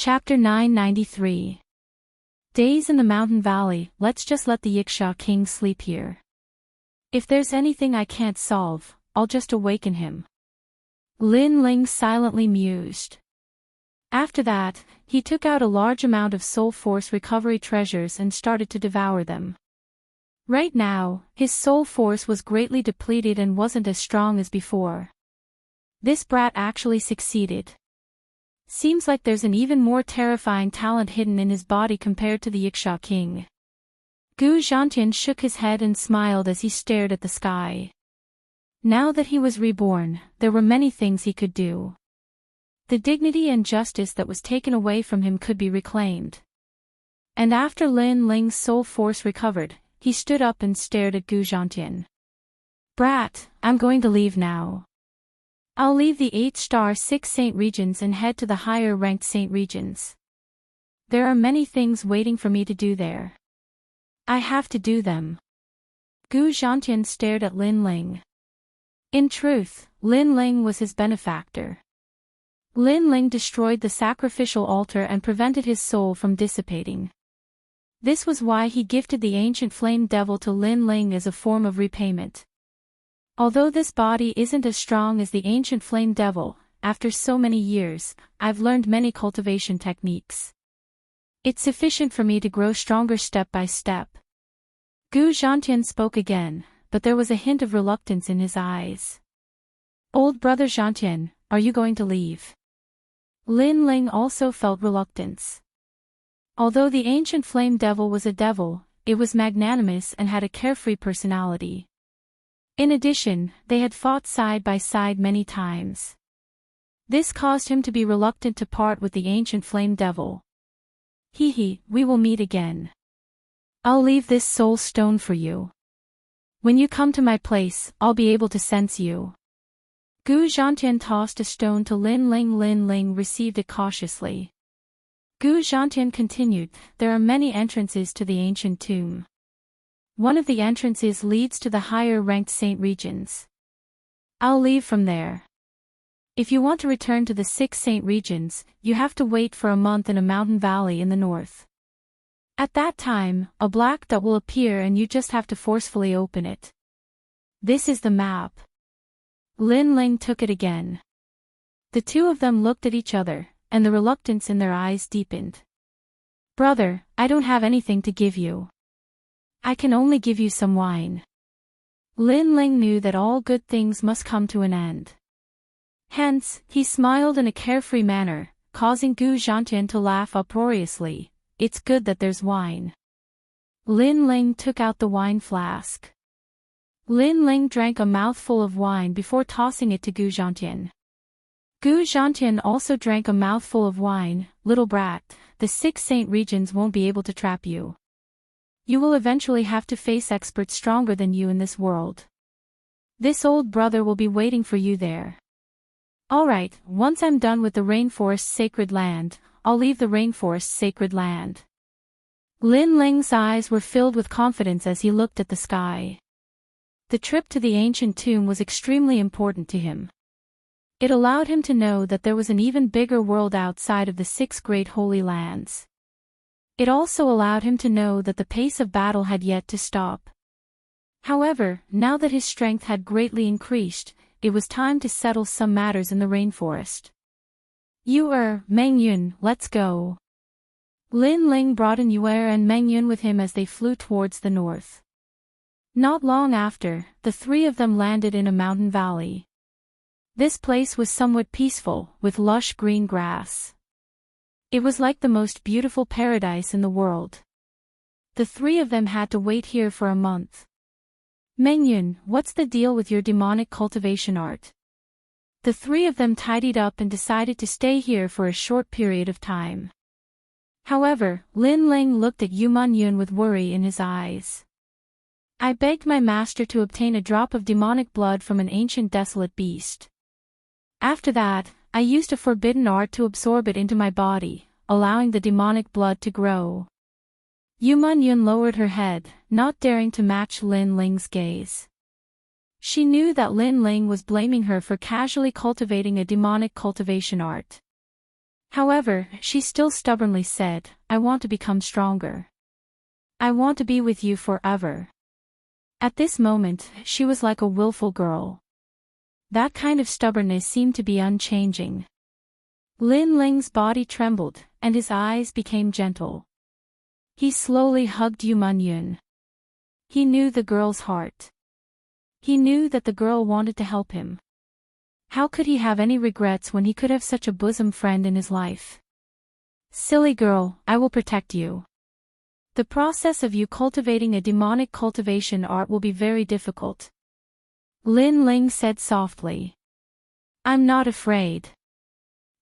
Chapter 993. Days in the mountain valley. Let's just let the Yiksha king sleep here. If there's anything I can't solve, I'll just awaken him. Lin Ling silently mused. After that, he took out a large amount of soul force recovery treasures and started to devour them. Right now, his soul force was greatly depleted and wasn't as strong as before. This brat actually succeeded. Seems like there's an even more terrifying talent hidden in his body compared to the Yiksha king. Gu Zhantian shook his head and smiled as he stared at the sky. Now that he was reborn, there were many things he could do. The dignity and justice that was taken away from him could be reclaimed. And after Lin Ling's soul force recovered, he stood up and stared at Gu Zhantian. Brat, I'm going to leave now. I'll leave the 8-star 6 saint regions and head to the higher-ranked saint regions. There are many things waiting for me to do there. I have to do them. Gu Zhantian stared at Lin Ling. In truth, Lin Ling was his benefactor. Lin Ling destroyed the sacrificial altar and prevented his soul from dissipating. This was why he gifted the ancient flame devil to Lin Ling as a form of repayment. Although this body isn't as strong as the ancient flame devil, after so many years, I've learned many cultivation techniques. It's sufficient for me to grow stronger step by step. Gu Zhantian spoke again, but there was a hint of reluctance in his eyes. Old brother Zhantian, are you going to leave? Lin Ling also felt reluctance. Although the ancient flame devil was a devil, it was magnanimous and had a carefree personality. In addition, they had fought side by side many times. This caused him to be reluctant to part with the ancient flame devil. We will meet again. I'll leave this soul stone for you. When you come to my place, I'll be able to sense you. Gu Zhantian tossed a stone to Lin Ling. Lin Ling received it cautiously. Gu Zhantian continued, there are many entrances to the ancient tomb. One of the entrances leads to the higher-ranked saint regions. I'll leave from there. If you want to return to the 6 saint regions, you have to wait for a month in a mountain valley in the north. At that time, a black dot will appear and you just have to forcefully open it. This is the map. Lin Ling took it again. The two of them looked at each other, and the reluctance in their eyes deepened. Brother, I don't have anything to give you. I can only give you some wine. Lin Ling knew that all good things must come to an end. Hence, he smiled in a carefree manner, causing Gu Zhantian to laugh uproariously. It's good that there's wine. Lin Ling took out the wine flask. Lin Ling drank a mouthful of wine before tossing it to Gu Zhantian. Gu Zhantian also drank a mouthful of wine. Little brat, the 6 saint regions won't be able to trap you. You will eventually have to face experts stronger than you in this world. This old brother will be waiting for you there. Alright, once I'm done with the rainforest's sacred land, I'll leave the rainforest's sacred land. Lin Ling's eyes were filled with confidence as he looked at the sky. The trip to the ancient tomb was extremely important to him. It allowed him to know that there was an even bigger world outside of the 6 great holy lands. It also allowed him to know that the pace of battle had yet to stop. However, now that his strength had greatly increased, it was time to settle some matters in the rainforest. Meng Yun, let's go. Lin Ling brought in Yuer and Meng Yun with him as they flew towards the north. Not long after, the 3 of them landed in a mountain valley. This place was somewhat peaceful, with lush green grass. It was like the most beautiful paradise in the world. The 3 of them had to wait here for a month. Meng Yun, what's the deal with your demonic cultivation art? The 3 of them tidied up and decided to stay here for a short period of time. However, Lin Ling looked at Yuman Yun with worry in his eyes. I begged my master to obtain a drop of demonic blood from an ancient desolate beast. After that, I used a forbidden art to absorb it into my body, allowing the demonic blood to grow. Yuman Yun lowered her head, not daring to match Lin Ling's gaze. She knew that Lin Ling was blaming her for casually cultivating a demonic cultivation art. However, she still stubbornly said, I want to become stronger. I want to be with you forever. At this moment, she was like a willful girl. That kind of stubbornness seemed to be unchanging. Lin Ling's body trembled, and his eyes became gentle. He slowly hugged Yu Munyun. He knew the girl's heart. He knew that the girl wanted to help him. How could he have any regrets when he could have such a bosom friend in his life? Silly girl, I will protect you. The process of you cultivating a demonic cultivation art will be very difficult. Lin Ling said softly. I'm not afraid.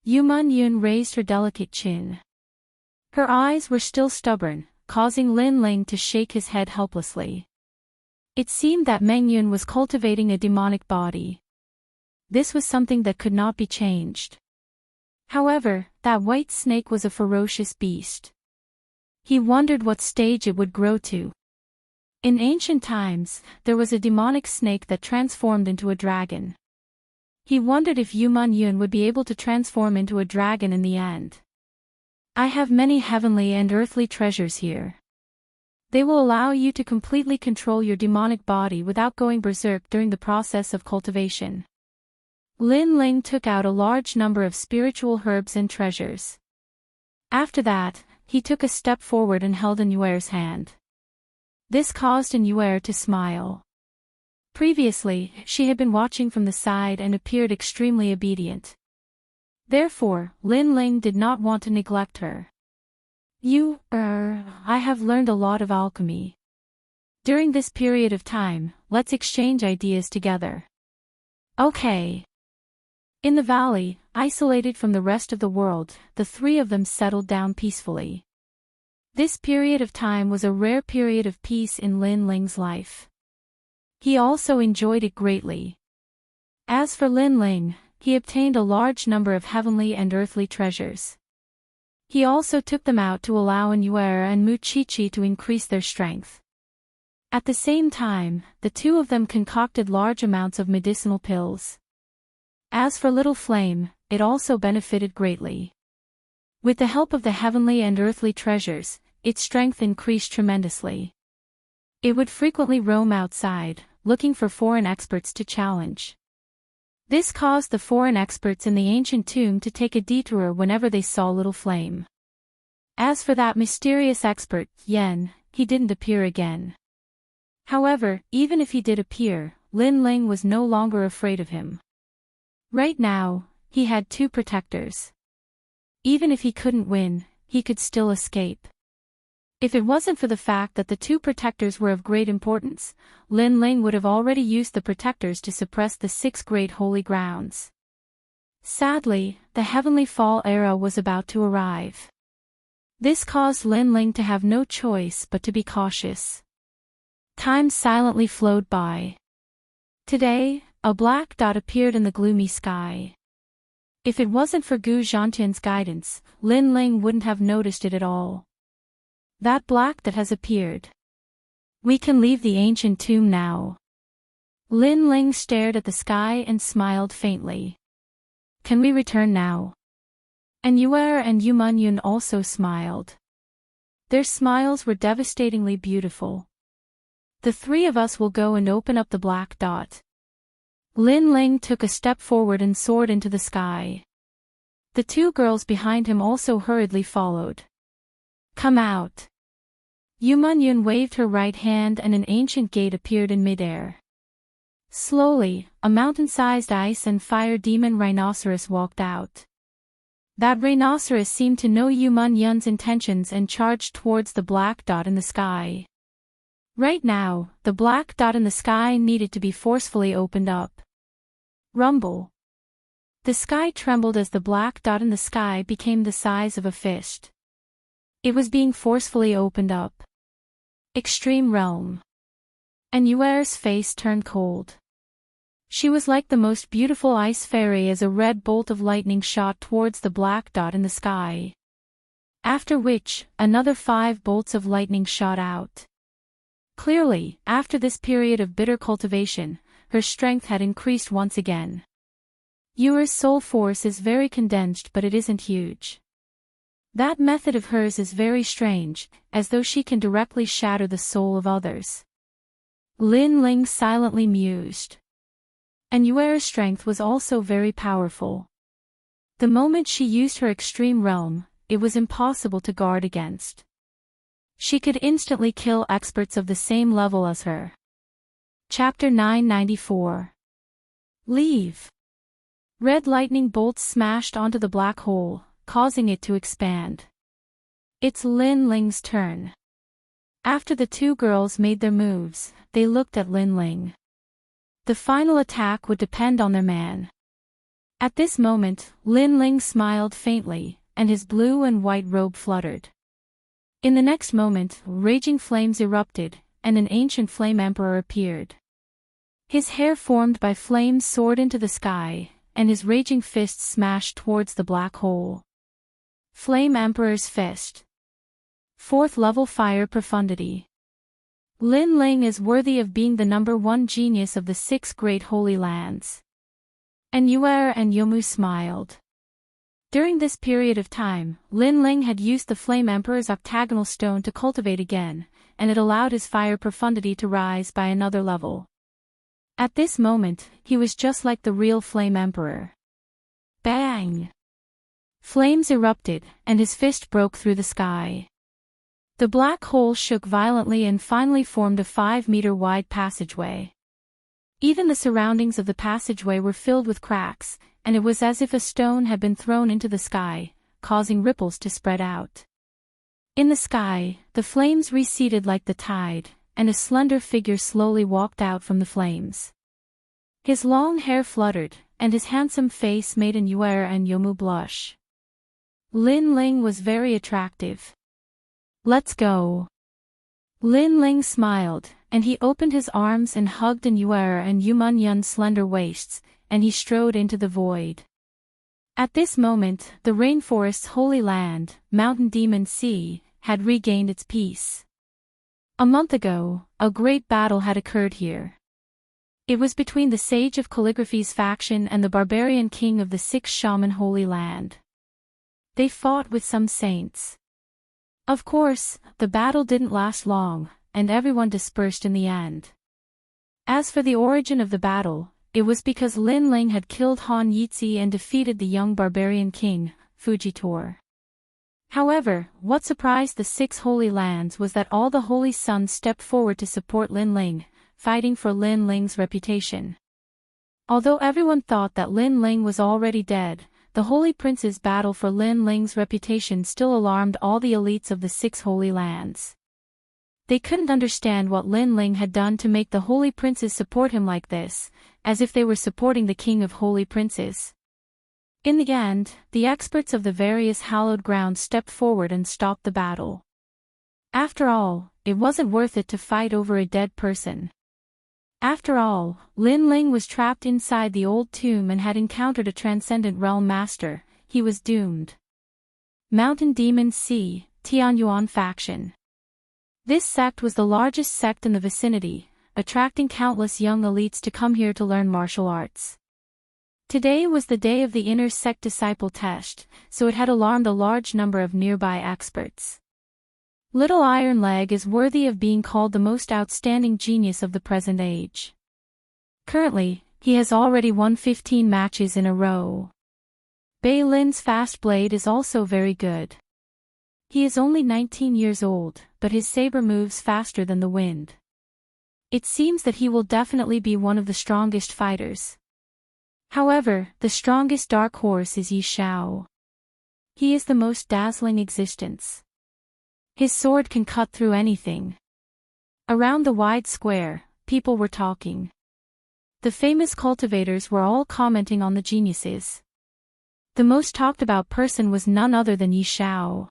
Yu Munyun raised her delicate chin. Her eyes were still stubborn, causing Lin Ling to shake his head helplessly. It seemed that Meng Yun was cultivating a demonic body. This was something that could not be changed. However, that white snake was a ferocious beast. He wondered what stage it would grow to. In ancient times, there was a demonic snake that transformed into a dragon. He wondered if Yu Munyun would be able to transform into a dragon in the end. I have many heavenly and earthly treasures here. They will allow you to completely control your demonic body without going berserk during the process of cultivation. Lin Ling took out a large number of spiritual herbs and treasures. After that, he took a step forward and held Yuer's hand. This caused Yuer to smile. Previously, she had been watching from the side and appeared extremely obedient. Therefore, Lin Ling did not want to neglect her. I have learned a lot of alchemy. During this period of time, let's exchange ideas together. Okay. In the valley, isolated from the rest of the world, the three of them settled down peacefully. This period of time was a rare period of peace in Lin Ling's life. He also enjoyed it greatly. As for Lin Ling, he obtained a large number of heavenly and earthly treasures. He also took them out to allow Yuer and Mu Chichi to increase their strength. At the same time, the two of them concocted large amounts of medicinal pills. As for Little Flame, it also benefited greatly. With the help of the heavenly and earthly treasures, its strength increased tremendously. It would frequently roam outside, looking for foreign experts to challenge. This caused the foreign experts in the ancient tomb to take a detour whenever they saw Little Flame. As for that mysterious expert, Yen, he didn't appear again. However, even if he did appear, Lin Ling was no longer afraid of him. Right now, he had two protectors. Even if he couldn't win, he could still escape. If it wasn't for the fact that the two protectors were of great importance, Lin Ling would have already used the protectors to suppress the 6 great holy grounds. Sadly, the heavenly fall era was about to arrive. This caused Lin Ling to have no choice but to be cautious. Time silently flowed by. Today, a black dot appeared in the gloomy sky. If it wasn't for Gu Zhantian's guidance, Lin Ling wouldn't have noticed it at all. That black dot has appeared. We can leave the ancient tomb now. Lin Ling stared at the sky and smiled faintly. Can we return now? And Yuer and Yu Munyun also smiled. Their smiles were devastatingly beautiful. The three of us will go and open up the black dot. Lin Ling took a step forward and soared into the sky. The two girls behind him also hurriedly followed. Come out. Yu Munyun waved her right hand and an ancient gate appeared in midair. Slowly, a mountain-sized ice and fire demon rhinoceros walked out. That rhinoceros seemed to know Yu Munyun's intentions and charged towards the black dot in the sky. Right now, the black dot in the sky needed to be forcefully opened up. Rumble. The sky trembled as the black dot in the sky became the size of a fist. It was being forcefully opened up. Extreme realm. And Yuer's face turned cold. She was like the most beautiful ice fairy as a red bolt of lightning shot towards the black dot in the sky. After which, another 5 bolts of lightning shot out. Clearly, after this period of bitter cultivation, her strength had increased once again. Yuer's soul force is very condensed, but it isn't huge. That method of hers is very strange, as though she can directly shatter the soul of others. Lin Ling silently mused. And Yuer's strength was also very powerful. The moment she used her extreme realm, it was impossible to guard against. She could instantly kill experts of the same level as her. Chapter 994. Leave. Red lightning bolts smashed onto the black hole, causing it to expand. It's Lin Ling's turn. After the two girls made their moves, they looked at Lin Ling. The final attack would depend on their man. At this moment, Lin Ling smiled faintly, and his blue and white robe fluttered. In the next moment, raging flames erupted, and an ancient flame emperor appeared. His hair formed by flames soared into the sky, and his raging fists smashed towards the black hole. Flame Emperor's Fist. 4th level fire profundity. Lin Ling is worthy of being the #1 genius of the 6 great holy lands. And Yuer and Yomu smiled. During this period of time, Lin Ling had used the Flame Emperor's octagonal stone to cultivate again, and it allowed his fire profundity to rise by another level. At this moment, he was just like the real Flame Emperor. Bang! Flames erupted, and his fist broke through the sky. The black hole shook violently and finally formed a 5-meter-wide passageway. Even the surroundings of the passageway were filled with cracks, and it was as if a stone had been thrown into the sky, causing ripples to spread out. In the sky, the flames receded like the tide, and a slender figure slowly walked out from the flames. His long hair fluttered, and his handsome face made Yuer and Yomu blush. Lin Ling was very attractive. Let's go. Lin Ling smiled, and he opened his arms and hugged Yuer and Yumun-yun's slender waists, and he strode into the void. At this moment, the rainforest's holy land, Mountain Demon Sea, had regained its peace. A month ago, a great battle had occurred here. It was between the Sage of Calligraphy's faction and the barbarian king of the 6 Shaman Holy Land. They fought with some saints. Of course, the battle didn't last long, and everyone dispersed in the end. As for the origin of the battle, it was because Lin Ling had killed Han Yitzi and defeated the young barbarian king, Fujitor. However, what surprised the 6 holy lands was that all the holy sons stepped forward to support Lin Ling, fighting for Lin Ling's reputation. Although everyone thought that Lin Ling was already dead, the holy prince's battle for Lin Ling's reputation still alarmed all the elites of the 6 holy lands. They couldn't understand what Lin Ling had done to make the holy princes support him like this, as if they were supporting the king of holy princes. In the end, the experts of the various hallowed grounds stepped forward and stopped the battle. After all, it wasn't worth it to fight over a dead person. After all, Lin Ling was trapped inside the old tomb and had encountered a transcendent realm master. He was doomed. Mountain Demon Sea, Tianyuan faction. This sect was the largest sect in the vicinity, attracting countless young elites to come here to learn martial arts. Today was the day of the inner sect disciple test, so it had alarmed a large number of nearby experts. Little Iron Leg is worthy of being called the most outstanding genius of the present age. Currently, he has already won 15 matches in a row. Bei Lin's fast blade is also very good. He is only 19 years old, but his saber moves faster than the wind. It seems that he will definitely be one of the strongest fighters. However, the strongest dark horse is Yi Shao. He is the most dazzling existence. His sword can cut through anything. Around the wide square, people were talking. The famous cultivators were all commenting on the geniuses. The most talked about person was none other than Yi Shao.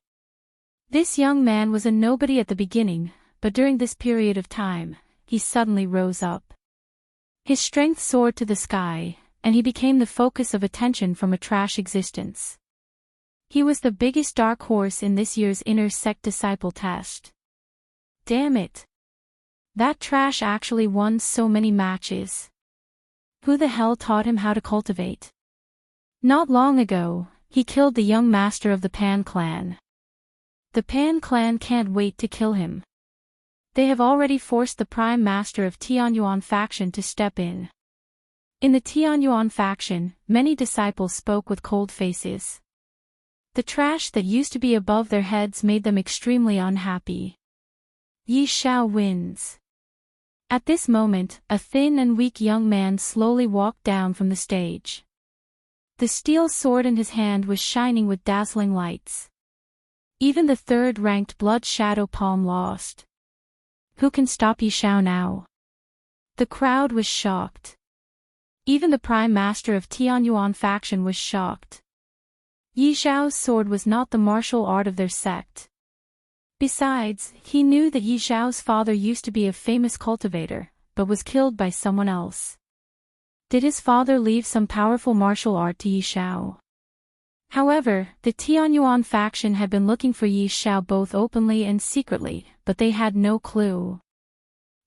This young man was a nobody at the beginning, but during this period of time, he suddenly rose up. His strength soared to the sky, and he became the focus of attention from a trash existence. He was the biggest dark horse in this year's inner sect disciple test. Damn it! That trash actually won so many matches. Who the hell taught him how to cultivate? Not long ago, he killed the young master of the Pan clan. The Pan clan can't wait to kill him. They have already forced the prime master of Tianyuan faction to step in. In the Tianyuan faction, many disciples spoke with cold faces. The trash that used to be above their heads made them extremely unhappy. Yi Shao wins. At this moment, a thin and weak young man slowly walked down from the stage. The steel sword in his hand was shining with dazzling lights. Even the third-ranked Blood Shadow Palm lost. Who can stop Yi Shao now? The crowd was shocked. Even the Prime Master of Tianyuan faction was shocked. Yi Shao's sword was not the martial art of their sect. Besides, he knew that Yi Shao's father used to be a famous cultivator, but was killed by someone else. Did his father leave some powerful martial art to Yi Shao? However, the Tianyuan faction had been looking for Yi Shao both openly and secretly, but they had no clue.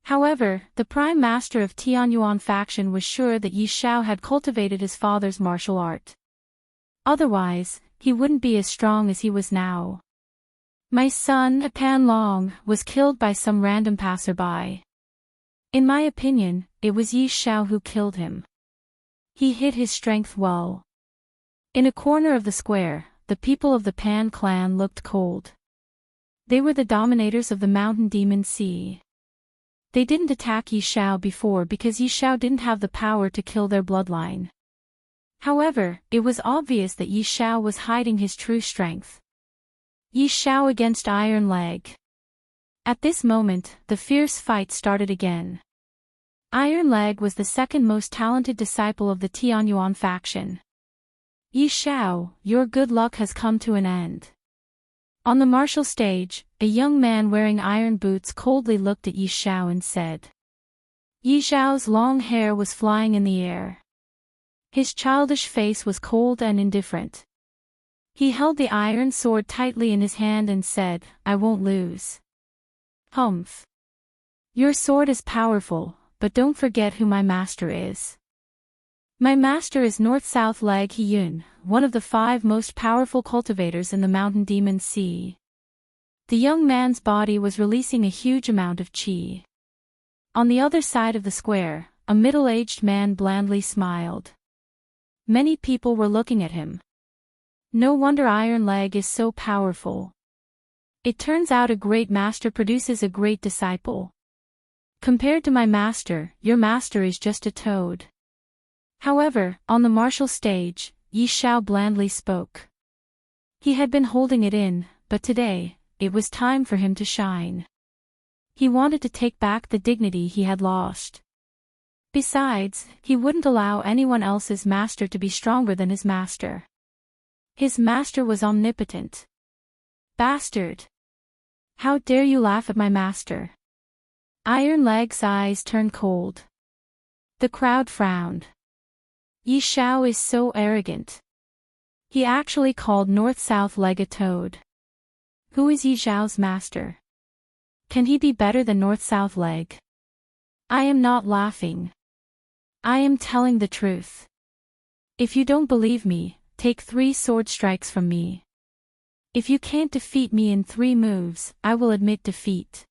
However, the Prime Master of Tianyuan faction was sure that Yi Shao had cultivated his father's martial art. Otherwise, he wouldn't be as strong as he was now. My son, Pan Long, was killed by some random passerby. In my opinion, it was Yi Shao who killed him. He hid his strength well. In a corner of the square, the people of the Pan clan looked cold. They were the dominators of the mountain demon sea. They didn't attack Yi Shao before because Yi Shao didn't have the power to kill their bloodline. However, it was obvious that Yi Shao was hiding his true strength. Yi Shao against Iron Leg. At this moment, the fierce fight started again. Iron Leg was the second most talented disciple of the Tianyuan faction. Yi Shao, your good luck has come to an end. On the martial stage, a young man wearing iron boots coldly looked at Yi Shao and said. Yi Shao's long hair was flying in the air. His childish face was cold and indifferent. He held the iron sword tightly in his hand and said, I won't lose. Humph. Your sword is powerful, but don't forget who my master is. My master is North-South Leg Hiyun, one of the 5 most powerful cultivators in the mountain demon sea. The young man's body was releasing a huge amount of qi. On the other side of the square, a middle-aged man blandly smiled. Many people were looking at him. No wonder Iron Leg is so powerful. It turns out a great master produces a great disciple. Compared to my master, your master is just a toad. However, on the martial stage, Yi Shao blandly spoke. He had been holding it in, but today, it was time for him to shine. He wanted to take back the dignity he had lost. Besides, he wouldn't allow anyone else's master to be stronger than his master. His master was omnipotent. Bastard! How dare you laugh at my master? Iron Leg's eyes turned cold. The crowd frowned. Yi Shao is so arrogant. He actually called North-South Leg a toad. Who is Yi Shao's master? Can he be better than North-South Leg? I am not laughing. I am telling the truth. If you don't believe me, take 3 sword strikes from me. If you can't defeat me in 3 moves, I will admit defeat.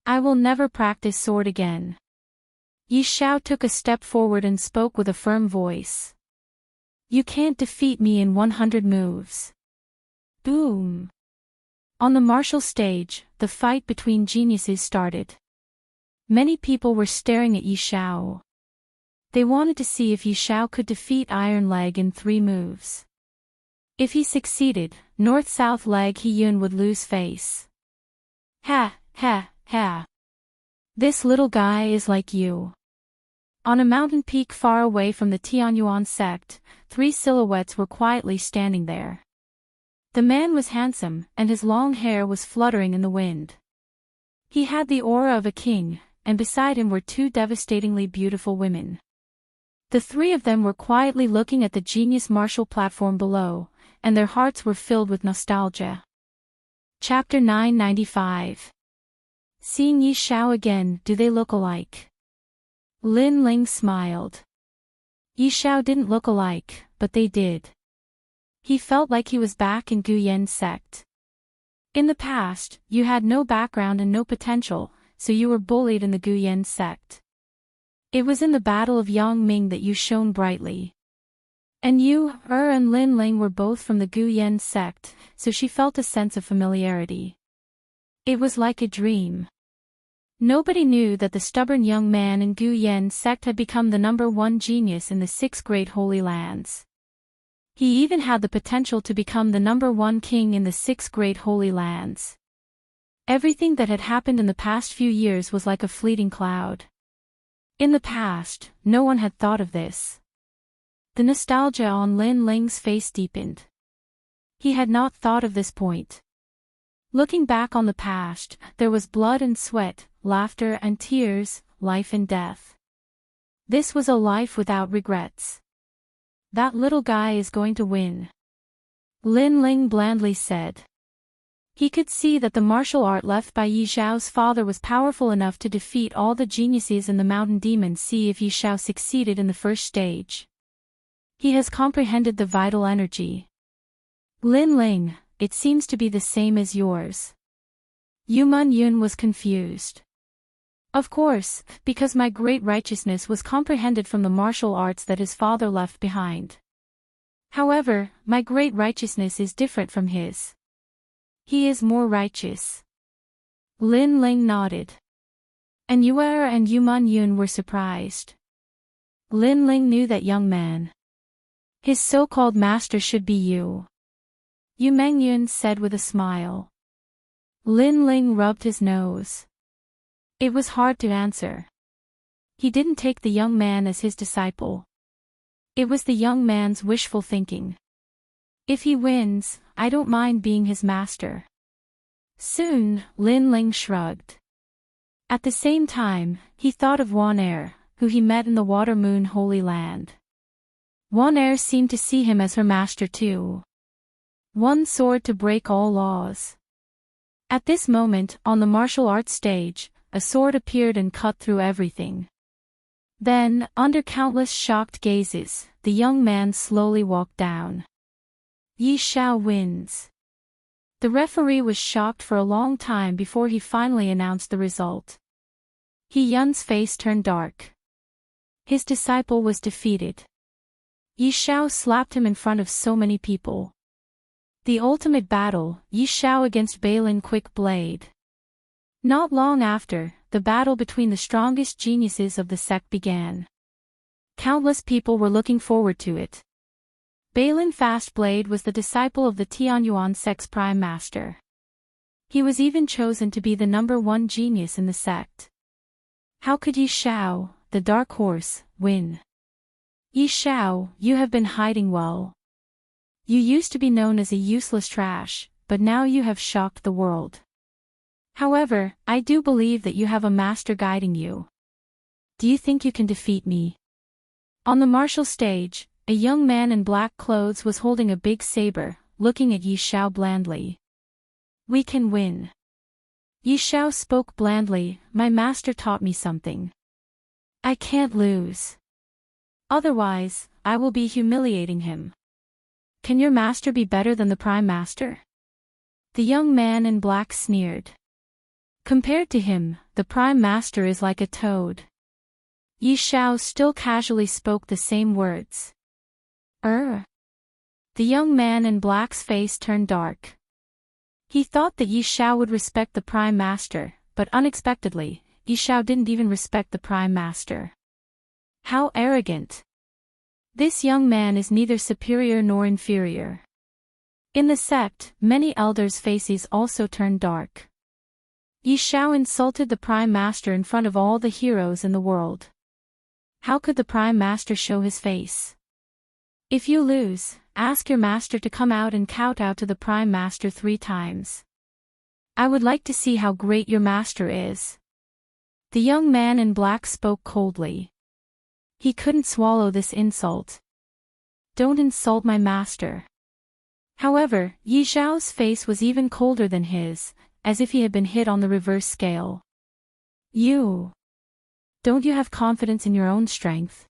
I will never practice sword again. Yi Shao took a step forward and spoke with a firm voice. You can't defeat me in 100 moves. Boom! On the martial stage, the fight between geniuses started. Many people were staring at Yi Shao. They wanted to see if Yi Shao could defeat Iron Leg in 3 moves. If he succeeded, North-South Leg Hiyun would lose face. Ha, ha, ha. This little guy is like you. On a mountain peak far away from the Tianyuan sect, 3 silhouettes were quietly standing there. The man was handsome, and his long hair was fluttering in the wind. He had the aura of a king, and beside him were 2 devastatingly beautiful women. The 3 of them were quietly looking at the genius martial platform below, and their hearts were filled with nostalgia. Chapter 995. Seeing Yi Shao again, do they look alike? Lin Ling smiled. Yi Shao didn't look alike, but they did. He felt like he was back in Gu Yen's sect. In the past, you had no background and no potential, so you were bullied in the Gu Yen sect. It was in the Battle of Yangming that you shone brightly. And you, and Lin Ling were both from the Gu Yen sect, so she felt a sense of familiarity. It was like a dream. Nobody knew that the stubborn young man in Gu Yen sect had become the #1 genius in the 6 Great Holy Lands. He even had the potential to become the #1 king in the 6 Great Holy Lands. Everything that had happened in the past few years was like a fleeting cloud. In the past, no one had thought of this. The nostalgia on Lin Ling's face deepened. He had not thought of this point. Looking back on the past, there was blood and sweat, laughter and tears, life and death. This was a life without regrets. That little guy is going to win, Lin Ling blandly said. He could see that the martial art left by Yi Xiao's father was powerful enough to defeat all the geniuses in the Mountain Demon Sea if Yi Xiao succeeded in the first stage. He has comprehended the vital energy. Lin Ling, it seems to be the same as yours. Yu Man Yun was confused. Of course, because my great righteousness was comprehended from the martial arts that his father left behind. However, my great righteousness is different from his. He is more righteous. Lin Ling nodded. And Yuer and Yu Man Yun were surprised. Lin Ling knew that young man. His so-called master should be you. Yu Man Yun said with a smile. Lin Ling rubbed his nose. It was hard to answer. He didn't take the young man as his disciple. It was the young man's wishful thinking. If he wins, I don't mind being his master. Soon, Lin Ling shrugged. At the same time, he thought of Wan Er, who he met in the Water Moon Holy Land. Wan Er seemed to see him as her master too. One sword to break all laws. At this moment, on the martial arts stage, a sword appeared and cut through everything. Then, under countless shocked gazes, the young man slowly walked down. Yi Xiao wins. The referee was shocked for a long time before he finally announced the result. He Yun's face turned dark. His disciple was defeated. Yi Xiao slapped him in front of so many people. The ultimate battle, Yi Xiao against Balin Quick Blade. Not long after, the battle between the strongest geniuses of the sect began. Countless people were looking forward to it. Balin Fastblade was the disciple of the Tianyuan sect's prime master. He was even chosen to be the #1 genius in the sect. How could Yi Xiao, the dark horse, win? Yi Xiao, you have been hiding well. You used to be known as a useless trash, but now you have shocked the world. However, I do believe that you have a master guiding you. Do you think you can defeat me? On the martial stage, a young man in black clothes was holding a big saber, looking at Yi Xiao blandly. We can win. Yi Xiao spoke blandly, my master taught me something. I can't lose. Otherwise, I will be humiliating him. Can your master be better than the prime master? The young man in black sneered. Compared to him, the prime master is like a toad. Yi Xiao still casually spoke the same words. The young man in black's face turned dark. He thought that Yi Xiao would respect the prime master, but unexpectedly, Yi Xiao didn't even respect the prime master. How arrogant! This young man is neither superior nor inferior. In the sect, many elders' faces also turned dark. Yi Xiao insulted the prime master in front of all the heroes in the world. How could the prime master show his face? If you lose, ask your master to come out and kowtow to the prime master 3 times. I would like to see how great your master is. The young man in black spoke coldly. He couldn't swallow this insult. Don't insult my master. However, Yi Xiao's face was even colder than his, as if he had been hit on the reverse scale. Don't you have confidence in your own strength?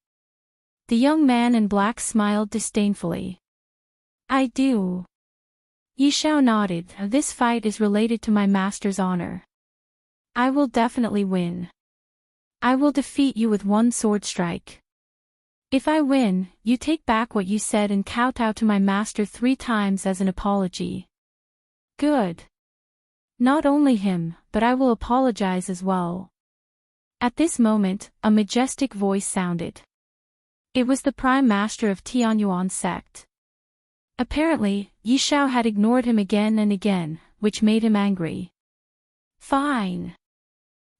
The young man in black smiled disdainfully. I do. Yi Xiao nodded. This fight is related to my master's honor. I will definitely win. I will defeat you with one sword strike. If I win, you take back what you said and kowtow to my master 3 times as an apology. Good. Not only him, but I will apologize as well. At this moment, a majestic voice sounded. It was the Prime Master of Tianyuan sect. Apparently, Yi Xiao had ignored him again and again, which made him angry. Fine.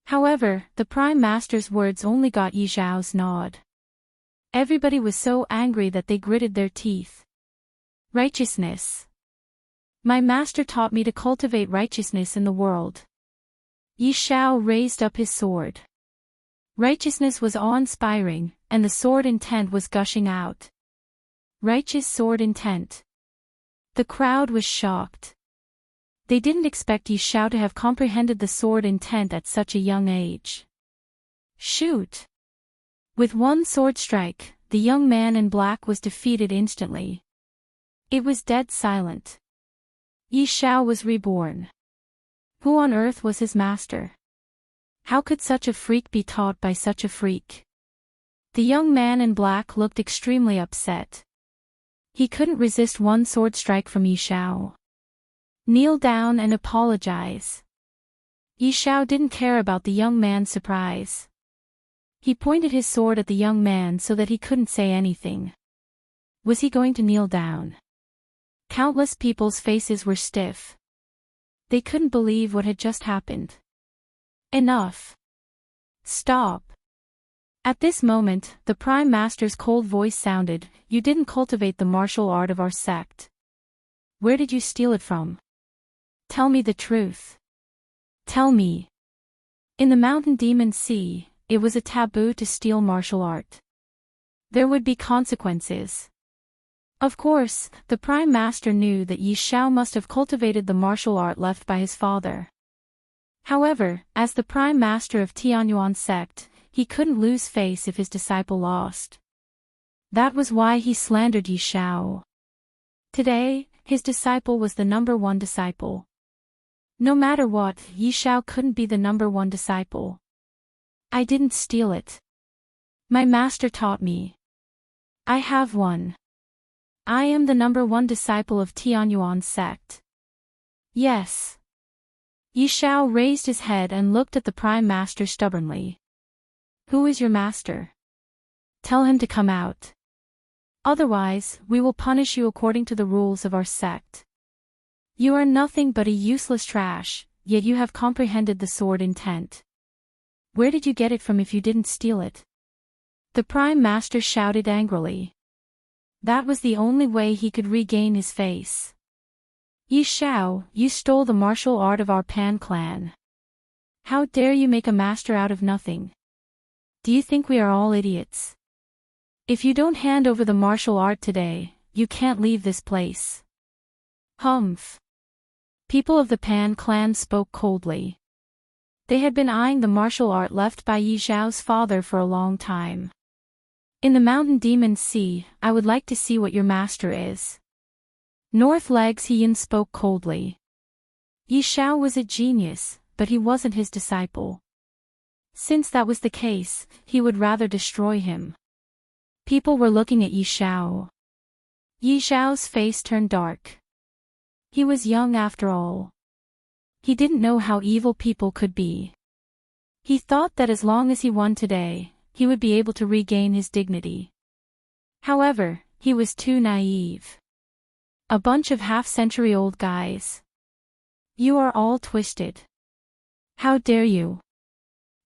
However, the Prime Master's words only got Yi Xiao's nod. Everybody was so angry that they gritted their teeth. Righteousness. My master taught me to cultivate righteousness in the world. Yi Xiao raised up his sword. Righteousness was awe-inspiring, and the sword intent was gushing out. Righteous sword intent. The crowd was shocked. They didn't expect Yi Xiao to have comprehended the sword intent at such a young age. Shoot! With one sword strike, the young man in black was defeated instantly. It was dead silent. Yi Xiao was reborn. Who on earth was his master? How could such a freak be taught by such a freak? The young man in black looked extremely upset. He couldn't resist one sword strike from Yi Xiao. Kneel down and apologize. Yi Xiao didn't care about the young man's surprise. He pointed his sword at the young man so that he couldn't say anything. Was he going to kneel down? Countless people's faces were stiff. They couldn't believe what had just happened. Enough. Stop. At this moment, the Prime Master's cold voice sounded. You didn't cultivate the martial art of our sect. Where did you steal it from? Tell me the truth. Tell me. In the Mountain Demon Sea, it was a taboo to steal martial art. There would be consequences. Of course, the Prime Master knew that Yi Xiao must have cultivated the martial art left by his father. However, as the Prime Master of Tianyuan sect, he couldn't lose face if his disciple lost. That was why he slandered Yi Xiao. Today, his disciple was the #1 disciple. No matter what, Yi Xiao couldn't be the #1 disciple. I didn't steal it. My master taught me. I have one. I am the #1 disciple of Tianyuan sect. Yes. Yi Xiao raised his head and looked at the Prime Master stubbornly. Who is your master? Tell him to come out. Otherwise, we will punish you according to the rules of our sect. You are nothing but a useless trash, yet you have comprehended the sword intent. Where did you get it from if you didn't steal it? The Prime Master shouted angrily. That was the only way he could regain his face. Yi Xiao, you stole the martial art of our Pan clan. How dare you make a master out of nothing? Do you think we are all idiots? If you don't hand over the martial art today, you can't leave this place. Humph. People of the Pan clan spoke coldly. They had been eyeing the martial art left by Yi Xiao's father for a long time. In the Mountain Demon Sea, I would like to see what your master is. North Legs Heian spoke coldly. Yi Xiao was a genius, but he wasn't his disciple. Since that was the case, he would rather destroy him. People were looking at Yi Xiao. Yi Xiao's face turned dark. He was young after all. He didn't know how evil people could be. He thought that as long as he won today, he would be able to regain his dignity. However, he was too naive. A bunch of half-century-old guys. You are all twisted. How dare you?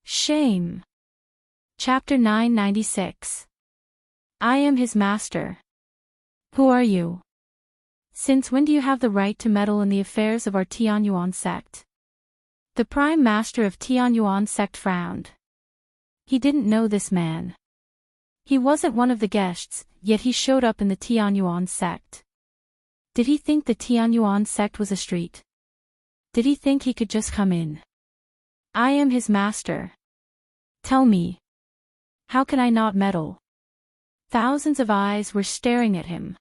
Shame. Chapter 996. I am his master. Who are you? Since when do you have the right to meddle in the affairs of our Tianyuan sect? The Prime Master of Tianyuan sect frowned. He didn't know this man. He wasn't one of the guests, yet he showed up in the Tianyuan sect. Did he think the Tianyuan sect was a street? Did he think he could just come in? I am his master. Tell me. How can I not meddle? Thousands of eyes were staring at him.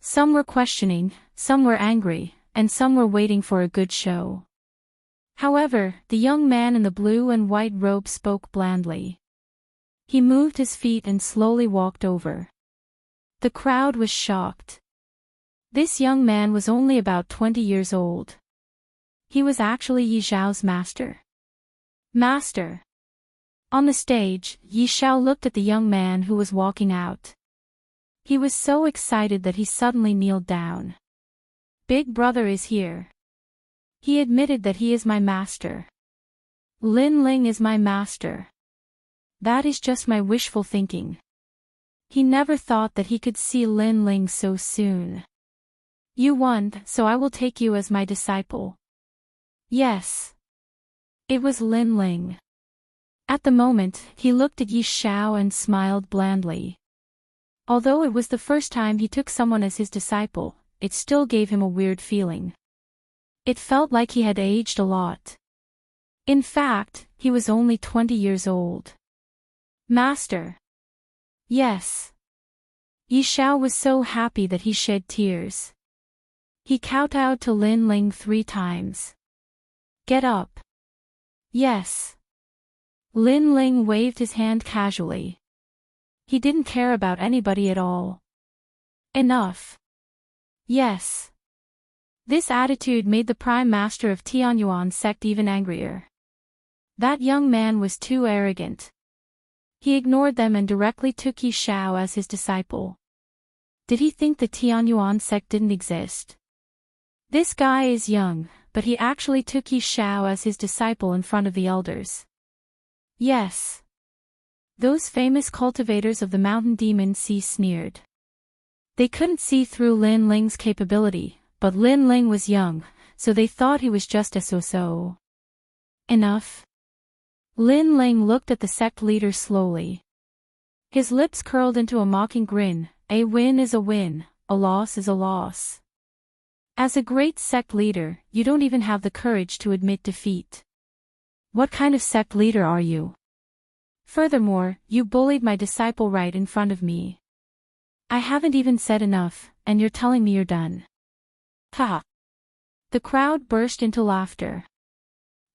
Some were questioning, some were angry, and some were waiting for a good show. However, the young man in the blue and white robe spoke blandly. He moved his feet and slowly walked over. The crowd was shocked. This young man was only about 20 years old. He was actually Yi Zhao's master. Master. On the stage, Yi Zhao looked at the young man who was walking out. He was so excited that he suddenly kneeled down. Big brother is here. He admitted that he is my master. Lin Ling is my master. That is just my wishful thinking. He never thought that he could see Lin Ling so soon. You won, so I will take you as my disciple. Yes. It was Lin Ling. At the moment, he looked at Yi Zhao and smiled blandly. Although it was the first time he took someone as his disciple, it still gave him a weird feeling. It felt like he had aged a lot. In fact, he was only 20 years old. Master. Yes. Yi Zhao was so happy that he shed tears. He kowtowed to Lin Ling 3 times. Get up. Yes. Lin Ling waved his hand casually. He didn't care about anybody at all. Enough. Yes. This attitude made the prime master of Tianyuan sect even angrier. That young man was too arrogant. He ignored them and directly took Yi Zhao as his disciple. Did he think the Tianyuan sect didn't exist? This guy is young, but he actually took Yi Zhao as his disciple in front of the elders. Yes. Those famous cultivators of the mountain demon sea sneered. They couldn't see through Lin Ling's capability, but Lin Ling was young, so they thought he was just a so-so. Enough. Lin Ling looked at the sect leader slowly. His lips curled into a mocking grin. A win is a win, a loss is a loss. As a great sect leader, you don't even have the courage to admit defeat. What kind of sect leader are you? Furthermore, you bullied my disciple right in front of me. I haven't even said enough, and you're telling me you're done. Ha! The crowd burst into laughter.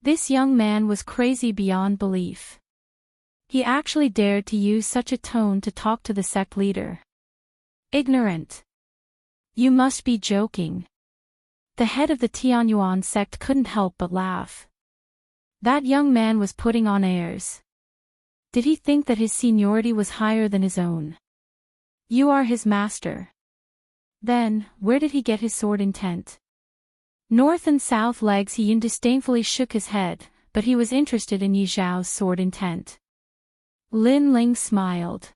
This young man was crazy beyond belief. He actually dared to use such a tone to talk to the sect leader. Ignorant. You must be joking. The head of the Tianyuan sect couldn't help but laugh. That young man was putting on airs. Did he think that his seniority was higher than his own? You are his master. Then, where did he get his sword intent? North and south legs. He disdainfully shook his head, but he was interested in Yi Zhao's sword intent. Lin Ling smiled.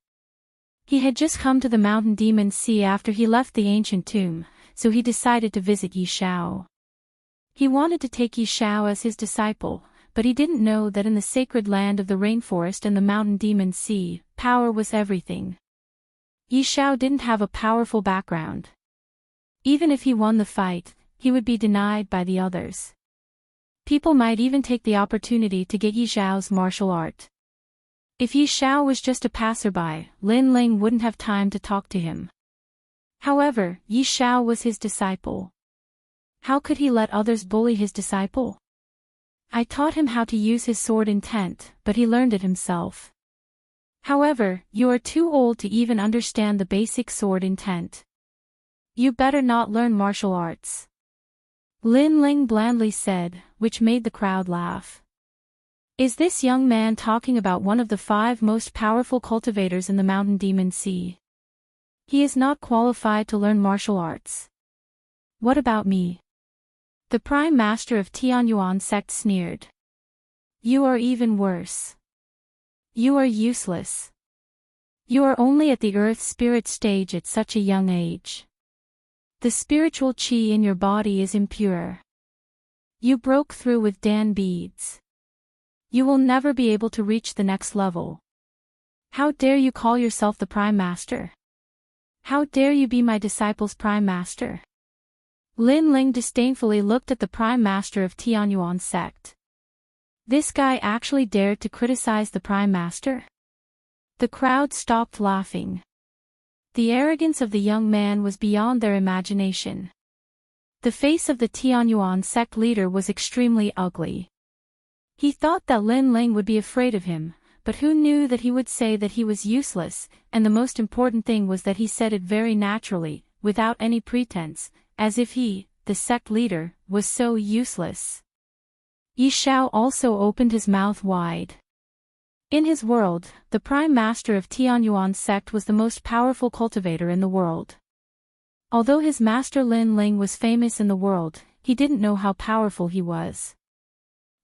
He had just come to the mountain demon sea after he left the ancient tomb, so he decided to visit Yi Zhao. He wanted to take Yi Zhao as his disciple, but he didn't know that in the sacred land of the rainforest and the mountain demon sea, power was everything. Yi Zhao didn't have a powerful background. Even if he won the fight, he would be denied by the others. People might even take the opportunity to get Yi Zhao's martial art. If Yi Zhao was just a passerby, Lin Ling wouldn't have time to talk to him. However, Yi Zhao was his disciple. How could he let others bully his disciple? I taught him how to use his sword intent, but he learned it himself. However, you are too old to even understand the basic sword intent. You better not learn martial arts. Lin Ling blandly said, which made the crowd laugh. Is this young man talking about one of the 5 most powerful cultivators in the mountain demon sea? He is not qualified to learn martial arts. What about me? The prime master of Tianyuan sect sneered. You are even worse. You are useless. You are only at the earth spirit stage at such a young age. The spiritual chi in your body is impure. You broke through with Dan beads. You will never be able to reach the next level. How dare you call yourself the prime master? How dare you be my disciple's prime master? Lin Ling disdainfully looked at the prime master of Tianyuan sect. This guy actually dared to criticize the prime master? The crowd stopped laughing. The arrogance of the young man was beyond their imagination. The face of the Tianyuan sect leader was extremely ugly. He thought that Lin Ling would be afraid of him, but who knew that he would say that he was useless, and the most important thing was that he said it very naturally, without any pretense, as if he, the sect leader, was so useless. Yi Shao also opened his mouth wide. In his world, the prime master of Tianyuan sect was the most powerful cultivator in the world. Although his master Lin Ling was famous in the world, he didn't know how powerful he was.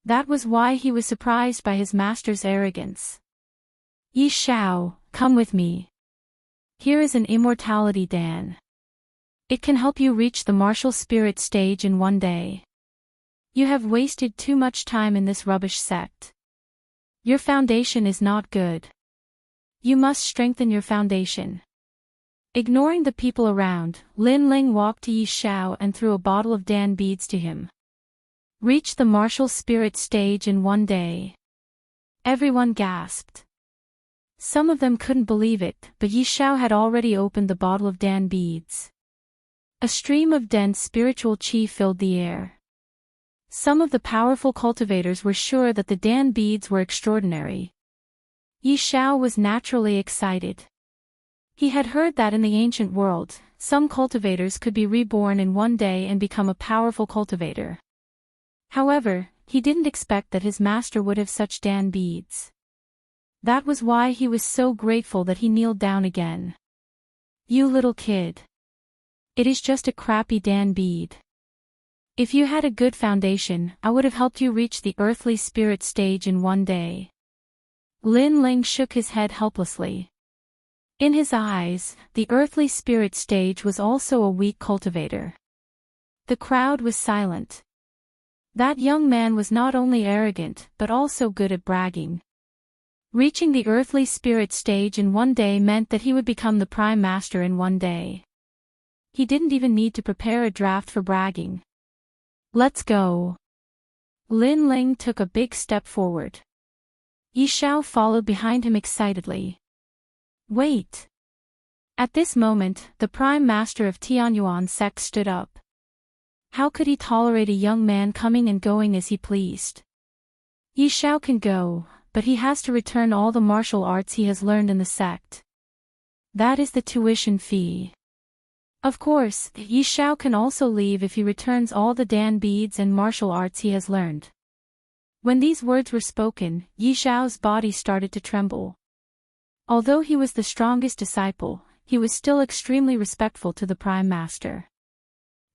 That was why he was surprised by his master's arrogance. Yi Shao, come with me. Here is an immortality Dan. It can help you reach the martial spirit stage in one day. You have wasted too much time in this rubbish sect. Your foundation is not good. You must strengthen your foundation. Ignoring the people around, Lin Ling walked to Yi Shao and threw a bottle of Dan beads to him. Reach the martial spirit stage in one day. Everyone gasped. Some of them couldn't believe it, but Yi Shao had already opened the bottle of Dan beads. A stream of dense spiritual qi filled the air. Some of the powerful cultivators were sure that the Dan beads were extraordinary. Yi Shao was naturally excited. He had heard that in the ancient world, some cultivators could be reborn in one day and become a powerful cultivator. However, he didn't expect that his master would have such Dan beads. That was why he was so grateful that he kneeled down again. You little kid. It is just a crappy Dan bead. If you had a good foundation, I would have helped you reach the earthly spirit stage in one day. Lin Ling shook his head helplessly. In his eyes, the earthly spirit stage was also a weak cultivator. The crowd was silent. That young man was not only arrogant but also good at bragging. Reaching the earthly spirit stage in one day meant that he would become the prime master in one day. He didn't even need to prepare a draft for bragging. Let's go. Lin Ling took a big step forward. Yi Shao followed behind him excitedly. Wait. At this moment, the prime master of Tianyuan sect stood up. How could he tolerate a young man coming and going as he pleased? Yi Shao can go, but he has to return all the martial arts he has learned in the sect. That is the tuition fee. Of course, Yi Shao can also leave if he returns all the Dan beads and martial arts he has learned. When these words were spoken, Yi Shao's body started to tremble. Although he was the strongest disciple, he was still extremely respectful to the prime master.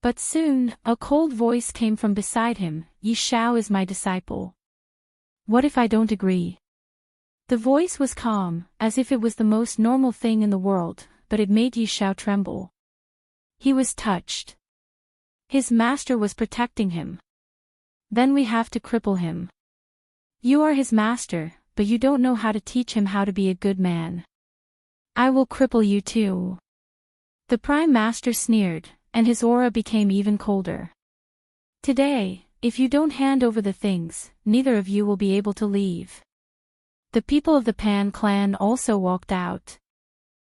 But soon, a cold voice came from beside him. Yi Shao is my disciple. What if I don't agree? The voice was calm, as if it was the most normal thing in the world, but it made Yi Shao tremble. He was touched. His master was protecting him. Then we have to cripple him. You are his master, but you don't know how to teach him how to be a good man. I will cripple you too. The prime master sneered, and his aura became even colder. Today, if you don't hand over the things, neither of you will be able to leave. The people of the Pan clan also walked out.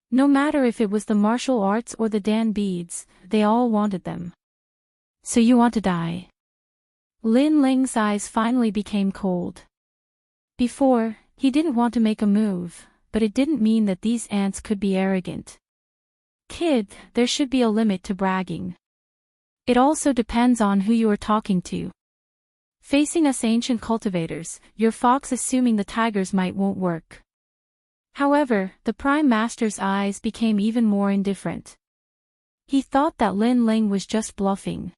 No matter if it was the martial arts or the Dan beads, they all wanted them. So you want to die? Lin Ling's eyes finally became cold. Before, he didn't want to make a move, but it didn't mean that these ants could be arrogant. Kid, there should be a limit to bragging. It also depends on who you are talking to. Facing us ancient cultivators, your fox assuming the tigers might won't work. However, the prime master's eyes became even more indifferent. He thought that Lin Ling was just bluffing.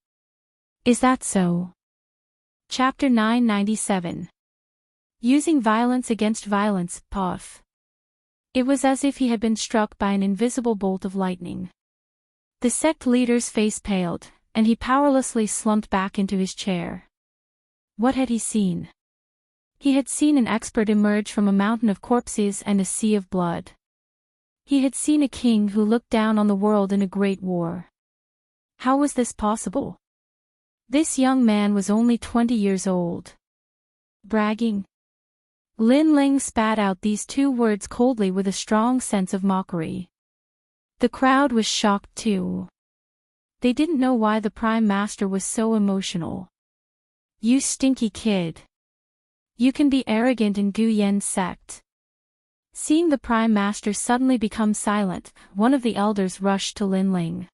Is that so? Chapter 997. Using violence against violence, puff. It was as if he had been struck by an invisible bolt of lightning. The sect leader's face paled, and he powerlessly slumped back into his chair. What had he seen? He had seen an expert emerge from a mountain of corpses and a sea of blood. He had seen a king who looked down on the world in a great war. How was this possible? This young man was only 20 years old. Bragging? Lin Ling spat out these two words coldly with a strong sense of mockery. The crowd was shocked too. They didn't know why the Prime Master was so emotional. You stinky kid. You can be arrogant in Gu Yen's sect. Seeing the Prime Master suddenly become silent, one of the elders rushed to Lin Ling.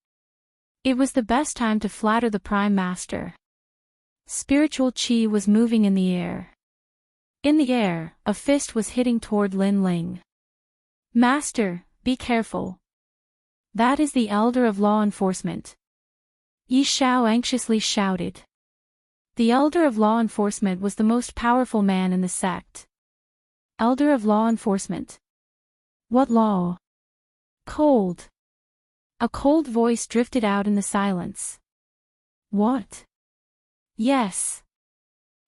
It was the best time to flatter the Prime Master. Spiritual chi was moving in the air. In the air, a fist was hitting toward Lin Ling. Master, be careful. That is the elder of law enforcement. Yi Shao anxiously shouted. The elder of law enforcement was the most powerful man in the sect. Elder of law enforcement. What law? Cold. A cold voice drifted out in the silence. What? Yes.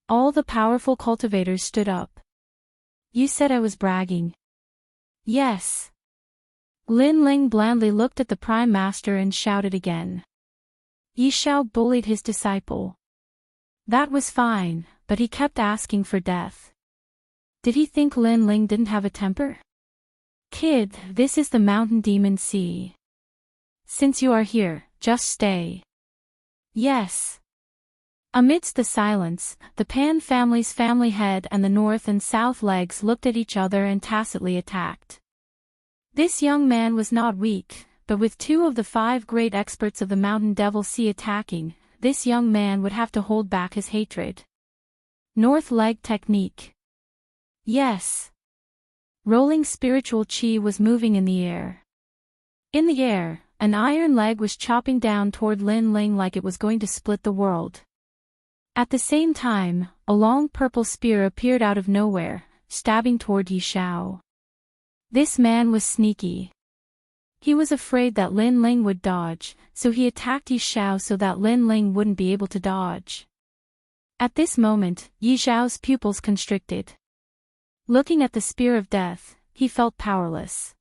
All the powerful cultivators stood up. You said I was bragging. Yes. Lin Ling blandly looked at the Prime Master and shouted again. Yi Shao bullied his disciple. That was fine, but he kept asking for death. Did he think Lin Ling didn't have a temper? Kid, this is the Mountain Demon Sea. Since you are here, just stay. Yes. Amidst the silence, the Pan family's family head and the North and South legs looked at each other and tacitly attacked. This young man was not weak, but with 2 of the 5 great experts of the Mountain Devil Sea attacking, this young man would have to hold back his hatred. North leg technique. Yes. Rolling spiritual chi was moving in the air. In the air, an iron leg was chopping down toward Lin Ling like it was going to split the world. At the same time, a long purple spear appeared out of nowhere, stabbing toward Yi Shao. This man was sneaky. He was afraid that Lin Ling would dodge, so he attacked Yi Shao so that Lin Ling wouldn't be able to dodge. At this moment, Yi Shao's pupils constricted. Looking at the spear of death, he felt powerless.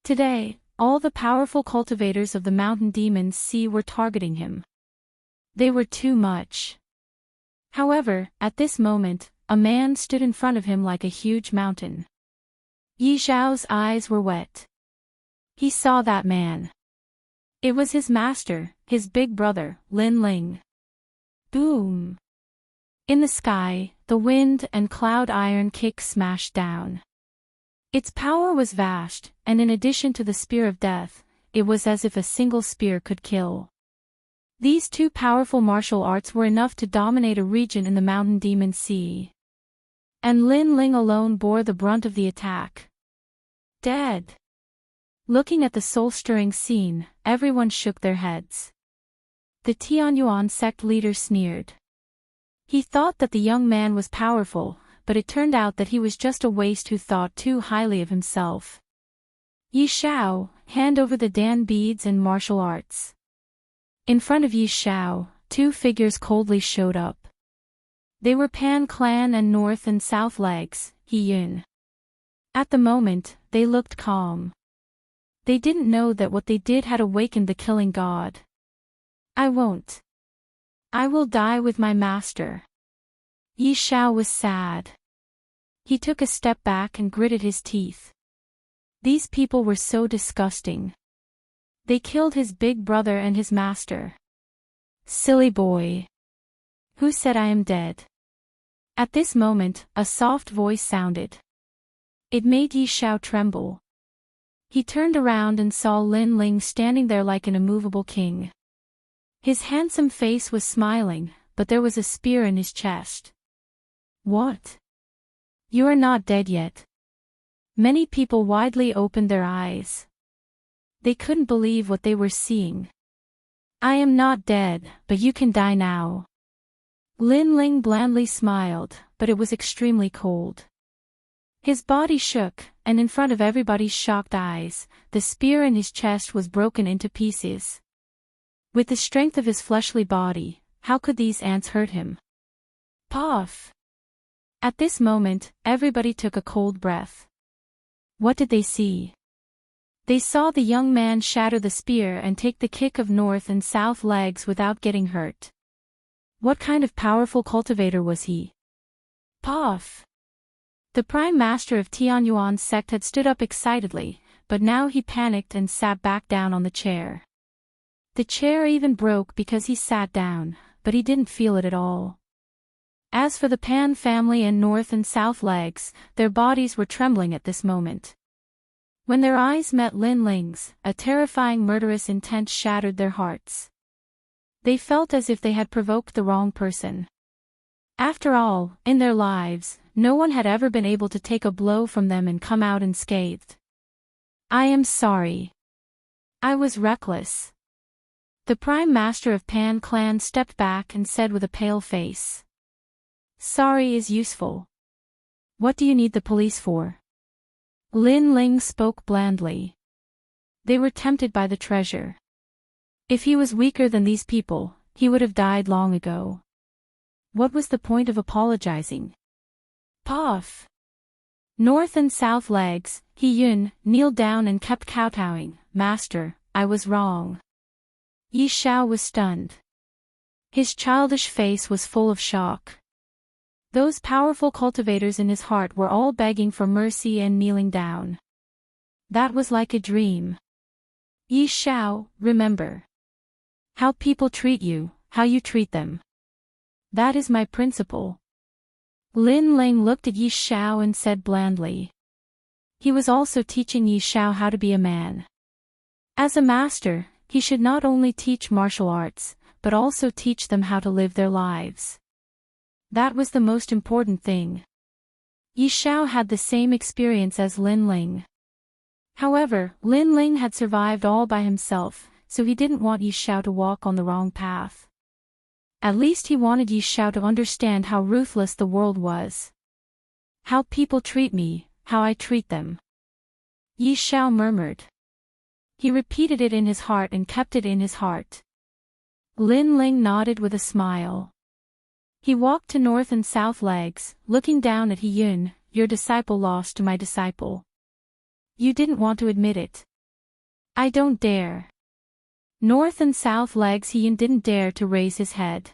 Today, all the powerful cultivators of the Mountain Demon Sea were targeting him. They were too much. However, at this moment, a man stood in front of him like a huge mountain. Yi Shao's eyes were wet. He saw that man. It was his master, his big brother, Lin Ling. Boom! In the sky, the wind and cloud iron kick smashed down. Its power was vast, and in addition to the spear of death, it was as if a single spear could kill. These 2 powerful martial arts were enough to dominate a region in the Mountain Demon Sea. And Lin Ling alone bore the brunt of the attack. Dead. Looking at the soul-stirring scene, everyone shook their heads. The Tianyuan sect leader sneered. He thought that the young man was powerful, but it turned out that he was just a waste who thought too highly of himself. Yi Shao, hand over the Dan beads and martial arts. In front of Yi Shao, 2 figures coldly showed up. They were Pan clan and North and South legs, He Yun. At the moment, they looked calm. They didn't know that what they did had awakened the killing god. I won't. I will die with my master. Yi Shao was sad. He took a step back and gritted his teeth. These people were so disgusting. They killed his big brother and his master. Silly boy. Who said I am dead? At this moment, a soft voice sounded. It made Yi Shao tremble. He turned around and saw Lin Ling standing there like an immovable king. His handsome face was smiling, but there was a spear in his chest. What? You are not dead yet. Many people widely opened their eyes. They couldn't believe what they were seeing. I am not dead, but you can die now. Lin Ling blandly smiled, but it was extremely cold. His body shook, and in front of everybody's shocked eyes, the spear in his chest was broken into pieces. With the strength of his fleshly body, how could these ants hurt him? Puff! At this moment, everybody took a cold breath. What did they see? They saw the young man shatter the spear and take the kick of North and South legs without getting hurt. What kind of powerful cultivator was he? Puff! The Prime Master of Tianyuan's sect had stood up excitedly, but now he panicked and sat back down on the chair. The chair even broke because he sat down, but he didn't feel it at all. As for the Pan family and North and South legs, their bodies were trembling at this moment. When their eyes met Lin Ling's, a terrifying murderous intent shattered their hearts. They felt as if they had provoked the wrong person. After all, in their lives, no one had ever been able to take a blow from them and come out unscathed. "I am sorry. I was reckless." The Prime Master of Pan Clan stepped back and said with a pale face. "Sorry is useful. What do you need the police for?" Lin Ling spoke blandly. They were tempted by the treasure. If he was weaker than these people, he would have died long ago. What was the point of apologizing? Puff! North and South legs, He Yun, kneeled down and kept kowtowing. "Master, I was wrong." Yi Xiao was stunned. His childish face was full of shock. Those powerful cultivators in his heart were all begging for mercy and kneeling down. That was like a dream. "Yi Xiao, remember. How people treat you, how you treat them. That is my principle." Lin Ling looked at Yi Xiao and said blandly. He was also teaching Yi Xiao how to be a man. As a master, he should not only teach martial arts, but also teach them how to live their lives. That was the most important thing. Yi Xiao had the same experience as Lin Ling. However, Lin Ling had survived all by himself, so he didn't want Yi Xiao to walk on the wrong path. At least he wanted Yi Xiao to understand how ruthless the world was. "How people treat me, how I treat them," Yi Xiao murmured. He repeated it in his heart and kept it in his heart. Lin Ling nodded with a smile. He walked to North and South legs, looking down at He Yun. "Your disciple lost to my disciple. You didn't want to admit it." "I don't dare." North and South legs, He Yun didn't dare to raise his head.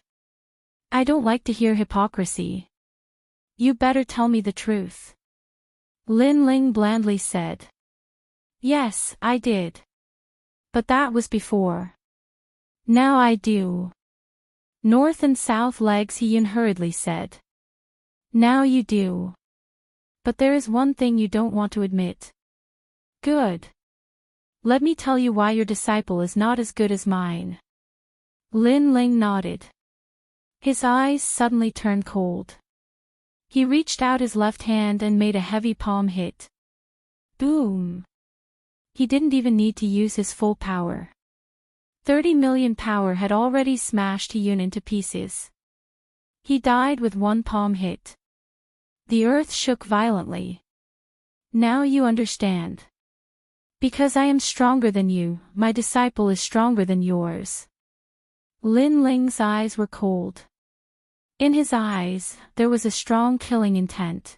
"I don't like to hear hypocrisy. You better tell me the truth." Lin Ling blandly said. "Yes, I did. But that was before. Now I do." North and South legs, He Yun hurriedly said. "Now you do. But there is one thing you don't want to admit." "Good. Let me tell you why your disciple is not as good as mine." Lin Ling nodded. His eyes suddenly turned cold. He reached out his left hand and made a heavy palm hit. Boom! He didn't even need to use his full power. 30 million power had already smashed He Yun into pieces. He died with one palm hit. The earth shook violently. "Now you understand. Because I am stronger than you, my disciple is stronger than yours." Lin Ling's eyes were cold. In his eyes, there was a strong killing intent.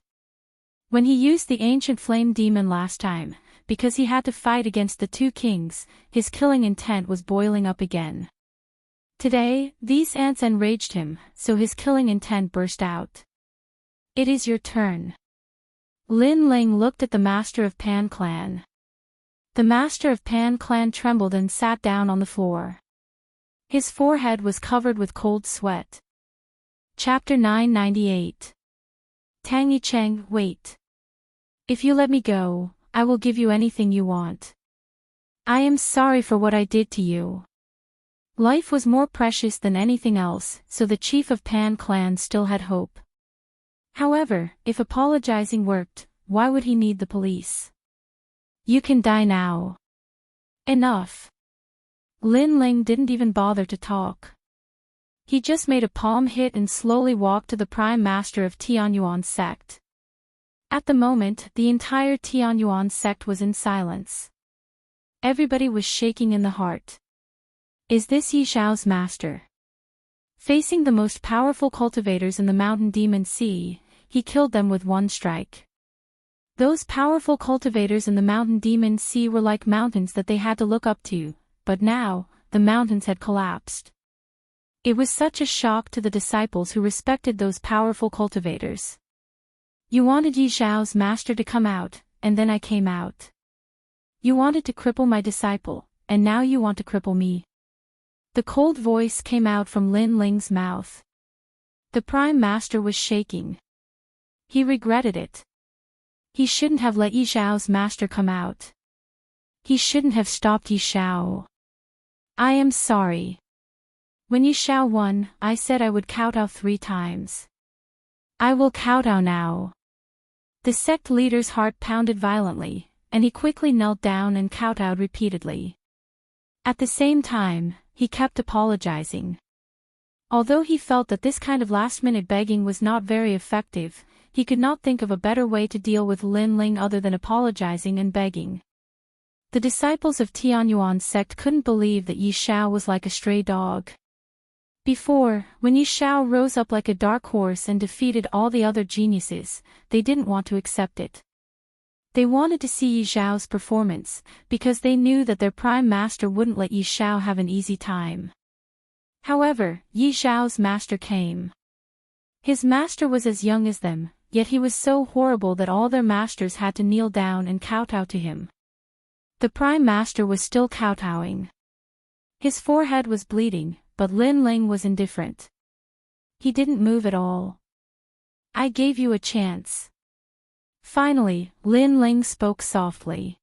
When he used the ancient flame demon last time, because he had to fight against the two kings, his killing intent was boiling up again. Today, these ants enraged him, so his killing intent burst out. "It is your turn." Lin Ling looked at the Master of Pan Clan. The Master of Pan Clan trembled and sat down on the floor. His forehead was covered with cold sweat. Chapter 998. Tang Yicheng, wait. If you let me go, I will give you anything you want. I am sorry for what I did to you. Life was more precious than anything else, so the chief of Pan Clan still had hope. However, if apologizing worked, why would he need the police? You can die now. Enough. Lin Ling didn't even bother to talk. He just made a palm hit and slowly walked to the Prime Master of Tianyuan sect. At the moment, the entire Tianyuan sect was in silence. Everybody was shaking in the heart. Is this Yi Xiao's master? Facing the most powerful cultivators in the Mountain Demon Sea, he killed them with one strike. Those powerful cultivators in the Mountain Demon Sea were like mountains that they had to look up to, but now, the mountains had collapsed. It was such a shock to the disciples who respected those powerful cultivators. You wanted Yi Xiao's master to come out, and then I came out. You wanted to cripple my disciple, and now you want to cripple me. The cold voice came out from Lin Ling's mouth. The Prime Master was shaking. He regretted it. He shouldn't have let Yi Xiao's master come out. He shouldn't have stopped Yi Xiao. I am sorry. When Yi Xiao won, I said I would kowtow 3 times. I will kowtow now. The sect leader's heart pounded violently, and he quickly knelt down and kowtowed repeatedly. At the same time, he kept apologizing. Although he felt that this kind of last-minute begging was not very effective, he could not think of a better way to deal with Lin Ling other than apologizing and begging. The disciples of Tianyuan's sect couldn't believe that Yi Xiao was like a stray dog. Before, when Yi Xiao rose up like a dark horse and defeated all the other geniuses, they didn't want to accept it. They wanted to see Yi Xiao's performance, because they knew that their Prime Master wouldn't let Yi Xiao have an easy time. However, Yi Xiao's master came. His master was as young as them, yet he was so horrible that all their masters had to kneel down and kowtow to him. The Prime Master was still kowtowing. His forehead was bleeding, but Lin Ling was indifferent. He didn't move at all. I gave you a chance. Finally, Lin Ling spoke softly.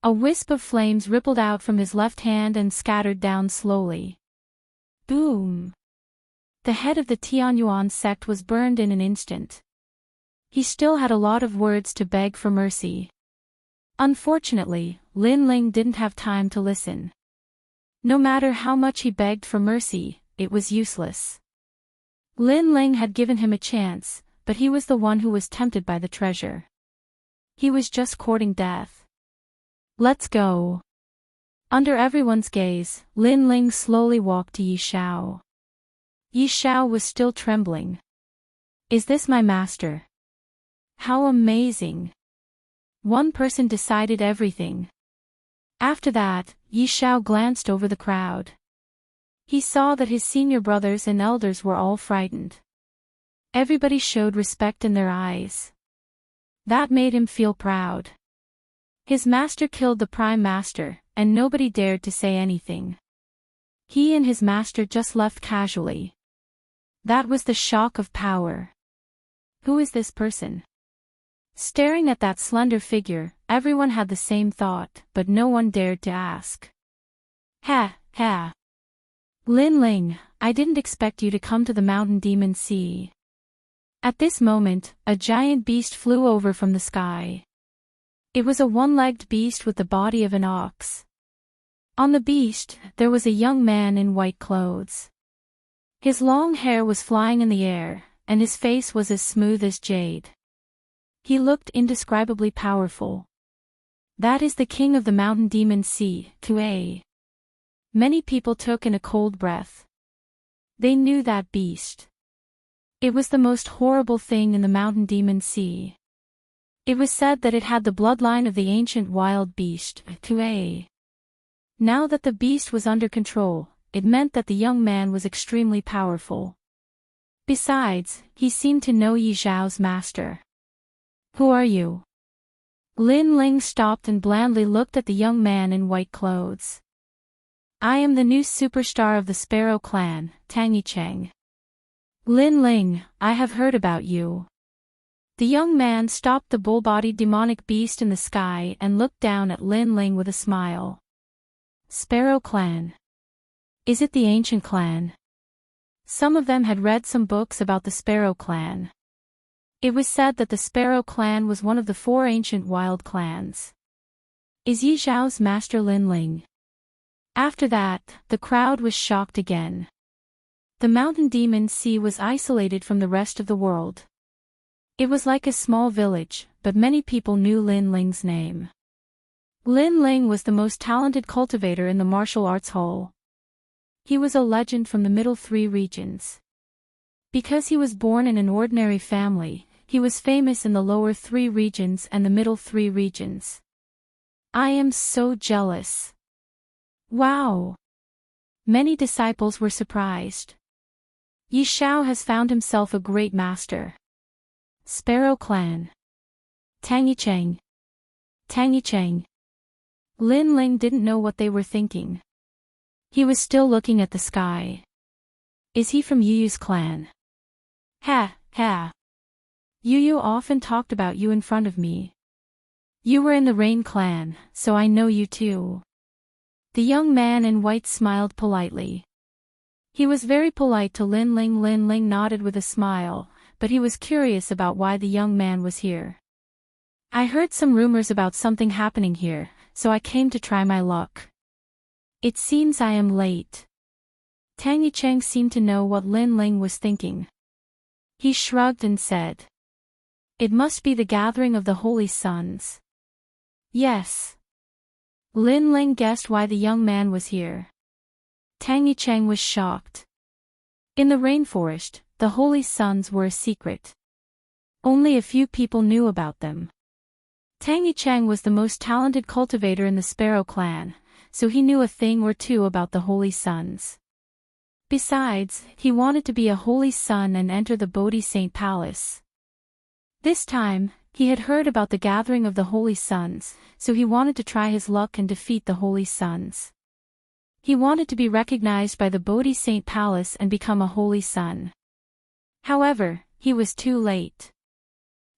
A wisp of flames rippled out from his left hand and scattered down slowly. Boom! The head of the Tianyuan sect was burned in an instant. He still had a lot of words to beg for mercy. Unfortunately, Lin Ling didn't have time to listen. No matter how much he begged for mercy, it was useless. Lin Ling had given him a chance, but he was the one who was tempted by the treasure. He was just courting death. Let's go. Under everyone's gaze, Lin Ling slowly walked to Yi Xiao. Yi Xiao was still trembling. Is this my master? How amazing! One person decided everything. After that, Yi Xiao glanced over the crowd. He saw that his senior brothers and elders were all frightened. Everybody showed respect in their eyes. That made him feel proud. His master killed the Prime Master, and nobody dared to say anything. He and his master just left casually. That was the shock of power. Who is this person? Staring at that slender figure, everyone had the same thought, but no one dared to ask. Ha, ha. Lin Ling, I didn't expect you to come to the Mountain Demon Sea. At this moment, a giant beast flew over from the sky. It was a one-legged beast with the body of an ox. On the beast, there was a young man in white clothes. His long hair was flying in the air, and his face was as smooth as jade. He looked indescribably powerful. That is the king of the Mountain Demon Sea, Kue. Many people took in a cold breath. They knew that beast. It was the most horrible thing in the Mountain Demon Sea. It was said that it had the bloodline of the ancient wild beast, Kue. Now that the beast was under control, it meant that the young man was extremely powerful. Besides, he seemed to know Yi Xiao's master. Who are you? Lin Ling stopped and blandly looked at the young man in white clothes. I am the new superstar of the Sparrow clan, Tang Yicheng. Lin Ling, I have heard about you. The young man stopped the bull-bodied demonic beast in the sky and looked down at Lin Ling with a smile. Sparrow clan. Is it the ancient clan? Some of them had read some books about the Sparrow clan. It was said that the Sparrow clan was one of the 4 ancient wild clans. Is Yi Xiao's master Lin Ling? After that, the crowd was shocked again. The Mountain Demon Sea was isolated from the rest of the world. It was like a small village, but many people knew Lin Ling's name. Lin Ling was the most talented cultivator in the martial arts hall. He was a legend from the middle 3 regions. Because he was born in an ordinary family, he was famous in the lower 3 regions and the middle 3 regions. I am so jealous. Wow! Many disciples were surprised. Yi Xiao has found himself a great master. Sparrow clan. Tang Yicheng. Tang Yicheng. Lin Ling didn't know what they were thinking. He was still looking at the sky. Is he from Yu's clan? Ha, ha. Yu often talked about you in front of me. You were in the Rain clan, so I know you too. The young man in white smiled politely. He was very polite to Lin Ling. Lin Ling nodded with a smile, but he was curious about why the young man was here. I heard some rumors about something happening here, so I came to try my luck. It seems I am late. Tang Yicheng seemed to know what Lin Ling was thinking. He shrugged and said, "It must be the gathering of the holy sons." Yes. Lin Ling guessed why the young man was here. Tang Yicheng was shocked. In the rainforest, the holy sons were a secret. Only a few people knew about them. Tang Yicheng was the most talented cultivator in the Sparrow clan, so he knew a thing or two about the holy sons. Besides, he wanted to be a holy son and enter the Bodhi Saint Palace. This time, he had heard about the gathering of the holy sons, so he wanted to try his luck and defeat the holy sons. He wanted to be recognized by the Bodhi Saint Palace and become a holy son. However, he was too late.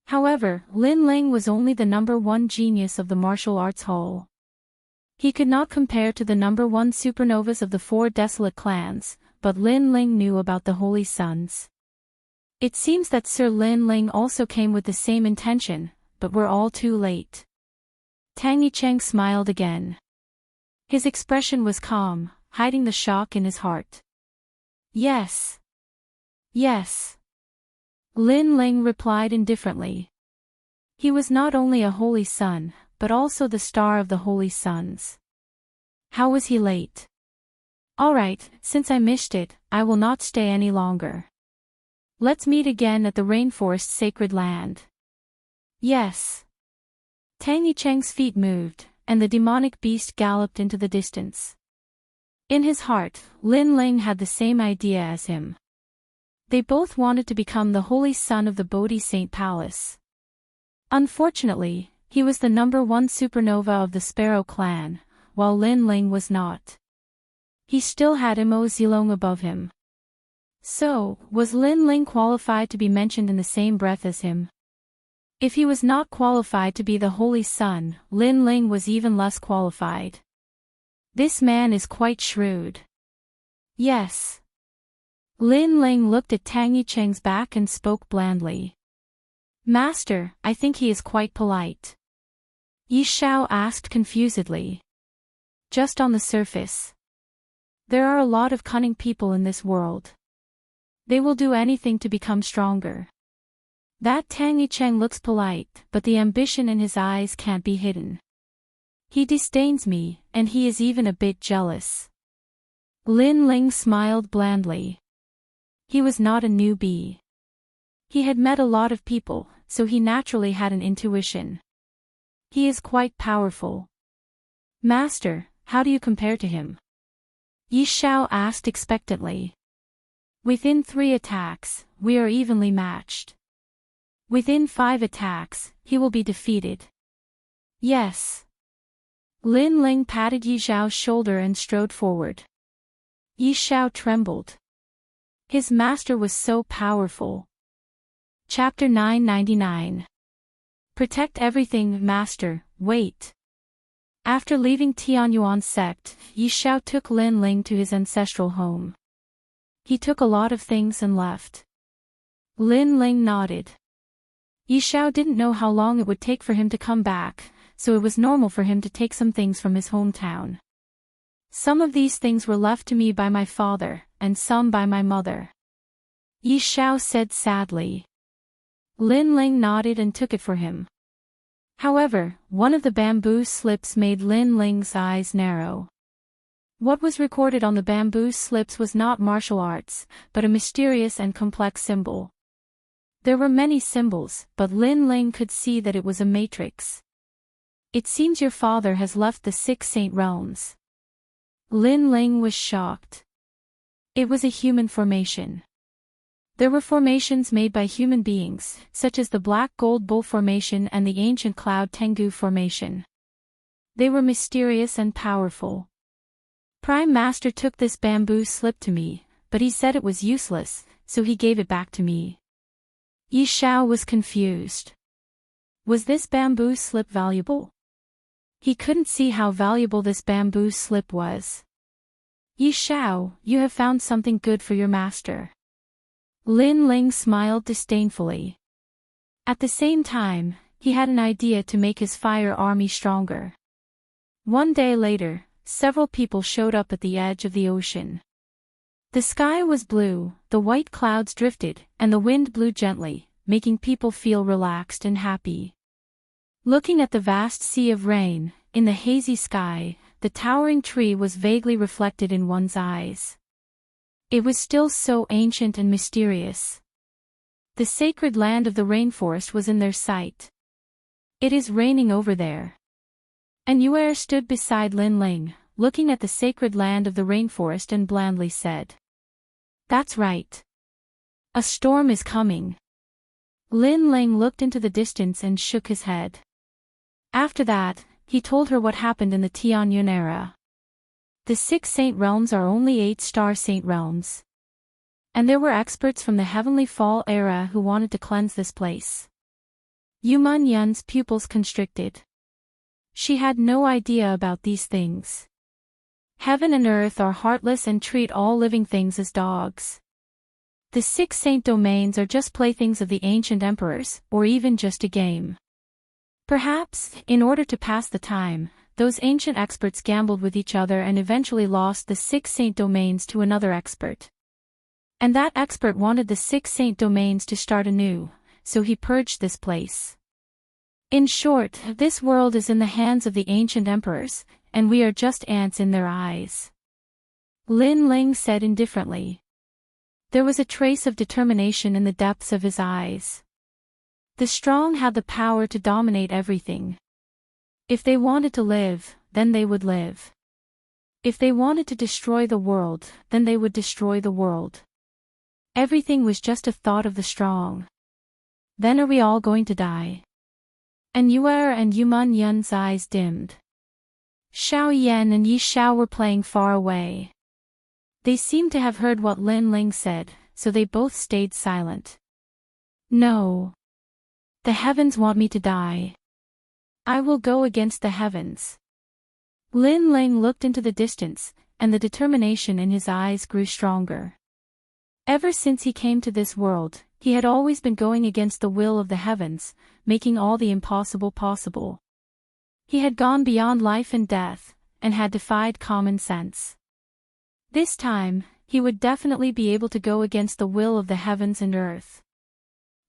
However, Lin Ling was only the #1 genius of the martial arts hall. He could not compare to the #1 supernovas of the 4 desolate clans, but Lin Ling knew about the holy sons. It seems that Sir Lin Ling also came with the same intention, but we're all too late. Tang Yicheng smiled again. His expression was calm, hiding the shock in his heart. Yes. Yes. Lin Ling replied indifferently. He was not only a holy son, but also the star of the holy sons. How was he late? All right, since I missed it, I will not stay any longer. Let's meet again at the rainforest sacred land. Yes. Tang Yicheng's feet moved, and the demonic beast galloped into the distance. In his heart, Lin Ling had the same idea as him. They both wanted to become the holy son of the Bodhi Saint Palace. Unfortunately, he was the #1 supernova of the Sparrow clan, while Lin Ling was not. He still had Mo Zilong above him. So, was Lin Ling qualified to be mentioned in the same breath as him? If he was not qualified to be the holy son, Lin Ling was even less qualified. This man is quite shrewd. Yes. Lin Ling looked at Tang Yicheng's back and spoke blandly. Master, I think he is quite polite. Yi Shao asked confusedly. Just on the surface. There are a lot of cunning people in this world. They will do anything to become stronger. That Tang Yicheng looks polite, but the ambition in his eyes can't be hidden. He disdains me, and he is even a bit jealous. Lin Ling smiled blandly. He was not a newbie. He had met a lot of people, so he naturally had an intuition. He is quite powerful. Master, how do you compare to him? Yi Shao asked expectantly. Within 3 attacks, we are evenly matched. Within 5 attacks, he will be defeated. Yes. Lin Ling patted Yi Xiao's shoulder and strode forward. Yi Xiao trembled. His master was so powerful. Chapter 999. Protect everything, master, wait. After leaving Tianyuan sect, Yi Xiao took Lin Ling to his ancestral home. He took a lot of things and left. Lin Ling nodded. Yi Xiao didn't know how long it would take for him to come back, so it was normal for him to take some things from his hometown. Some of these things were left to me by my father, and some by my mother. Yi Xiao said sadly. Lin Ling nodded and took it for him. However, one of the bamboo slips made Lin Ling's eyes narrow. What was recorded on the bamboo slips was not martial arts, but a mysterious and complex symbol. There were many symbols, but Lin Ling could see that it was a matrix. It seems your father has left the 6 saint realms. Lin Ling was shocked. It was a human formation. There were formations made by human beings, such as the Black Gold Bull Formation and the ancient Cloud Tengu Formation. They were mysterious and powerful. Prime Master took this bamboo slip to me, but he said it was useless, so he gave it back to me. Yi Shao was confused. Was this bamboo slip valuable? He couldn't see how valuable this bamboo slip was. Yi Shao, you have found something good for your master. Lin Ling smiled disdainfully. At the same time, he had an idea to make his fire army stronger. One day later, several people showed up at the edge of the ocean. The sky was blue, the white clouds drifted, and the wind blew gently, making people feel relaxed and happy. Looking at the vast sea of rain, in the hazy sky, the towering tree was vaguely reflected in one's eyes. It was still so ancient and mysterious. The sacred land of the rainforest was in their sight. It is raining over there. And Yuer stood beside Lin Ling, looking at the sacred land of the rainforest and blandly said, "That's right. A storm is coming." Lin Ling looked into the distance and shook his head. After that, he told her what happened in the Tianyun era. The 6 saint realms are only 8-star saint realms. And there were experts from the Heavenly Fall era who wanted to cleanse this place. Yuman Yun's pupils constricted. She had no idea about these things. Heaven and earth are heartless and treat all living things as dogs. The 6 saint domains are just playthings of the ancient emperors, or even just a game. Perhaps, in order to pass the time, those ancient experts gambled with each other and eventually lost the 6 saint domains to another expert. And that expert wanted the 6 saint domains to start anew, so he purged this place. In short, this world is in the hands of the ancient emperors, and we are just ants in their eyes. Lin Ling said indifferently. There was a trace of determination in the depths of his eyes. The strong had the power to dominate everything. If they wanted to live, then they would live. If they wanted to destroy the world, then they would destroy the world. Everything was just a thought of the strong. Then are we all going to die? And Yuer and Yuman Yun's eyes dimmed. Xiao Yan and Yi Shao were playing far away. They seemed to have heard what Lin Ling said, so they both stayed silent. No. The heavens want me to die. I will go against the heavens. Lin Ling looked into the distance, and the determination in his eyes grew stronger. Ever since he came to this world, he had always been going against the will of the heavens, making all the impossible possible. He had gone beyond life and death, and had defied common sense. This time, he would definitely be able to go against the will of the heavens and earth.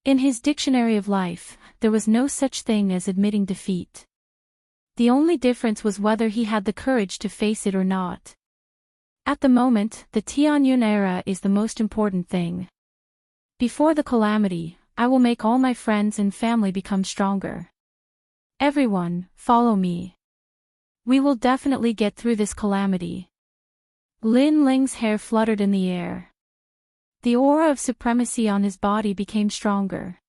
In his dictionary of life, there was no such thing as admitting defeat. The only difference was whether he had the courage to face it or not. At the moment, the Tianyun era is the most important thing. Before the calamity, I will make all my friends and family become stronger. Everyone, follow me. We will definitely get through this calamity. Lin Ling's hair fluttered in the air. The aura of supremacy on his body became stronger.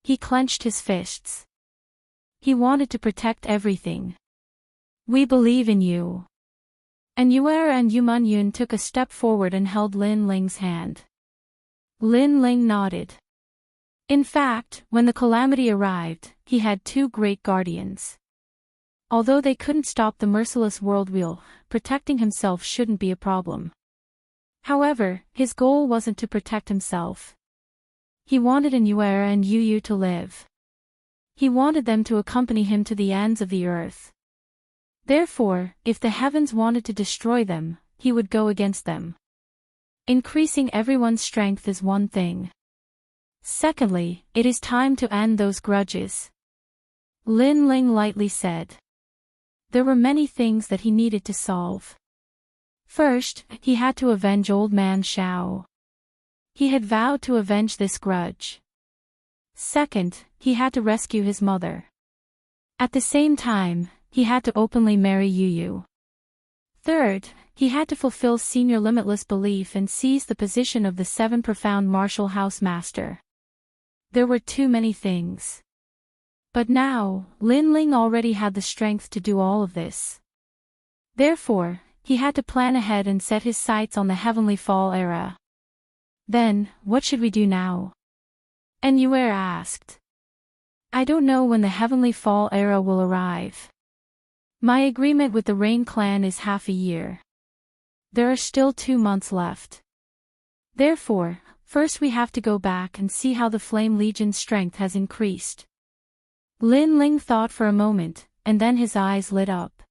He clenched his fists. He wanted to protect everything. We believe in you. And Yuer and Yuman Yun took a step forward and held Lin Ling's hand. Lin Ling nodded. In fact, when the calamity arrived, he had 2 great guardians. Although they couldn't stop the merciless world wheel, protecting himself shouldn't be a problem. However, his goal wasn't to protect himself. He wanted Yuer and Yu to live. He wanted them to accompany him to the ends of the earth. Therefore, if the heavens wanted to destroy them, he would go against them. Increasing everyone's strength is one thing. Secondly, it is time to end those grudges. Lin Ling lightly said. There were many things that he needed to solve. First, he had to avenge old man Xiao. He had vowed to avenge this grudge. Second, he had to rescue his mother. At the same time, he had to openly marry Yu. Third, he had to fulfill senior limitless belief and seize the position of the 7 profound martial house master. There were too many things. But now, Lin Ling already had the strength to do all of this. Therefore, he had to plan ahead and set his sights on the Heavenly Fall era. Then, what should we do now? And Yuer asked. I don't know when the Heavenly Fall era will arrive. My agreement with the Rain Clan is half a year. There are still 2 months left. Therefore, first we have to go back and see how the Flame Legion's strength has increased. Lin Ling thought for a moment, and then his eyes lit up.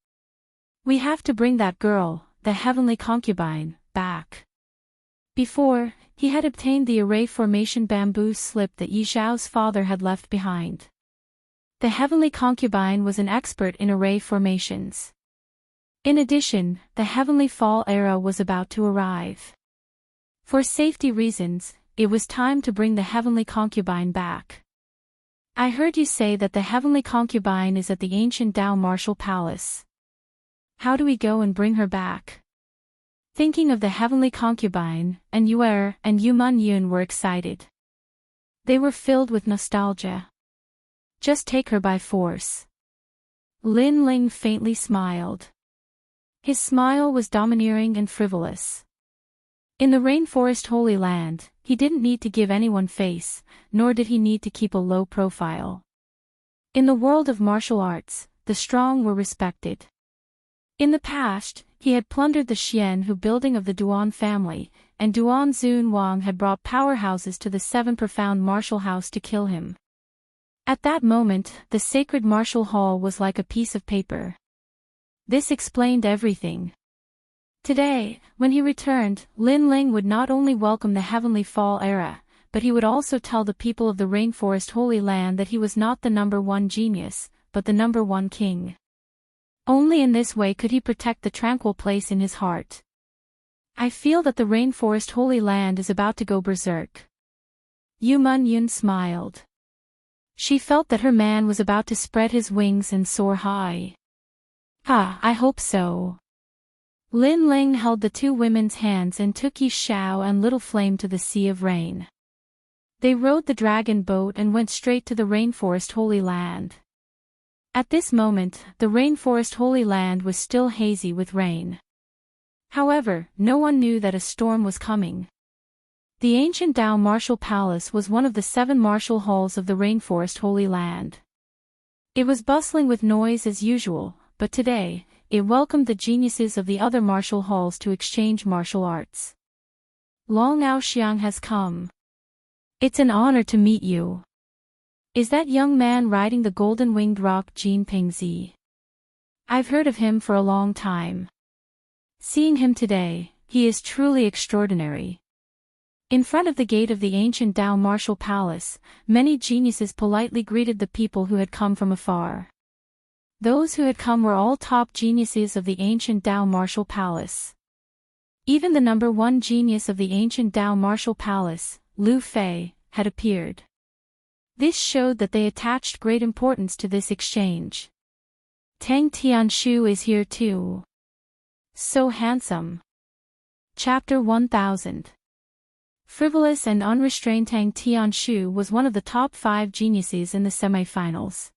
We have to bring that girl, the Heavenly Concubine, back. Before, he had obtained the array formation bamboo slip that Yi Zhao's father had left behind. The Heavenly Concubine was an expert in array formations. In addition, the Heavenly Fall era was about to arrive. For safety reasons, it was time to bring the Heavenly Concubine back. I heard you say that the Heavenly Concubine is at the ancient Dao Martial Palace. How do we go and bring her back? Thinking of the Heavenly Concubine, and Yuer and Yu Man Yun were excited. They were filled with nostalgia. Just take her by force. Lin Ling faintly smiled. His smile was domineering and frivolous. In the Rainforest Holy Land, he didn't need to give anyone face, nor did he need to keep a low profile. In the world of martial arts, the strong were respected. In the past, he had plundered the Xianhu building of the Duan family, and Duan Zun Wang had brought powerhouses to the 7 Profound Martial House to kill him. At that moment, the sacred martial hall was like a piece of paper. This explained everything. Today, when he returned, Lin Ling would not only welcome the Heavenly Fall era, but he would also tell the people of the Rainforest Holy Land that he was not the #1 genius, but the #1 king. Only in this way could he protect the tranquil place in his heart. I feel that the Rainforest Holy Land is about to go berserk. Yu Man Yun smiled. She felt that her man was about to spread his wings and soar high. I hope so. Lin Ling held the 2 women's hands and took Yi Zhao and Little Flame to the Sea of Rain. They rowed the dragon boat and went straight to the Rainforest Holy Land. At this moment, the Rainforest Holy Land was still hazy with rain. However, no one knew that a storm was coming. The ancient Dao Martial Palace was one of the 7 martial halls of the Rainforest Holy Land. It was bustling with noise as usual, but today, it welcomed the geniuses of the other martial halls to exchange martial arts. Long Aoxiang has come. It's an honor to meet you. Is that young man riding the golden-winged rock Jin Pingzi? I've heard of him for a long time. Seeing him today, he is truly extraordinary. In front of the gate of the ancient Dao Martial Palace, many geniuses politely greeted the people who had come from afar. Those who had come were all top geniuses of the ancient Dao Martial Palace. Even the #1 genius of the ancient Dao Martial Palace, Lu Fei, had appeared. This showed that they attached great importance to this exchange. Tang Tianshu is here too. So handsome. Chapter 1000. Frivolous and unrestrained Tang Tianshu was one of the top 5 geniuses in the semifinals.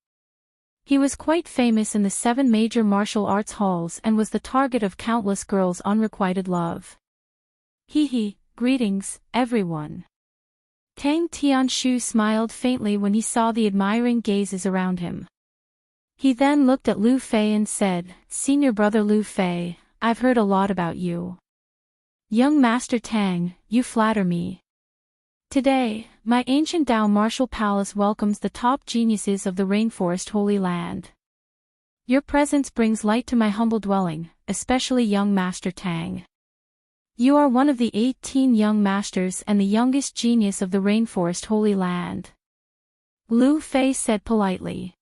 He was quite famous in the 7 major martial arts halls and was the target of countless girls' unrequited love. Greetings, everyone. Tang Tianshu smiled faintly when he saw the admiring gazes around him. He then looked at Lu Fei and said, Senior brother Lu Fei, I've heard a lot about you. Young Master Tang, you flatter me. Today, my ancient Dao Martial Palace welcomes the top geniuses of the Rainforest Holy Land. Your presence brings light to my humble dwelling, especially young Master Tang. You are one of the 18 young masters and the youngest genius of the Rainforest Holy Land. Lu Fei said politely.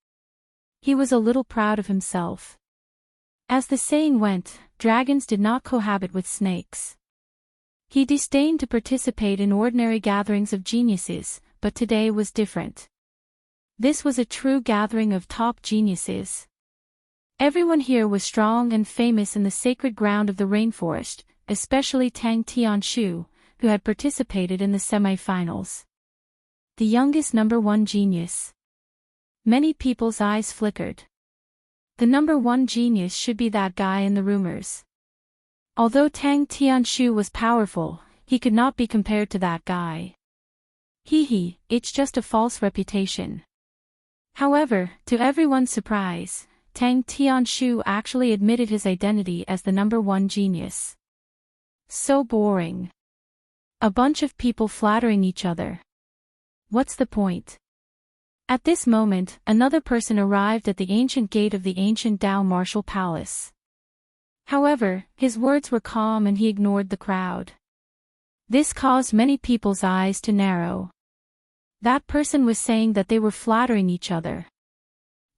He was a little proud of himself. As the saying went, dragons did not cohabit with snakes. He disdained to participate in ordinary gatherings of geniuses, but today was different. This was a true gathering of top geniuses. Everyone here was strong and famous in the sacred ground of the rainforest, especially Tang Tianshu, who had participated in the semifinals. The youngest #1 genius. Many people's eyes flickered. The number one genius should be that guy in the rumors. Although Tang Tianshu was powerful, he could not be compared to that guy. It's just a false reputation. However, to everyone's surprise, Tang Tianshu actually admitted his identity as the number one genius. So boring. A bunch of people flattering each other. What's the point? At this moment, another person arrived at the ancient gate of the ancient Tao Martial Palace. However, his words were calm and he ignored the crowd. This caused many people's eyes to narrow. That person was saying that they were flattering each other.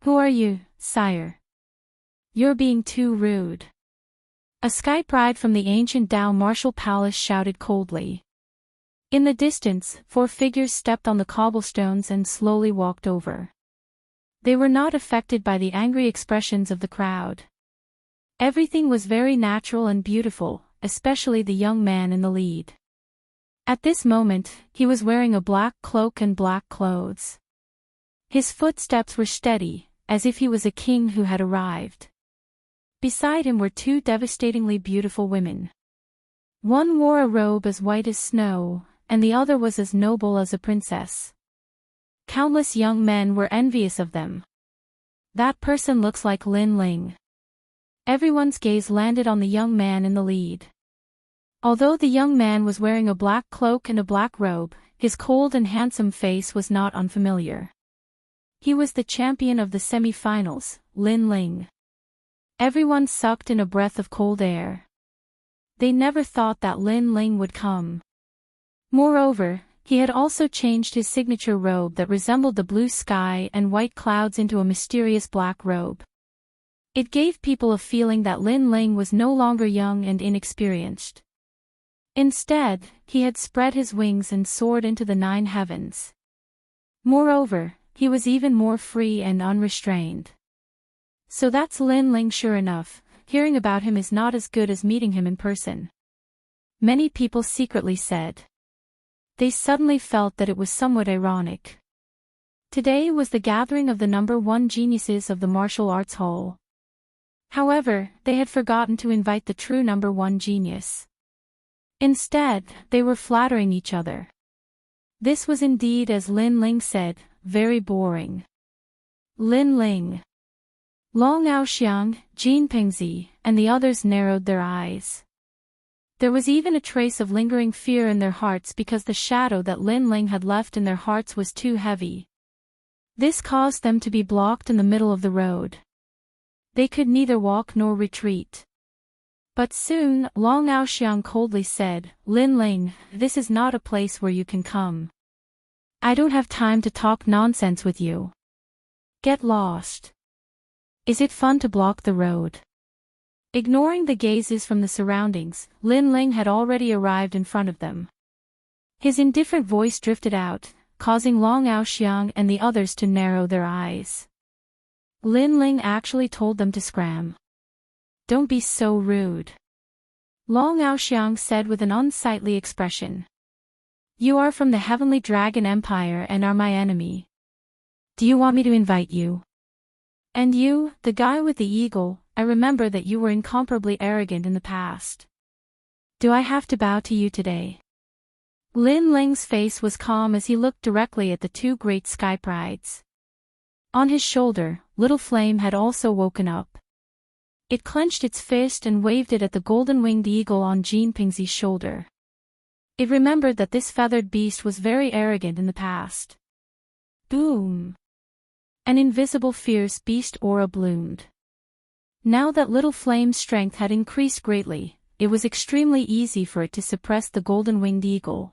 Who are you, sire? You're being too rude. A sky bride from the ancient Tao Martial Palace shouted coldly. In the distance, 4 figures stepped on the cobblestones and slowly walked over. They were not affected by the angry expressions of the crowd. Everything was very natural and beautiful, especially the young man in the lead. At this moment, he was wearing a black cloak and black clothes. His footsteps were steady, as if he was a king who had arrived. Beside him were 2 devastatingly beautiful women. One wore a robe as white as snow, and the other was as noble as a princess. Countless young men were envious of them. That person looks like Lin Ling. Everyone's gaze landed on the young man in the lead. Although the young man was wearing a black cloak and a black robe, his cold and handsome face was not unfamiliar. He was the champion of the semi-finals, Lin Ling. Everyone sucked in a breath of cold air. They never thought that Lin Ling would come. Moreover, he had also changed his signature robe that resembled the blue sky and white clouds into a mysterious black robe. It gave people a feeling that Lin Ling was no longer young and inexperienced. Instead, he had spread his wings and soared into the 9 heavens. Moreover, he was even more free and unrestrained. So that's Lin Ling sure enough. Hearing about him is not as good as meeting him in person. Many people secretly said. They suddenly felt that it was somewhat ironic. Today was the gathering of the number one geniuses of the martial arts hall. However, they had forgotten to invite the true number one genius. Instead, they were flattering each other. This was indeed, as Lin Ling said, very boring. Lin Ling, Long Aoxiang, Jin Pingzi, and the others narrowed their eyes. There was even a trace of lingering fear in their hearts because the shadow that Lin Ling had left in their hearts was too heavy. This caused them to be blocked in the middle of the road. They could neither walk nor retreat. But soon, Long Aoxiang coldly said, Lin Ling, this is not a place where you can come. I don't have time to talk nonsense with you. Get lost. Is it fun to block the road? Ignoring the gazes from the surroundings, Lin Ling had already arrived in front of them. His indifferent voice drifted out, causing Long Aoxiang and the others to narrow their eyes. Lin Ling actually told them to scram. Don't be so rude. Long Aoxiang said with an unsightly expression. You are from the Heavenly Dragon Empire and are my enemy. Do you want me to invite you? And you, the guy with the eagle, I remember that you were incomparably arrogant in the past. Do I have to bow to you today? Lin Ling's face was calm as he looked directly at the 2 great sky brides. On his shoulder, Little Flame had also woken up. It clenched its fist and waved it at the golden-winged eagle on Jin Pingzi's shoulder. It remembered that this feathered beast was very arrogant in the past. Boom! An invisible fierce beast aura bloomed. Now that Little Flame's strength had increased greatly, it was extremely easy for it to suppress the golden-winged eagle.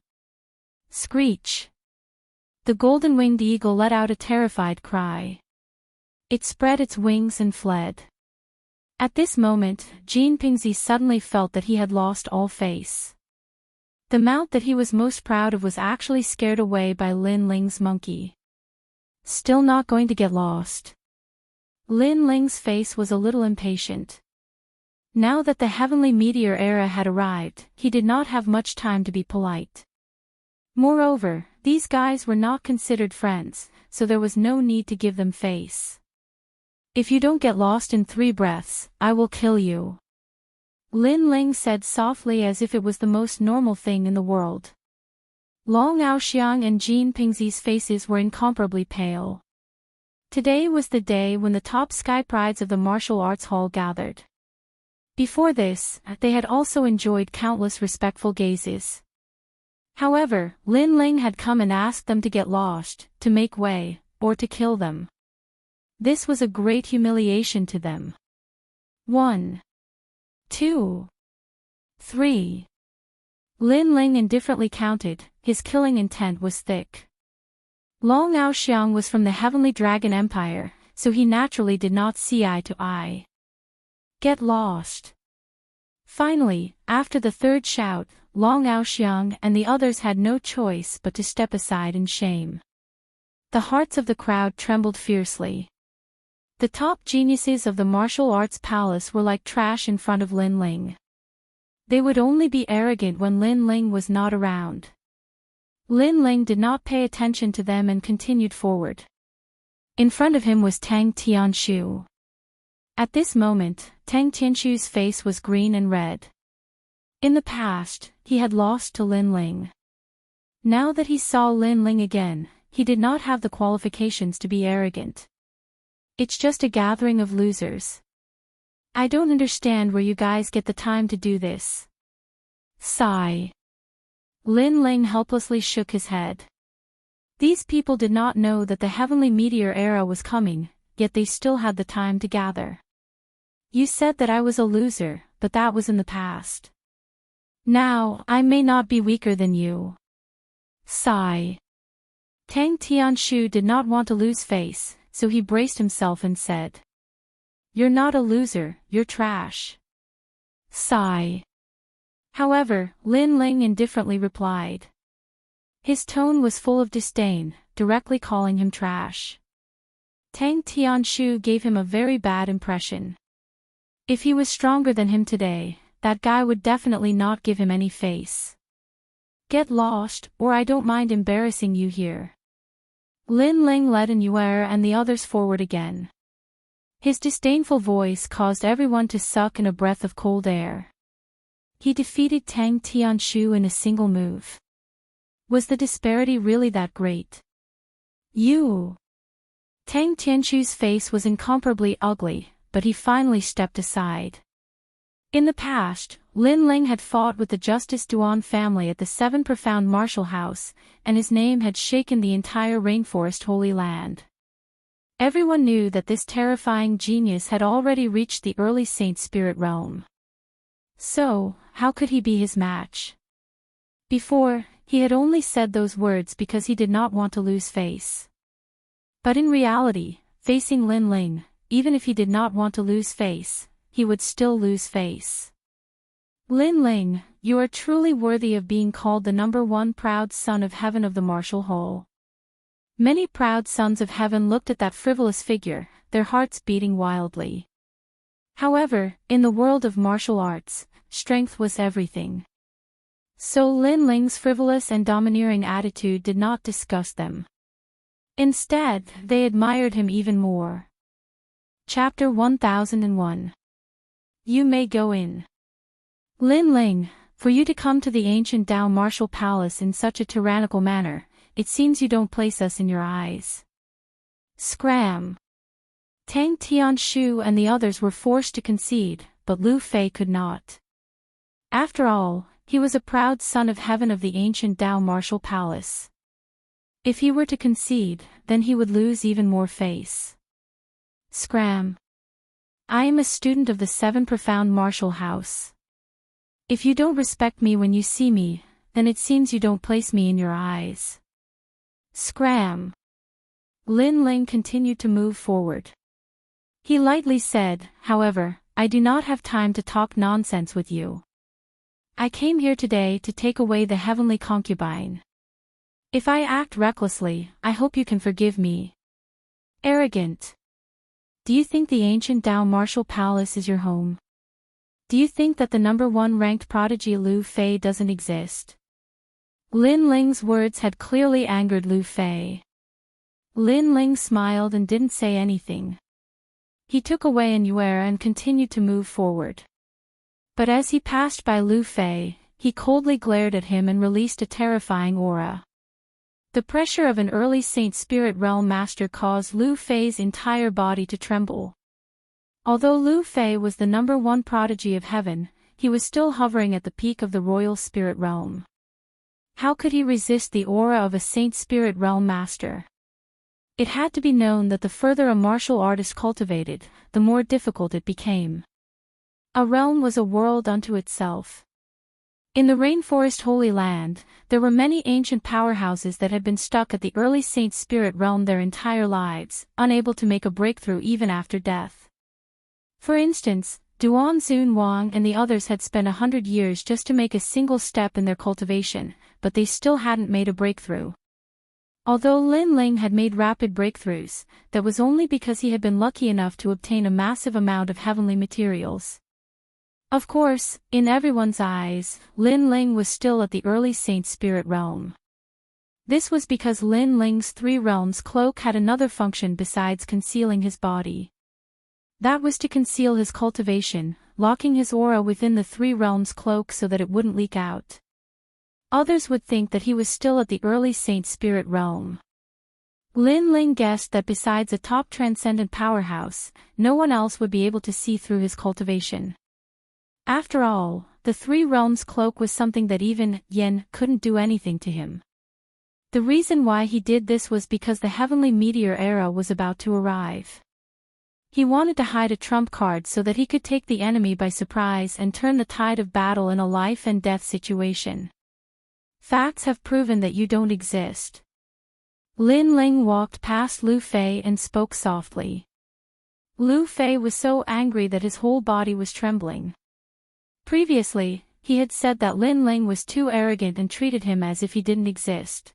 Screech! The golden-winged eagle let out a terrified cry. It spread its wings and fled. At this moment, Jin Pingzi suddenly felt that he had lost all face. The mount that he was most proud of was actually scared away by Lin Ling's monkey. Still not going to get lost. Lin Ling's face was a little impatient. Now that the heavenly meteor era had arrived, he did not have much time to be polite. Moreover, these guys were not considered friends, so there was no need to give them face. If you don't get lost in 3 breaths, I will kill you. Lin Ling said softly as if it was the most normal thing in the world. Long Aoxiang and Jean Pingxi's faces were incomparably pale. Today was the day when the top sky prides of the martial arts hall gathered. Before this, they had also enjoyed countless respectful gazes. However, Lin Ling had come and asked them to get lost, to make way, or to kill them. This was a great humiliation to them. 1, 2, 3. Lin Ling indifferently counted, his killing intent was thick. Long Aoxiang was from the Heavenly Dragon Empire, so he naturally did not see eye to eye. Get lost. Finally, after the 3rd shout, Long Aoxiang and the others had no choice but to step aside in shame. The hearts of the crowd trembled fiercely. The top geniuses of the martial arts palace were like trash in front of Lin Ling. They would only be arrogant when Lin Ling was not around. Lin Ling did not pay attention to them and continued forward. In front of him was Tang Tianshu. At this moment, Tang Tianshu's face was green and red. In the past, he had lost to Lin Ling. Now that he saw Lin Ling again, he did not have the qualifications to be arrogant. It's just a gathering of losers. I don't understand where you guys get the time to do this. Sigh. Lin Ling helplessly shook his head. These people did not know that the heavenly meteor era was coming, yet they still had the time to gather. You said that I was a loser, but that was in the past. Now, I may not be weaker than you. Sigh. Tang Tianshu did not want to lose face, so he braced himself and said. You're not a loser, you're trash. Sigh. However, Lin Ling indifferently replied. His tone was full of disdain, directly calling him trash. Tang Tianshu gave him a very bad impression. If he was stronger than him today, that guy would definitely not give him any face. Get lost, or I don't mind embarrassing you here. Lin Ling led Yuer and the others forward again. His disdainful voice caused everyone to suck in a breath of cold air. He defeated Tang Tianshu in a single move. Was the disparity really that great? You! Tang Tianshu's face was incomparably ugly, but he finally stepped aside. In the past, Lin Ling had fought with the Justice Duan family at the 7 Profound Martial House, and his name had shaken the entire rainforest Holy Land. Everyone knew that this terrifying genius had already reached the early Saint Spirit realm. So, how could he be his match? Before, he had only said those words because he did not want to lose face. But in reality, facing Lin Ling, even if he did not want to lose face, he would still lose face. Lin Ling, you are truly worthy of being called the #1 proud son of heaven of the martial hall. Many proud sons of heaven looked at that frivolous figure, their hearts beating wildly. However, in the world of martial arts, strength was everything. So Lin Ling's frivolous and domineering attitude did not disgust them. Instead, they admired him even more. Chapter 1001. You may go in. Lin Ling, for you to come to the ancient Tao martial palace in such a tyrannical manner, it seems you don't place us in your eyes. Scram. Tang Tianshu and the others were forced to concede, but Lu Fei could not. After all, he was a proud son of heaven of the ancient Tao martial palace. If he were to concede, then he would lose even more face. Scram. I am a student of the 7 Profound Martial House. If you don't respect me when you see me, then it seems you don't place me in your eyes. Scram. Lin Ling continued to move forward. He lightly said, however, I do not have time to talk nonsense with you. I came here today to take away the heavenly concubine. If I act recklessly, I hope you can forgive me. Arrogant. Do you think the ancient Tao martial palace is your home? Do you think that the #1 ranked prodigy Lu Fei doesn't exist? Lin Ling's words had clearly angered Lu Fei. Lin Ling smiled and didn't say anything. He took away an yuer and continued to move forward. But as he passed by Lu Fei, he coldly glared at him and released a terrifying aura. The pressure of an early Saint Spirit Realm Master caused Lu Fei's entire body to tremble. Although Lu Fei was the #1 prodigy of heaven, he was still hovering at the peak of the Royal Spirit Realm. How could he resist the aura of a Saint Spirit Realm Master? It had to be known that the further a martial artist cultivated, the more difficult it became. A realm was a world unto itself. In the Rainforest Holy Land, there were many ancient powerhouses that had been stuck at the early Saint Spirit Realm their entire lives, unable to make a breakthrough even after death. For instance, Duan Zun Wang and the others had spent 100 years just to make a single step in their cultivation, but they still hadn't made a breakthrough. Although Lin Ling had made rapid breakthroughs, that was only because he had been lucky enough to obtain a massive amount of heavenly materials. Of course, in everyone's eyes, Lin Ling was still at the early Saint Spirit Realm. This was because Lin Ling's 3 realms cloak had another function besides concealing his body. That was to conceal his cultivation, locking his aura within the 3 realms cloak so that it wouldn't leak out. Others would think that he was still at the early Saint Spirit Realm. Lin Ling guessed that besides a top transcendent powerhouse, no one else would be able to see through his cultivation. After all, the 3 realms cloak was something that even Yin couldn't do anything to him. The reason why he did this was because the heavenly meteor era was about to arrive. He wanted to hide a trump card so that he could take the enemy by surprise and turn the tide of battle in a life and death situation. Facts have proven that you don't exist. Lin Ling walked past Lu Fei and spoke softly. Lu Fei was so angry that his whole body was trembling. Previously, he had said that Lin Ling was too arrogant and treated him as if he didn't exist.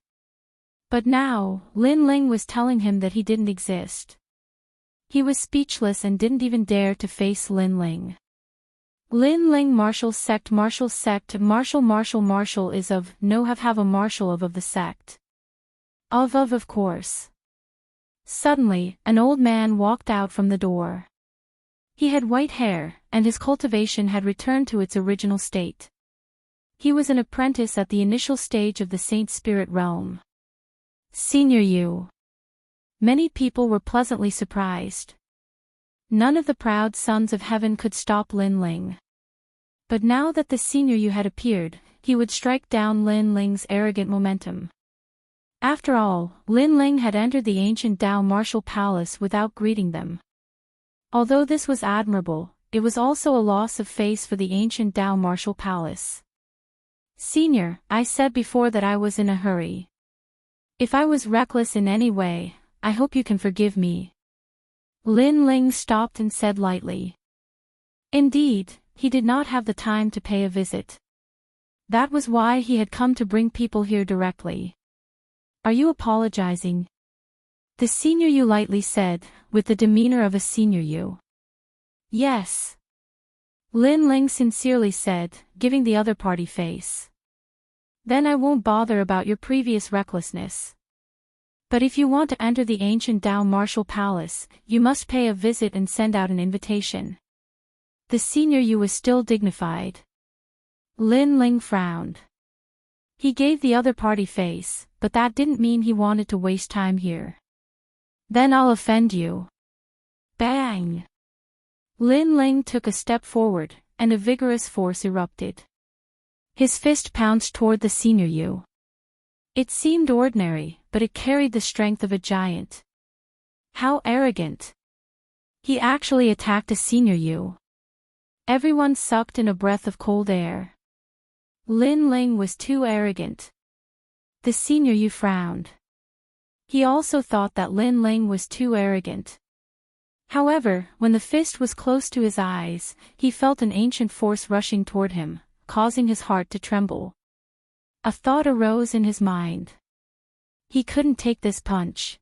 But now, Lin Ling was telling him that he didn't exist. He was speechless and didn't even dare to face Lin Ling. Lin Ling martial sect martial is of, no have a martial of the sect. Of course. Suddenly, an old man walked out from the door. He had white hair, and his cultivation had returned to its original state. He was an apprentice at the initial stage of the Saint Spirit Realm. Senior Yu. Many people were pleasantly surprised. None of the proud sons of heaven could stop Lin Ling. But now that the Senior Yu had appeared, he would strike down Lin Ling's arrogant momentum. After all, Lin Ling had entered the ancient Dao martial palace without greeting them. Although this was admirable, it was also a loss of face for the ancient Dao martial palace. Senior, I said before that I was in a hurry. If I was reckless in any way, I hope you can forgive me. Lin Ling stopped and said lightly. Indeed, he did not have the time to pay a visit. That was why he had come to bring people here directly. Are you apologizing? The Senior Yu lightly said, with the demeanor of a Senior Yu. Yes. Lin Ling sincerely said, giving the other party face. Then I won't bother about your previous recklessness. But if you want to enter the ancient Dao martial palace, you must pay a visit and send out an invitation. The Senior Yu was still dignified. Lin Ling frowned. He gave the other party face, but that didn't mean he wanted to waste time here. Then I'll offend you. Bang! Lin Ling took a step forward, and a vigorous force erupted. His fist pounced toward the Senior Yu. It seemed ordinary, but it carried the strength of a giant. How arrogant! He actually attacked a Senior Yu. Everyone sucked in a breath of cold air. Lin Ling was too arrogant. The Senior Yu frowned. He also thought that Lin Ling was too arrogant. However, when the fist was close to his eyes, he felt an ancient force rushing toward him, causing his heart to tremble. A thought arose in his mind. He couldn't take this punch.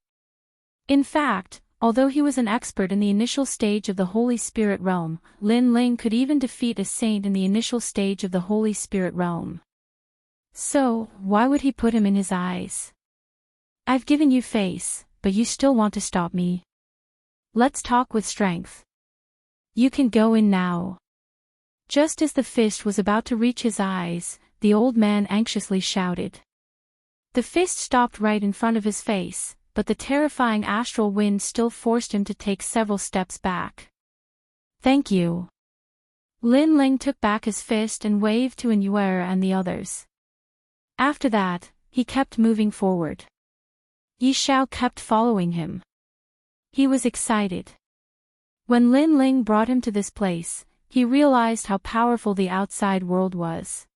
In fact, although he was an expert in the initial stage of the Holy Spirit Realm, Lin Ling could even defeat a saint in the initial stage of the Holy Spirit Realm. So, why would he put him in his eyes? I've given you face, but you still want to stop me. Let's talk with strength. You can go in now. Just as the fist was about to reach his eyes, the old man anxiously shouted. The fist stopped right in front of his face, but the terrifying astral wind still forced him to take several steps back. Thank you. Lin Ling took back his fist and waved to Wielder and the others. After that, he kept moving forward. Yi Xiao kept following him. He was excited. When Lin Ling brought him to this place, he realized how powerful the outside world was.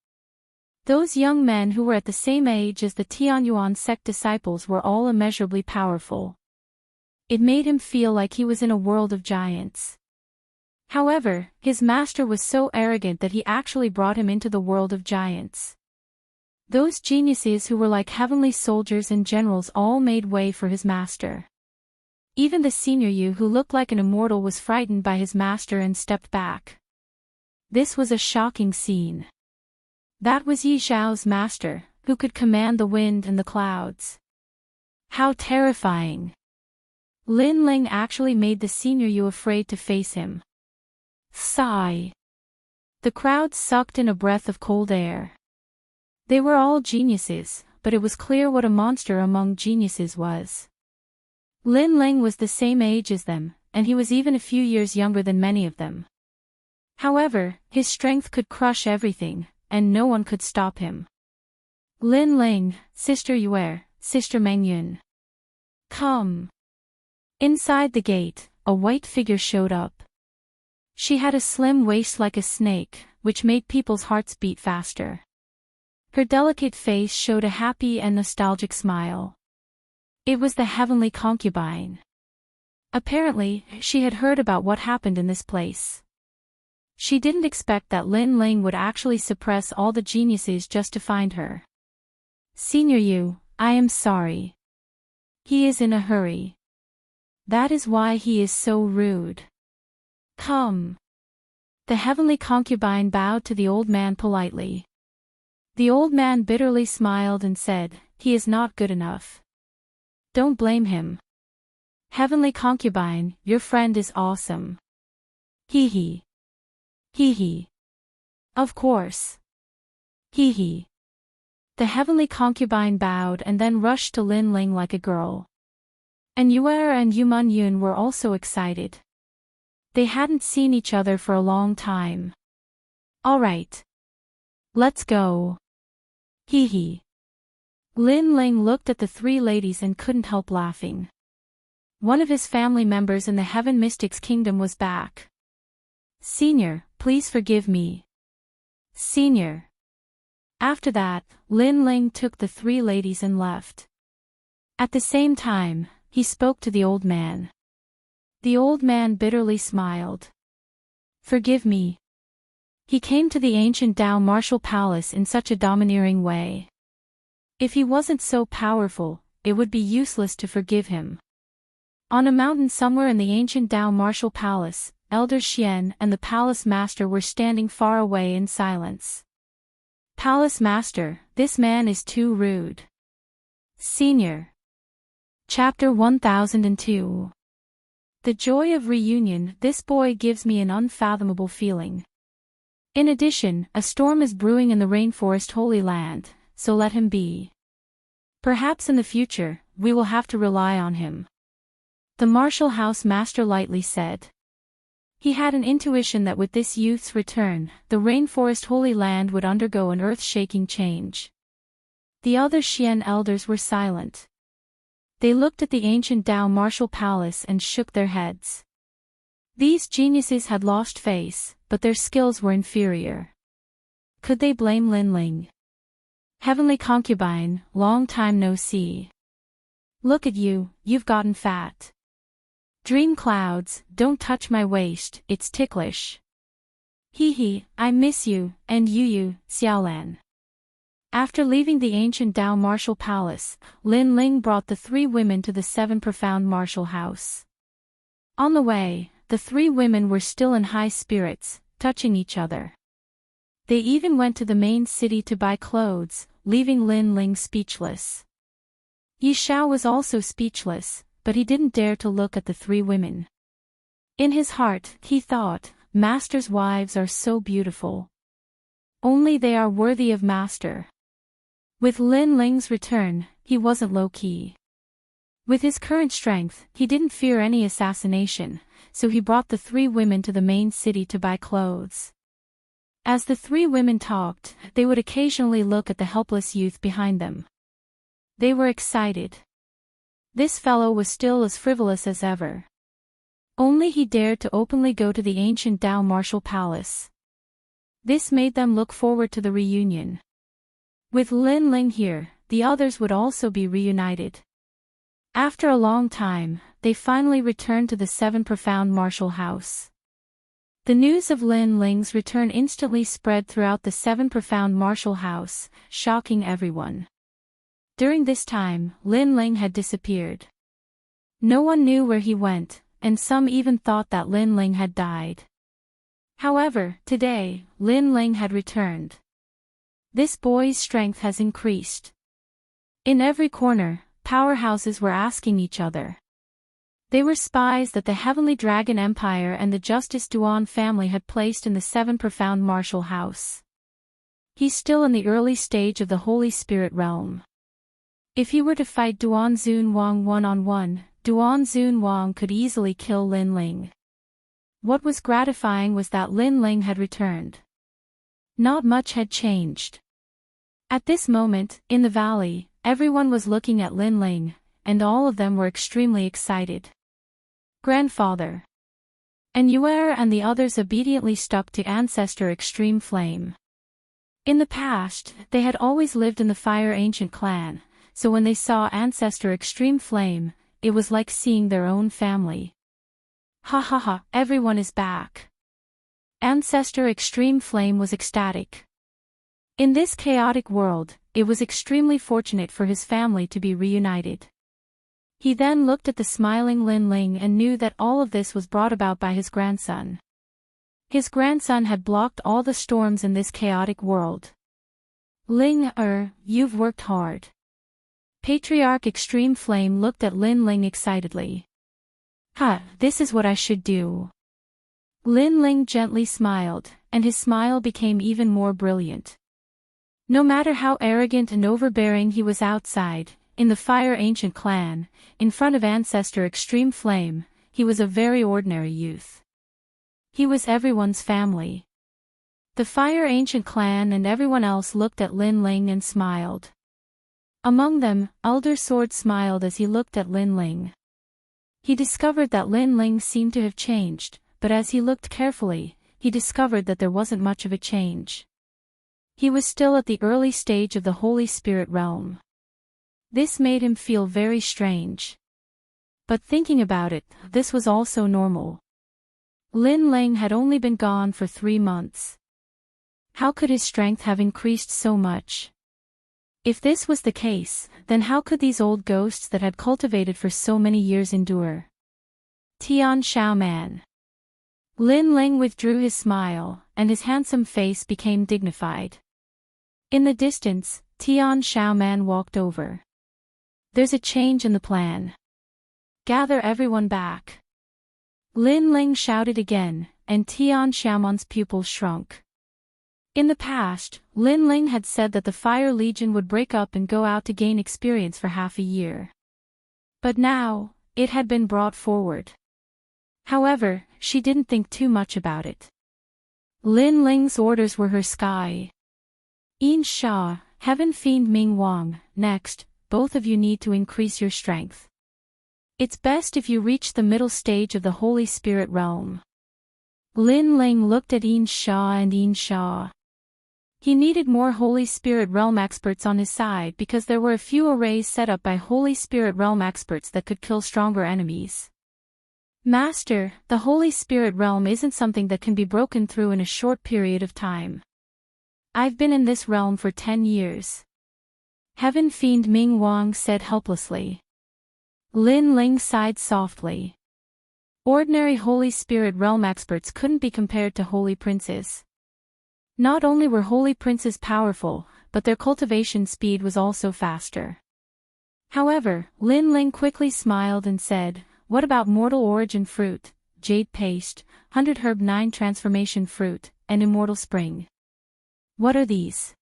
Those young men who were at the same age as the Tianyuan sect disciples were all immeasurably powerful. It made him feel like he was in a world of giants. However, his master was so arrogant that he actually brought him into the world of giants. Those geniuses who were like heavenly soldiers and generals all made way for his master. Even the senior Yu who looked like an immortal was frightened by his master and stepped back. This was a shocking scene. That was Yi Xiao's master, who could command the wind and the clouds. How terrifying! Lin Ling actually made the senior Yu afraid to face him. Sigh. The crowd sucked in a breath of cold air. They were all geniuses, but it was clear what a monster among geniuses was. Lin Ling was the same age as them, and he was even a few years younger than many of them. However, his strength could crush everything, and no one could stop him. Lin Ling, Sister Wielder, Sister Mengyun. Come. Inside the gate, a white figure showed up. She had a slim waist like a snake, which made people's hearts beat faster. Her delicate face showed a happy and nostalgic smile. It was the heavenly concubine. Apparently, she had heard about what happened in this place. She didn't expect that Lin Ling would actually suppress all the geniuses just to find her. Senior Yu, I am sorry. He is in a hurry. That is why he is so rude. Come. The heavenly concubine bowed to the old man politely. The old man bitterly smiled and said, he is not good enough. Don't blame him. Heavenly concubine, your friend is awesome. Hee hee. Hee hee. Of course. Hee hee. The heavenly concubine bowed and then rushed to Lin Ling like a girl. And Wielder and Yun were also excited. They hadn't seen each other for a long time. All right. Let's go. Hee hee. Lin Ling looked at the three ladies and couldn't help laughing. One of his family members in the Heaven Mystics Kingdom was back. Senior, please forgive me. Senior. After that, Lin Ling took the three ladies and left. At the same time, he spoke to the old man. The old man bitterly smiled. Forgive me. He came to the ancient Tao martial palace in such a domineering way. If he wasn't so powerful, it would be useless to forgive him. On a mountain somewhere in the ancient Tao martial palace, Elder Xian and the palace master were standing far away in silence. Palace master, this man is too rude. Senior. Chapter 1002. The joy of reunion. This boy gives me an unfathomable feeling. In addition, a storm is brewing in the rainforest Holy Land, so let him be. Perhaps in the future, we will have to rely on him. The Martial House Master lightly said. He had an intuition that with this youth's return, the rainforest Holy Land would undergo an earth-shaking change. The other Xian elders were silent. They looked at the ancient Tao martial palace and shook their heads. These geniuses had lost face, but their skills were inferior. Could they blame Lin Ling? Heavenly concubine, long time no see. Look at you, you've gotten fat. Dream clouds, don't touch my waist, it's ticklish. Hee hee, I miss you, and you, Xiaolan. After leaving the ancient Tao martial palace, Lin Ling brought the three women to the seven profound martial house. On the way, the three women were still in high spirits, touching each other. They even went to the main city to buy clothes, leaving Lin Ling speechless. Yi Xiao was also speechless, but he didn't dare to look at the three women. In his heart, he thought, Master's wives are so beautiful. Only they are worthy of Master. With Lin Ling's return, he wasn't low-key. With his current strength, he didn't fear any assassination, so he brought the three women to the main city to buy clothes. As the three women talked, they would occasionally look at the helpless youth behind them. They were excited. This fellow was still as frivolous as ever. Only he dared to openly go to the ancient Dao martial palace. This made them look forward to the reunion. With Lin Ling here, the others would also be reunited. After a long time, they finally returned to the Seven Profound Martial House. The news of Lin Ling's return instantly spread throughout the Seven Profound Martial House, shocking everyone. During this time, Lin Ling had disappeared. No one knew where he went, and some even thought that Lin Ling had died. However, today, Lin Ling had returned. This boy's strength has increased. In every corner, powerhouses were asking each other. They were spies that the Heavenly Dragon Empire and the Justice Duan family had placed in the Seven Profound Martial House. He's still in the early stage of the Holy Spirit realm. If he were to fight Duan Zun Wang one-on-one, Duan Zun Wang could easily kill Lin Ling. What was gratifying was that Lin Ling had returned. Not much had changed. At this moment, in the valley, everyone was looking at Lin Ling, and all of them were extremely excited. Grandfather. And Yuer and the others obediently stuck to Ancestor Extreme Flame. In the past, they had always lived in the Fire Ancient clan, so when they saw Ancestor Extreme Flame, it was like seeing their own family. Ha ha ha, everyone is back. Ancestor Extreme Flame was ecstatic. In this chaotic world, it was extremely fortunate for his family to be reunited. He then looked at the smiling Lin Ling and knew that all of this was brought about by his grandson. His grandson had blocked all the storms in this chaotic world. Ling, you've worked hard. Patriarch Extreme Flame looked at Lin Ling excitedly. This is what I should do. Lin Ling gently smiled, and his smile became even more brilliant. No matter how arrogant and overbearing he was outside, in the Fire Ancient clan, in front of Ancestor Extreme Flame, he was a very ordinary youth. He was everyone's family. The Fire Ancient clan and everyone else looked at Lin Ling and smiled. Among them, Elder Sword smiled as he looked at Lin Ling. He discovered that Lin Ling seemed to have changed, but as he looked carefully, he discovered that there wasn't much of a change. He was still at the early stage of the Holy Spirit realm. This made him feel very strange. But thinking about it, this was also normal. Lin Ling had only been gone for 3 months. How could his strength have increased so much? If this was the case, then how could these old ghosts that had cultivated for so many years endure? Tian Xiaoman. Lin Ling withdrew his smile, and his handsome face became dignified. In the distance, Tian Xiaoman walked over. There's a change in the plan. Gather everyone back. Lin Ling shouted again, and Tian Xiaoman's pupils shrunk. In the past, Lin Ling had said that the Fire Legion would break up and go out to gain experience for half a year. But now, it had been brought forward. However, she didn't think too much about it. Lin Ling's orders were her sky. Yin Sha, Heaven Fiend Ming Wang, next, both of you need to increase your strength. It's best if you reach the middle stage of the Holy Spirit realm. Lin Ling looked at Yin Sha and Yin Sha. He needed more Holy Spirit realm experts on his side because there were a few arrays set up by Holy Spirit realm experts that could kill stronger enemies. Master, the Holy Spirit realm isn't something that can be broken through in a short period of time. I've been in this realm for 10 years. Heaven Fiend Ming Wang said helplessly. Lin Ling sighed softly. Ordinary Holy Spirit realm experts couldn't be compared to Holy Princes. Not only were Holy Princes powerful, but their cultivation speed was also faster. However, Lin Ling quickly smiled and said, "What about mortal origin fruit, jade paste, 100 herb 9 transformation fruit, and immortal spring? What are these?"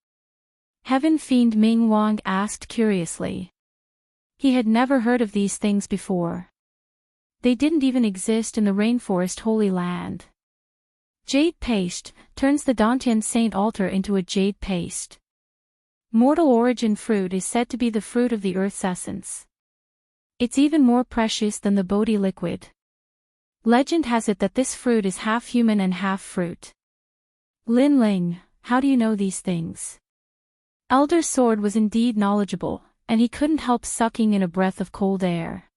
Heaven Fiend Ming Wang asked curiously. He had never heard of these things before. They didn't even exist in the rainforest Holy Land. Jade paste turns the Dantian saint altar into a jade paste. Mortal origin fruit is said to be the fruit of the earth's essence. It's even more precious than the Bodhi liquid. Legend has it that this fruit is half human and half fruit. Lin Ling, how do you know these things? Elder Sword was indeed knowledgeable, and he couldn't help sucking in a breath of cold air.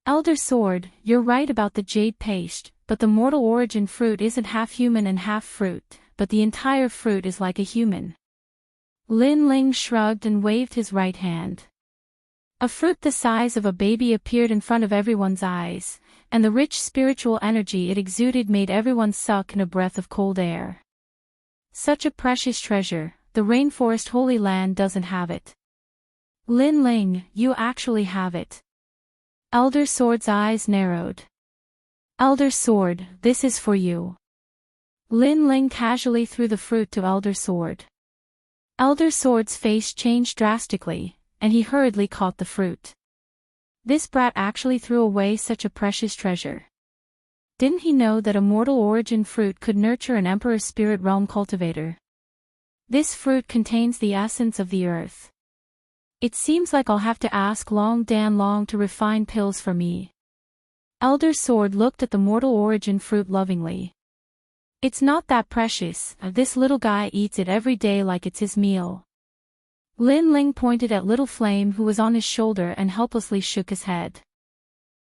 Elder Sword, you're right about the jade paste, but the mortal origin fruit isn't half human and half fruit, but the entire fruit is like a human. Lin Ling shrugged and waved his right hand. A fruit the size of a baby appeared in front of everyone's eyes, and the rich spiritual energy it exuded made everyone suck in a breath of cold air. Such a precious treasure, the rainforest Holy Land doesn't have it. Lin Ling, you actually have it. Elder Sword's eyes narrowed. Elder Sword, this is for you. Lin Ling casually threw the fruit to Elder Sword. Elder Sword's face changed drastically, and he hurriedly caught the fruit. This brat actually threw away such a precious treasure. Didn't he know that a mortal origin fruit could nurture an Emperor Spirit Realm cultivator? This fruit contains the essence of the earth. It seems like I'll have to ask Long Dan Long to refine pills for me. Elder Sword looked at the mortal origin fruit lovingly. It's not that precious, this little guy eats it every day like it's his meal. Lin Ling pointed at Little Flame who was on his shoulder and helplessly shook his head.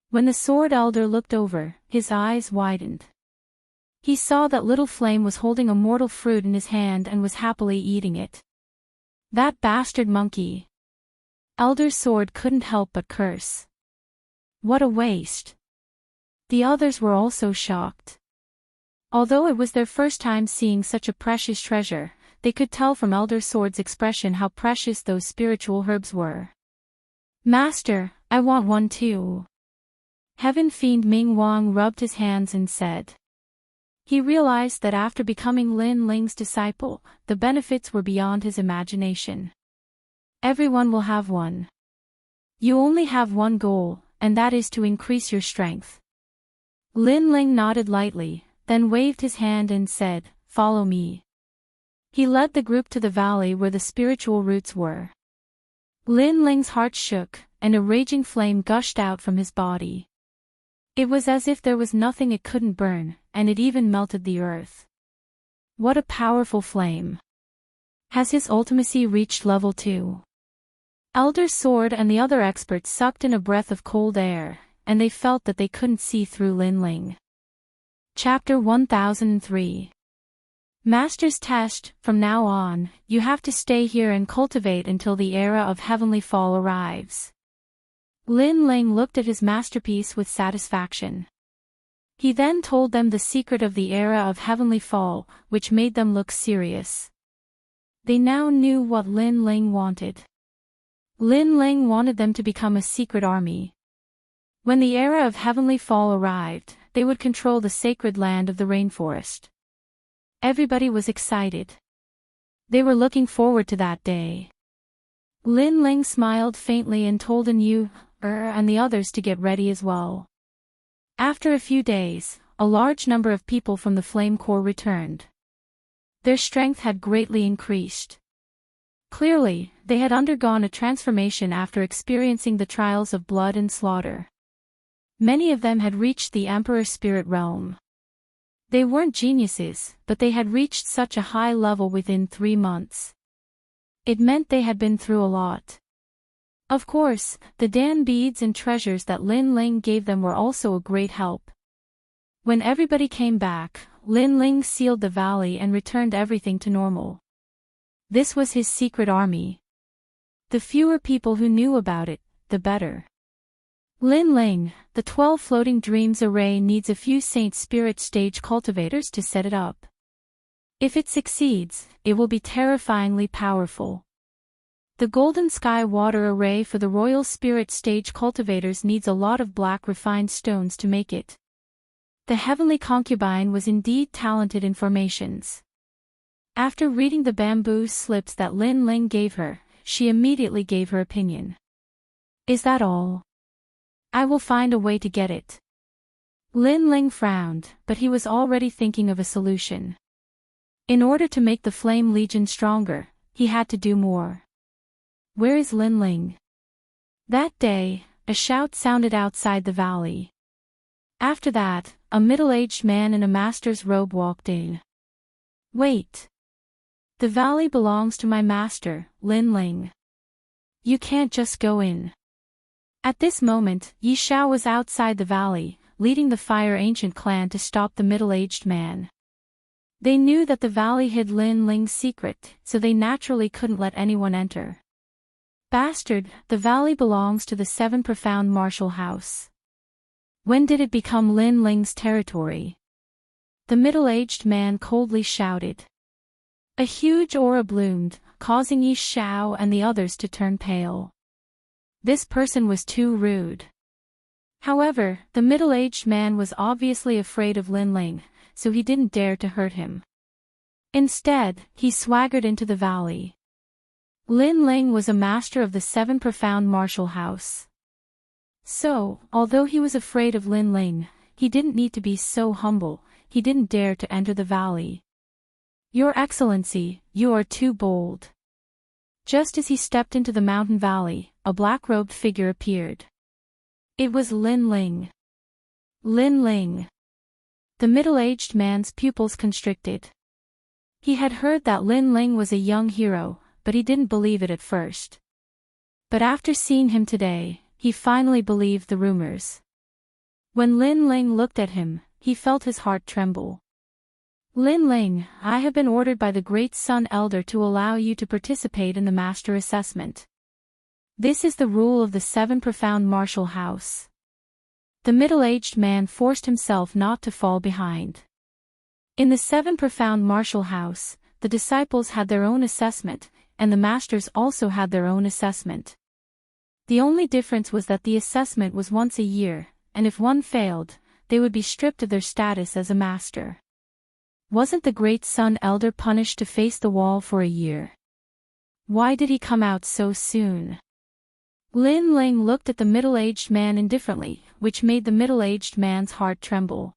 When the Sword Elder looked over, his eyes widened. He saw that Little Flame was holding a mortal fruit in his hand and was happily eating it. That bastard monkey! Elder Sword couldn't help but curse. What a waste! The others were also shocked. Although it was their first time seeing such a precious treasure, they could tell from Elder Sword's expression how precious those spiritual herbs were. Master, I want one too. Heaven Fiend Ming Wang rubbed his hands and said. He realized that after becoming Lin Ling's disciple, the benefits were beyond his imagination. Everyone will have one. You only have one goal, and that is to increase your strength. Lin Ling nodded lightly, then waved his hand and said, "Follow me." He led the group to the valley where the spiritual roots were. Lin Ling's heart shook, and a raging flame gushed out from his body. It was as if there was nothing it couldn't burn, and it even melted the earth. What a powerful flame! Has his ultimacy reached level 2? Elder Sword and the other experts sucked in a breath of cold air, and they felt that they couldn't see through Lin Ling. Chapter 1003. Master's Test. From now on, you have to stay here and cultivate until the era of heavenly fall arrives. Lin Ling looked at his masterpiece with satisfaction. He then told them the secret of the era of heavenly fall, which made them look serious. They now knew what Lin Ling wanted. Lin Ling wanted them to become a secret army. When the era of heavenly fall arrived, they would control the sacred land of the rainforest. Everybody was excited. They were looking forward to that day. Lin Ling smiled faintly and told Yu, and the others to get ready as well. After a few days, a large number of people from the Flame Corps returned. Their strength had greatly increased. Clearly, they had undergone a transformation after experiencing the trials of blood and slaughter. Many of them had reached the Emperor Spirit Realm. They weren't geniuses, but they had reached such a high level within 3 months. It meant they had been through a lot. Of course, the Dan beads and treasures that Lin Ling gave them were also a great help. When everybody came back, Lin Ling sealed the valley and returned everything to normal. This was his secret army. The fewer people who knew about it, the better. Lin Ling, the 12 Floating Dreams Array needs a few Saint Spirit stage cultivators to set it up. If it succeeds, it will be terrifyingly powerful. The golden sky water array for the royal spirit stage cultivators needs a lot of black refined stones to make it. The heavenly concubine was indeed talented in formations. After reading the bamboo slips that Lin Ling gave her, she immediately gave her opinion. Is that all? I will find a way to get it. Lin Ling frowned, but he was already thinking of a solution. In order to make the flame legion stronger, he had to do more. Where is Lin Ling? That day, a shout sounded outside the valley. After that, a middle-aged man in a master's robe walked in. Wait. The valley belongs to my master, Lin Ling. You can't just go in. At this moment, Yi Xiao was outside the valley, leading the Fire Ancient clan to stop the middle-aged man. They knew that the valley hid Lin Ling's secret, so they naturally couldn't let anyone enter. Bastard, the valley belongs to the 7 Profound Martial House. When did it become Lin Ling's territory? The middle-aged man coldly shouted. A huge aura bloomed, causing Yi Xiao and the others to turn pale. This person was too rude. However, the middle-aged man was obviously afraid of Lin Ling, so he didn't dare to hurt him. Instead, he swaggered into the valley. Lin Ling was a master of the 7 Profound Martial House. So, although he was afraid of Lin Ling, he didn't need to be so humble, he didn't dare to enter the valley. Your Excellency, you are too bold. Just as he stepped into the mountain valley, a black-robed figure appeared. It was Lin Ling. Lin Ling. The middle-aged man's pupils constricted. He had heard that Lin Ling was a young hero, but he didn't believe it at first. But after seeing him today, he finally believed the rumors. When Lin Ling looked at him, he felt his heart tremble. Lin Ling, I have been ordered by the Great Sun Elder to allow you to participate in the Master Assessment. This is the rule of the 7 Profound Martial House. The middle-aged man forced himself not to fall behind. In the 7 Profound Martial House, the disciples had their own assessment, and the masters also had their own assessment. The only difference was that the assessment was once a year, and if one failed, they would be stripped of their status as a master. Wasn't the Great Sun Elder punished to face the wall for a year? Why did he come out so soon? Lin Ling looked at the middle-aged man indifferently, which made the middle-aged man's heart tremble.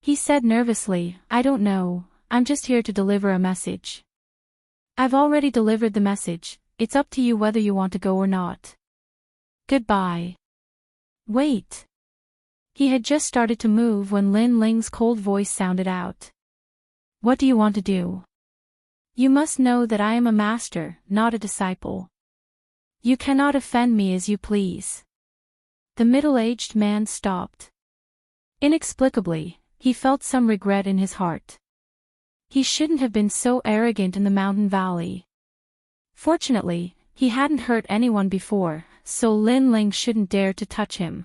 He said nervously, I don't know, I'm just here to deliver a message. I've already delivered the message, it's up to you whether you want to go or not. Goodbye. Wait. He had just started to move when Lin Ling's cold voice sounded out. What do you want to do? You must know that I am a master, not a disciple. You cannot offend me as you please. The middle-aged man stopped. Inexplicably, he felt some regret in his heart. He shouldn't have been so arrogant in the mountain valley. Fortunately, he hadn't hurt anyone before, so Lin Ling shouldn't dare to touch him.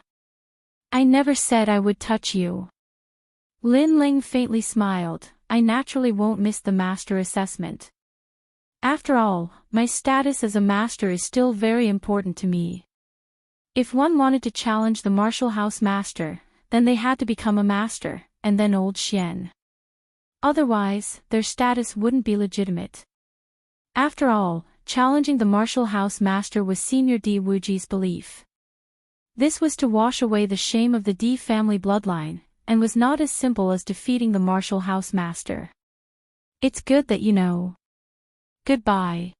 I never said I would touch you. Lin Ling faintly smiled, I naturally won't miss the master assessment. After all, my status as a master is still very important to me. If one wanted to challenge the martial house master, then they had to become a master, and then old Xian. Otherwise, their status wouldn't be legitimate. After all, challenging the martial house master was Senior Di Wuji's belief. This was to wash away the shame of the Di family bloodline, and was not as simple as defeating the martial house master. It's good that you know. Goodbye.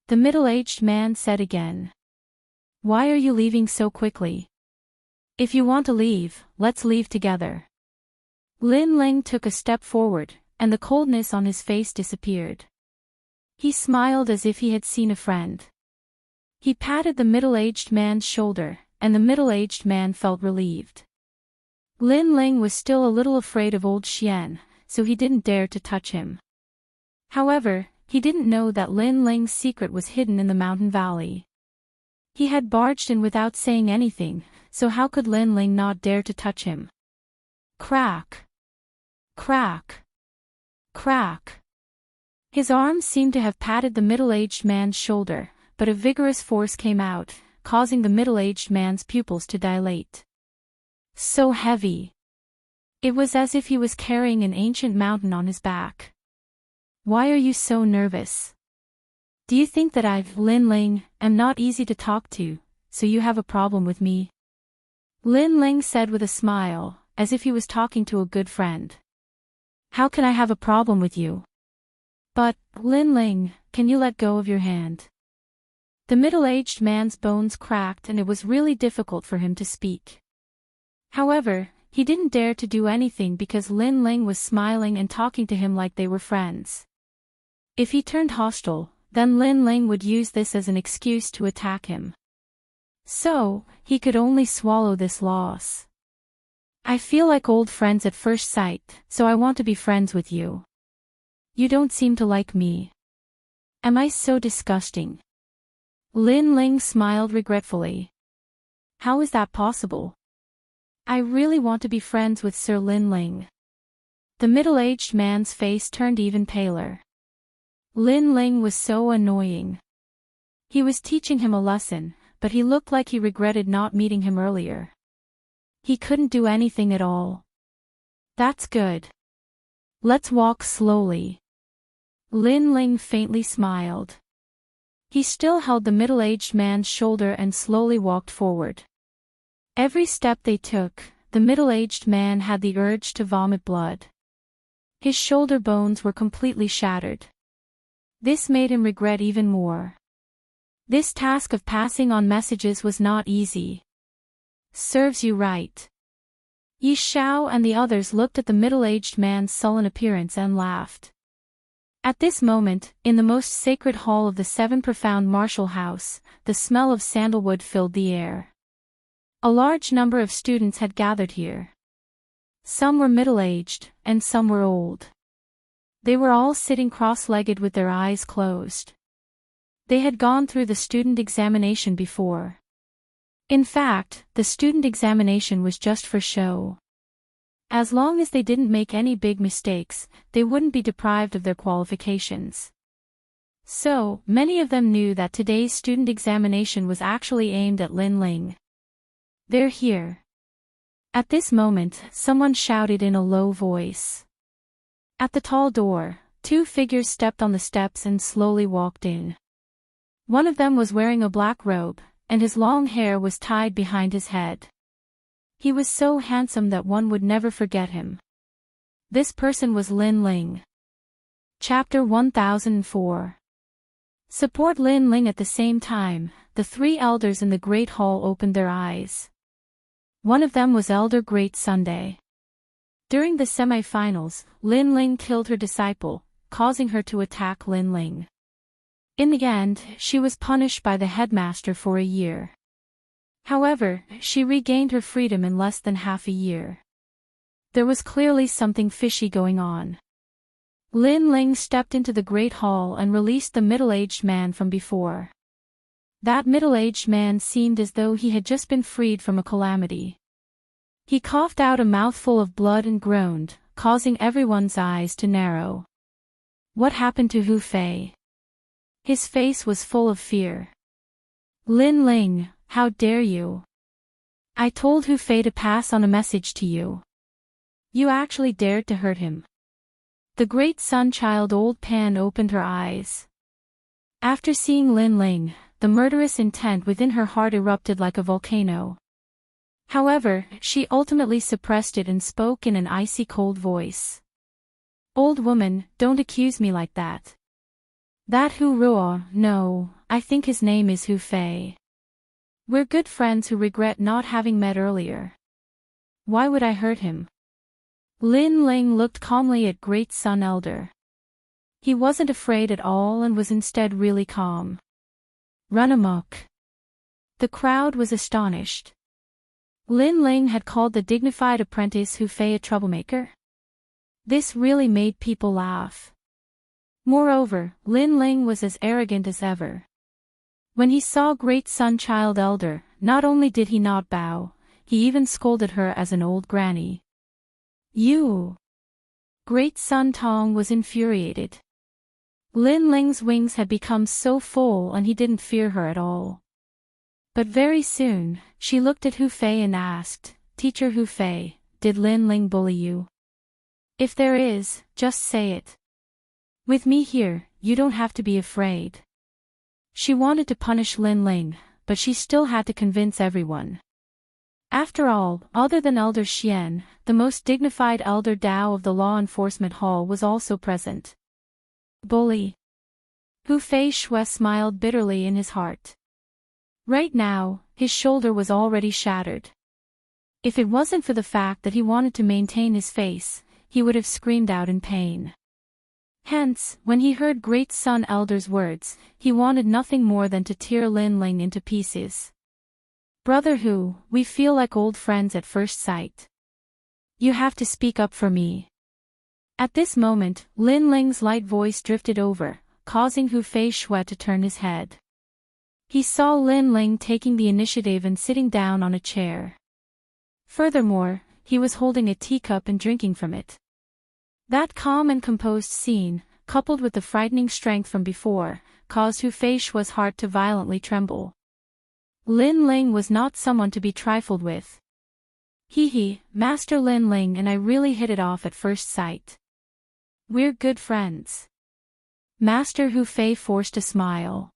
The middle-aged man said again. Why are you leaving so quickly? If you want to leave, let's leave together. Lin Ling took a step forward, and the coldness on his face disappeared. He smiled as if he had seen a friend. He patted the middle-aged man's shoulder, and the middle-aged man felt relieved. Lin Ling was still a little afraid of old Xian, so he didn't dare to touch him. However, he didn't know that Lin Ling's secret was hidden in the mountain valley. He had barged in without saying anything, so how could Lin Ling not dare to touch him? Crack! Crack! Crack. His arms seemed to have patted the middle-aged man's shoulder, but a vigorous force came out, causing the middle-aged man's pupils to dilate. So heavy. It was as if he was carrying an ancient mountain on his back. Why are you so nervous? Do you think that I, Lin Ling, am not easy to talk to, so you have a problem with me? Lin Ling said with a smile, as if he was talking to a good friend. How can I have a problem with you? But, Lin Ling, can you let go of your hand? The middle-aged man's bones cracked and it was really difficult for him to speak. However, he didn't dare to do anything because Lin Ling was smiling and talking to him like they were friends. If he turned hostile, then Lin Ling would use this as an excuse to attack him. So, he could only swallow this loss. I feel like old friends at first sight, so I want to be friends with you. You don't seem to like me. Am I so disgusting? Lin Ling smiled regretfully. How is that possible? I really want to be friends with Sir Lin Ling. The middle-aged man's face turned even paler. Lin Ling was so annoying. He was teaching him a lesson, but he looked like he regretted not meeting him earlier. He couldn't do anything at all. That's good. Let's walk slowly. Lin Ling faintly smiled. He still held the middle-aged man's shoulder and slowly walked forward. Every step they took, the middle-aged man had the urge to vomit blood. His shoulder bones were completely shattered. This made him regret even more. This task of passing on messages was not easy. Serves you right. Yi Xiao and the others looked at the middle-aged man's sullen appearance and laughed. At this moment, in the most sacred hall of the Seven Profound Martial House, the smell of sandalwood filled the air. A large number of students had gathered here. Some were middle-aged, and some were old. They were all sitting cross-legged with their eyes closed. They had gone through the student examination before. In fact, the student examination was just for show. As long as they didn't make any big mistakes, they wouldn't be deprived of their qualifications. So, many of them knew that today's student examination was actually aimed at Lin Ling. They're here. At this moment, someone shouted in a low voice. At the tall door, two figures stepped on the steps and slowly walked in. One of them was wearing a black robe, and his long hair was tied behind his head. He was so handsome that one would never forget him. This person was Lin Ling. Chapter 1004. Support Lin Ling. At the same time, the three elders in the Great Hall opened their eyes. One of them was Elder Great Sunday. During the semi-finals, Lin Ling killed her disciple, causing her to attack Lin Ling. In the end, she was punished by the headmaster for a year. However, she regained her freedom in less than half a year. There was clearly something fishy going on. Lin Ling stepped into the Great Hall and released the middle-aged man from before. That middle-aged man seemed as though he had just been freed from a calamity. He coughed out a mouthful of blood and groaned, causing everyone's eyes to narrow. What happened to Hu Fei? His face was full of fear. Lin Ling, how dare you? I told Hu Fei to pass on a message to you. You actually dared to hurt him. The great sun-child Old Pan opened her eyes. After seeing Lin Ling, the murderous intent within her heart erupted like a volcano. However, she ultimately suppressed it and spoke in an icy cold voice. Old woman, don't accuse me like that. That Hu Ruo, no, I think his name is Hu Fei. We're good friends who regret not having met earlier. Why would I hurt him? Lin Ling looked calmly at Great Sun Elder. He wasn't afraid at all and was instead really calm. Run amok. The crowd was astonished. Lin Ling had called the dignified apprentice Hu Fei a troublemaker? This really made people laugh. Moreover, Lin Ling was as arrogant as ever. When he saw Great Sun-Child Elder, not only did he not bow, he even scolded her as an old granny. You! Great Sun Tong was infuriated. Lin Ling's wings had become so full and he didn't fear her at all. But very soon, she looked at Hu Fei and asked, "Teacher Hu Fei, did Lin Ling bully you? If there is, just say it. With me here, you don't have to be afraid." She wanted to punish Lin Ling, but she still had to convince everyone. After all, other than Elder Xian, the most dignified Elder Dao of the law enforcement hall was also present. Bully. Hu Fei Shui smiled bitterly in his heart. Right now, his shoulder was already shattered. If it wasn't for the fact that he wanted to maintain his face, he would have screamed out in pain. Hence, when he heard Great Sun Elder's words, he wanted nothing more than to tear Lin Ling into pieces. "Brother Hu, we feel like old friends at first sight. You have to speak up for me." At this moment, Lin Ling's light voice drifted over, causing Hu Fei Shui to turn his head. He saw Lin Ling taking the initiative and sitting down on a chair. Furthermore, he was holding a teacup and drinking from it. That calm and composed scene, coupled with the frightening strength from before, caused Hu Fei Shui's heart to violently tremble. Lin Ling was not someone to be trifled with. Master Lin Ling and I really hit it off at first sight. We're good friends." Master Hu Fei forced a smile.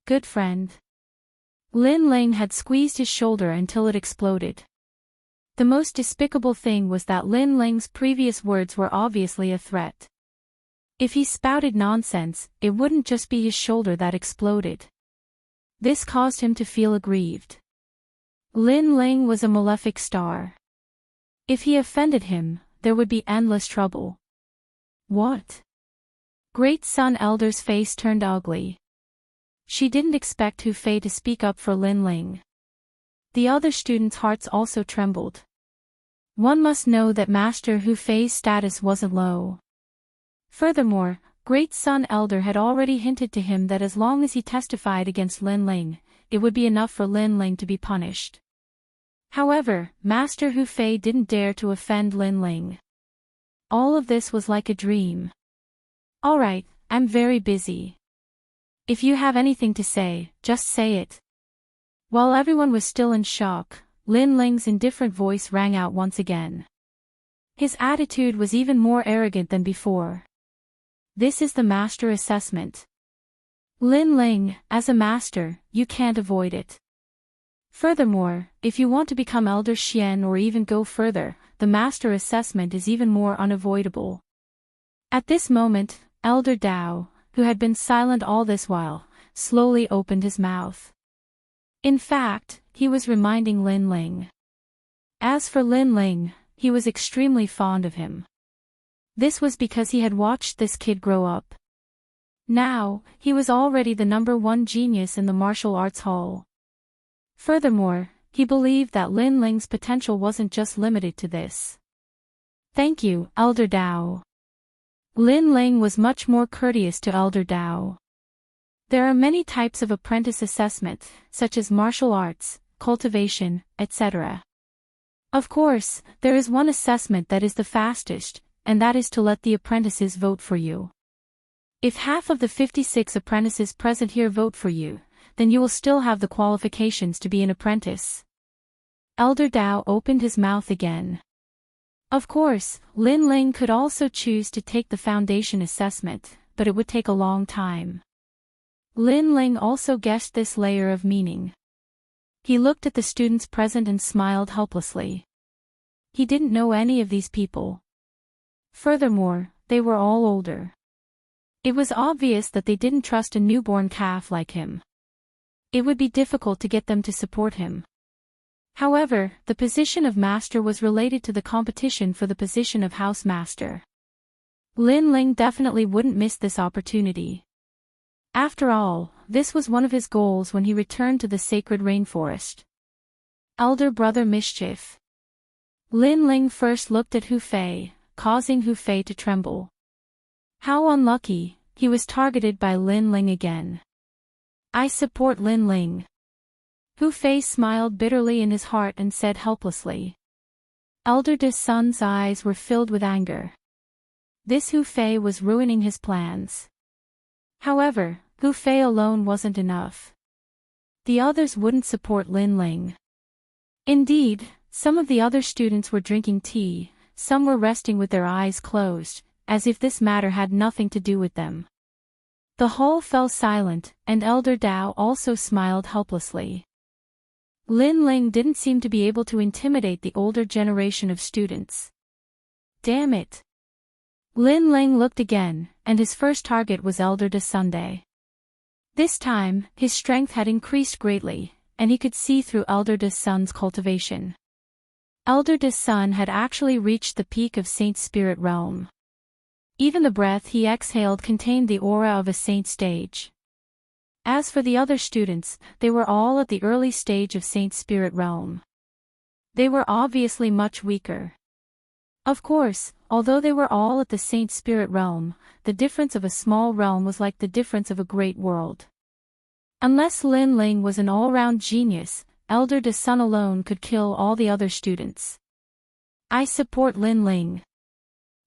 "Good friend." Lin Ling had squeezed his shoulder until it exploded. The most despicable thing was that Lin Ling's previous words were obviously a threat. If he spouted nonsense, it wouldn't just be his shoulder that exploded. This caused him to feel aggrieved. Lin Ling was a malefic star. If he offended him, there would be endless trouble. What? Great Sun Elder's face turned ugly. She didn't expect Hu Fei to speak up for Lin Ling. The other students' hearts also trembled. One must know that Master Hu Fei's status wasn't low. Furthermore, Great Sun Elder had already hinted to him that as long as he testified against Lin Ling, it would be enough for Lin Ling to be punished. However, Master Hu Fei didn't dare to offend Lin Ling. All of this was like a dream. "Alright, I'm very busy. If you have anything to say, just say it." While everyone was still in shock, Lin Ling's indifferent voice rang out once again. His attitude was even more arrogant than before. "This is the master assessment. Lin Ling, as a master, you can't avoid it. Furthermore, if you want to become Elder Xian or even go further, the master assessment is even more unavoidable." At this moment, Elder Dao, who had been silent all this while, slowly opened his mouth. In fact, he was reminding Lin Ling. As for Lin Ling, he was extremely fond of him. This was because he had watched this kid grow up. Now, he was already the #1 genius in the martial arts hall. Furthermore, he believed that Lin Ling's potential wasn't just limited to this. "Thank you, Elder Dao." Lin Ling was much more courteous to Elder Dao. There are many types of apprentice assessment, such as martial arts, cultivation, etc. Of course, there is one assessment that is the fastest, and that is to let the apprentices vote for you. If half of the 56 apprentices present here vote for you, then you will still have the qualifications to be an apprentice. Elder Dao opened his mouth again. Of course, Lin Ling could also choose to take the foundation assessment, but it would take a long time. Lin Ling also guessed this layer of meaning. He looked at the students present and smiled helplessly. He didn't know any of these people. Furthermore, they were all older. It was obvious that they didn't trust a newborn calf like him. It would be difficult to get them to support him. However, the position of master was related to the competition for the position of house master. Lin Ling definitely wouldn't miss this opportunity. After all, this was one of his goals when he returned to the sacred rainforest. Elder Brother Mischief. Lin Ling first looked at Hu Fei, causing Hu Fei to tremble. How unlucky, he was targeted by Lin Ling again. "I support Lin Ling." Hu Fei smiled bitterly in his heart and said helplessly. Elder De Sun's eyes were filled with anger. This Hu Fei was ruining his plans. However, Hu Fei alone wasn't enough. The others wouldn't support Lin Ling. Indeed, some of the other students were drinking tea, some were resting with their eyes closed, as if this matter had nothing to do with them. The hall fell silent, and Elder Dao also smiled helplessly. Lin Ling didn't seem to be able to intimidate the older generation of students. Damn it! Lin Ling looked again, and his first target was Elder De Sunday. This time, his strength had increased greatly, and he could see through Elder De Sun's cultivation. Elder De Sun had actually reached the peak of Saint Spirit realm. Even the breath he exhaled contained the aura of a saint stage. As for the other students, they were all at the early stage of Saint Spirit realm. They were obviously much weaker. Of course, although they were all at the Saint Spirit realm, the difference of a small realm was like the difference of a great world. Unless Lin Ling was an all-round genius, Elder De Sun alone could kill all the other students. I support Lin Ling.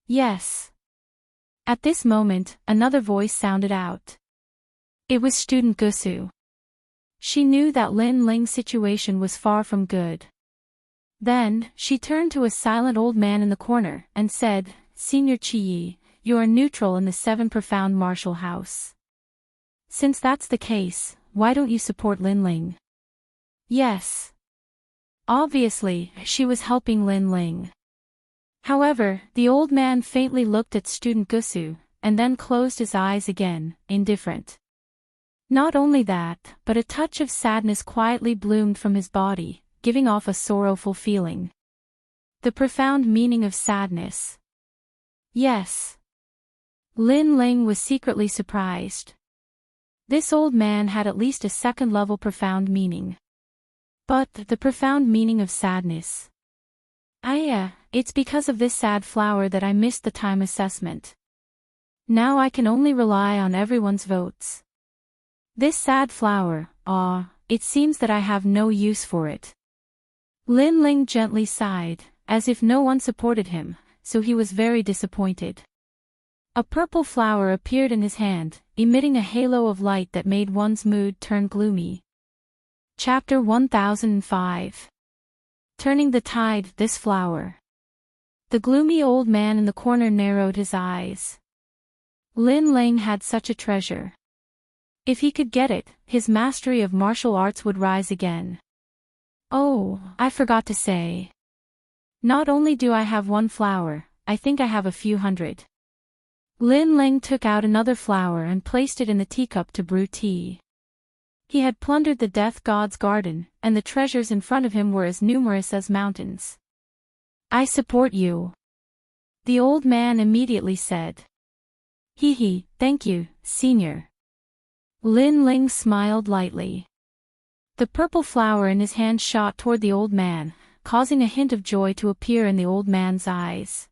Yes. At this moment, another voice sounded out. It was student Gusu. She knew that Lin Ling's situation was far from good. Then, she turned to a silent old man in the corner, and said, Senior Chi, you are neutral in the 7 profound martial house. Since that's the case, why don't you support Lin Ling? Yes. Obviously, she was helping Lin Ling. However, the old man faintly looked at student Gusu, and then closed his eyes again, indifferent. Not only that, but a touch of sadness quietly bloomed from his body, giving off a sorrowful feeling. The profound meaning of sadness. Yes. Lin Ling was secretly surprised. This old man had at least a second-level profound meaning. But the profound meaning of sadness. It's because of this sad flower that I missed the time assessment. Now I can only rely on everyone's votes. This sad flower, it seems that I have no use for it. Lin Ling gently sighed, as if no one supported him, so he was very disappointed. A purple flower appeared in his hand, emitting a halo of light that made one's mood turn gloomy. Chapter 1005. Turning the tide, this flower. The gloomy old man in the corner narrowed his eyes. Lin Ling had such a treasure. If he could get it, his mastery of martial arts would rise again. Oh, I forgot to say. Not only do I have 1 flower, I think I have a few hundred. Lin Ling took out another flower and placed it in the teacup to brew tea. He had plundered the death god's garden, and the treasures in front of him were as numerous as mountains. I support you. The old man immediately said. Thank you, senior. Lin Ling smiled lightly. The purple flower in his hand shot toward the old man, causing a hint of joy to appear in the old man's eyes.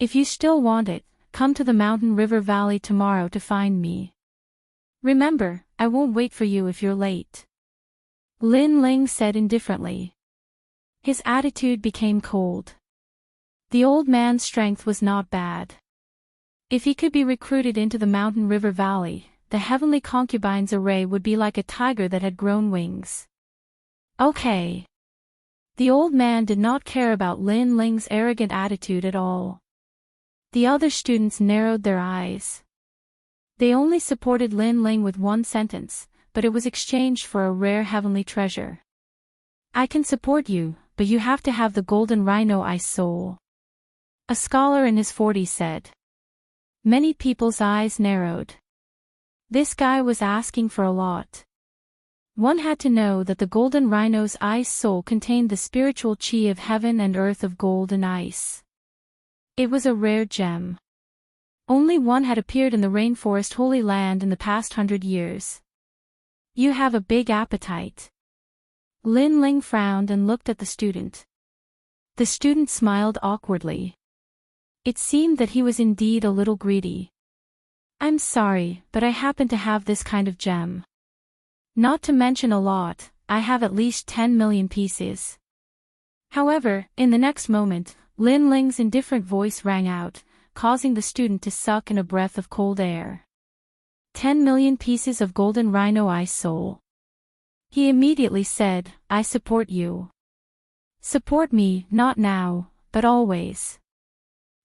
If you still want it, come to the mountain river valley tomorrow to find me. Remember, I won't wait for you if you're late. Lin Ling said indifferently. His attitude became cold. The old man's strength was not bad. If he could be recruited into the mountain river valley, the heavenly concubine's array would be like a tiger that had grown wings. Okay. The old man did not care about Lin Ling's arrogant attitude at all. The other students narrowed their eyes. They only supported Lin Ling with 1 sentence, but it was exchanged for a rare heavenly treasure. I can support you, but you have to have the golden rhino ice soul. A scholar in his 40s said. Many people's eyes narrowed. This guy was asking for a lot. One had to know that the golden rhino's ice soul contained the spiritual chi of heaven and earth of gold and ice. It was a rare gem. Only one had appeared in the rainforest Holy Land in the past 100 years. You have a big appetite. Lin Ling frowned and looked at the student. The student smiled awkwardly. It seemed that he was indeed a little greedy. I'm sorry, but I happen to have this kind of gem. Not to mention a lot, I have at least 10 million pieces. However, in the next moment, Lin Ling's indifferent voice rang out, causing the student to suck in a breath of cold air. 10 million pieces of golden rhino ice soul. He immediately said, I support you. Support me, not now, but always.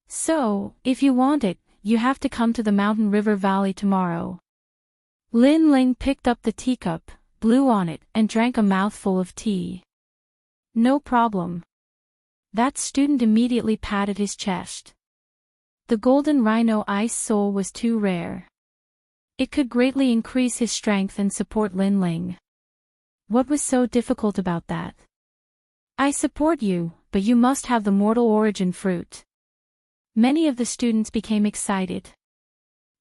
So, if you want it, you have to come to the mountain river valley tomorrow. Lin Ling picked up the teacup, blew on it, and drank a mouthful of tea. No problem. That student immediately patted his chest. The golden rhino ice soul was too rare. It could greatly increase his strength and support Lin Ling. What was so difficult about that? I support you, but you must have the mortal origin fruit. Many of the students became excited.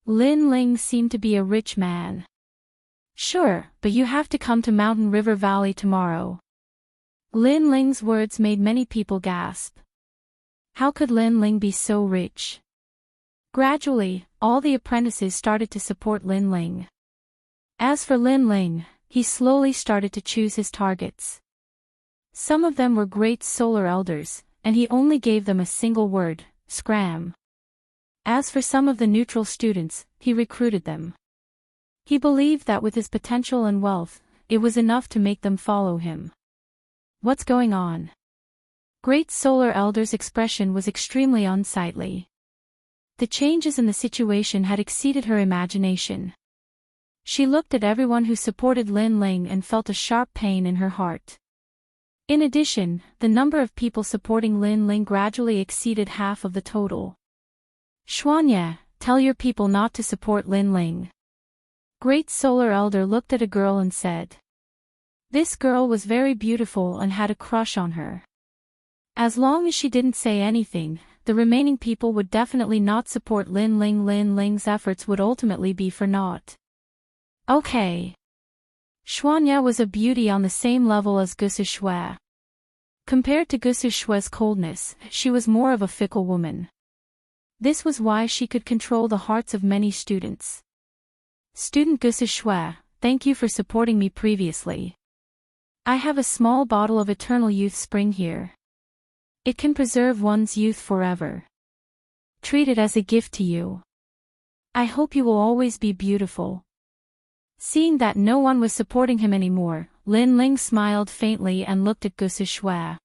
Lin Ling seemed to be a rich man. Sure, but you have to come to Mountain River Valley tomorrow. Lin Ling's words made many people gasp. How could Lin Ling be so rich? Gradually, all the apprentices started to support Lin Ling. As for Lin Ling, he slowly started to choose his targets. Some of them were great solar elders, and he only gave them a single word, scram. As for some of the neutral students, he recruited them. He believed that with his potential and wealth, it was enough to make them follow him. What's going on? Great solar elder's expression was extremely unsightly. The changes in the situation had exceeded her imagination. She looked at everyone who supported Lin Ling and felt a sharp pain in her heart. In addition, the number of people supporting Lin Ling gradually exceeded half of the total. Xuanye, tell your people not to support Lin Ling. Great Solar Elder looked at a girl and said. This girl was very beautiful and had a crush on her. As long as she didn't say anything, the remaining people would definitely not support Lin Ling. Lin Ling's efforts would ultimately be for naught. Okay. Xuanye was a beauty on the same level as Gusu Shui. Compared to Gusu Shui's coldness, she was more of a fickle woman. This was why she could control the hearts of many students. Student Gusu Shui, thank you for supporting me previously. I have a small bottle of eternal youth spring here. It can preserve one's youth forever. Treat it as a gift to you. I hope you will always be beautiful. Seeing that no one was supporting him anymore, Lin Ling smiled faintly and looked at Gusu Shui.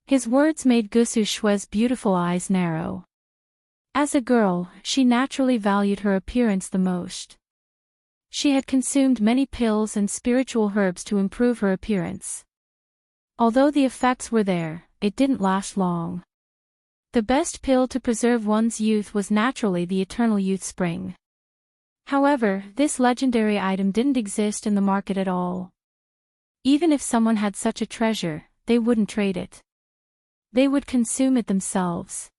His words made Gusu Shui's beautiful eyes narrow. As a girl, she naturally valued her appearance the most. She had consumed many pills and spiritual herbs to improve her appearance. Although the effects were there, it didn't last long. The best pill to preserve one's youth was naturally the eternal youth spring. However, this legendary item didn't exist in the market at all. Even if someone had such a treasure, they wouldn't trade it. They would consume it themselves.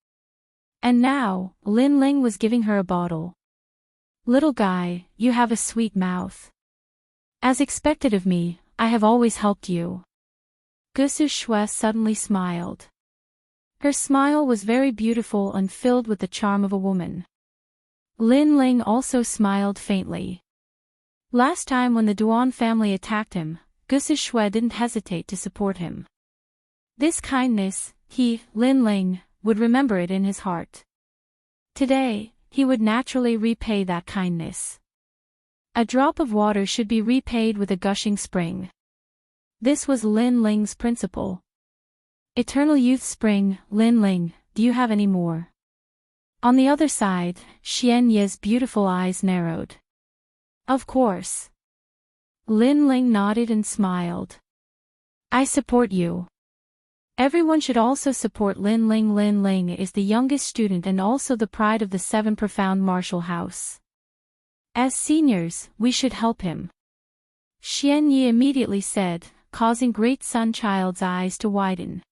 And now, Lin Ling was giving her a bottle. Little guy, you have a sweet mouth. As expected of me, I have always helped you. Gusu Shui suddenly smiled. Her smile was very beautiful and filled with the charm of a woman. Lin Ling also smiled faintly. Last time when the Duan family attacked him, Gusu Shui didn't hesitate to support him. This kindness, he, Lin Ling, would remember it in his heart. Today, he would naturally repay that kindness. A drop of water should be repaid with a gushing spring. This was Lin Ling's principle. Eternal Youth Spring, Lin Ling, do you have any more? On the other side, Xian Ye's beautiful eyes narrowed. Of course. Lin Ling nodded and smiled. I support you. Everyone should also support Lin Ling. Lin Ling is the youngest student and also the pride of the Seven Profound Martial House. As seniors, we should help him. Xian Ye immediately said, causing Great Sun Child's eyes to widen.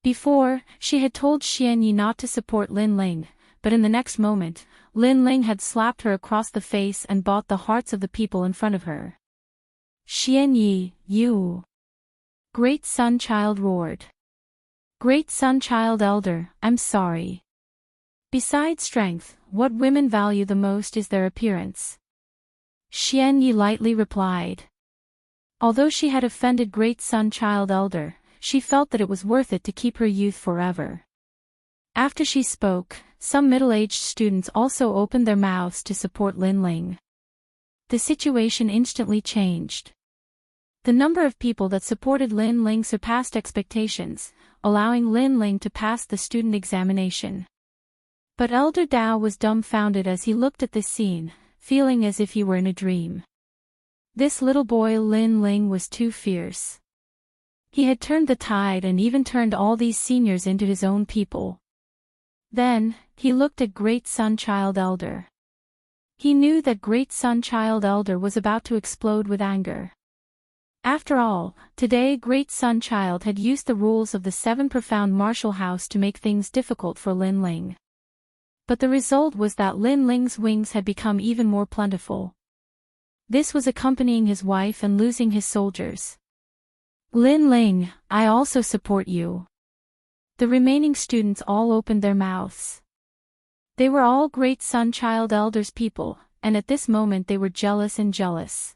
Before, she had told Xian Yi not to support Lin Ling, but in the next moment, Lin Ling had slapped her across the face and bought the hearts of the people in front of her. Xian Yi, you! Great Sun Child roared. Great Sun Child Elder, I'm sorry. Besides strength, what women value the most is their appearance. Xian Yi lightly replied. Although she had offended Great Sun Child Elder, she felt that it was worth it to keep her youth forever. After she spoke, some middle-aged students also opened their mouths to support Lin Ling. The situation instantly changed. The number of people that supported Lin Ling surpassed expectations, allowing Lin Ling to pass the student examination. But Elder Dao was dumbfounded as he looked at this scene, feeling as if he were in a dream. This little boy Lin Ling was too fierce. He had turned the tide and even turned all these seniors into his own people. Then, he looked at Great Sun Child Elder. He knew that Great Sun Child Elder was about to explode with anger. After all, today Great Sun Child had used the rules of the 7 profound martial house to make things difficult for Lin Ling. But the result was that Lin Ling's wings had become even more plentiful. This was accompanying his wife and losing his soldiers. Lin Ling, I also support you. The remaining students all opened their mouths. They were all Great Sun Child Elder's people, and at this moment they were jealous and jealous.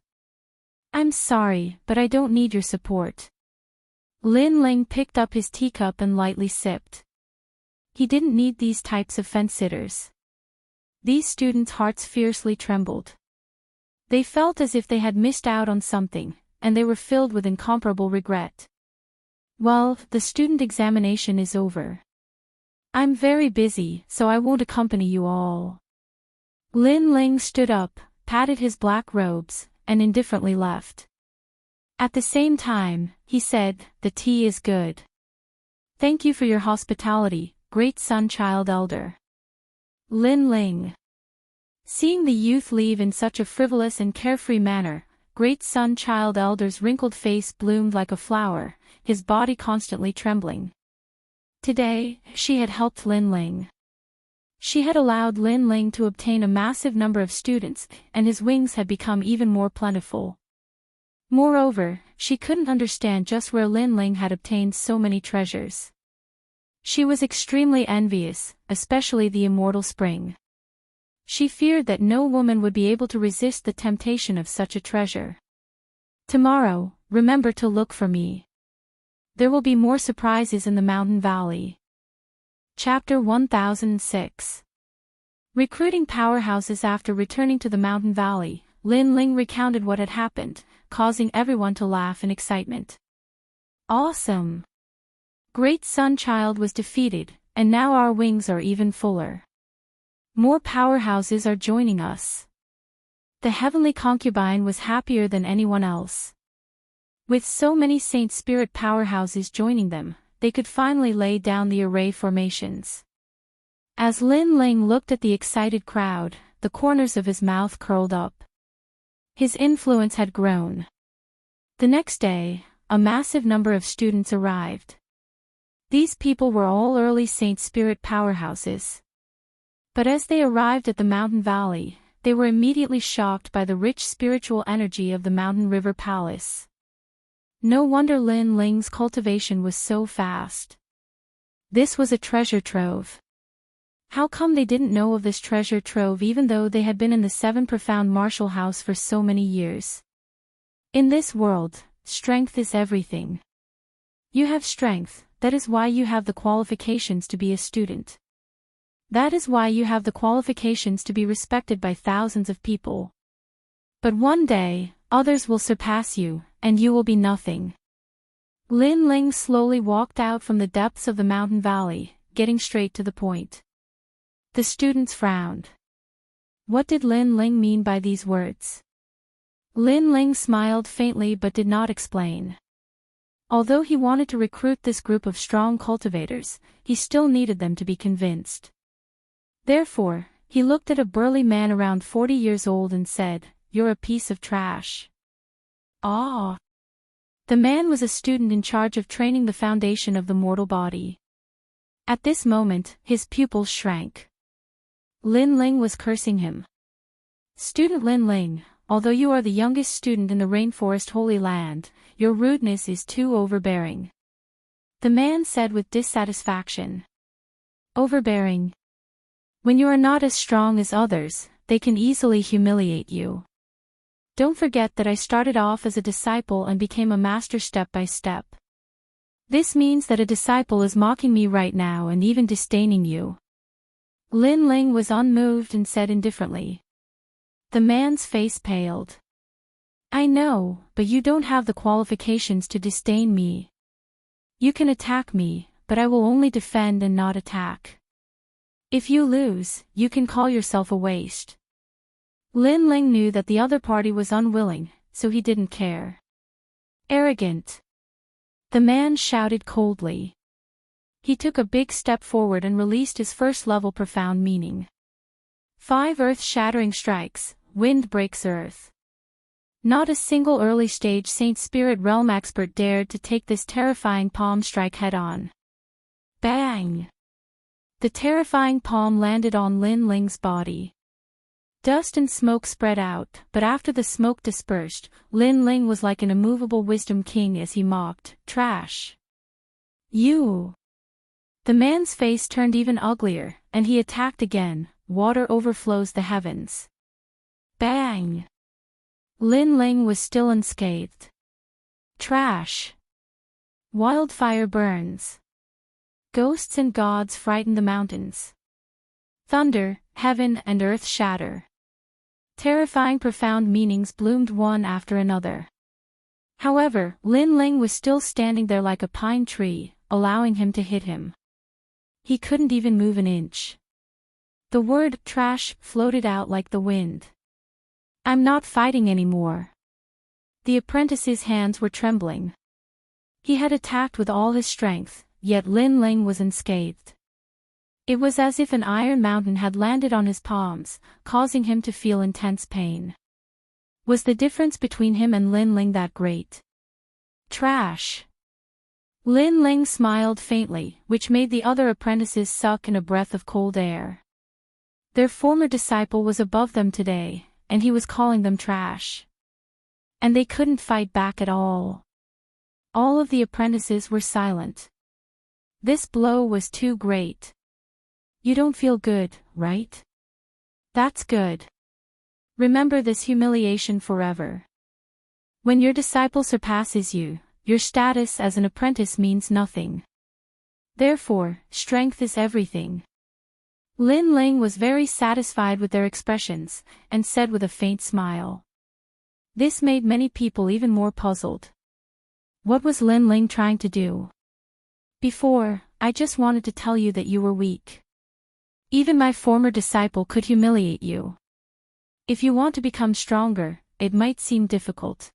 I'm sorry, but I don't need your support. Lin Ling picked up his teacup and lightly sipped. He didn't need these types of fence-sitters. These students' hearts fiercely trembled. They felt as if they had missed out on something, and they were filled with incomparable regret. Well, the student examination is over. I'm very busy, so I won't accompany you all. Lin Ling stood up, patted his black robes, and indifferently left. At the same time, he said, the tea is good. Thank you for your hospitality, Great Sun Child Elder. Lin Ling. Seeing the youth leave in such a frivolous and carefree manner, Great Sun Child Elder's wrinkled face bloomed like a flower, his body constantly trembling. Today, she had helped Lin Ling. She had allowed Lin Ling to obtain a massive number of students, and his wings had become even more plentiful. Moreover, she couldn't understand just where Lin Ling had obtained so many treasures. She was extremely envious, especially the immortal spring. She feared that no woman would be able to resist the temptation of such a treasure. Tomorrow, remember to look for me. There will be more surprises in the mountain valley. Chapter 1006. Recruiting powerhouses. After returning to the mountain valley, Lin Ling recounted what had happened, causing everyone to laugh in excitement. Awesome! Great Sun Child was defeated, and now our wings are even fuller. More powerhouses are joining us. The heavenly concubine was happier than anyone else. With so many Saint Spirit powerhouses joining them, they could finally lay down the array formations. As Lin Ling looked at the excited crowd, the corners of his mouth curled up. His influence had grown. The next day, a massive number of students arrived. These people were all early Saint Spirit powerhouses. But as they arrived at the mountain valley, they were immediately shocked by the rich spiritual energy of the mountain river palace. No wonder Lin Ling's cultivation was so fast. This was a treasure trove. How come they didn't know of this treasure trove even though they had been in the 7 profound martial house for so many years? In this world, strength is everything. You have strength, that is why you have the qualifications to be a student. That is why you have the qualifications to be respected by thousands of people. But one day, others will surpass you, and you will be nothing. Lin Ling slowly walked out from the depths of the mountain valley, getting straight to the point. The students frowned. What did Lin Ling mean by these words? Lin Ling smiled faintly but did not explain. Although he wanted to recruit this group of strong cultivators, he still needed them to be convinced. Therefore, he looked at a burly man around 40 years old and said, "You're a piece of trash." Ah! The man was a student in charge of training the foundation of the mortal body. At this moment, his pupils shrank. Lin Ling was cursing him. Student Lin Ling, although you are the youngest student in the Rainforest Holy Land, your rudeness is too overbearing. The man said with dissatisfaction. Overbearing? When you are not as strong as others, they can easily humiliate you. Don't forget that I started off as a disciple and became a master step by step. This means that a disciple is mocking me right now and even disdaining you. Lin Ling was unmoved and said indifferently. The man's face paled. I know, but you don't have the qualifications to disdain me. You can attack me, but I will only defend and not attack. If you lose, you can call yourself a waste. Lin Ling knew that the other party was unwilling, so he didn't care. Arrogant. The man shouted coldly. He took a big step forward and released his first-level profound meaning. 5 earth-shattering strikes, wind breaks earth. Not a single early-stage Saint Spirit Realm expert dared to take this terrifying palm strike head-on. Bang! The terrifying palm landed on Lin Ling's body. Dust and smoke spread out, but after the smoke dispersed, Lin Ling was like an immovable wisdom king as he mocked, "Trash! You!" The man's face turned even uglier, and he attacked again. Water overflows the heavens. Bang! Lin Ling was still unscathed. Trash! Wildfire burns. Ghosts and gods frighten the mountains. Thunder, heaven and earth shatter. Terrifying profound meanings bloomed one after another. However, Lin Ling was still standing there like a pine tree, allowing him to hit him. He couldn't even move an inch. The word trash floated out like the wind. I'm not fighting anymore. The apprentice's hands were trembling. He had attacked with all his strength, yet Lin Ling was unscathed. It was as if an iron mountain had landed on his palms, causing him to feel intense pain. Was the difference between him and Lin Ling that great? Trash! Lin Ling smiled faintly, which made the other apprentices suck in a breath of cold air. Their former disciple was above them today, and he was calling them trash. And they couldn't fight back at all. All of the apprentices were silent. This blow was too great. You don't feel good, right? That's good. Remember this humiliation forever. When your disciple surpasses you, your status as an apprentice means nothing. Therefore, strength is everything. Lin Ling was very satisfied with their expressions, and said with a faint smile. This made many people even more puzzled. What was Lin Ling trying to do? Before, I just wanted to tell you that you were weak. Even my former disciple could humiliate you. If you want to become stronger, it might seem difficult.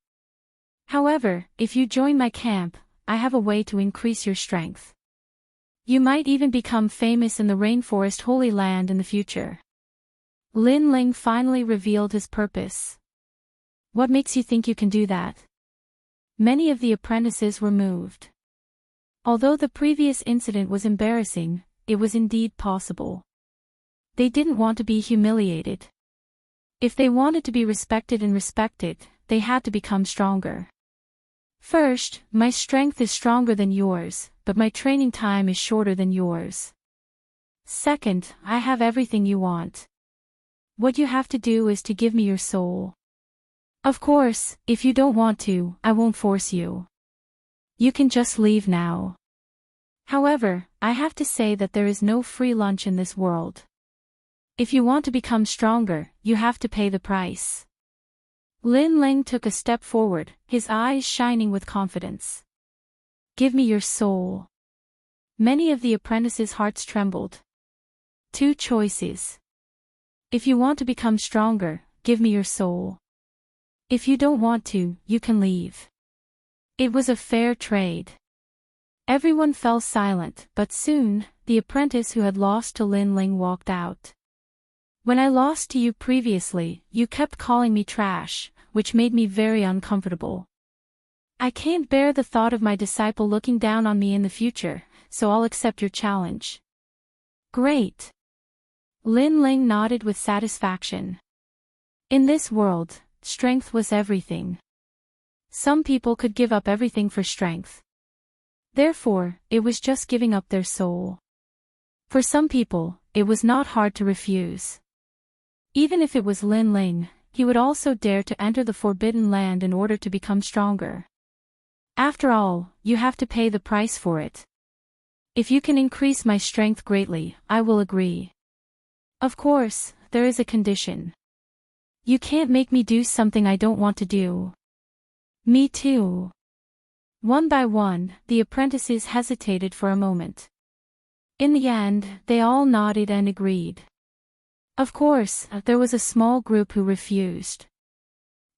However, if you join my camp, I have a way to increase your strength. You might even become famous in the rainforest Holy Land in the future. Lin Ling finally revealed his purpose. What makes you think you can do that? Many of the apprentices were moved. Although the previous incident was embarrassing, it was indeed possible. They didn't want to be humiliated. If they wanted to be respected and respected, they had to become stronger. First, my strength is stronger than yours, but my training time is shorter than yours. Second, I have everything you want. What you have to do is to give me your soul. Of course, if you don't want to, I won't force you. You can just leave now. However, I have to say that there is no free lunch in this world. If you want to become stronger, you have to pay the price. Lin Ling took a step forward, his eyes shining with confidence. Give me your soul. Many of the apprentices' hearts trembled. 2 choices. If you want to become stronger, give me your soul. If you don't want to, you can leave. It was a fair trade. Everyone fell silent, but soon, the apprentice who had lost to Lin Ling walked out. When I lost to you previously, you kept calling me trash, which made me very uncomfortable. I can't bear the thought of my disciple looking down on me in the future, so I'll accept your challenge. Great. Lin Ling nodded with satisfaction. In this world, strength was everything. Some people could give up everything for strength. Therefore, it was just giving up their soul. For some people, it was not hard to refuse. Even if it was Lin Ling, he would also dare to enter the Forbidden Land in order to become stronger. After all, you have to pay the price for it. If you can increase my strength greatly, I will agree. Of course, there is a condition. You can't make me do something I don't want to do. Me too. One by one, the apprentices hesitated for a moment. In the end, they all nodded and agreed. Of course, there was a small group who refused.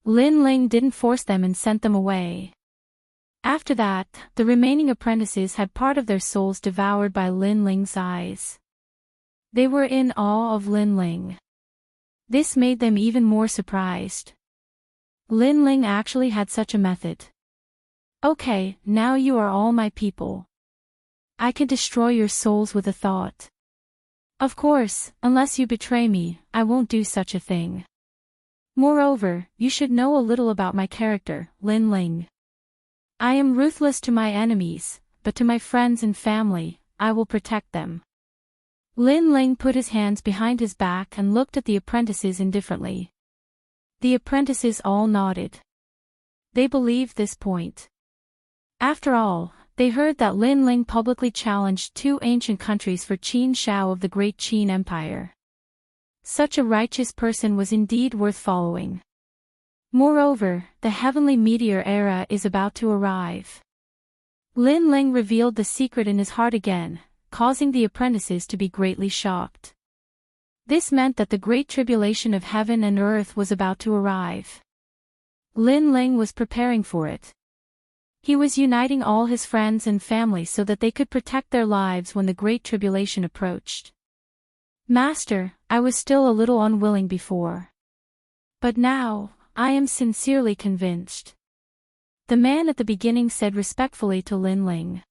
Lin Ling didn't force them and sent them away. After that, the remaining apprentices had part of their souls devoured by Lin Ling's eyes. They were in awe of Lin Ling. This made them even more surprised. Lin Ling actually had such a method. Okay, now you are all my people. I can destroy your souls with a thought. Of course, unless you betray me, I won't do such a thing. Moreover, you should know a little about my character, Lin Ling. I am ruthless to my enemies, but to my friends and family, I will protect them. Lin Ling put his hands behind his back and looked at the apprentices indifferently. The apprentices all nodded. They believed this point. After all, they heard that Lin Ling publicly challenged 2 ancient countries for Qin Shao of the Great Qin Empire. Such a righteous person was indeed worth following. Moreover, the heavenly meteor era is about to arrive. Lin Ling revealed the secret in his heart again, causing the apprentices to be greatly shocked. This meant that the great tribulation of heaven and earth was about to arrive. Lin Ling was preparing for it. He was uniting all his friends and family so that they could protect their lives when the great tribulation approached. Master, I was still a little unwilling before. But now, I am sincerely convinced. The man at the beginning said respectfully to Lin Ling.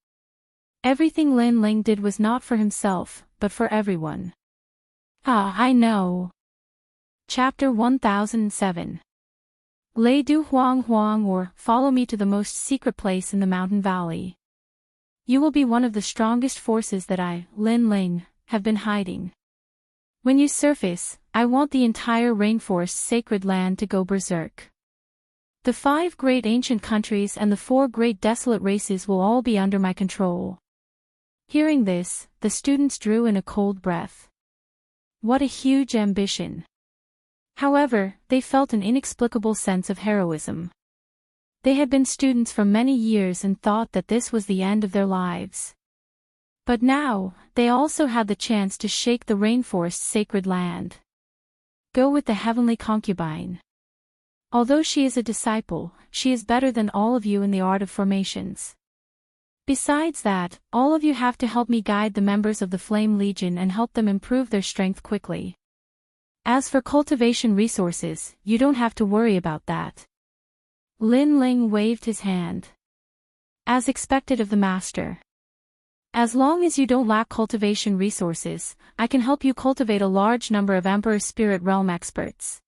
Everything Lin Ling did was not for himself, but for everyone. Ah, I know. Chapter 1007. Lei Du Huang Huang, or follow me to the most secret place in the mountain valley. You will be one of the strongest forces that I, Lin Ling, have been hiding. When you surface, I want the entire rainforest sacred land to go berserk. The 5 great ancient countries and the 4 great desolate races will all be under my control. Hearing this, the students drew in a cold breath. What a huge ambition. However, they felt an inexplicable sense of heroism. They had been students for many years and thought that this was the end of their lives. But now, they also had the chance to shake the rainforest's sacred land. Go with the heavenly concubine. Although she is a disciple, she is better than all of you in the art of formations. Besides that, all of you have to help me guide the members of the Flame Legion and help them improve their strength quickly. As for cultivation resources, you don't have to worry about that. Lin Ling waved his hand. As expected of the master. As long as you don't lack cultivation resources, I can help you cultivate a large number of Emperor Spirit Realm experts.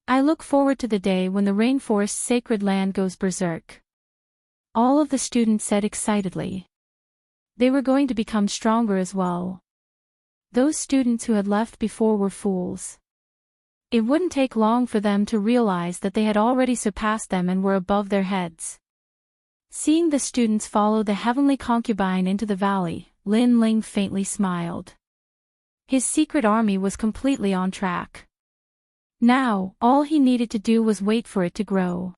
I look forward to the day when the rainforest's sacred land goes berserk. All of the students said excitedly. They were going to become stronger as well. Those students who had left before were fools. It wouldn't take long for them to realize that they had already surpassed them and were above their heads. Seeing the students follow the heavenly concubine into the valley, Lin Ling faintly smiled. His secret army was completely on track. Now, all he needed to do was wait for it to grow.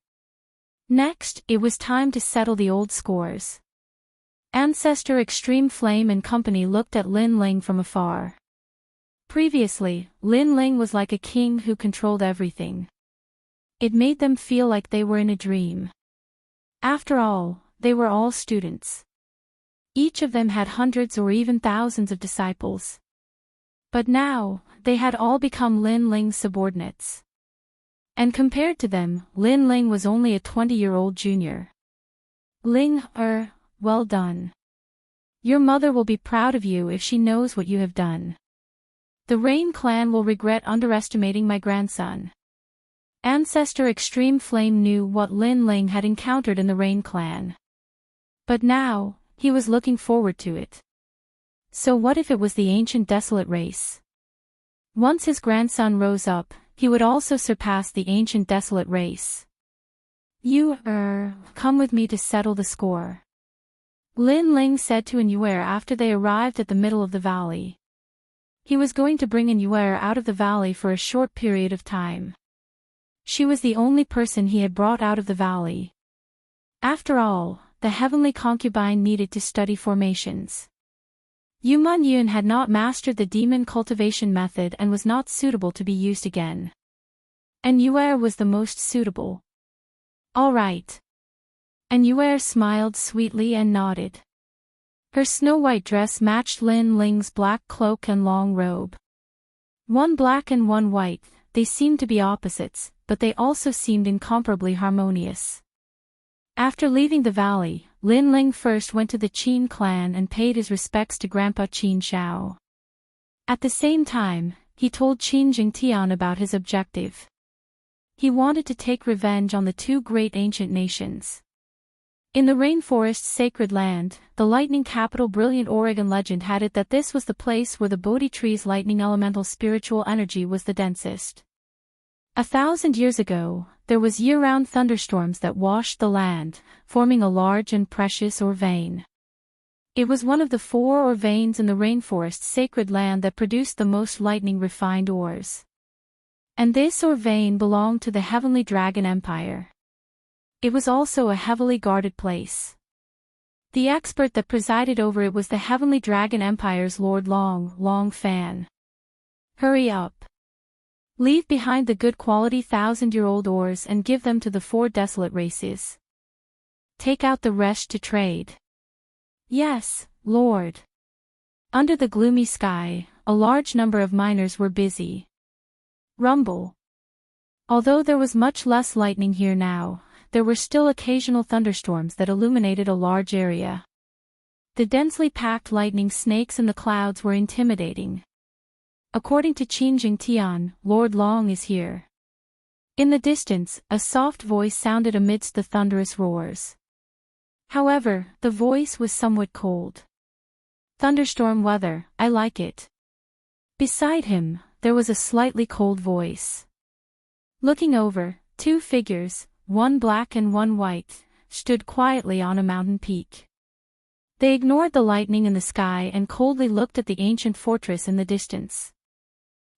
Next, it was time to settle the old scores. Ancestor Extreme Flame and company looked at Lin Ling from afar. Previously, Lin Ling was like a king who controlled everything. It made them feel like they were in a dream. After all, they were all students. Each of them had hundreds or even thousands of disciples. But now, they had all become Lin Ling's subordinates. And compared to them, Lin Ling was only a 20-year-old junior. Ling, well done. Your mother will be proud of you if she knows what you have done. The Rain clan will regret underestimating my grandson. Ancestor Extreme Flame knew what Lin Ling had encountered in the Rain clan. But now, he was looking forward to it. So what if it was the ancient desolate race? Once his grandson rose up, he would also surpass the ancient desolate race. Come with me to settle the score. Lin Ling said to Inuer after they arrived at the middle of the valley. He was going to bring Inuer out of the valley for a short period of time. She was the only person he had brought out of the valley. After all, the heavenly concubine needed to study formations. Yu Man Yun had not mastered the demon cultivation method and was not suitable to be used again. And Inuer was the most suitable. All right. And Inuer smiled sweetly and nodded. Her snow-white dress matched Lin Ling's black cloak and long robe. One black and one white, they seemed to be opposites, but they also seemed incomparably harmonious. After leaving the valley, Lin Ling first went to the Qin clan and paid his respects to Grandpa Qin Shao. At the same time, he told Qin Jingtian about his objective. He wanted to take revenge on the two great ancient nations. In the rainforest's sacred land, the lightning capital Brilliant Oregon legend had it that this was the place where the Bodhi tree's lightning elemental spiritual energy was the densest. 1,000 years ago, there was year-round thunderstorms that washed the land, forming a large and precious ore vein. It was one of the 4 ore veins in the rainforest's sacred land that produced the most lightning-refined ores. And this ore vein belonged to the Heavenly Dragon Empire. It was also a heavily guarded place. The expert that presided over it was the Heavenly Dragon Empire's Lord Long Fan. Hurry up. Leave behind the good quality 1,000-year-old ores and give them to the 4 desolate races. Take out the rest to trade. Yes, Lord. Under the gloomy sky, a large number of miners were busy. Rumble. Although there was much less lightning here now, there were still occasional thunderstorms that illuminated a large area. The densely packed lightning snakes in the clouds were intimidating. According to Qin Jingtian, Lord Long is here. In the distance, a soft voice sounded amidst the thunderous roars. However, the voice was somewhat cold. Thunderstorm weather, I like it. Beside him, there was a slightly cold voice. Looking over, 2 figures, one black and one white, stood quietly on a mountain peak. They ignored the lightning in the sky and coldly looked at the ancient fortress in the distance.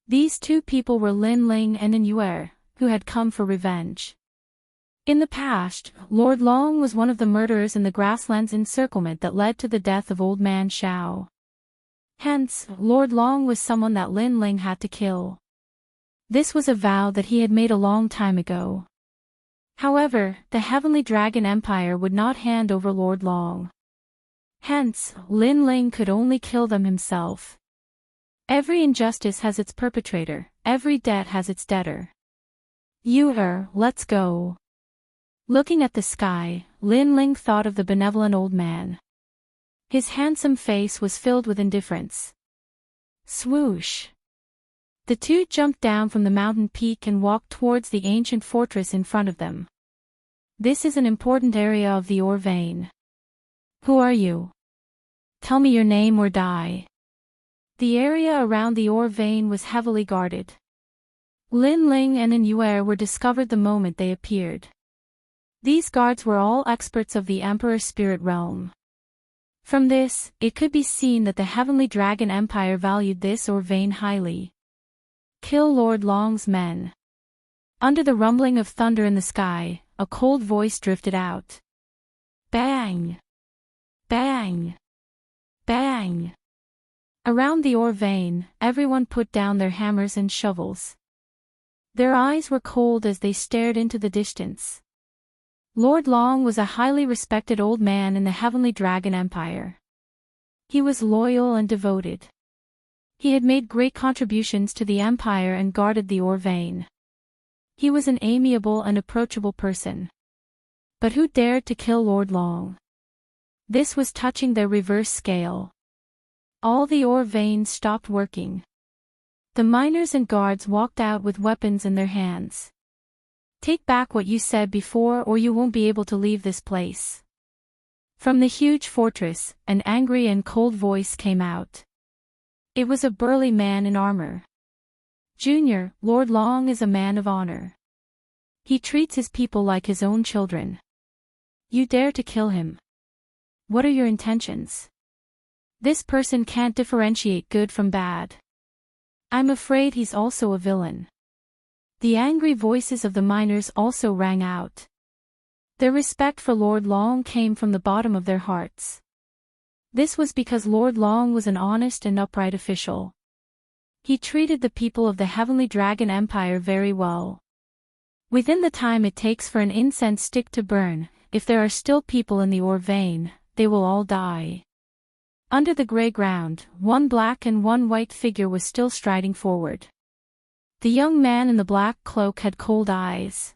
These 2 people were Lin Ling and Inuer, who had come for revenge. In the past, Lord Long was one of the murderers in the grasslands encirclement that led to the death of Old Man Shao. Hence, Lord Long was someone that Lin Ling had to kill. This was a vow that he had made a long time ago. However, the Heavenly Dragon Empire would not hand over Lord Long. Hence, Lin Ling could only kill them himself. Every injustice has its perpetrator, every debt has its debtor. Let's go. Looking at the sky, Lin Ling thought of the benevolent old man. His handsome face was filled with indifference. Swoosh. The 2 jumped down from the mountain peak and walked towards the ancient fortress in front of them. This is an important area of the ore vein. Who are you? Tell me your name or die. The area around the ore vein was heavily guarded. Lin Ling and Inuer were discovered the moment they appeared. These guards were all experts of the Emperor's spirit realm. From this, it could be seen that the Heavenly Dragon Empire valued this ore vein highly. Kill Lord Long's men. Under the rumbling of thunder in the sky, a cold voice drifted out. Bang! Bang! Bang! Around the ore vein, everyone put down their hammers and shovels. Their eyes were cold as they stared into the distance. Lord Long was a highly respected old man in the Heavenly Dragon Empire. He was loyal and devoted. He had made great contributions to the empire and guarded the ore vein. He was an amiable and approachable person. But who dared to kill Lord Long? This was touching their reverse scale. All the ore veins stopped working. The miners and guards walked out with weapons in their hands. Take back what you said before or you won't be able to leave this place. From the huge fortress, an angry and cold voice came out. It was a burly man in armor. Junior, Lord Long is a man of honor. He treats his people like his own children. You dare to kill him? What are your intentions? This person can't differentiate good from bad. I'm afraid he's also a villain. The angry voices of the miners also rang out. Their respect for Lord Long came from the bottom of their hearts. This was because Lord Long was an honest and upright official. He treated the people of the Heavenly Dragon Empire very well. Within the time it takes for an incense stick to burn, if there are still people in the ore vein, they will all die. Under the grey ground, one black and one white figure was still striding forward. The young man in the black cloak had cold eyes.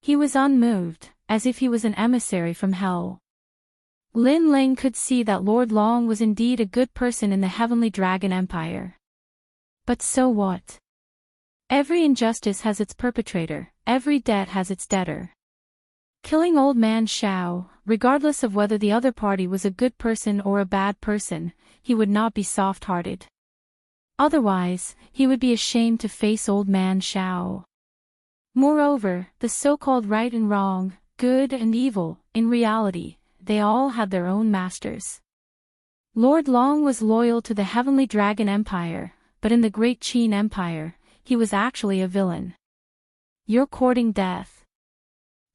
He was unmoved, as if he was an emissary from hell. Lin Ling could see that Lord Long was indeed a good person in the Heavenly Dragon Empire. But so what? Every injustice has its perpetrator, every debt has its debtor. Killing old man Shao, regardless of whether the other party was a good person or a bad person, he would not be soft-hearted. Otherwise, he would be ashamed to face old man Shao. Moreover, the so-called right and wrong, good and evil, in reality, they all had their own masters. Lord Long was loyal to the Heavenly Dragon Empire, but in the Great Qin Empire, he was actually a villain. You're courting death.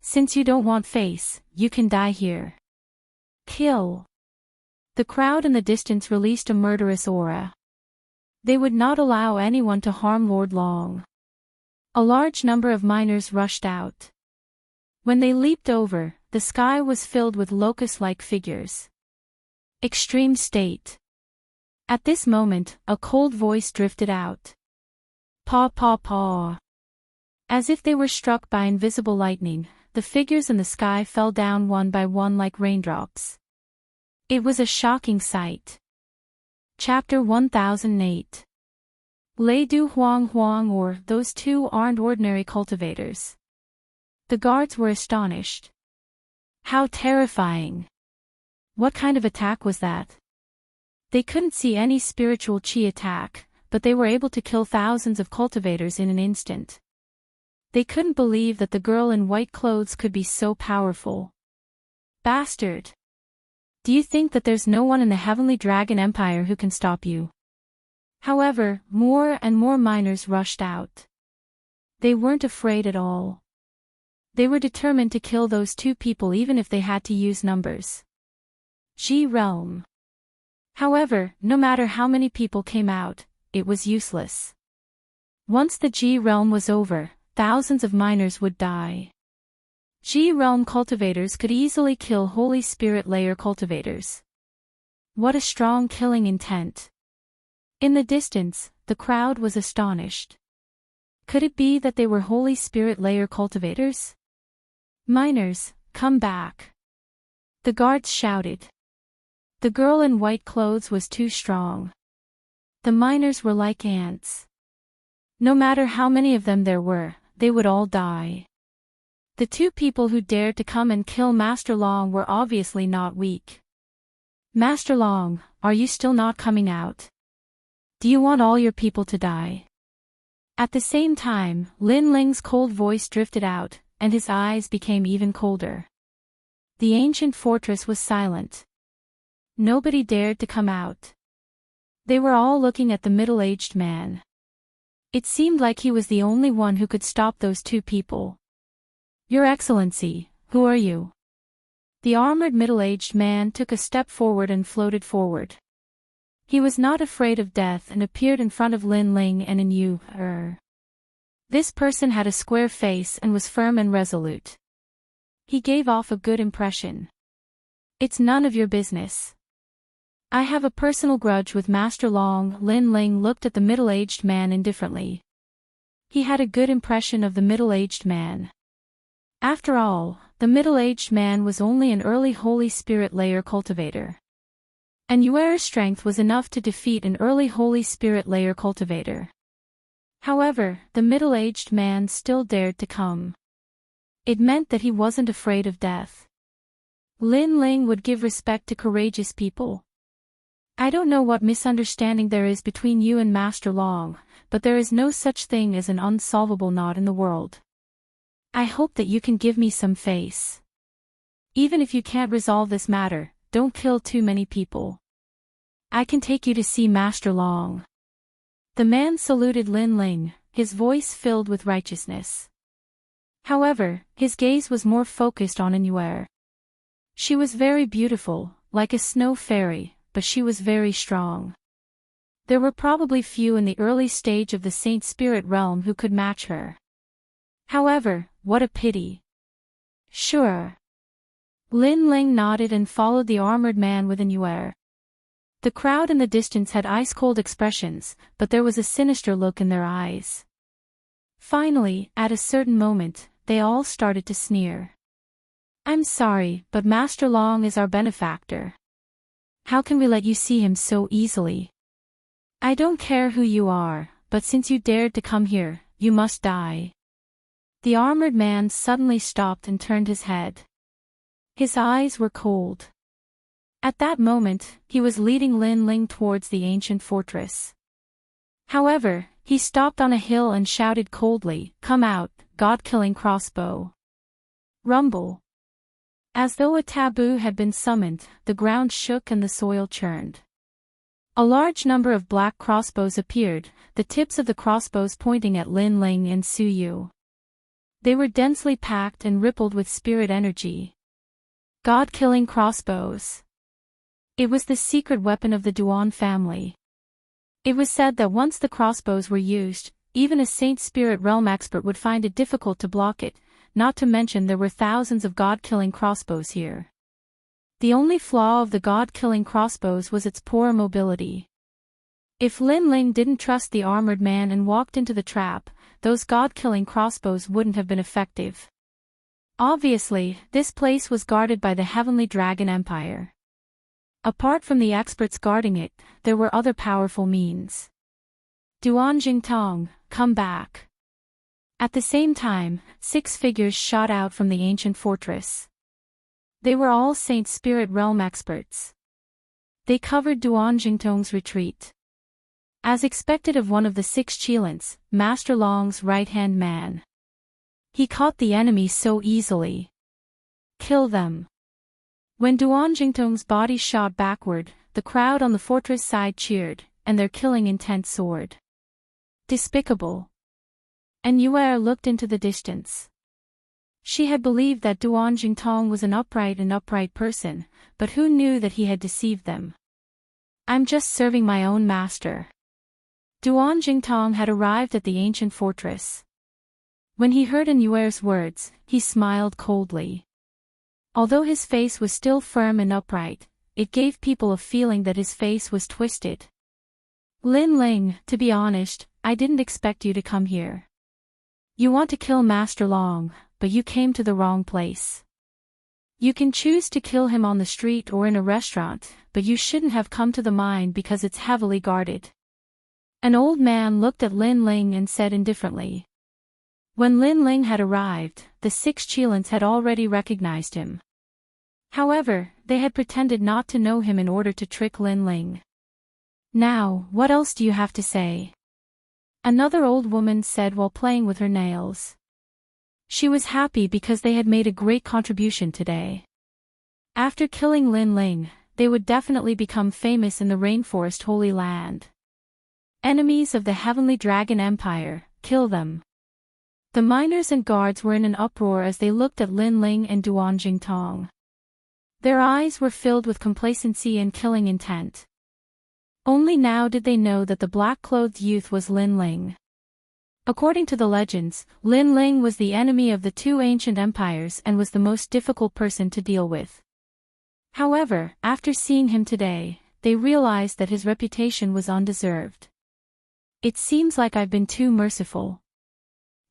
Since you don't want face, you can die here. Kill. The crowd in the distance released a murderous aura. They would not allow anyone to harm Lord Long. A large number of miners rushed out. When they leaped over, the sky was filled with locust-like figures. Extreme state. At this moment, a cold voice drifted out. Paw paw paw. As if they were struck by invisible lightning, the figures in the sky fell down one by one like raindrops. It was a shocking sight. Chapter 1008. Lei Du Huang Huang, or those two aren't ordinary cultivators. The guards were astonished. How terrifying! What kind of attack was that? They couldn't see any spiritual chi attack, but they were able to kill thousands of cultivators in an instant. They couldn't believe that the girl in white clothes could be so powerful. Bastard! Do you think that there's no one in the Heavenly Dragon Empire who can stop you? However, more and more miners rushed out. They weren't afraid at all. They were determined to kill those two people even if they had to use numbers. G Realm. However, no matter how many people came out, it was useless. Once the G Realm was over, thousands of miners would die. G-realm cultivators could easily kill Holy Spirit layer cultivators. What a strong killing intent. In the distance, the crowd was astonished. Could it be that they were Holy Spirit layer cultivators? Miners, come back. The guards shouted. The girl in white clothes was too strong. The miners were like ants. No matter how many of them there were, they would all die. The two people who dared to come and kill Master Long were obviously not weak. Master Long, are you still not coming out? Do you want all your people to die? At the same time, Lin Ling's cold voice drifted out, and his eyes became even colder. The ancient fortress was silent. Nobody dared to come out. They were all looking at the middle-aged man. It seemed like he was the only one who could stop those two people. Your Excellency, who are you? The armored middle-aged man took a step forward and floated forward. He was not afraid of death and appeared in front of Lin Ling and Yu. This person had a square face and was firm and resolute. He gave off a good impression. It's none of your business. I have a personal grudge with Master Long. Lin Ling looked at the middle-aged man indifferently. He had a good impression of the middle-aged man. After all, the middle-aged man was only an early Holy Spirit layer cultivator. And Yuer's strength was enough to defeat an early Holy Spirit layer cultivator. However, the middle-aged man still dared to come. It meant that he wasn't afraid of death. Lin Ling would give respect to courageous people. I don't know what misunderstanding there is between you and Master Long, but there is no such thing as an unsolvable knot in the world. I hope that you can give me some face. Even if you can't resolve this matter, don't kill too many people. I can take you to see Master Long. The man saluted Lin Ling, his voice filled with righteousness. However, his gaze was more focused on Inuer. She was very beautiful, like a snow fairy, but she was very strong. There were probably few in the early stage of the Saint Spirit realm who could match her. However, what a pity. Sure. Lin Ling nodded and followed the armored man with Inuer. The crowd in the distance had ice-cold expressions, but there was a sinister look in their eyes. Finally, at a certain moment, they all started to sneer. I'm sorry, but Master Long is our benefactor. How can we let you see him so easily? I don't care who you are, but since you dared to come here, you must die. The armored man suddenly stopped and turned his head. His eyes were cold. At that moment, he was leading Lin Ling towards the ancient fortress. However, he stopped on a hill and shouted coldly, "Come out, God-killing crossbow." Rumble. As though a taboo had been summoned, the ground shook and the soil churned. A large number of black crossbows appeared, the tips of the crossbows pointing at Lin Ling and Su Yu. They were densely packed and rippled with spirit energy. God-killing crossbows. It was the secret weapon of the Duan family. It was said that once the crossbows were used, even a Saint Spirit realm expert would find it difficult to block it, not to mention there were thousands of God-killing crossbows here. The only flaw of the God-killing crossbows was its poor mobility. If Lin Ling didn't trust the armored man and walked into the trap, those God-killing crossbows wouldn't have been effective. Obviously, this place was guarded by the Heavenly Dragon Empire. Apart from the experts guarding it, there were other powerful means. Duan Jingtong, come back. At the same time, 6 figures shot out from the ancient fortress. They were all Saint Spirit realm experts. They covered Duan Jingtong's retreat. As expected of one of the 6 Qilins, Master Long's right-hand man. He caught the enemy so easily. Kill them. When Duan Jingtong's body shot backward, the crowd on the fortress side cheered, and their killing intent soared. Despicable. And Yuer looked into the distance. She had believed that Duan Jingtong was an upright person, but who knew that he had deceived them? I'm just serving my own master. Duan Jingtong had arrived at the ancient fortress. When he heard Yuer's words, he smiled coldly. Although his face was still firm and upright, it gave people a feeling that his face was twisted. Lin Ling, to be honest, I didn't expect you to come here. You want to kill Master Long, but you came to the wrong place. You can choose to kill him on the street or in a restaurant, but you shouldn't have come to the mine because it's heavily guarded. An old man looked at Lin Ling and said indifferently. When Lin Ling had arrived, the 6 Qilins had already recognized him. However, they had pretended not to know him in order to trick Lin Ling. Now, what else do you have to say? Another old woman said while playing with her nails. She was happy because they had made a great contribution today. After killing Lin Ling, they would definitely become famous in the Rainforest Holy Land. Enemies of the Heavenly Dragon Empire, kill them. The miners and guards were in an uproar as they looked at Lin Ling and Duan Jingtong. Their eyes were filled with complacency and killing intent. Only now did they know that the black-clothed youth was Lin Ling. According to the legends, Lin Ling was the enemy of the 2 ancient empires and was the most difficult person to deal with. However, after seeing him today, they realized that his reputation was undeserved. It seems like I've been too merciful.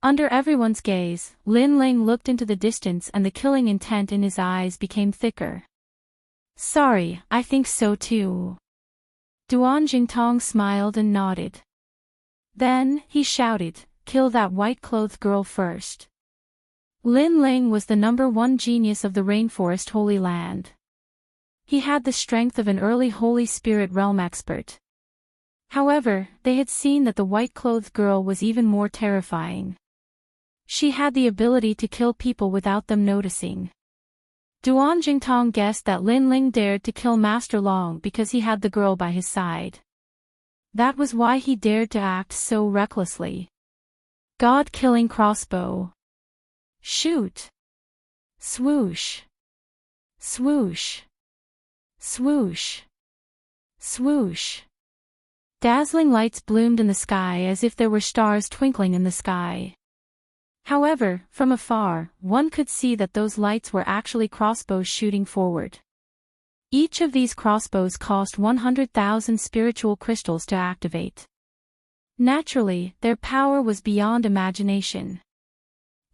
Under everyone's gaze, Lin Ling looked into the distance and the killing intent in his eyes became thicker. Sorry, I think so too. Duan Jingtong smiled and nodded. Then, he shouted, kill that white-clothed girl first. Lin Ling was the #1 genius of the Rainforest Holy Land. He had the strength of an early Holy Spirit realm expert. However, they had seen that the white-clothed girl was even more terrifying. She had the ability to kill people without them noticing. Duan Jingtong guessed that Lin Ling dared to kill Master Long because he had the girl by his side. That was why he dared to act so recklessly. God-killing crossbow. Shoot. Swoosh. Swoosh. Swoosh. Swoosh. Dazzling lights bloomed in the sky as if there were stars twinkling in the sky. However, from afar, one could see that those lights were actually crossbows shooting forward. Each of these crossbows cost 100,000 spiritual crystals to activate. Naturally, their power was beyond imagination.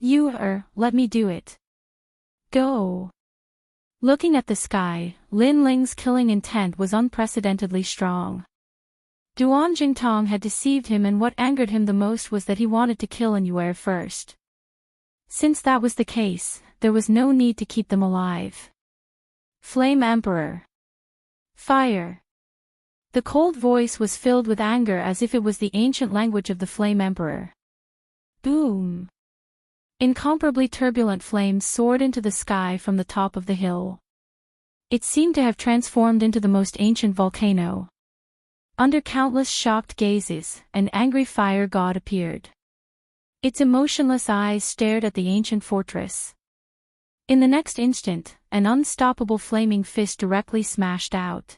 Let me do it. Go. Looking at the sky, Lin Ling's killing intent was unprecedentedly strong. Duan Jingtong had deceived him, and what angered him the most was that he wanted to kill Yuer first. Since that was the case, there was no need to keep them alive. Flame Emperor. Fire. The cold voice was filled with anger as if it was the ancient language of the Flame Emperor. Boom. Incomparably turbulent flames soared into the sky from the top of the hill. It seemed to have transformed into the most ancient volcano. Under countless shocked gazes, an angry fire god appeared. Its emotionless eyes stared at the ancient fortress. In the next instant, an unstoppable flaming fist directly smashed out.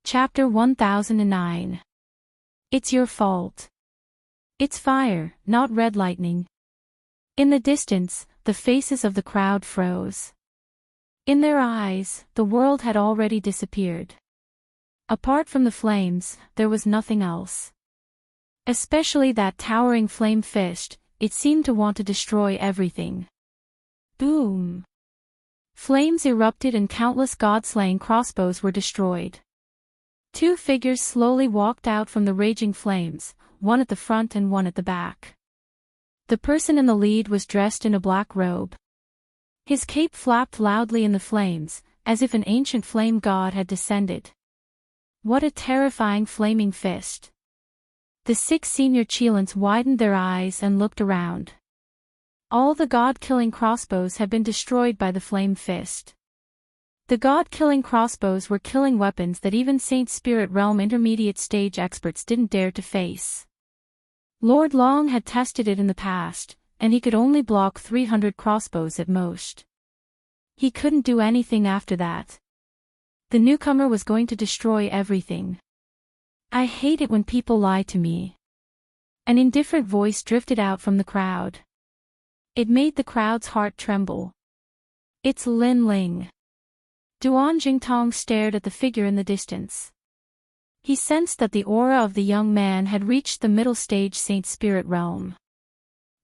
Chapter 1009. It's your fault. It's fire, not red lightning. In the distance, the faces of the crowd froze. In their eyes, the world had already disappeared. Apart from the flames, there was nothing else. Especially that towering flame fist, it seemed to want to destroy everything. Boom! Flames erupted and countless god-slaying crossbows were destroyed. Two figures slowly walked out from the raging flames, one at the front and one at the back. The person in the lead was dressed in a black robe. His cape flapped loudly in the flames, as if an ancient flame god had descended. What a terrifying flaming fist! The 6 senior Qilins widened their eyes and looked around. All the god-killing crossbows had been destroyed by the flame fist. The god-killing crossbows were killing weapons that even Saint Spirit Realm intermediate stage experts didn't dare to face. Lord Long had tested it in the past, and he could only block 300 crossbows at most. He couldn't do anything after that. The newcomer was going to destroy everything. I hate it when people lie to me. An indifferent voice drifted out from the crowd. It made the crowd's heart tremble. It's Lin Ling. Duan Jingtong stared at the figure in the distance. He sensed that the aura of the young man had reached the middle stage Saint Spirit Realm.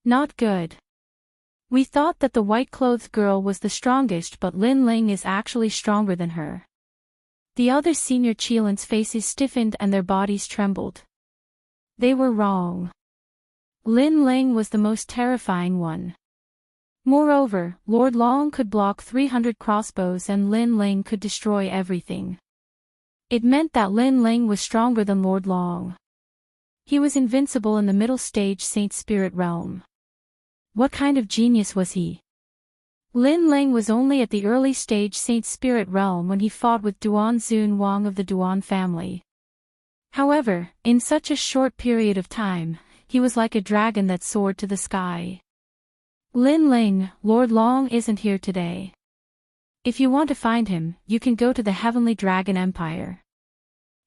Not good. We thought that the white-clothed girl was the strongest, but Lin Ling is actually stronger than her. The other senior Qilins' faces stiffened and their bodies trembled. They were wrong. Lin Ling was the most terrifying one. Moreover, Lord Long could block 300 crossbows and Lin Ling could destroy everything. It meant that Lin Ling was stronger than Lord Long. He was invincible in the middle stage Saint Spirit Realm. What kind of genius was he? Lin Ling was only at the early stage Saint Spirit Realm when he fought with Duan Zun Wang of the Duan family. However, in such a short period of time, he was like a dragon that soared to the sky. Lin Ling, Lord Long isn't here today. If you want to find him, you can go to the Heavenly Dragon Empire.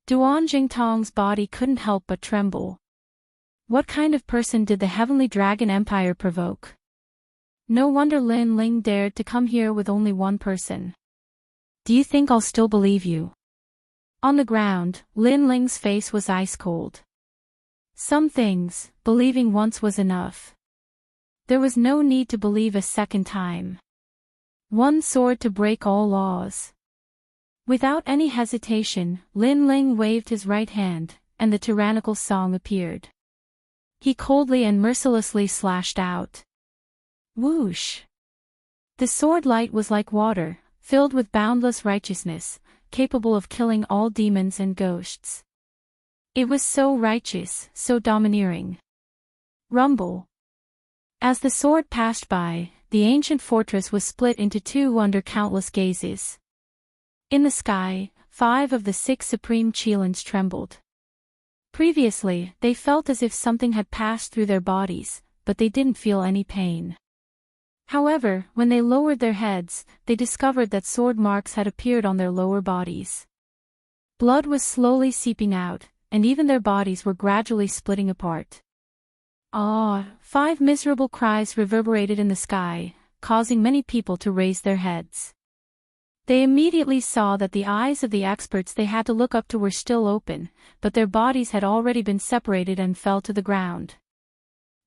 Duan Jingtong's body couldn't help but tremble. What kind of person did the Heavenly Dragon Empire provoke? No wonder Lin Ling dared to come here with only one person. Do you think I'll still believe you? On the ground, Lin Ling's face was ice cold. Some things, believing once was enough. There was no need to believe a second time. One sword to break all laws. Without any hesitation, Lin Ling waved his right hand, and the tyrannical song appeared. He coldly and mercilessly slashed out. Whoosh! The sword light was like water, filled with boundless righteousness, capable of killing all demons and ghosts. It was so righteous, so domineering. Rumble. As the sword passed by, the ancient fortress was split into two under countless gazes. In the sky, 5 of the 6 supreme Qilins trembled. Previously, they felt as if something had passed through their bodies, but they didn't feel any pain. However, when they lowered their heads, they discovered that sword marks had appeared on their lower bodies. Blood was slowly seeping out, and even their bodies were gradually splitting apart. Ah! 5 miserable cries reverberated in the sky, causing many people to raise their heads. They immediately saw that the eyes of the experts they had to look up to were still open, but their bodies had already been separated and fell to the ground.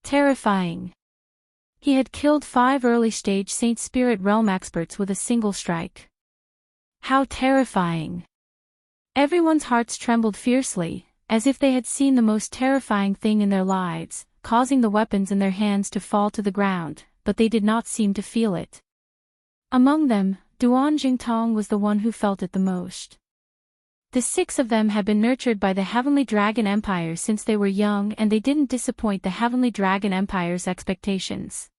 Terrifying. He had killed 5 early-stage Saint Spirit Realm experts with a single strike. How terrifying! Everyone's hearts trembled fiercely, as if they had seen the most terrifying thing in their lives, causing the weapons in their hands to fall to the ground, but they did not seem to feel it. Among them, Duan Jingtong was the one who felt it the most. The 6 of them had been nurtured by the Heavenly Dragon Empire since they were young, and they didn't disappoint the Heavenly Dragon Empire's expectations.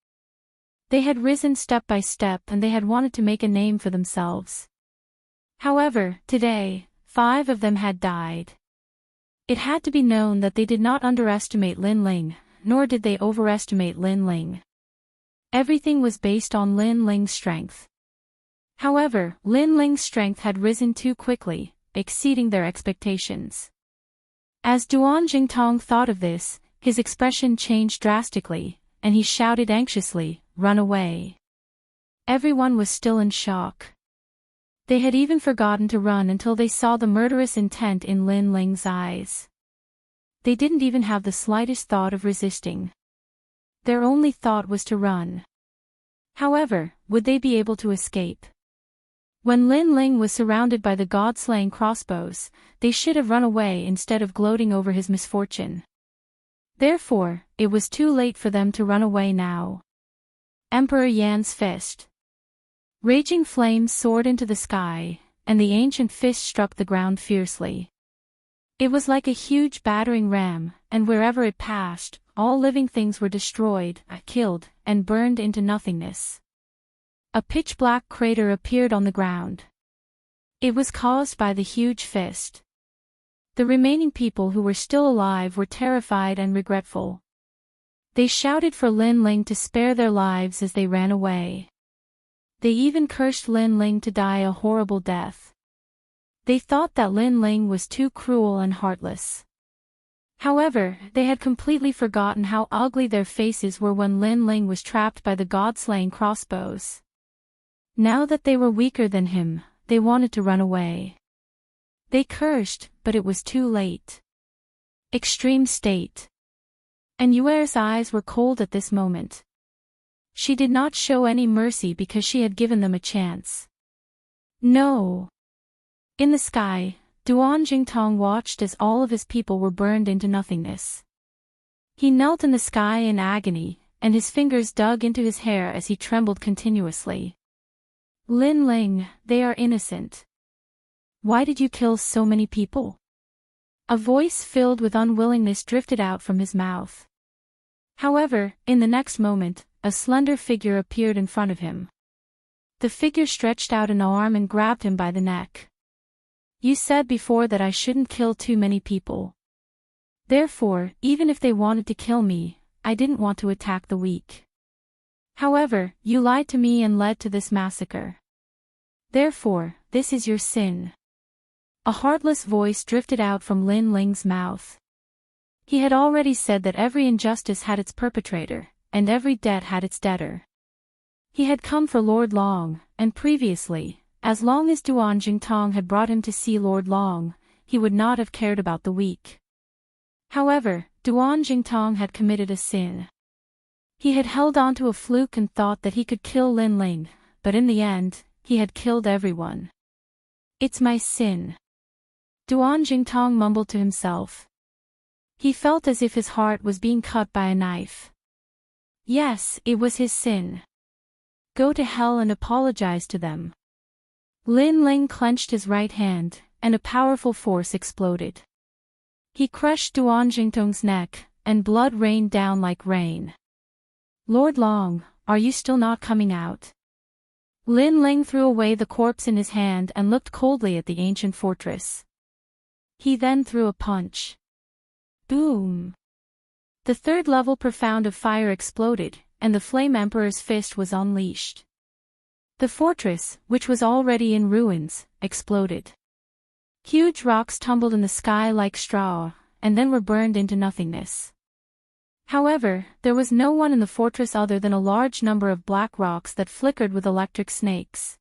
They had risen step by step and they had wanted to make a name for themselves. However, today, 5 of them had died. It had to be known that they did not underestimate Lin Ling, nor did they overestimate Lin Ling. Everything was based on Lin Ling's strength. However, Lin Ling's strength had risen too quickly, exceeding their expectations. As Duan Jingtong thought of this, his expression changed drastically, and he shouted anxiously, "Run away!" Everyone was still in shock. They had even forgotten to run until they saw the murderous intent in Lin Ling's eyes. They didn't even have the slightest thought of resisting. Their only thought was to run. However, would they be able to escape? When Lin Ling was surrounded by the god-slaying crossbows, they should have run away instead of gloating over his misfortune. Therefore, it was too late for them to run away now. Emperor Yan's fist. Raging flames soared into the sky, and the ancient fist struck the ground fiercely. It was like a huge battering ram, and wherever it passed, all living things were destroyed, killed, and burned into nothingness. A pitch-black crater appeared on the ground. It was caused by the huge fist. The remaining people who were still alive were terrified and regretful. They shouted for Lin Ling to spare their lives as they ran away. They even cursed Lin Ling to die a horrible death. They thought that Lin Ling was too cruel and heartless. However, they had completely forgotten how ugly their faces were when Lin Ling was trapped by the god-slaying crossbows. Now that they were weaker than him, they wanted to run away. They cursed, but it was too late. Extreme state. And Yuer's eyes were cold at this moment. She did not show any mercy because she had given them a chance. No. In the sky, Duan Jingtong watched as all of his people were burned into nothingness. He knelt in the sky in agony, and his fingers dug into his hair as he trembled continuously. Lin Ling, they are innocent. Why did you kill so many people? A voice filled with unwillingness drifted out from his mouth. However, in the next moment, a slender figure appeared in front of him. The figure stretched out an arm and grabbed him by the neck. You said before that I shouldn't kill too many people. Therefore, even if they wanted to kill me, I didn't want to attack the weak. However, you lied to me and led to this massacre. Therefore, this is your sin. A heartless voice drifted out from Lin Ling's mouth. He had already said that every injustice had its perpetrator, and every debt had its debtor. He had come for Lord Long, and previously, as long as Duan Jingtong had brought him to see Lord Long, he would not have cared about the weak. However, Duan Jingtong had committed a sin. He had held on to a fluke and thought that he could kill Lin Ling, but in the end, he had killed everyone. It's my sin. Duan Jingtong mumbled to himself. He felt as if his heart was being cut by a knife. Yes, it was his sin. Go to hell and apologize to them. Lin Ling clenched his right hand, and a powerful force exploded. He crushed Duan Jingtong's neck, and blood rained down like rain. Lord Long, are you still not coming out? Lin Ling threw away the corpse in his hand and looked coldly at the ancient fortress. He then threw a punch. Boom! The third level profound of fire exploded, and the Flame Emperor's fist was unleashed. The fortress, which was already in ruins, exploded. Huge rocks tumbled in the sky like straw, and then were burned into nothingness. However, there was no one in the fortress other than a large number of black rocks that flickered with electric snakes.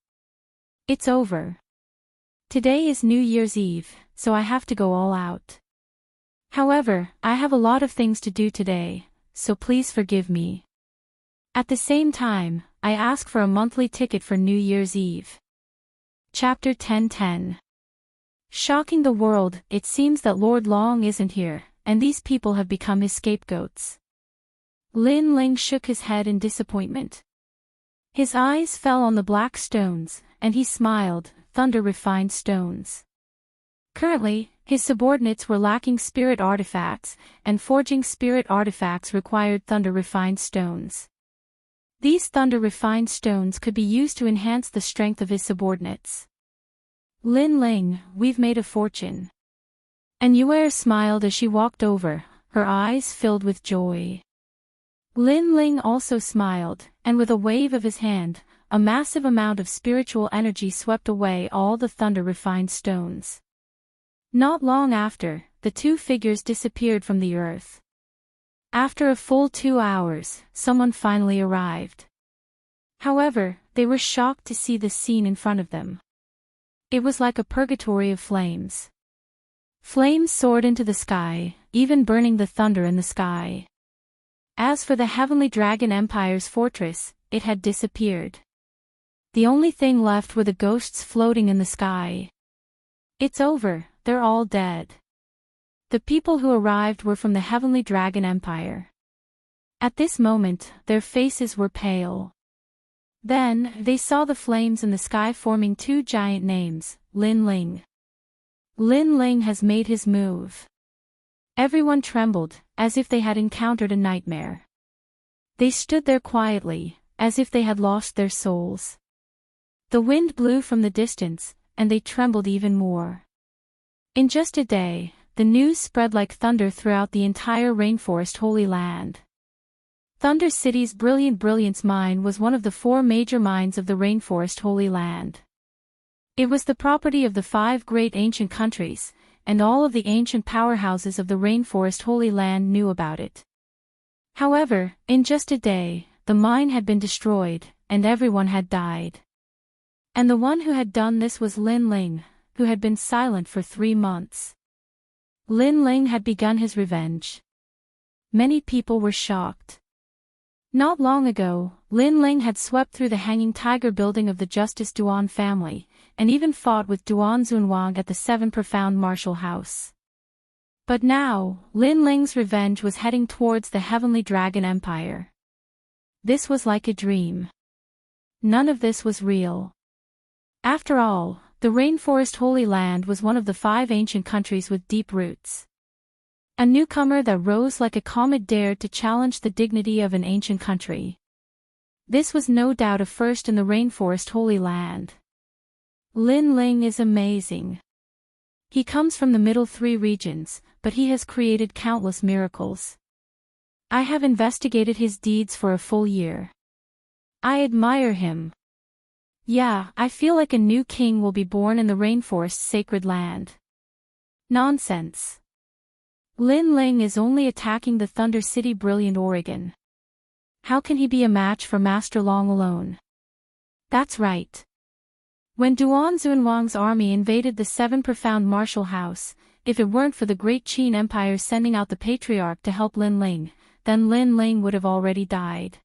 It's over. Today is New Year's Eve, so I have to go all out. However, I have a lot of things to do today, so please forgive me. At the same time, I ask for a monthly ticket for New Year's Eve. Chapter 10:10. Shocking the world, it seems that Lord Long isn't here, and these people have become his scapegoats. Lin Ling shook his head in disappointment. His eyes fell on the black stones, and he smiled, thunder-refined stones. Currently, his subordinates were lacking spirit artifacts, and forging spirit artifacts required thunder-refined stones. These thunder-refined stones could be used to enhance the strength of his subordinates. Lin Ling, we've made a fortune. And Yuer smiled as she walked over, her eyes filled with joy. Lin Ling also smiled, and with a wave of his hand, a massive amount of spiritual energy swept away all the thunder-refined stones. Not long after, the two figures disappeared from the earth. After a full 2 hours, someone finally arrived. However, they were shocked to see the scene in front of them. It was like a purgatory of flames. Flames soared into the sky, even burning the thunder in the sky. As for the Heavenly Dragon Empire's fortress, it had disappeared. The only thing left were the ghosts floating in the sky. It's over, they're all dead. The people who arrived were from the Heavenly Dragon Empire. At this moment, their faces were pale. Then, they saw the flames in the sky forming two giant names, Lin Ling. Lin Ling has made his move. Everyone trembled, as if they had encountered a nightmare. They stood there quietly, as if they had lost their souls. The wind blew from the distance, and they trembled even more. In just a day, the news spread like thunder throughout the entire Rainforest Holy Land. Thunder City's Brilliant Brilliance mine was one of the 4 major mines of the Rainforest Holy Land. It was the property of the 5 great ancient countries, and all of the ancient powerhouses of the Rainforest Holy Land knew about it. However, in just a day, the mine had been destroyed, and everyone had died. And the one who had done this was Lin Ling, who had been silent for 3 months. Lin Ling had begun his revenge. Many people were shocked. Not long ago, Lin Ling had swept through the Hanging Tiger building of the Justice Duan family, and even fought with Duan Zunwang at the 7 Profound Martial House. But now, Lin Ling's revenge was heading towards the Heavenly Dragon Empire. This was like a dream. None of this was real. After all, the Rainforest Holy Land was one of the 5 ancient countries with deep roots. A newcomer that rose like a comet dared to challenge the dignity of an ancient country. This was no doubt a first in the Rainforest Holy Land. Lin Ling is amazing. He comes from the middle 3 regions, but he has created countless miracles. I have investigated his deeds for a full year. I admire him. Yeah, I feel like a new king will be born in the Rainforest's sacred land. Nonsense. Lin Ling is only attacking the Thunder City Brilliant Oregon. How can he be a match for Master Long alone? That's right. When Duan Zunwang's army invaded the 7 Profound Martial House, if it weren't for the Great Qin Empire sending out the Patriarch to help Lin Ling, then Lin Ling would have already died.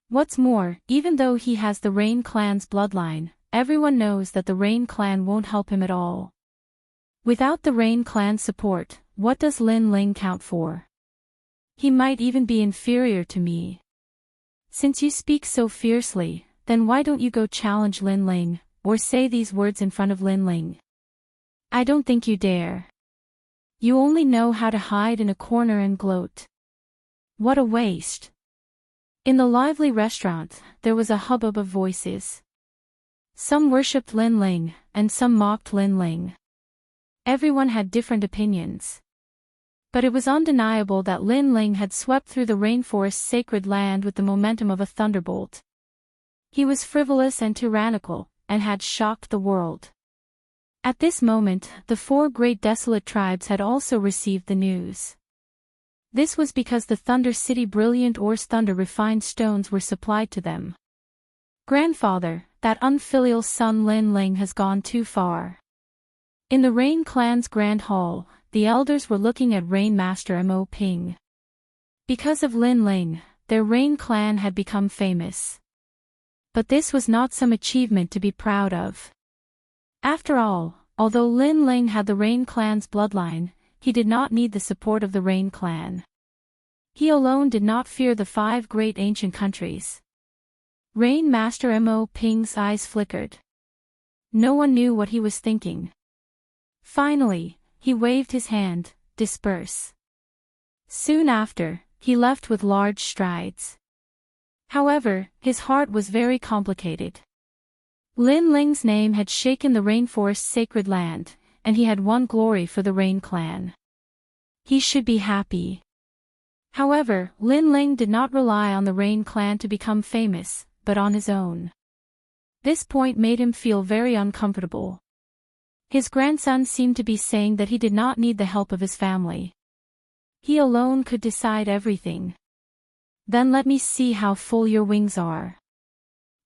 What's more, even though he has the Rain Clan's bloodline, everyone knows that the Rain Clan won't help him at all. Without the Rain Clan's support, what does Lin Ling count for? He might even be inferior to me. Since you speak so fiercely, then why don't you go challenge Lin Ling, or say these words in front of Lin Ling? I don't think you dare. You only know how to hide in a corner and gloat. What a waste. In the lively restaurant, there was a hubbub of voices. Some worshipped Lin Ling, and some mocked Lin Ling. Everyone had different opinions. But it was undeniable that Lin Ling had swept through the rainforest's sacred land with the momentum of a thunderbolt. He was frivolous and tyrannical, and had shocked the world. At this moment, the 4 great desolate tribes had also received the news. This was because the Thunder City brilliant ores thunder refined stones were supplied to them. Grandfather, that unfilial son Lin Ling has gone too far. In the Rain Clan's Grand Hall, the elders were looking at Rain Master Mo Ping. Because of Lin Ling, their Rain Clan had become famous. But this was not some achievement to be proud of. After all, although Lin Ling had the Rain Clan's bloodline, he did not need the support of the Rain Clan. He alone did not fear the 5 great ancient countries. Rain Master Mo Ping's eyes flickered. No one knew what he was thinking. Finally, he waved his hand, disperse. Soon after, he left with large strides. However, his heart was very complicated. Lin Ling's name had shaken the rainforest's sacred land, and he had won glory for the Rain Clan. He should be happy. However, Lin Ling did not rely on the Rain Clan to become famous, but on his own. This point made him feel very uncomfortable. His grandson seemed to be saying that he did not need the help of his family. He alone could decide everything. Then let me see how full your wings are.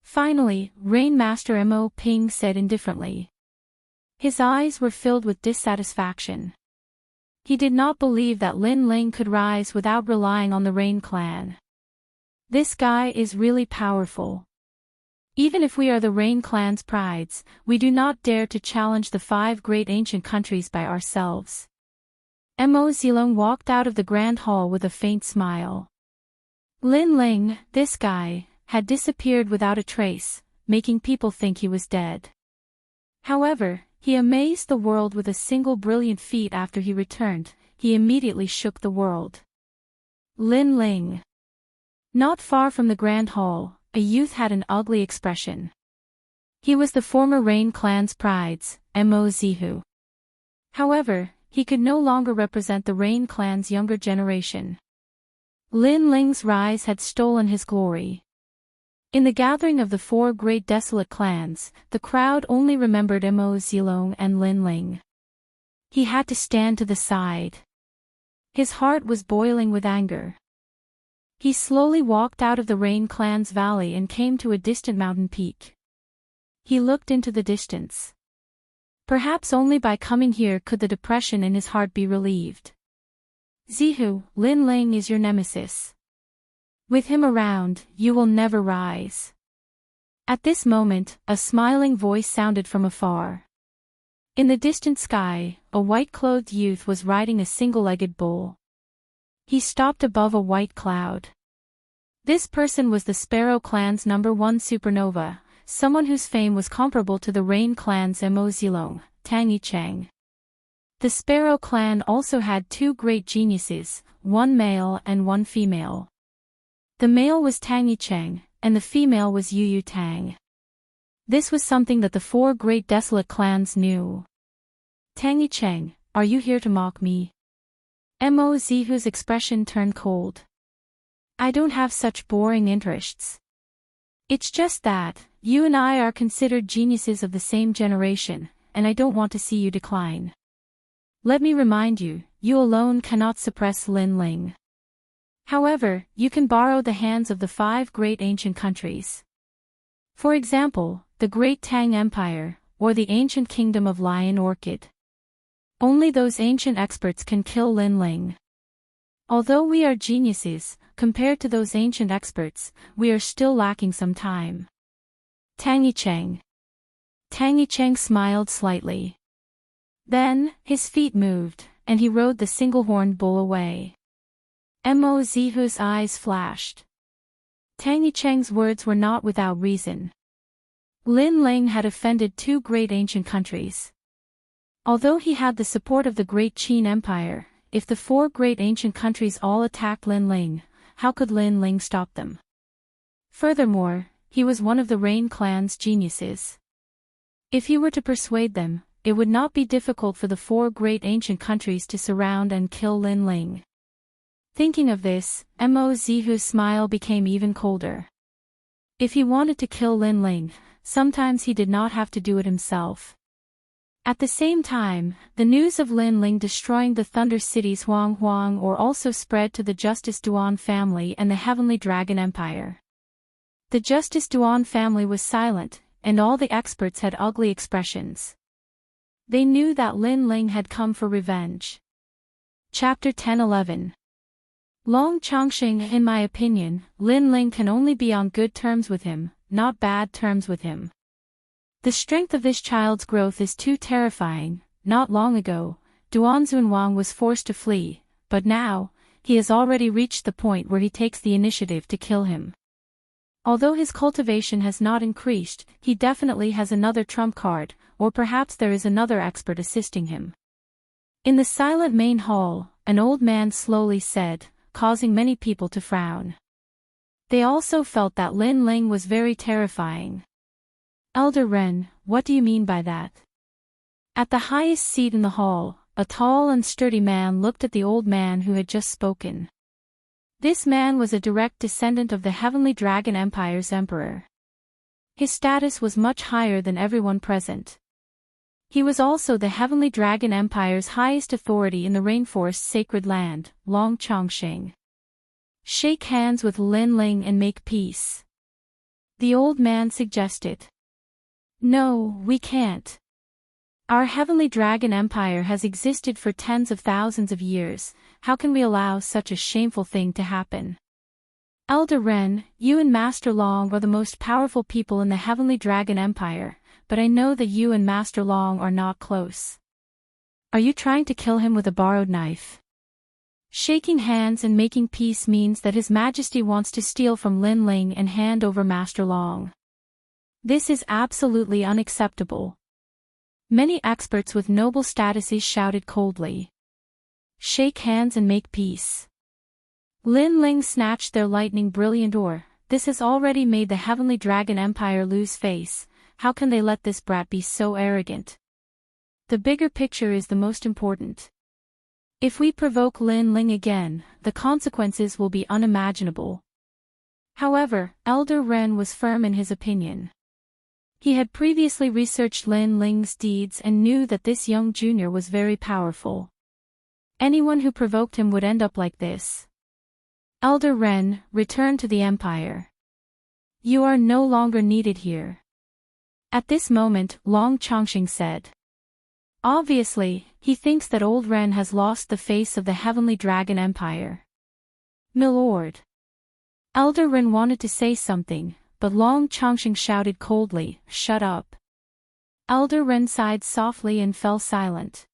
Finally, Rain Master Mo Ping said indifferently. His eyes were filled with dissatisfaction. He did not believe that Lin Ling could rise without relying on the Rain Clan. This guy is really powerful. Even if we are the Rain Clan's prides, we do not dare to challenge the 5 great ancient countries by ourselves. Mo Zilong walked out of the grand hall with a faint smile. Lin Ling, this guy, had disappeared without a trace, making people think he was dead. However, he amazed the world with a single brilliant feat. After he returned, he immediately shook the world. Lin Ling. Not far from the grand hall, a youth had an ugly expression. He was the former Rain Clan's prides, Mo Zihu. However, he could no longer represent the Rain Clan's younger generation. Lin Ling's rise had stolen his glory. In the gathering of the 4 great desolate clans, the crowd only remembered Mo Zilong and Lin Ling. He had to stand to the side. His heart was boiling with anger. He slowly walked out of the Rain Clan's valley and came to a distant mountain peak. He looked into the distance. Perhaps only by coming here could the depression in his heart be relieved. Zihu, Lin Ling is your nemesis. With him around, you will never rise. At this moment, a smiling voice sounded from afar. In the distant sky, a white-clothed youth was riding a single-legged bull. He stopped above a white cloud. This person was the Sparrow Clan's #1 supernova, someone whose fame was comparable to the Rain Clan's Mo Zilong, Tang Yicheng. The Sparrow Clan also had 2 great geniuses, one male and one female. The male was Tang Yicheng, and the female was Yu Tang. This was something that the 4 great desolate clans knew. Tang Yicheng, are you here to mock me? Mo Zihu's expression turned cold. I don't have such boring interests. It's just that, you and I are considered geniuses of the same generation, and I don't want to see you decline. Let me remind you, you alone cannot suppress Lin Ling. However, you can borrow the hands of the 5 great ancient countries. For example, the Great Tang Empire, or the ancient kingdom of Lion Orchid. Only those ancient experts can kill Lin Ling. Although we are geniuses, compared to those ancient experts, we are still lacking some time. Tang Yicheng. Tang Yicheng smiled slightly. Then, his feet moved, and he rode the single-horned bull away. Mo Zihu's eyes flashed. Tang Yicheng's words were not without reason. Lin Ling had offended 2 great ancient countries. Although he had the support of the Great Qin Empire, if the 4 great ancient countries all attacked Lin Ling, how could Lin Ling stop them? Furthermore, he was one of the Rain clan's geniuses. If he were to persuade them, it would not be difficult for the 4 great ancient countries to surround and kill Lin Ling. Thinking of this, Mo Zihu's smile became even colder. If he wanted to kill Lin Ling, sometimes he did not have to do it himself. At the same time, the news of Lin Ling destroying the Thunder City's Huang Huang or also spread to the Justice Duan family and the Heavenly Dragon Empire. The Justice Duan family was silent, and all the experts had ugly expressions. They knew that Lin Ling had come for revenge. Chapter 10-11. Long Chongqing. In my opinion, Lin Ling can only be on good terms with him, not bad terms with him. The strength of this child's growth is too terrifying. Not long ago, Duan Zunwang was forced to flee, but now, he has already reached the point where he takes the initiative to kill him. Although his cultivation has not increased, he definitely has another trump card, or perhaps there is another expert assisting him. In the silent main hall, an old man slowly said, causing many people to frown. They also felt that Lin Ling was very terrifying. Elder Ren, what do you mean by that? At the highest seat in the hall, a tall and sturdy man looked at the old man who had just spoken. This man was a direct descendant of the Heavenly Dragon Empire's emperor. His status was much higher than everyone present. He was also the Heavenly Dragon Empire's highest authority in the rainforest's sacred land, Long Chongqing. Shake hands with Lin Ling and make peace. The old man suggested. No, we can't. Our Heavenly Dragon Empire has existed for tens of thousands of years. How can we allow such a shameful thing to happen? Elder Ren, you and Master Long are the most powerful people in the Heavenly Dragon Empire, but I know that you and Master Long are not close. Are you trying to kill him with a borrowed knife? Shaking hands and making peace means that His Majesty wants to steal from Lin Ling and hand over Master Long. This is absolutely unacceptable. Many experts with noble statuses shouted coldly. Shake hands and make peace. Lin Ling snatched their lightning brilliant ore. This has already made the Heavenly Dragon Empire lose face. How can they let this brat be so arrogant? The bigger picture is the most important. If we provoke Lin Ling again, the consequences will be unimaginable. However, Elder Ren was firm in his opinion. He had previously researched Lin Ling's deeds and knew that this young junior was very powerful. Anyone who provoked him would end up like this. Elder Ren, return to the Empire. You are no longer needed here. At this moment, Long Chongqing said. Obviously, he thinks that old Ren has lost the face of the Heavenly Dragon Empire. Milord. Elder Ren wanted to say something, but Long Chongqing shouted coldly, shut up. Elder Ren sighed softly and fell silent.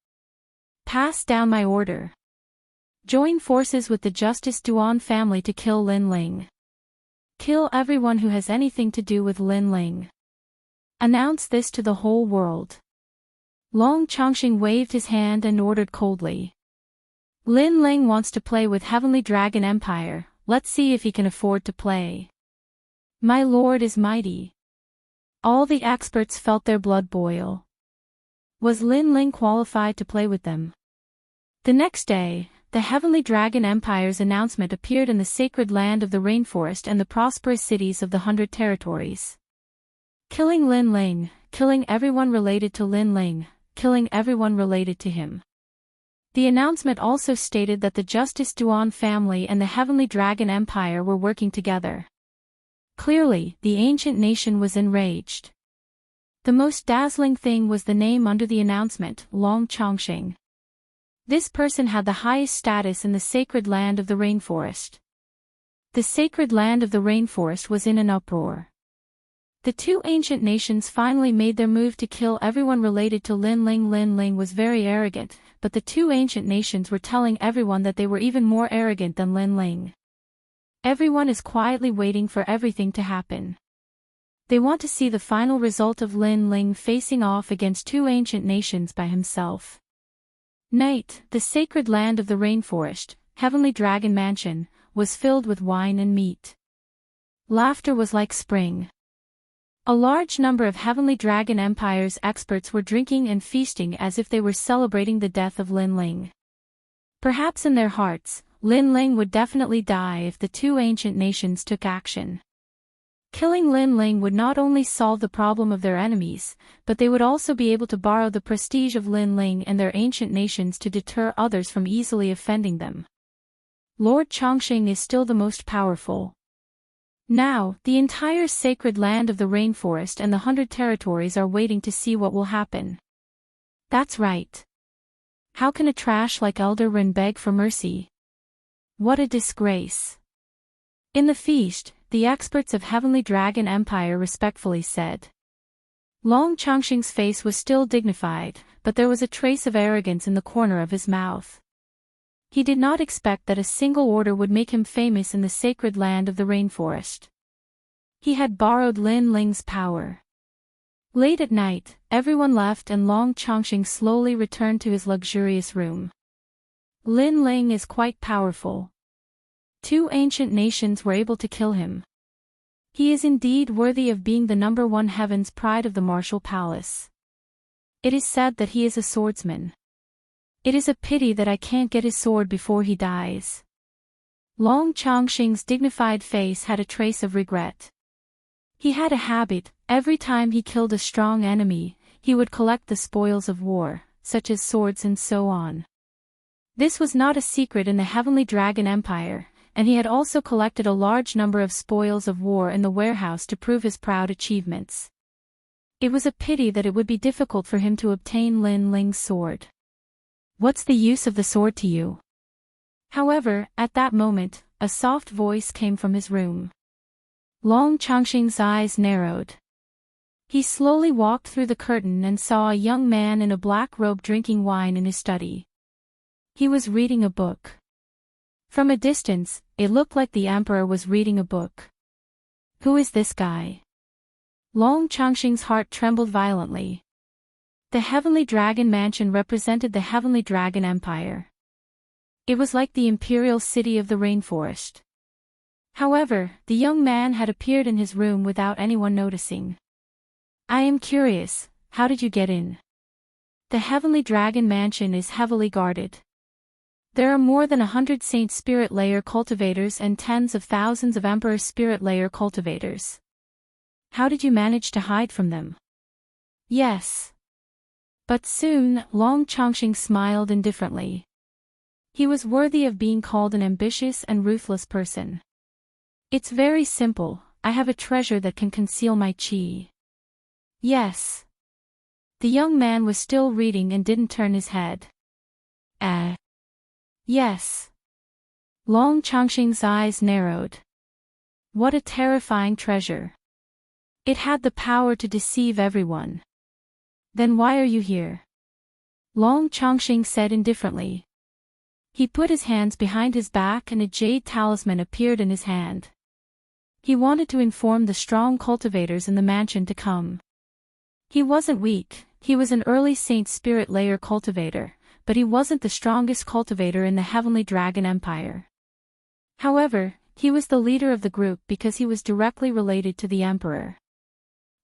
Pass down my order. Join forces with the Justice Duan family to kill Lin Ling. Kill everyone who has anything to do with Lin Ling. Announce this to the whole world. Long Chongqing waved his hand and ordered coldly. Lin Ling wants to play with Heavenly Dragon Empire, let's see if he can afford to play. My lord is mighty. All the experts felt their blood boil. Was Lin Ling qualified to play with them? The next day, the Heavenly Dragon Empire's announcement appeared in the sacred land of the rainforest and the prosperous cities of the 100 territories. Killing Lin Ling, killing everyone related to Lin Ling, killing everyone related to him. The announcement also stated that the Justice Duan family and the Heavenly Dragon Empire were working together. Clearly, the ancient nation was enraged. The most dazzling thing was the name under the announcement, Long Chongqing. This person had the highest status in the sacred land of the rainforest. The sacred land of the rainforest was in an uproar. The two ancient nations finally made their move to kill everyone related to Lin Ling. Lin Ling was very arrogant, but the two ancient nations were telling everyone that they were even more arrogant than Lin Ling. Everyone is quietly waiting for everything to happen. They want to see the final result of Lin Ling facing off against two ancient nations by himself. Night, the sacred land of the rainforest, Heavenly Dragon Mansion, was filled with wine and meat. Laughter was like spring. A large number of Heavenly Dragon Empire's experts were drinking and feasting as if they were celebrating the death of Lin Ling. Perhaps in their hearts, Lin Ling would definitely die if the two ancient nations took action. Killing Lin Ling would not only solve the problem of their enemies, but they would also be able to borrow the prestige of Lin Ling and their ancient nations to deter others from easily offending them. Lord Chongqing is still the most powerful. Now, the entire sacred land of the rainforest and the 100 territories are waiting to see what will happen. That's right. How can a trash like Elder Ren beg for mercy? What a disgrace. In the feast, the experts of Heavenly Dragon Empire respectfully said. Long Chongqing's face was still dignified, but there was a trace of arrogance in the corner of his mouth. He did not expect that a single order would make him famous in the sacred land of the rainforest. He had borrowed Lin Ling's power. Late at night, everyone left and Long Chongqing slowly returned to his luxurious room. Lin Ling is quite powerful. 2 ancient nations were able to kill him. He is indeed worthy of being the #1 heaven's pride of the martial palace. It is said that he is a swordsman. It is a pity that I can't get his sword before he dies. Long Chongqing's dignified face had a trace of regret. He had a habit, every time he killed a strong enemy, he would collect the spoils of war, such as swords and so on. This was not a secret in the Heavenly Dragon Empire, and he had also collected a large number of spoils of war in the warehouse to prove his proud achievements. It was a pity that it would be difficult for him to obtain Lin Ling's sword. What's the use of the sword to you? However, at that moment, a soft voice came from his room. Long Chongqing's eyes narrowed. He slowly walked through the curtain and saw a young man in a black robe drinking wine in his study. He was reading a book. From a distance, it looked like the emperor was reading a book. Who is this guy? Long Chongqing's heart trembled violently. The Heavenly Dragon Mansion represented the Heavenly Dragon Empire. It was like the imperial city of the rainforest. However, the young man had appeared in his room without anyone noticing. I am curious, how did you get in? The Heavenly Dragon Mansion is heavily guarded. There are more than 100 Saint Spirit Layer cultivators and tens of thousands of Emperor Spirit Layer cultivators. How did you manage to hide from them? Yes. But soon, Long Chongqing smiled indifferently. He was worthy of being called an ambitious and ruthless person. It's very simple, I have a treasure that can conceal my qi. Yes. The young man was still reading and didn't turn his head. Yes. Long Chongqing's eyes narrowed. What a terrifying treasure. It had the power to deceive everyone. Then why are you here? Long Chongqing said indifferently. He put his hands behind his back and a jade talisman appeared in his hand. He wanted to inform the strong cultivators in the mansion to come. He wasn't weak, he was an early Saint Spirit Layer cultivator, but he wasn't the strongest cultivator in the Heavenly Dragon Empire. However, he was the leader of the group because he was directly related to the Emperor.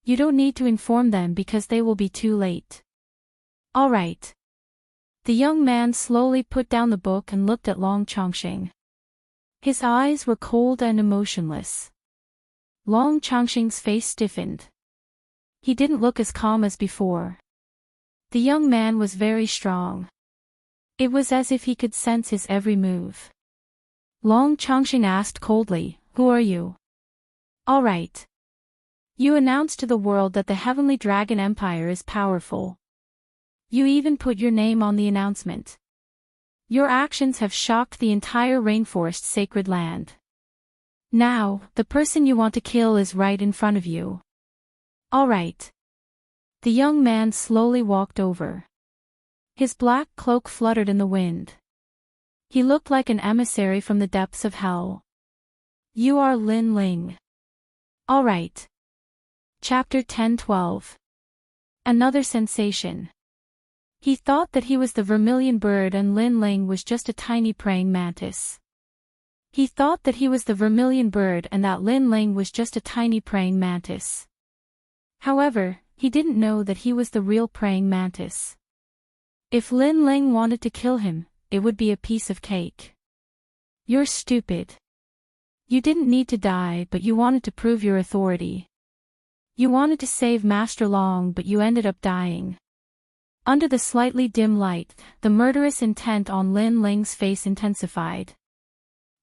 You don't need to inform them because they will be too late. All right. The young man slowly put down the book and looked at Long Chongqing. His eyes were cold and emotionless. Long Chongqing's face stiffened. He didn't look as calm as before. The young man was very strong. It was as if he could sense his every move. Long Chongqing asked coldly, "Who are you?" "All right. You announced to the world that the Heavenly Dragon Empire is powerful. You even put your name on the announcement. Your actions have shocked the entire rainforest sacred land. Now, the person you want to kill is right in front of you. All right." The young man slowly walked over. His black cloak fluttered in the wind. He looked like an emissary from the depths of hell. "You are Lin Ling." "All right." Chapter 10:12. Another sensation. He thought that he was the vermilion bird and Lin Ling was just a tiny praying mantis. He thought that he was the vermilion bird and that Lin Ling was just a tiny praying mantis. However, he didn't know that he was the real praying mantis. If Lin Ling wanted to kill him, it would be a piece of cake. You're stupid. You didn't need to die, but you wanted to prove your authority. You wanted to save Master Long, but you ended up dying. Under the slightly dim light, the murderous intent on Lin Ling's face intensified.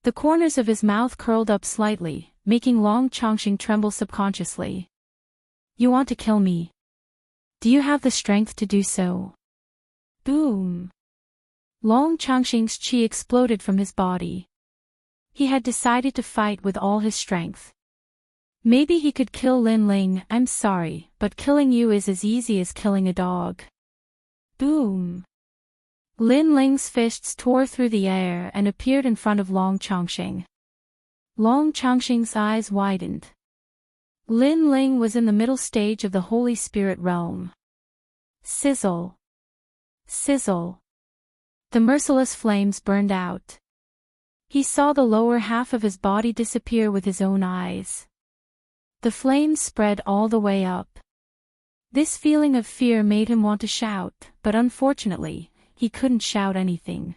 The corners of his mouth curled up slightly, making Long Chongqing tremble subconsciously. You want to kill me? Do you have the strength to do so? Boom! Long Chongqing's qi exploded from his body. He had decided to fight with all his strength. Maybe he could kill Lin Ling. I'm sorry, but killing you is as easy as killing a dog. Boom! Lin Ling's fists tore through the air and appeared in front of Long Chongqing. Long Chongqing's eyes widened. Lin Ling was in the middle stage of the Holy Spirit realm. Sizzle! Sizzle! The merciless flames burned out. He saw the lower half of his body disappear with his own eyes. The flames spread all the way up. This feeling of fear made him want to shout, but unfortunately, he couldn't shout anything.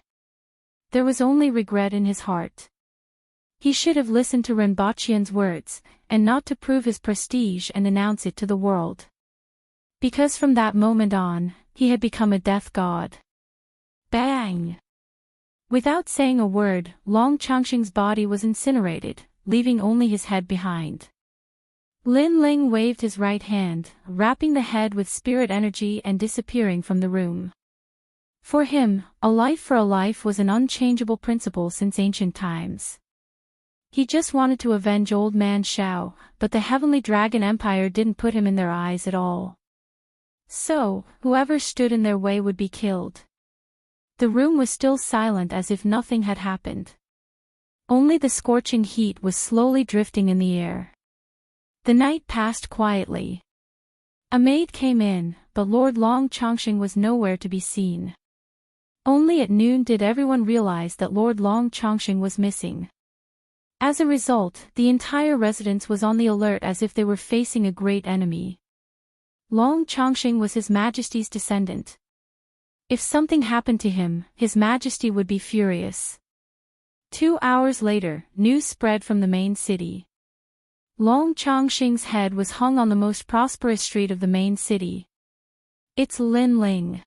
There was only regret in his heart. He should have listened to Rinpoche's words, and not to prove his prestige and announce it to the world. Because from that moment on, he had become a death god. Bang! Without saying a word, Long Chongqing's body was incinerated, leaving only his head behind. Lin Ling waved his right hand, wrapping the head with spirit energy and disappearing from the room. For him, a life for a life was an unchangeable principle since ancient times. He just wanted to avenge old man Shao, but the Heavenly Dragon Empire didn't put him in their eyes at all. So, whoever stood in their way would be killed. The room was still silent as if nothing had happened. Only the scorching heat was slowly drifting in the air. The night passed quietly. A maid came in, but Lord Long Chongqing was nowhere to be seen. Only at noon did everyone realize that Lord Long Chongqing was missing. As a result, the entire residence was on the alert as if they were facing a great enemy. Long Chongqing was His Majesty's descendant. If something happened to him, His Majesty would be furious. 2 hours later, news spread from the main city. Long Chongqing's head was hung on the most prosperous street of the main city. It's Lin Ling.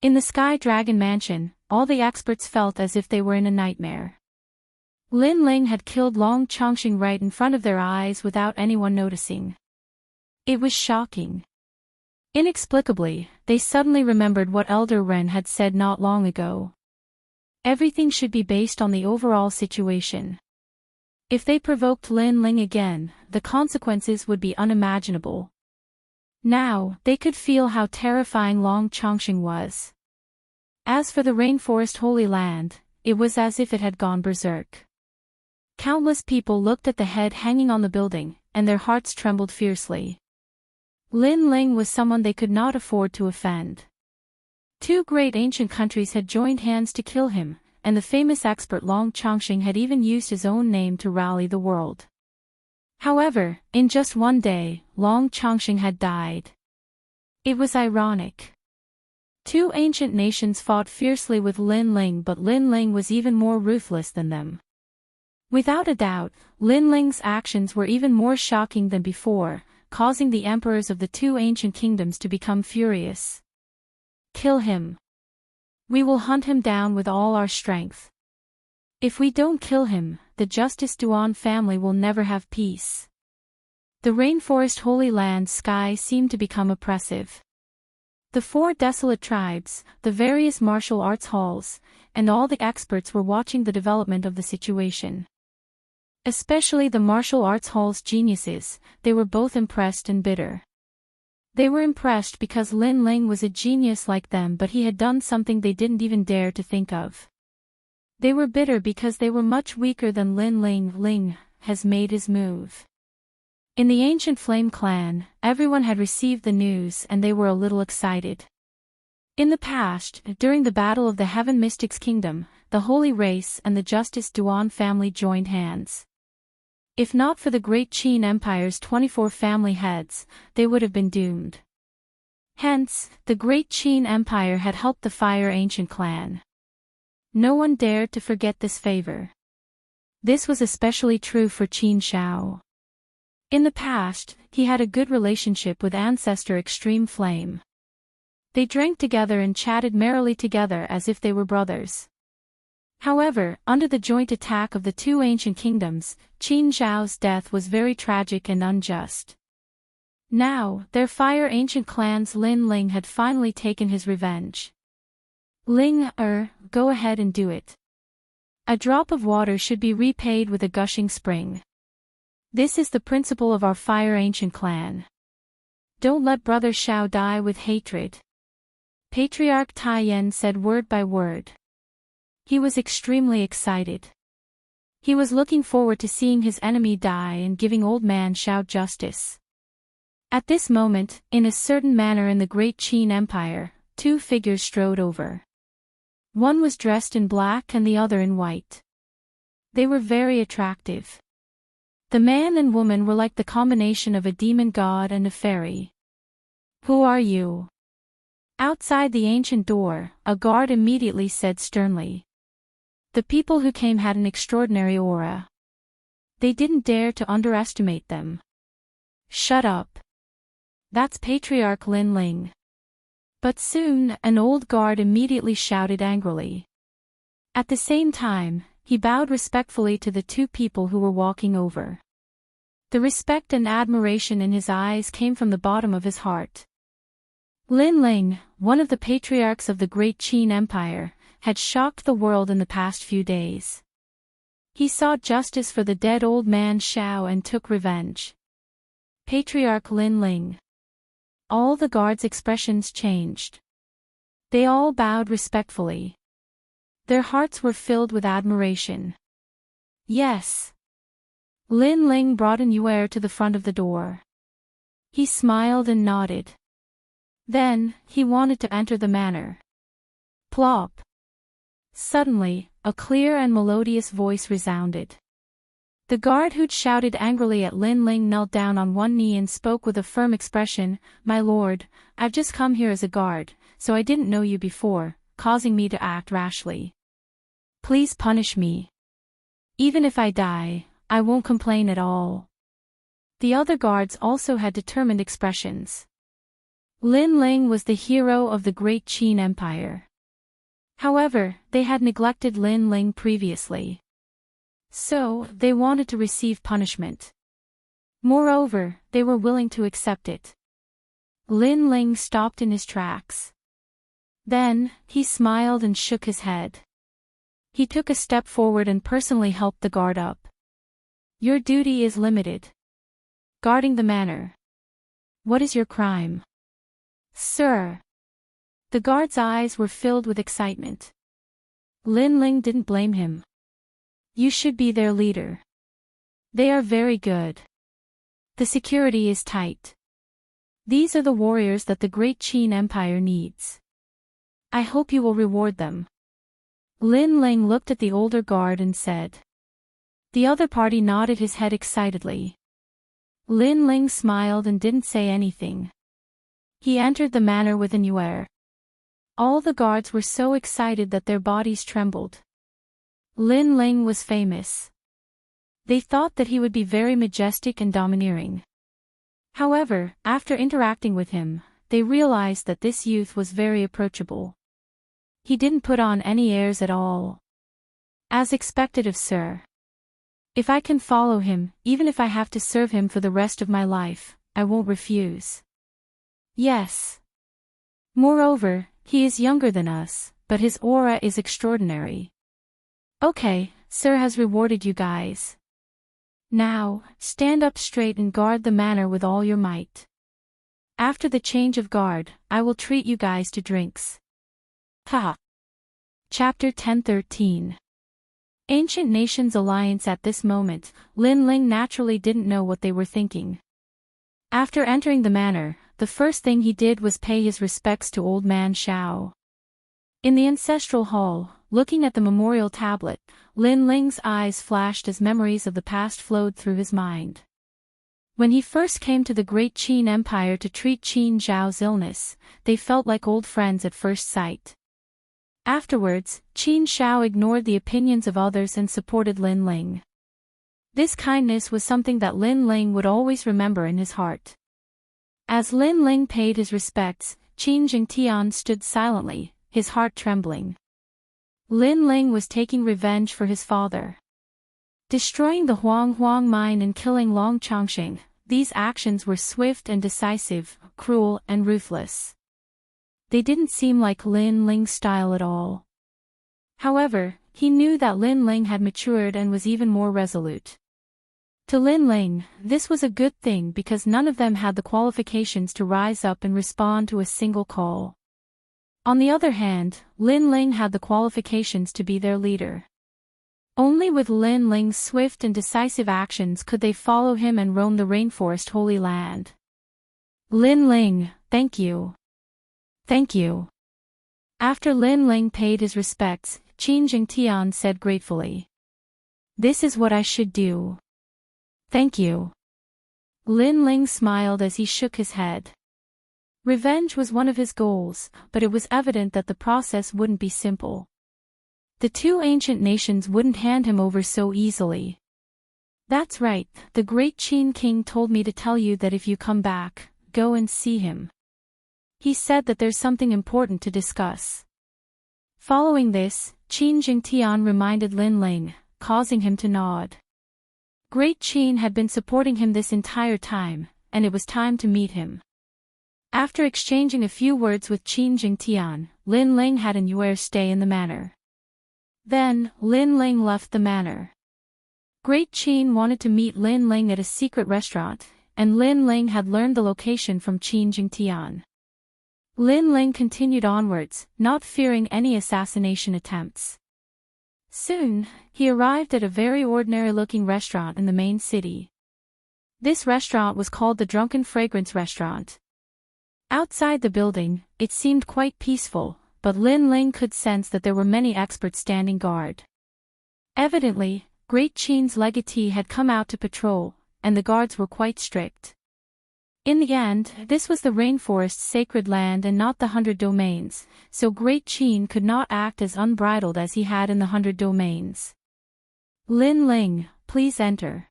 In the Sky Dragon Mansion, all the experts felt as if they were in a nightmare. Lin Ling had killed Long Chongqing right in front of their eyes without anyone noticing. It was shocking. Inexplicably, they suddenly remembered what Elder Ren had said not long ago. Everything should be based on the overall situation. If they provoked Lin Ling again, the consequences would be unimaginable. Now, they could feel how terrifying Long Chongqing was. As for the Rainforest Holy Land, it was as if it had gone berserk. Countless people looked at the head hanging on the building, and their hearts trembled fiercely. Lin Ling was someone they could not afford to offend. 2 great ancient countries had joined hands to kill him, and the famous expert Long Chongqing had even used his own name to rally the world. However, in just one day, Long Chongqing had died. It was ironic. 2 ancient nations fought fiercely with Lin Ling, but Lin Ling was even more ruthless than them. Without a doubt, Lin Ling's actions were even more shocking than before, causing the emperors of the 2 ancient kingdoms to become furious. Kill him. We will hunt him down with all our strength. If we don't kill him, the Justice Duan family will never have peace. The Rainforest Holy Land sky seemed to become oppressive. The 4 desolate tribes, the various martial arts halls, and all the experts were watching the development of the situation. Especially the martial arts hall's geniuses, they were both impressed and bitter. They were impressed because Lin Ling was a genius like them, but he had done something they didn't even dare to think of. They were bitter because they were much weaker than Lin Ling. Ling has made his move. In the ancient Flame clan, everyone had received the news and they were a little excited. In the past, during the Battle of the Heaven Mystics Kingdom, the Holy Race and the Justice Duan family joined hands. If not for the Great Qin Empire's 24 family heads, they would have been doomed. Hence, the Great Qin Empire had helped the Fire Ancient clan. No one dared to forget this favor. This was especially true for Qin Shao. In the past, he had a good relationship with ancestor Extreme Flame. They drank together and chatted merrily together as if they were brothers. However, under the joint attack of the two ancient kingdoms, Qin Zhao's death was very tragic and unjust. Now, their Fire Ancient clan's Lin Ling had finally taken his revenge. Ling, go ahead and do it. A drop of water should be repaid with a gushing spring. This is the principle of our Fire Ancient clan. Don't let Brother Shao die with hatred. Patriarch Tai Yen said word by word. He was extremely excited. He was looking forward to seeing his enemy die and giving old man Shao justice. At this moment, in a certain manner in the Great Qin Empire, two figures strode over. One was dressed in black and the other in white. They were very attractive. The man and woman were like the combination of a demon god and a fairy. Who are you? Outside the ancient door, a guard immediately said sternly. The people who came had an extraordinary aura. They didn't dare to underestimate them. Shut up. That's Patriarch Lin Ling. But soon, an old guard immediately shouted angrily. At the same time, he bowed respectfully to the two people who were walking over. The respect and admiration in his eyes came from the bottom of his heart. Lin Ling, one of the patriarchs of the Great Qin Empire, had shocked the world in the past few days. He sought justice for the dead old man Shao and took revenge. Patriarch Lin Ling. All the guards' expressions changed. They all bowed respectfully. Their hearts were filled with admiration. Yes. Lin Ling brought an Yuer to the front of the door. He smiled and nodded. Then, he wanted to enter the manor. Plop. Suddenly, a clear and melodious voice resounded. The guard who'd shouted angrily at Lin Ling knelt down on one knee and spoke with a firm expression, "My lord, I've just come here as a guard, so I didn't know you before, causing me to act rashly. Please punish me. Even if I die, I won't complain at all." The other guards also had determined expressions. Lin Ling was the hero of the Great Qin Empire. However, they had neglected Lin Ling previously. So, they wanted to receive punishment. Moreover, they were willing to accept it. Lin Ling stopped in his tracks. Then, he smiled and shook his head. He took a step forward and personally helped the guard up. Your duty is limited. Guarding the manor. What is your crime? Sir. The guard's eyes were filled with excitement. Lin Ling didn't blame him. You should be their leader. They are very good. The security is tight. These are the warriors that the Great Qin Empire needs. I hope you will reward them. Lin Ling looked at the older guard and said. The other party nodded his head excitedly. Lin Ling smiled and didn't say anything. He entered the manor with an Yuer. All the guards were so excited that their bodies trembled. Lin Ling was famous. They thought that he would be very majestic and domineering. However, after interacting with him, they realized that this youth was very approachable. He didn't put on any airs at all. As expected of Sir. If I can follow him, even if I have to serve him for the rest of my life, I won't refuse. Yes. Moreover, he is younger than us, but his aura is extraordinary. Okay, Sir has rewarded you guys. Now, stand up straight and guard the manor with all your might. After the change of guard, I will treat you guys to drinks. Haha. Chapter 10:13. Ancient Nations Alliance. At this moment, Lin Ling naturally didn't know what they were thinking. After entering the manor, the first thing he did was pay his respects to Old Man Shao. In the ancestral hall, looking at the memorial tablet, Lin Ling's eyes flashed as memories of the past flowed through his mind. When he first came to the great Qin Empire to treat Qin Zhao's illness, they felt like old friends at first sight. Afterwards, Qin Zhao ignored the opinions of others and supported Lin Ling. This kindness was something that Lin Ling would always remember in his heart. As Lin Ling paid his respects, Qin Jingtian stood silently, his heart trembling. Lin Ling was taking revenge for his father. Destroying the Huang mine and killing Long Chongqing, these actions were swift and decisive, cruel and ruthless. They didn't seem like Lin Ling's style at all. However, he knew that Lin Ling had matured and was even more resolute. To Lin Ling, this was a good thing because none of them had the qualifications to rise up and respond to a single call. On the other hand, Lin Ling had the qualifications to be their leader. Only with Lin Ling's swift and decisive actions could they follow him and roam the rainforest Holy Land. Lin Ling, thank you. Thank you. After Lin Ling paid his respects, Qin Jingtian said gratefully. This is what I should do. Thank you. Lin Ling smiled as he shook his head. Revenge was one of his goals, but it was evident that the process wouldn't be simple. The two ancient nations wouldn't hand him over so easily. That's right, the great Qin king told me to tell you that if you come back, go and see him. He said that there's something important to discuss. Following this, Qin Jingtian reminded Lin Ling, causing him to nod. Great Qin had been supporting him this entire time, and it was time to meet him. After exchanging a few words with Qin Jingtian, Lin Ling had an hour stay in the manor. Then, Lin Ling left the manor. Great Qin wanted to meet Lin Ling at a secret restaurant, and Lin Ling had learned the location from Qin Jingtian. Lin Ling continued onwards, not fearing any assassination attempts. Soon, he arrived at a very ordinary-looking restaurant in the main city. This restaurant was called the Drunken Fragrance Restaurant. Outside the building, it seemed quite peaceful, but Lin Ling could sense that there were many experts standing guard. Evidently, Great Qin's legatee had come out to patrol, and the guards were quite strict. In the end, this was the rainforest's sacred land and not the 100 Domains, so Great Qin could not act as unbridled as he had in the 100 Domains. Lin Ling, please enter.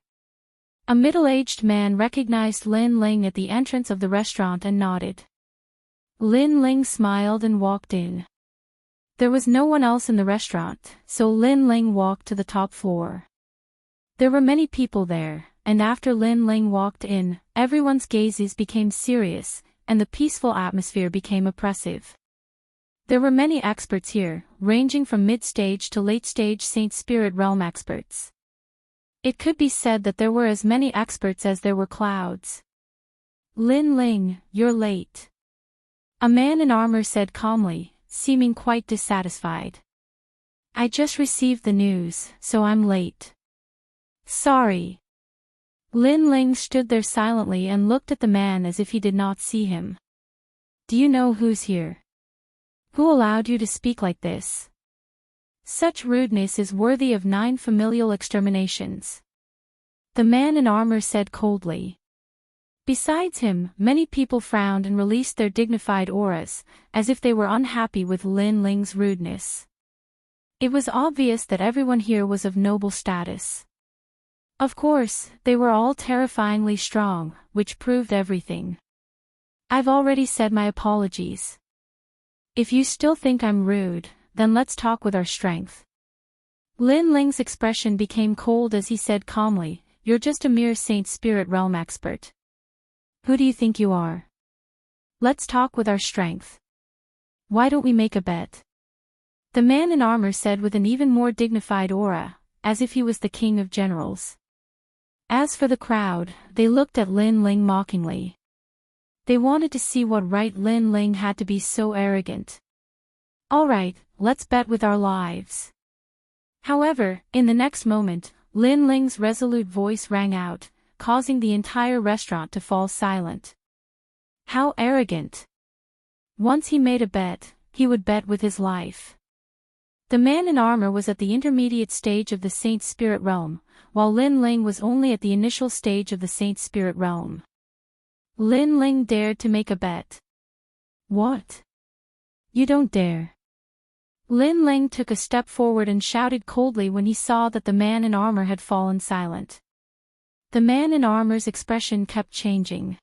A middle-aged man recognized Lin Ling at the entrance of the restaurant and nodded. Lin Ling smiled and walked in. There was no one else in the restaurant, so Lin Ling walked to the top floor. There were many people there, and after Lin Ling walked in, everyone's gazes became serious, and the peaceful atmosphere became oppressive. There were many experts here, ranging from mid-stage to late-stage Saint Spirit Realm experts. It could be said that there were as many experts as there were clouds. Lin Ling, you're late. A man in armor said calmly, seeming quite dissatisfied. I just received the news, so I'm late. Sorry. Lin Ling stood there silently and looked at the man as if he did not see him. Do you know who's here? Who allowed you to speak like this? Such rudeness is worthy of 9 familial exterminations. The man in armor said coldly. Besides him, many people frowned and released their dignified auras, as if they were unhappy with Lin Ling's rudeness. It was obvious that everyone here was of noble status. Of course, they were all terrifyingly strong, which proved everything. I've already said my apologies. If you still think I'm rude, then let's talk with our strength. Lin Ling's expression became cold as he said calmly, you're just a mere Saint Spirit Realm expert. Who do you think you are? Let's talk with our strength. Why don't we make a bet? The man in armor said with an even more dignified aura, as if he was the king of generals. As for the crowd, they looked at Lin Ling mockingly. They wanted to see what right Lin Ling had to be so arrogant. All right, let's bet with our lives. However, in the next moment, Lin Ling's resolute voice rang out, causing the entire restaurant to fall silent. How arrogant. Once he made a bet, he would bet with his life. The man in armor was at the intermediate stage of the Saint Spirit realm, while Lin Ling was only at the initial stage of the Saint Spirit realm. Lin Ling dared to make a bet. What? You don't dare. Lin Ling took a step forward and shouted coldly when he saw that the man in armor had fallen silent. The man in armor's expression kept changing.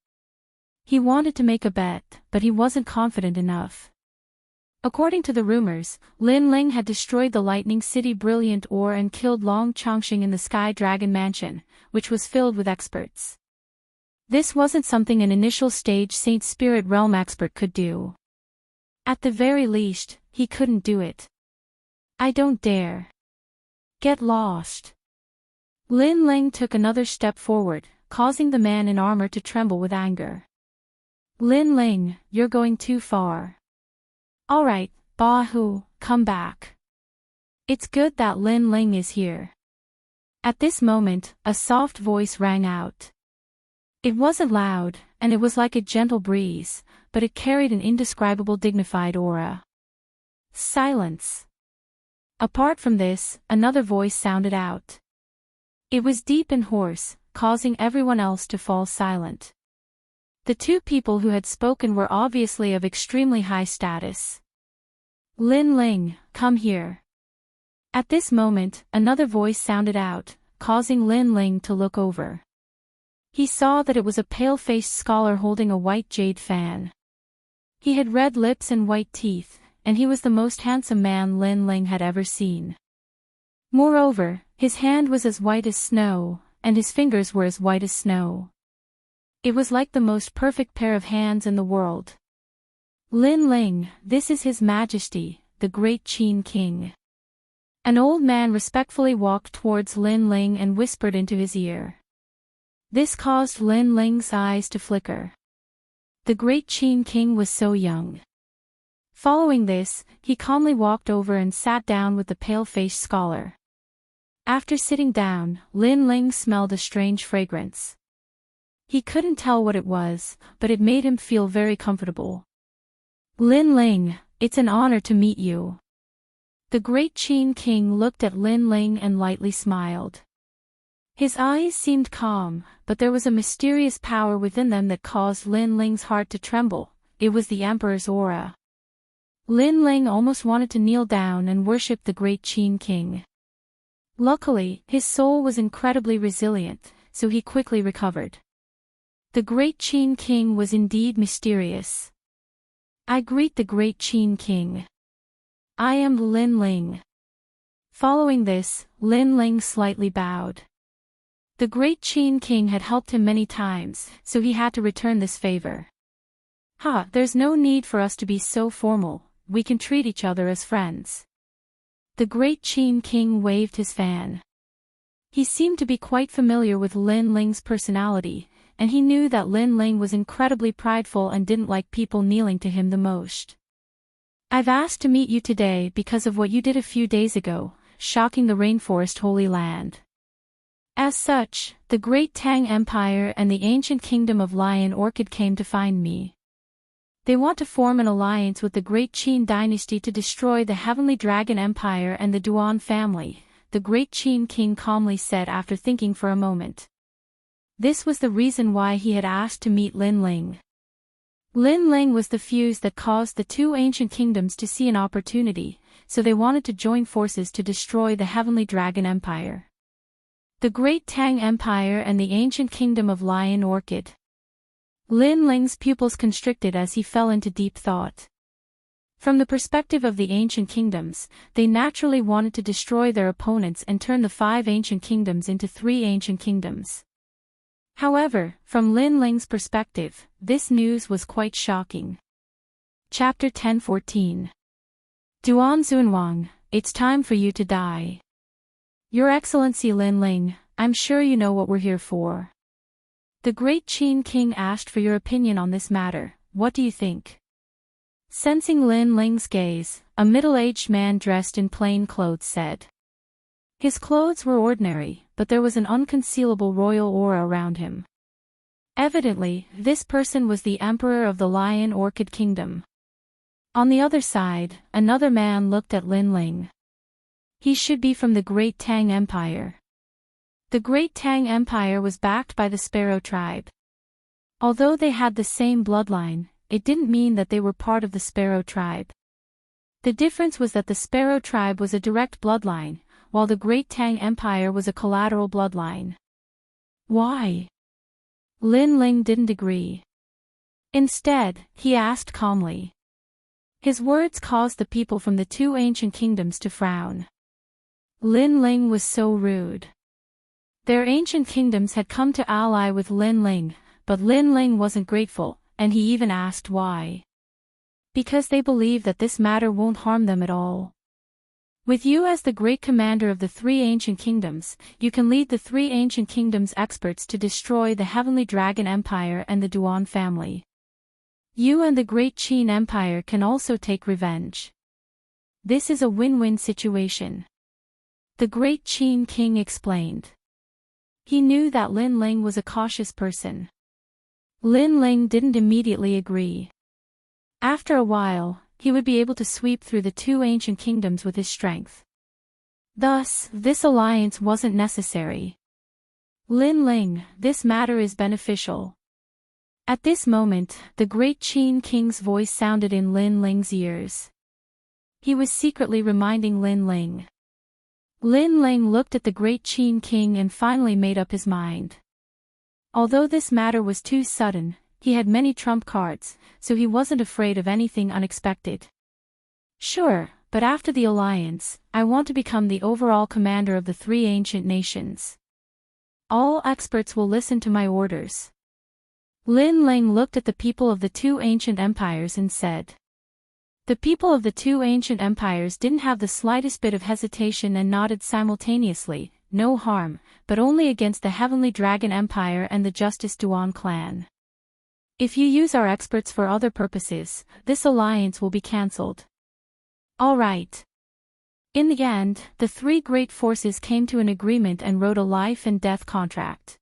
He wanted to make a bet, but he wasn't confident enough. According to the rumors, Lin Ling had destroyed the Lightning City Brilliant Ore and killed Long Chongqing in the Sky Dragon Mansion, which was filled with experts. This wasn't something an initial stage Saint Spirit Realm expert could do. At the very least, he couldn't do it. I don't dare. Get lost. Lin Ling took another step forward, causing the man in armor to tremble with anger. Lin Ling, you're going too far. Alright, Bahu, come back. It's good that Lin Ling is here. At this moment, a soft voice rang out. It wasn't loud, and it was like a gentle breeze, but it carried an indescribable dignified aura. Silence. Apart from this, another voice sounded out. It was deep and hoarse, causing everyone else to fall silent. The two people who had spoken were obviously of extremely high status. Lin Ling, come here. At this moment, another voice sounded out, causing Lin Ling to look over. He saw that it was a pale-faced scholar holding a white jade fan. He had red lips and white teeth, and he was the most handsome man Lin Ling had ever seen. Moreover, his hand was as white as snow, and his fingers were as white as snow. It was like the most perfect pair of hands in the world. Lin Ling, this is His Majesty, the Great Qin King. An old man respectfully walked towards Lin Ling and whispered into his ear. This caused Lin Ling's eyes to flicker. The Great Qin King was so young. Following this, he calmly walked over and sat down with the pale-faced scholar. After sitting down, Lin Ling smelled a strange fragrance. He couldn't tell what it was, but it made him feel very comfortable. Lin Ling, it's an honor to meet you. The Great Qin King looked at Lin Ling and lightly smiled. His eyes seemed calm, but there was a mysterious power within them that caused Lin Ling's heart to tremble. It was the Emperor's aura. Lin Ling almost wanted to kneel down and worship the Great Qin King. Luckily, his soul was incredibly resilient, so he quickly recovered. The Great Qin King was indeed mysterious. I greet the Great Qin King. I am Lin Ling. Following this, Lin Ling slightly bowed. The Great Qin King had helped him many times, so he had to return this favor. There's no need for us to be so formal, we can treat each other as friends. The Great Qin King waved his fan. He seemed to be quite familiar with Lin Ling's personality, and he knew that Lin Ling was incredibly prideful and didn't like people kneeling to him the most. I've asked to meet you today because of what you did a few days ago, shocking the rainforest Holy Land. As such, the Great Tang Empire and the ancient kingdom of Lion Orchid came to find me. They want to form an alliance with the Great Qin dynasty to destroy the Heavenly Dragon Empire and the Duan family, the Great Qin King calmly said after thinking for a moment. This was the reason why he had asked to meet Lin Ling. Lin Ling was the fuse that caused the two ancient kingdoms to see an opportunity, so they wanted to join forces to destroy the Heavenly Dragon Empire. The Great Tang Empire and the ancient kingdom of Lion Orchid. Lin Ling's pupils constricted as he fell into deep thought. From the perspective of the ancient kingdoms, they naturally wanted to destroy their opponents and turn the 5 ancient kingdoms into 3 ancient kingdoms. However, from Lin Ling's perspective, this news was quite shocking. Chapter 10:14. Duan Zunwang, it's time for you to die. Your Excellency Lin Ling, I'm sure you know what we're here for. The Great Qin King asked for your opinion on this matter, what do you think? Sensing Lin Ling's gaze, a middle-aged man dressed in plain clothes said. His clothes were ordinary, but there was an unconcealable royal aura around him. Evidently, this person was the emperor of the Lion Orchid Kingdom. On the other side, another man looked at Lin Ling. He should be from the Great Tang Empire. The Great Tang Empire was backed by the Sparrow tribe. Although they had the same bloodline, it didn't mean that they were part of the Sparrow tribe. The difference was that the Sparrow tribe was a direct bloodline, while the Great Tang Empire was a collateral bloodline. Why? Lin Ling didn't agree. Instead, he asked calmly. His words caused the people from the two ancient kingdoms to frown. Lin Ling was so rude. Their ancient kingdoms had come to ally with Lin Ling, but Lin Ling wasn't grateful, and he even asked why. Because they believe that this matter won't harm them at all. With you as the great commander of the three ancient kingdoms, you can lead the three ancient kingdoms' experts to destroy the Heavenly Dragon Empire and the Duan family. You and the Great Qin Empire can also take revenge. This is a win-win situation. The Great Qin King explained. He knew that Lin Ling was a cautious person. Lin Ling didn't immediately agree. After a while, he would be able to sweep through the two ancient kingdoms with his strength. Thus, this alliance wasn't necessary. Lin Ling, this matter is beneficial. At this moment, the Great Qin King's voice sounded in Lin Ling's ears. He was secretly reminding Lin Ling. Lin Ling looked at the Great Qin King and finally made up his mind. Although this matter was too sudden, he had many trump cards, so he wasn't afraid of anything unexpected. Sure, but after the alliance, I want to become the overall commander of the three ancient nations. All experts will listen to my orders. Lin Ling looked at the people of the two ancient empires and said. The people of the two ancient empires didn't have the slightest bit of hesitation and nodded simultaneously, no harm, but only against the Heavenly Dragon Empire and the Justice Duan clan. If you use our experts for other purposes, this alliance will be cancelled. All right. In the end, the three great forces came to an agreement and wrote a life and death contract.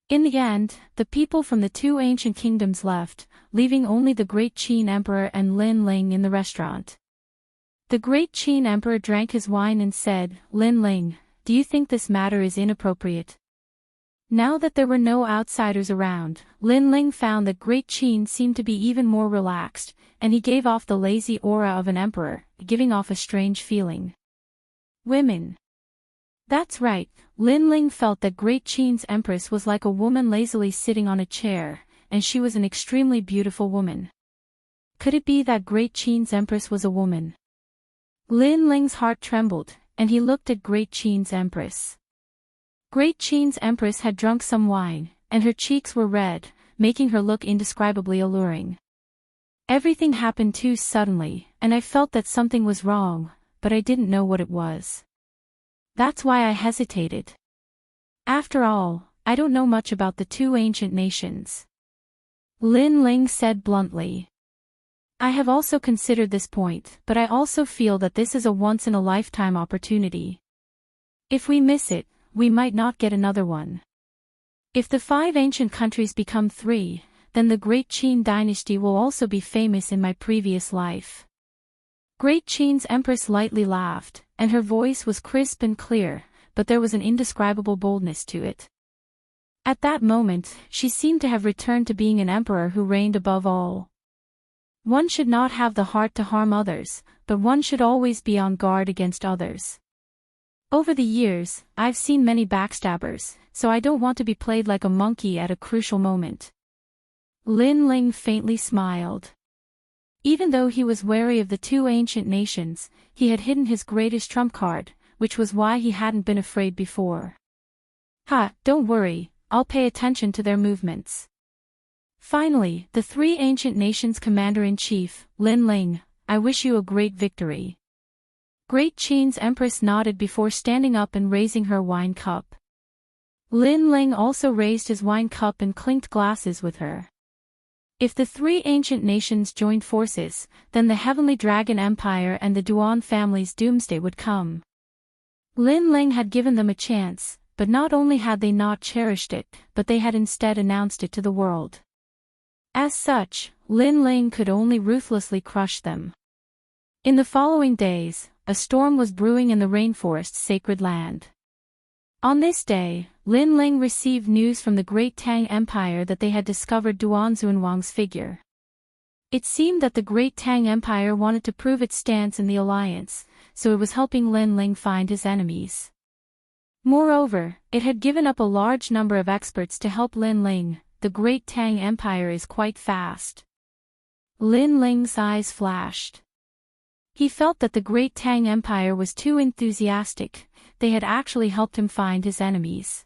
In the end, the people from the two ancient kingdoms left, leaving only the Great Qin Emperor and Lin Ling in the restaurant. The Great Qin Emperor drank his wine and said, Lin Ling, do you think this matter is inappropriate? Now that there were no outsiders around, Lin Ling found that Great Qin seemed to be even more relaxed, and he gave off the lazy aura of an emperor, giving off a strange feeling. Women. That's right, Lin Ling felt that Great Qin's empress was like a woman lazily sitting on a chair, and she was an extremely beautiful woman. Could it be that Great Qin's empress was a woman? Lin Ling's heart trembled, and he looked at Great Qin's empress. Great Qin's empress had drunk some wine, and her cheeks were red, making her look indescribably alluring. Everything happened too suddenly, and I felt that something was wrong, but I didn't know what it was. That's why I hesitated. After all, I don't know much about the two ancient nations. Lin Ling said bluntly. I have also considered this point, but I also feel that this is a once-in-a-lifetime opportunity. If we miss it, we might not get another one. If the 5 ancient countries become 3, then the Great Qin dynasty will also be famous in my previous life. Great Qin's empress lightly laughed, and her voice was crisp and clear, but there was an indescribable boldness to it. At that moment, she seemed to have returned to being an emperor who reigned above all. One should not have the heart to harm others, but one should always be on guard against others. Over the years, I've seen many backstabbers, so I don't want to be played like a monkey at a crucial moment. Lin Ling faintly smiled. Even though he was wary of the two ancient nations, he had hidden his greatest trump card, which was why he hadn't been afraid before. Don't worry, I'll pay attention to their movements. Finally, the 3 ancient nations commander-in-chief, Lin Ling, I wish you a great victory. Great Qin's empress nodded before standing up and raising her wine cup. Lin Ling also raised his wine cup and clinked glasses with her. If the 3 ancient nations joined forces, then the Heavenly Dragon Empire and the Duan family's doomsday would come. Lin Ling had given them a chance, but not only had they not cherished it, but they had instead announced it to the world. As such, Lin Ling could only ruthlessly crush them. In the following days, a storm was brewing in the rainforest's sacred land. On this day, Lin Ling received news from the Great Tang Empire that they had discovered Duan Zunwang's figure. It seemed that the Great Tang Empire wanted to prove its stance in the alliance, so it was helping Lin Ling find his enemies. Moreover, it had given up a large number of experts to help Lin Ling. The Great Tang Empire is quite fast. Lin Ling's eyes flashed. He felt that the Great Tang Empire was too enthusiastic. They had actually helped him find his enemies.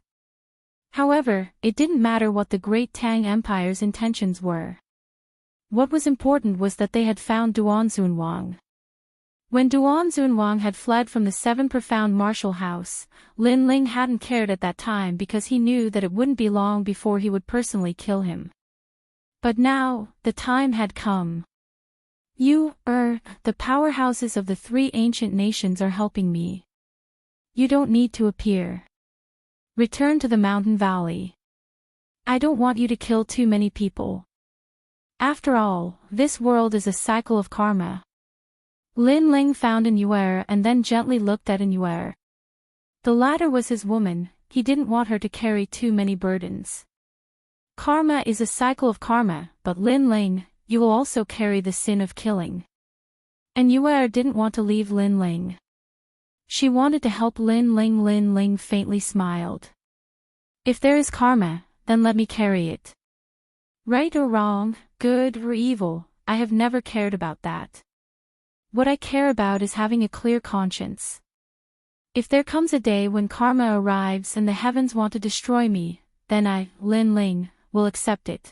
However, it didn't matter what the Great Tang Empire's intentions were. What was important was that they had found Duan Zunwang. When Duan Zunwang had fled from the Seven Profound Martial House, Lin Ling hadn't cared at that time because he knew that it wouldn't be long before he would personally kill him. But now, the time had come. The powerhouses of the three ancient nations are helping me. You don't need to appear. Return to the mountain valley. I don't want you to kill too many people. After all, this world is a cycle of karma. Lin Ling found Inuer and then gently looked at Inuer. The latter was his woman, he didn't want her to carry too many burdens. Karma is a cycle of karma, but Lin Ling, you will also carry the sin of killing. Inuer didn't want to leave Lin Ling. She wanted to help Lin Ling. Lin Ling faintly smiled. If there is karma, then let me carry it. Right or wrong, good or evil, I have never cared about that. What I care about is having a clear conscience. If there comes a day when karma arrives and the heavens want to destroy me, then I, Lin Ling, will accept it.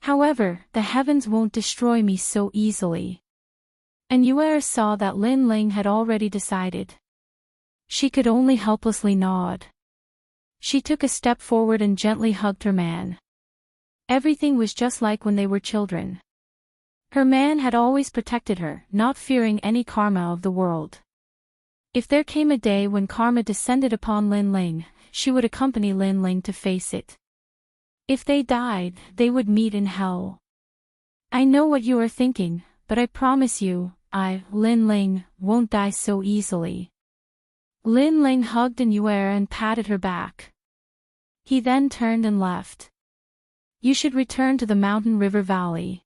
However, the heavens won't destroy me so easily. Inuer saw that Lin Ling had already decided. She could only helplessly nod. She took a step forward and gently hugged her man. Everything was just like when they were children. Her man had always protected her, not fearing any karma of the world. If there came a day when karma descended upon Lin Ling, she would accompany Lin Ling to face it. If they died, they would meet in hell. I know what you are thinking, but I promise you, I, Lin Ling, won't die so easily. Lin Ling hugged Inuer and patted her back. He then turned and left. You should return to the Mountain River Valley.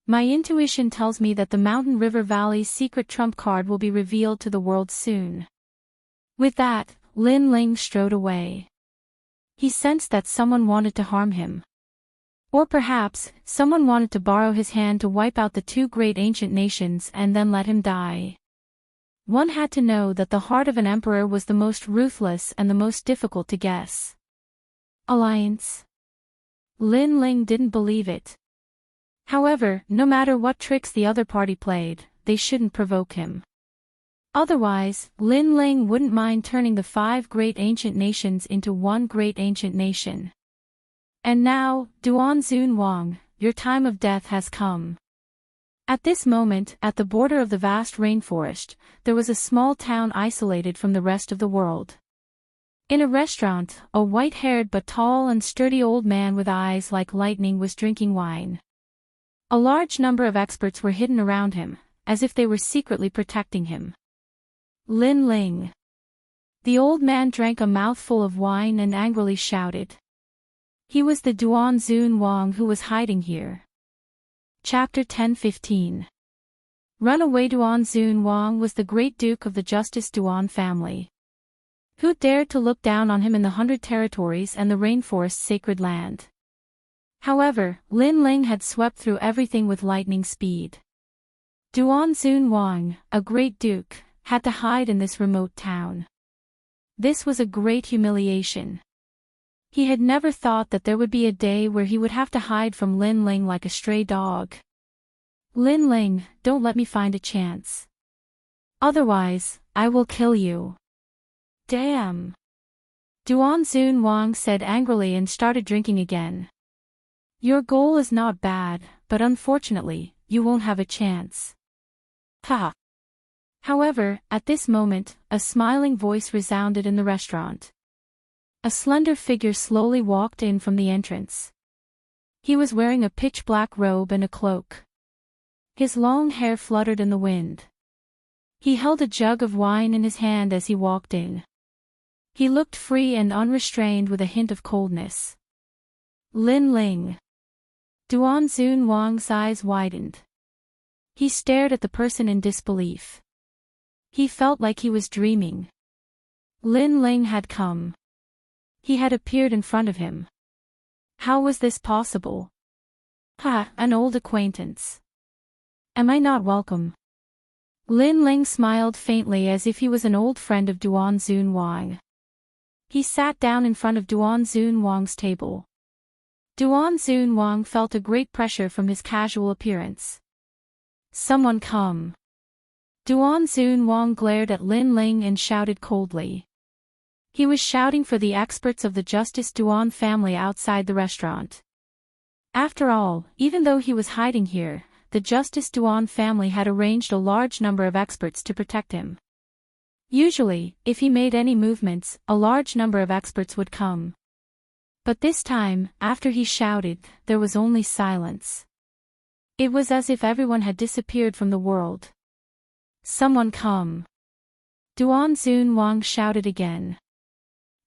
My intuition tells me that the Mountain River Valley's secret trump card will be revealed to the world soon. With that, Lin Ling strode away. He sensed that someone wanted to harm him. Or perhaps, someone wanted to borrow his hand to wipe out the two great ancient nations and then let him die. One had to know that the heart of an emperor was the most ruthless and the most difficult to guess. Alliance. Lin Ling didn't believe it. However, no matter what tricks the other party played, they shouldn't provoke him. Otherwise, Lin Ling wouldn't mind turning the five great ancient nations into one great ancient nation. And now, Duan Zunwang, your time of death has come. At this moment, at the border of the vast rainforest, there was a small town isolated from the rest of the world. In a restaurant, a white-haired but tall and sturdy old man with eyes like lightning was drinking wine. A large number of experts were hidden around him, as if they were secretly protecting him. Lin Ling. The old man drank a mouthful of wine and angrily shouted. He was the Duan Zunwang who was hiding here. Chapter 10:15. Runaway Duan Zunwang was the great duke of the Justice Duan family. Who dared to look down on him in the 100 territories and the rainforest's sacred land? However, Lin Ling had swept through everything with lightning speed. Duan Zunwang, a great duke, had to hide in this remote town. This was a great humiliation. He had never thought that there would be a day where he would have to hide from Lin Ling like a stray dog. Lin Ling, don't let me find a chance. Otherwise, I will kill you. Damn. Duan Zunwang said angrily and started drinking again. Your goal is not bad, but unfortunately, you won't have a chance. Ha! However, at this moment, a smiling voice resounded in the restaurant. A slender figure slowly walked in from the entrance. He was wearing a pitch-black robe and a cloak. His long hair fluttered in the wind. He held a jug of wine in his hand as he walked in. He looked free and unrestrained with a hint of coldness. Lin Ling. Duanzun Wang's eyes widened. He stared at the person in disbelief. He felt like he was dreaming. Lin Ling had come. He had appeared in front of him. How was this possible? Ha, an old acquaintance. Am I not welcome? Lin Ling smiled faintly as if he was an old friend of Duanzun Wang. He sat down in front of Duanzun Wang's table. Duanzun Wang felt a great pressure from his casual appearance. Someone come. Duanzun Wang glared at Lin Ling and shouted coldly. He was shouting for the experts of the Justice Duan family outside the restaurant. After all, even though he was hiding here, the Justice Duan family had arranged a large number of experts to protect him. Usually, if he made any movements, a large number of experts would come. But this time, after he shouted, there was only silence. It was as if everyone had disappeared from the world. Someone come. Duanzun Wang shouted again.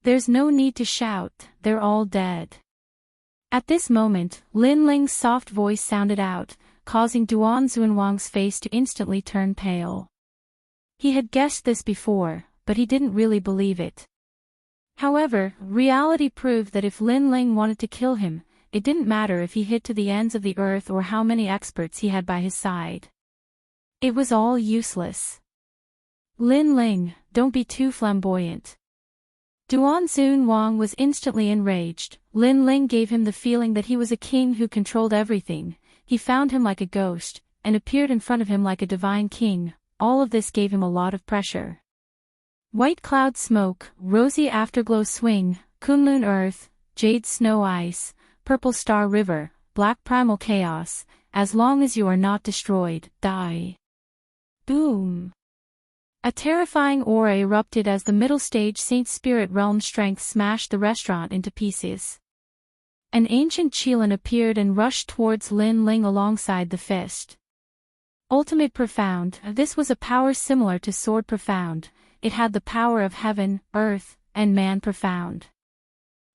There's no need to shout, they're all dead. At this moment, Lin Ling's soft voice sounded out, causing Duanzun Wang's face to instantly turn pale. He had guessed this before, but he didn't really believe it. However, reality proved that if Lin Ling wanted to kill him, it didn't matter if he hid to the ends of the earth or how many experts he had by his side. It was all useless. Lin Ling, don't be too flamboyant. Duanzun Wang was instantly enraged. Lin Ling gave him the feeling that he was a king who controlled everything. He found him like a ghost, and appeared in front of him like a divine king. All of this gave him a lot of pressure. White cloud smoke, rosy afterglow swing, Kunlun earth, jade snow ice, purple star river, black primal chaos. As long as you are not destroyed, die. Boom. A terrifying aura erupted as the middle stage Saint Spirit realm strength smashed the restaurant into pieces. An ancient Qilin appeared and rushed towards Lin Ling alongside the fist. Ultimate Profound. This was a power similar to Sword Profound. It had the power of heaven, earth, and man profound.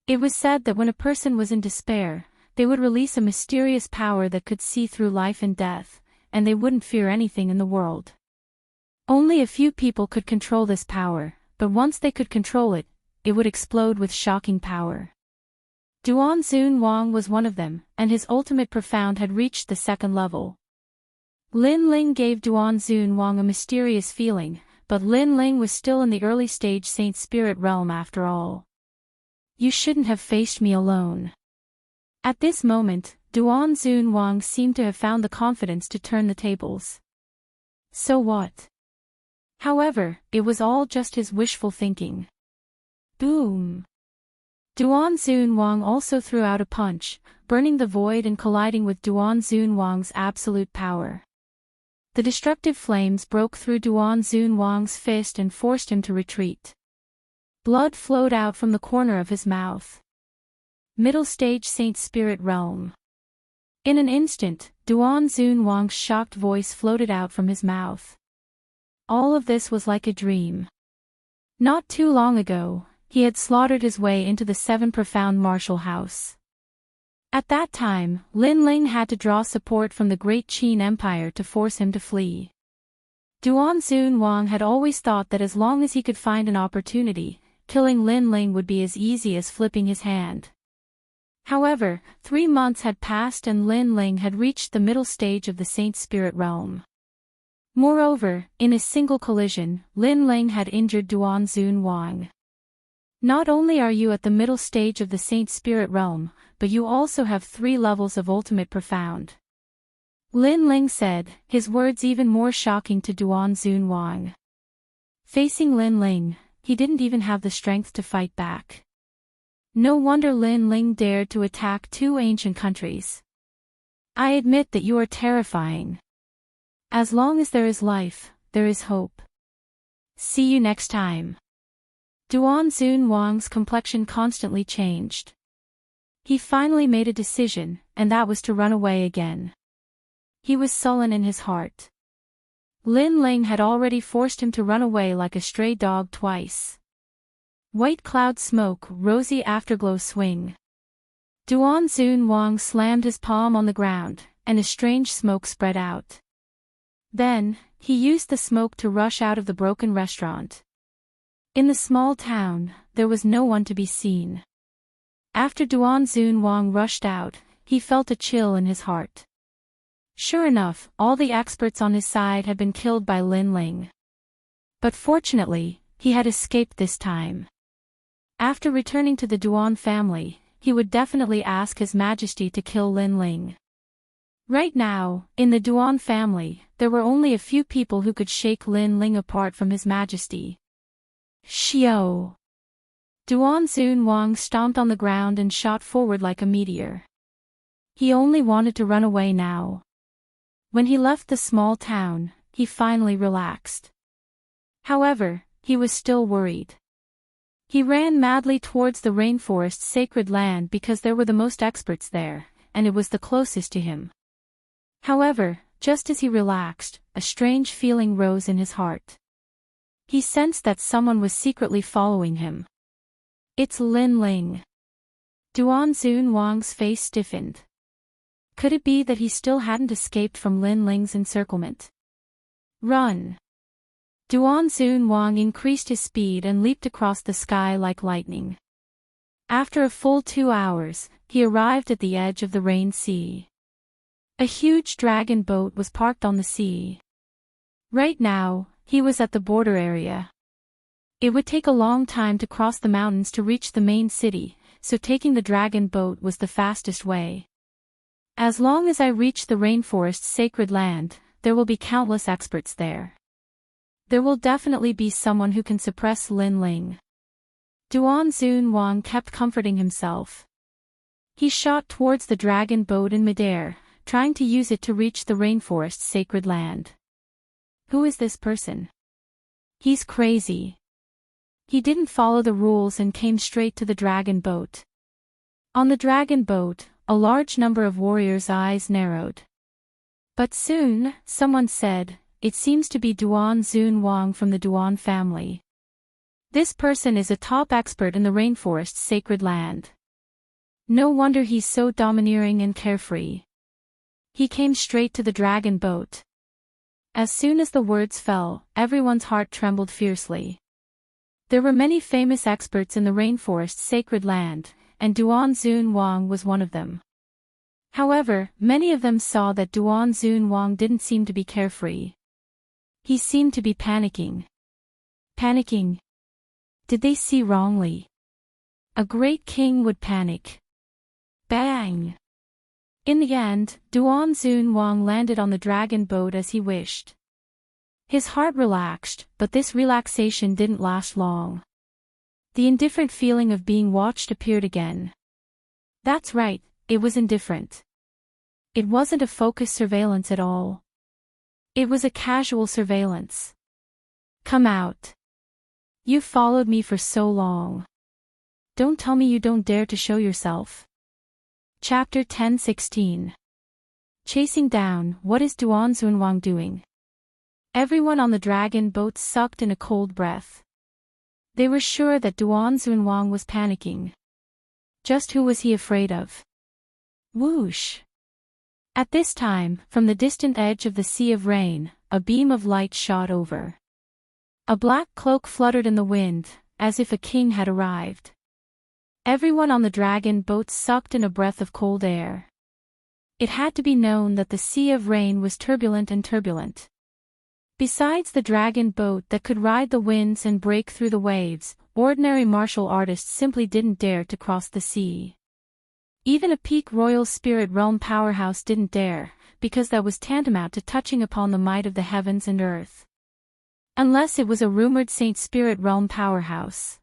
It was said that when a person was in despair, they would release a mysterious power that could see through life and death, and they wouldn't fear anything in the world. Only a few people could control this power, but once they could control it, it would explode with shocking power. Duanzun Wang was one of them, and his ultimate profound had reached the second level. Lin Ling gave Duanzun Wang a mysterious feeling, but Lin Ling was still in the early stage Saint Spirit realm after all. You shouldn't have faced me alone. At this moment, Duanzun Wang seemed to have found the confidence to turn the tables. So what? However, it was all just his wishful thinking. Boom! Duanzun Wang also threw out a punch, burning the void and colliding with Duanzun Wang's absolute power. The destructive flames broke through Duanzun Wang's fist and forced him to retreat. Blood flowed out from the corner of his mouth. Middle stage Saint Spirit realm. In an instant, Duanzun Wang's shocked voice floated out from his mouth. All of this was like a dream. Not too long ago, he had slaughtered his way into the Seven Profound Martial House. At that time, Lin Ling had to draw support from the Great Qin Empire to force him to flee. Duanzun Wang had always thought that as long as he could find an opportunity, killing Lin Ling would be as easy as flipping his hand. However, 3 months had passed and Lin Ling had reached the middle stage of the Saint Spirit realm. Moreover, in a single collision, Lin Ling had injured Duanzun Wang. Not only are you at the middle stage of the Saint Spirit realm, but you also have 3 levels of ultimate profound. Lin Ling said, his words even more shocking to Duanzun Wang. Facing Lin Ling, he didn't even have the strength to fight back. No wonder Lin Ling dared to attack 2 ancient countries. I admit that you are terrifying. As long as there is life, there is hope. See you next time. Duan Wang's complexion constantly changed. He finally made a decision, and that was to run away again. He was sullen in his heart. Lin Ling had already forced him to run away like a stray dog twice. White cloud smoke, rosy afterglow swing. Duan Wang slammed his palm on the ground, and a strange smoke spread out. Then, he used the smoke to rush out of the broken restaurant. In the small town, there was no one to be seen. After Duan Wang rushed out, he felt a chill in his heart. Sure enough, all the experts on his side had been killed by Lin Ling. But fortunately, he had escaped this time. After returning to the Duan family, he would definitely ask His Majesty to kill Lin Ling. Right now, in the Duan family, there were only a few people who could shake Lin Ling apart from His Majesty. Xiao! Duan Wang stomped on the ground and shot forward like a meteor. He only wanted to run away now. When he left the small town, he finally relaxed. However, he was still worried. He ran madly towards the rainforest's sacred land because there were the most experts there, and it was the closest to him. However, just as he relaxed, a strange feeling rose in his heart. He sensed that someone was secretly following him. It's Lin Ling. Duan Wang's face stiffened. Could it be that he still hadn't escaped from Lin Ling's encirclement? Run! Duan Wang increased his speed and leaped across the sky like lightning. After a full 2 hours, he arrived at the edge of the Rain Sea. A huge dragon boat was parked on the sea. Right now, he was at the border area. It would take a long time to cross the mountains to reach the main city, so taking the dragon boat was the fastest way. As long as I reach the rainforest's sacred land, there will be countless experts there. There will definitely be someone who can suppress Lin Ling. Duan Wang kept comforting himself. He shot towards the dragon boat in midair, trying to use it to reach the rainforest's sacred land. Who is this person? He's crazy. He didn't follow the rules and came straight to the dragon boat. On the dragon boat, a large number of warriors' eyes narrowed. But soon, someone said, "It seems to be Duan Wang from the Duan family. This person is a top expert in the rainforest's sacred land. No wonder he's so domineering and carefree." He came straight to the dragon boat. As soon as the words fell, everyone's heart trembled fiercely. There were many famous experts in the rainforest's sacred land, and Duan Wang was one of them. However, many of them saw that Duan Wang didn't seem to be carefree. He seemed to be panicking. Panicking? Did they see wrongly? A great king would panic. Bang! In the end, Duan Wang landed on the dragon boat as he wished. His heart relaxed, but this relaxation didn't last long. The indifferent feeling of being watched appeared again. That's right, it was indifferent. It wasn't a focused surveillance at all. It was a casual surveillance. Come out. You followed me for so long. Don't tell me you don't dare to show yourself. Chapter 10:16. Chasing down, what is Duan Wang doing? Everyone on the dragon boat sucked in a cold breath. They were sure that Duan Wang was panicking. Just who was he afraid of? Whoosh! At this time, from the distant edge of the Sea of Rain, a beam of light shot over. A black cloak fluttered in the wind, as if a king had arrived. Everyone on the dragon boat sucked in a breath of cold air. It had to be known that the Sea of Rain was turbulent and turbulent. Besides the dragon boat that could ride the winds and break through the waves, ordinary martial artists simply didn't dare to cross the sea. Even a peak royal spirit realm powerhouse didn't dare, because that was tantamount to touching upon the might of the heavens and earth. Unless it was a rumored Saint Spirit realm powerhouse.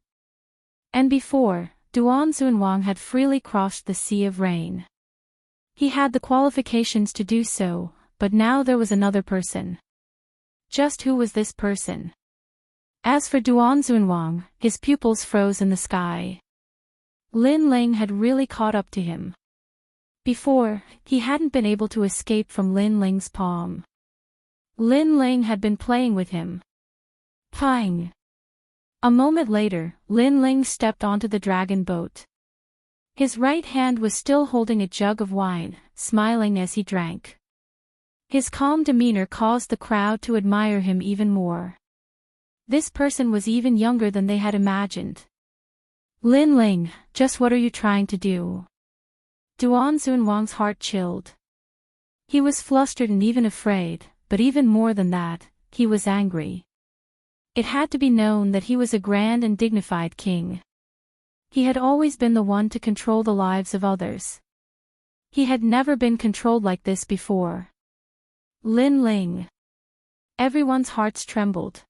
And before, Duan Wang had freely crossed the Sea of Rain. He had the qualifications to do so, but now there was another person. Just who was this person? As for Duanzunwang, his pupils froze in the sky. Lin Ling had really caught up to him. Before, he hadn't been able to escape from Lin Ling's palm. Lin Ling had been playing with him. Pang! A moment later, Lin Ling stepped onto the dragon boat. His right hand was still holding a jug of wine, smiling as he drank. His calm demeanor caused the crowd to admire him even more. This person was even younger than they had imagined. Lin Ling, just what are you trying to do? Duanzunwang's heart chilled. He was flustered and even afraid, but even more than that, he was angry. It had to be known that he was a grand and dignified king. He had always been the one to control the lives of others. He had never been controlled like this before. Lin Ling. Everyone's hearts trembled.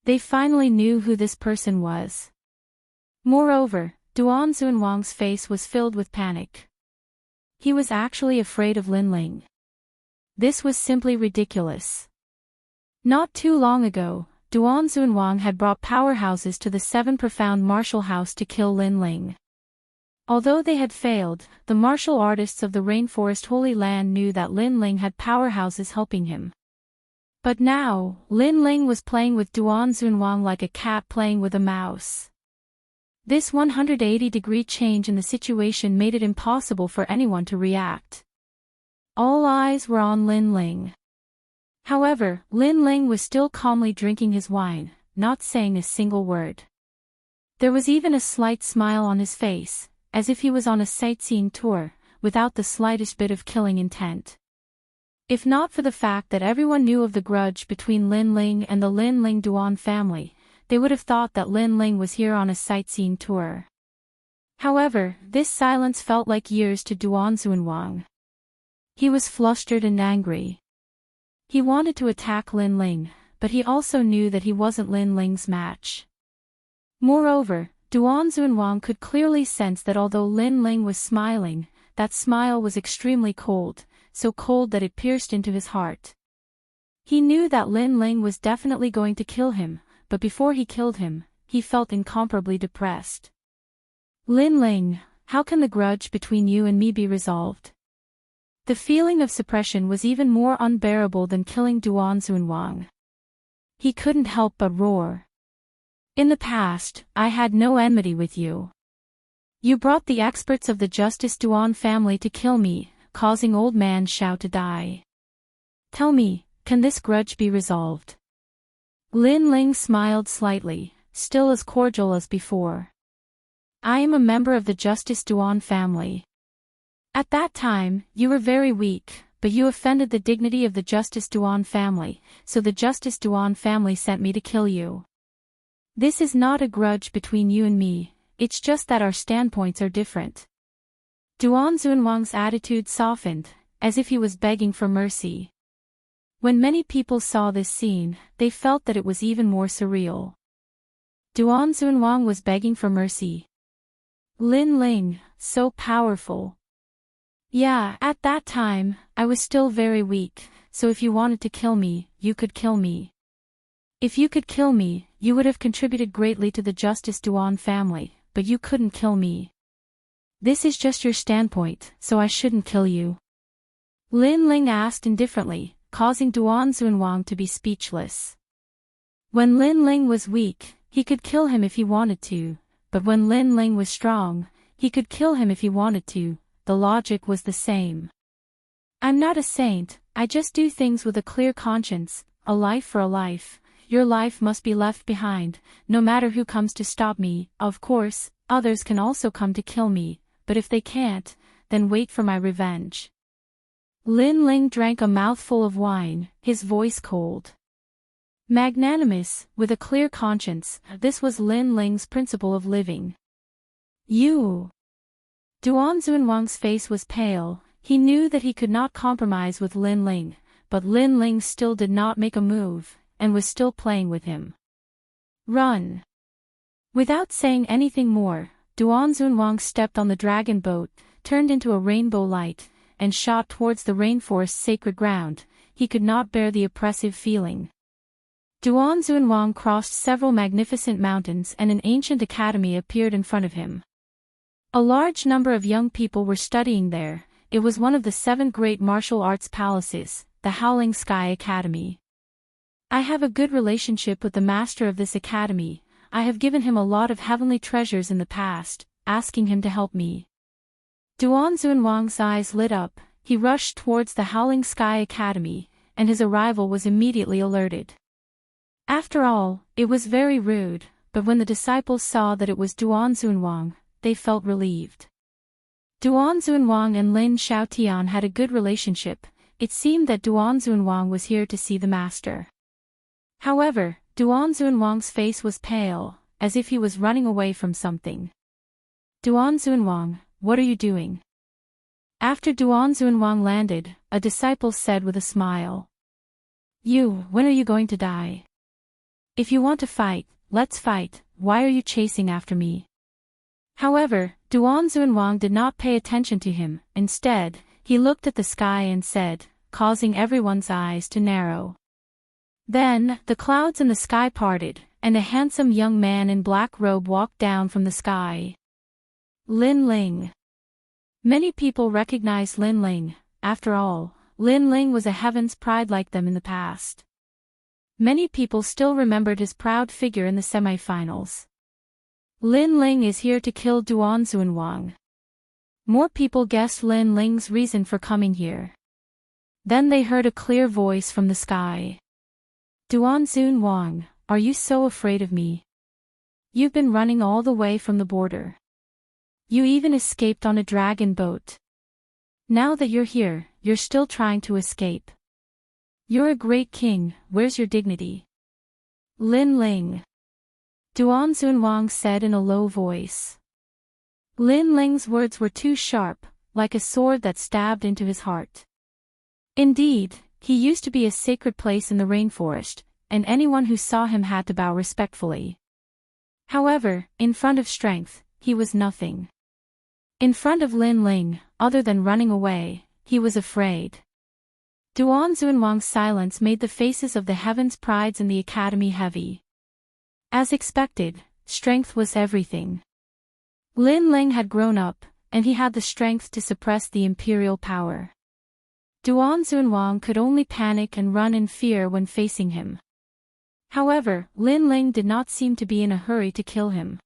They finally knew who this person was. Moreover, Duanzunwang's face was filled with panic. He was actually afraid of Lin Ling. This was simply ridiculous. Not too long ago, Duanzunwang had brought powerhouses to the Seven Profound Martial House to kill Lin Ling. Although they had failed, the martial artists of the Rainforest Holy Land knew that Lin Ling had powerhouses helping him. But now, Lin Ling was playing with Duanzunwang like a cat playing with a mouse. This 180-degree change in the situation made it impossible for anyone to react. All eyes were on Lin Ling. However, Lin Ling was still calmly drinking his wine, not saying a single word. There was even a slight smile on his face, as if he was on a sightseeing tour, without the slightest bit of killing intent. If not for the fact that everyone knew of the grudge between Lin Ling and the Lin Ling Duan family, they would have thought that Lin Ling was here on a sightseeing tour. However, this silence felt like years to Duanzunwang. He was flustered and angry. He wanted to attack Lin Ling, but he also knew that he wasn't Lin Ling's match. Moreover, Duanzunwang could clearly sense that although Lin Ling was smiling, that smile was extremely cold, so cold that it pierced into his heart. He knew that Lin Ling was definitely going to kill him, but before he killed him, he felt incomparably depressed. Lin Ling, how can the grudge between you and me be resolved? The feeling of suppression was even more unbearable than killing Duanzunwang. He couldn't help but roar. In the past, I had no enmity with you. You brought the experts of the Justice Duan family to kill me, causing Old Man Shao to die. Tell me, can this grudge be resolved? Lin Ling smiled slightly, still as cordial as before. I am a member of the Justice Duan family. At that time, you were very weak, but you offended the dignity of the Justice Duan family, so the Justice Duan family sent me to kill you. This is not a grudge between you and me, it's just that our standpoints are different. Duanzunwang's attitude softened, as if he was begging for mercy. When many people saw this scene, they felt that it was even more surreal. Duanzunwang was begging for mercy. Lin Ling, so powerful. Yeah, at that time, I was still very weak, so if you wanted to kill me, you could kill me. If you could kill me, you would have contributed greatly to the Justice Duan family, but you couldn't kill me. This is just your standpoint, so I shouldn't kill you. Lin Ling asked indifferently, causing Duanzunwang to be speechless. When Lin Ling was weak, he could kill him if he wanted to, but when Lin Ling was strong, he could kill him if he wanted to. The logic was the same. I'm not a saint, I just do things with a clear conscience, a life for a life. Your life must be left behind, no matter who comes to stop me. Of course, others can also come to kill me, but if they can't, then wait for my revenge. Lin Ling drank a mouthful of wine, his voice cold. Magnanimous, with a clear conscience, this was Lin Ling's principle of living. You. Duanzunwang's face was pale, he knew that he could not compromise with Lin Ling, but Lin Ling still did not make a move, and was still playing with him. Run! Without saying anything more, Duanzunwang stepped on the dragon boat, turned into a rainbow light, and shot towards the rainforest's sacred ground. He could not bear the oppressive feeling. Duan Zunwang crossed several magnificent mountains and an ancient academy appeared in front of him. A large number of young people were studying there. It was one of the 7 great martial arts palaces, the Howling Sky Academy. I have a good relationship with the master of this academy. I have given him a lot of heavenly treasures in the past, asking him to help me. Duan Zunwang's eyes lit up. He rushed towards the Howling Sky Academy, and his arrival was immediately alerted. After all, it was very rude, but when the disciples saw that it was Duan Zunwang, they felt relieved. Duan Zunwang and Lin Xiaotian had a good relationship. It seemed that Duan Zunwang was here to see the master. However, Duan Zunwang's face was pale, as if he was running away from something. Duan Zunwang, what are you doing? After Duan Zunwang landed, a disciple said with a smile. When are you going to die? If you want to fight, let's fight. Why are you chasing after me? However, Duan Zunwang did not pay attention to him. Instead, he looked at the sky and said, causing everyone's eyes to narrow. Then, the clouds in the sky parted, and a handsome young man in black robe walked down from the sky. Lin Ling. Many people recognized Lin Ling. After all, Lin Ling was a heaven's pride like them in the past. Many people still remembered his proud figure in the semi-finals. Lin Ling is here to kill Duan Zunwang. More people guessed Lin Ling's reason for coming here. Then they heard a clear voice from the sky. Duan Zunwang, are you so afraid of me? You've been running all the way from the border. You even escaped on a dragon boat. Now that you're here, you're still trying to escape. You're a great king, where's your dignity? Lin Ling. Duan Zunwang said in a low voice. Lin Ling's words were too sharp, like a sword that stabbed into his heart. Indeed, he used to be a sacred place in the rainforest, and anyone who saw him had to bow respectfully. However, in front of strength, he was nothing. In front of Lin Ling, other than running away, he was afraid. Duan Zunwang's silence made the faces of the heavens' prides in the academy heavy. As expected, strength was everything. Lin Ling had grown up, and he had the strength to suppress the imperial power. Duan Zunwang could only panic and run in fear when facing him. However, Lin Ling did not seem to be in a hurry to kill him.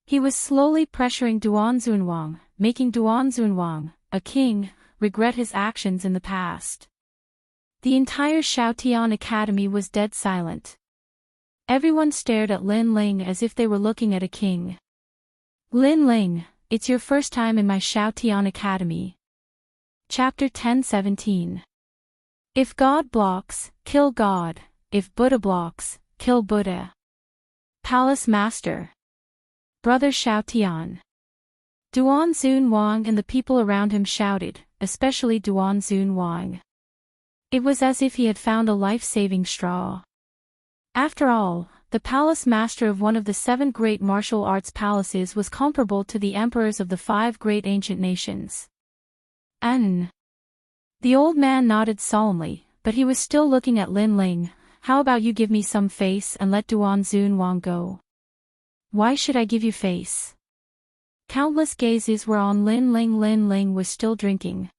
He was slowly pressuring Duan Zunwang, making Duan Zunwang, a king, regret his actions in the past. The entire Xiaotian Academy was dead silent. Everyone stared at Lin Ling as if they were looking at a king. Lin Ling, it's your first time in my Xiaotian Academy. Chapter 10:17. If God blocks, kill God. If Buddha blocks, kill Buddha. Palace Master. Brother Xiaotian. Duan Zunwang and the people around him shouted, especially Duan Zunwang. It was as if he had found a life-saving straw. After all, the palace master of one of the 7 great martial arts palaces was comparable to the emperors of the 5 great ancient nations. The old man nodded solemnly, but he was still looking at Lin Ling. How about you give me some face and let Duan Zunwang go? Why should I give you face? Countless gazes were on Lin Ling. Lin Ling was still drinking.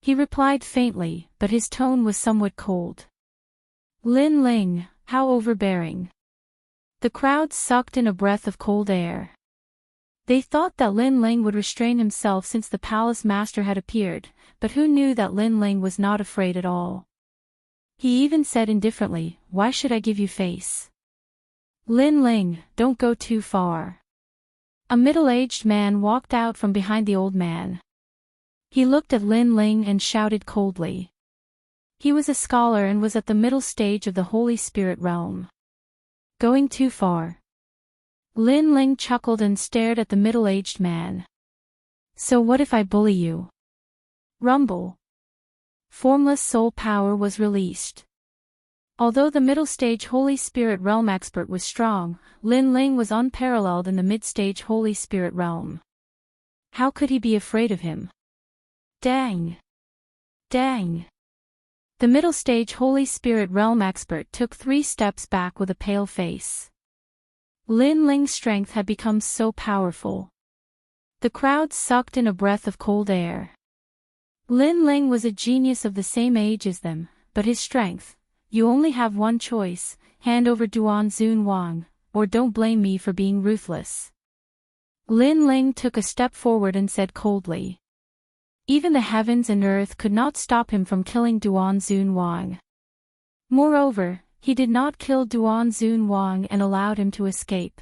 He replied faintly, but his tone was somewhat cold. Lin Ling, how overbearing. The crowd sucked in a breath of cold air. They thought that Lin Ling would restrain himself since the palace master had appeared, but who knew that Lin Ling was not afraid at all. He even said indifferently, why should I give you face? Lin Ling, don't go too far. A middle-aged man walked out from behind the old man. He looked at Lin Ling and shouted coldly. He was a scholar and was at the middle stage of the Holy Spirit realm. Going too far. Lin Ling chuckled and stared at the middle-aged man. So what if I bully you? Rumble. Formless soul power was released. Although the middle-stage Holy Spirit realm expert was strong, Lin Ling was unparalleled in the mid-stage Holy Spirit realm. How could he be afraid of him? Dang! Dang! The middle stage Holy Spirit realm expert took 3 steps back with a pale face. Lin Ling's strength had become so powerful. The crowd sucked in a breath of cold air. Lin Ling was a genius of the same age as them, but his strength, you only have one choice, hand over Duan Zun Wang, or don't blame me for being ruthless. Lin Ling took a step forward and said coldly. Even the heavens and earth could not stop him from killing Duan Zun Wang. Moreover, he did not kill Duan Zun Wang and allowed him to escape.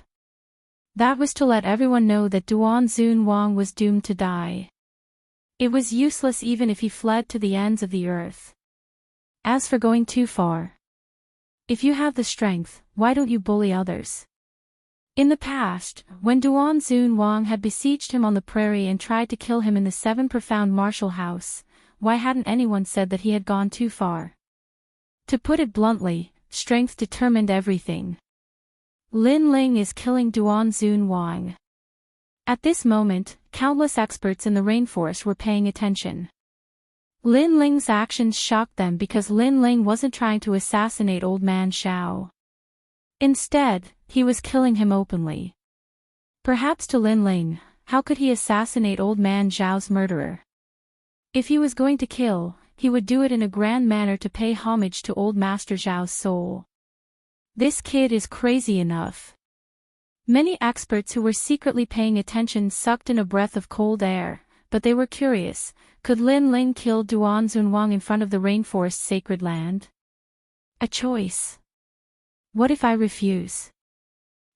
That was to let everyone know that Duan Zun Wang was doomed to die. It was useless even if he fled to the ends of the earth. As for going too far, if you have the strength, why don't you bully others? In the past, when Duan Zun Wang had besieged him on the prairie and tried to kill him in the 7 profound martial house, why hadn't anyone said that he had gone too far? To put it bluntly, strength determined everything. Lin Ling is killing Duan Zun Wang. At this moment, countless experts in the rainforest were paying attention. Lin Ling's actions shocked them because Lin Ling wasn't trying to assassinate Old Man Xiao. Instead, he was killing him openly. Perhaps to Lin Ling, how could he assassinate Old Man Xiao's murderer? If he was going to kill, he would do it in a grand manner to pay homage to Old Master Xiao's soul. This kid is crazy enough. Many experts who were secretly paying attention sucked in a breath of cold air, but they were curious. Could Lin Ling kill Duan Zunwang in front of the rainforest's sacred land? A choice. What if I refuse?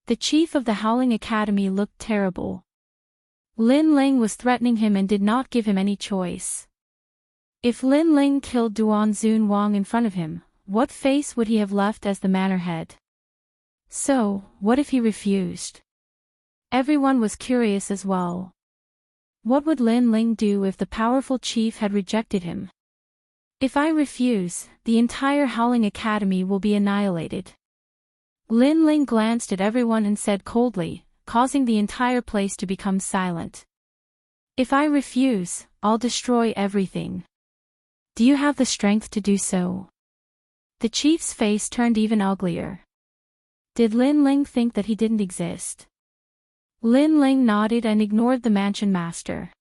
The chief of the Howling Academy looked terrible. Lin Ling was threatening him and did not give him any choice. If Lin Ling killed Duan Zunwang in front of him, what face would he have left as the manor head? So, what if he refused? Everyone was curious as well. What would Lin Ling do if the powerful chief had rejected him? If I refuse, the entire Howling Academy will be annihilated. Lin Ling glanced at everyone and said coldly, causing the entire place to become silent. If I refuse, I'll destroy everything. Do you have the strength to do so? The chief's face turned even uglier. Did Lin Ling think that he didn't exist? Lin Ling nodded and ignored the mansion master.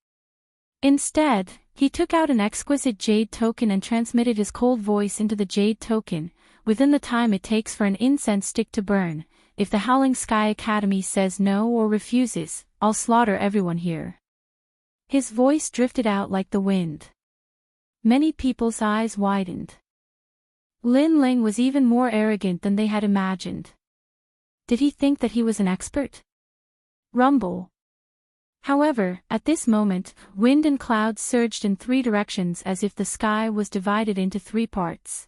Instead, he took out an exquisite jade token and transmitted his cold voice into the jade token. Within the time it takes for an incense stick to burn, if the Howling Sky Academy says no or refuses, I'll slaughter everyone here. His voice drifted out like the wind. Many people's eyes widened. Lin Ling was even more arrogant than they had imagined. Did he think that he was an expert? Rumble. However, at this moment, wind and clouds surged in 3 directions as if the sky was divided into 3 parts.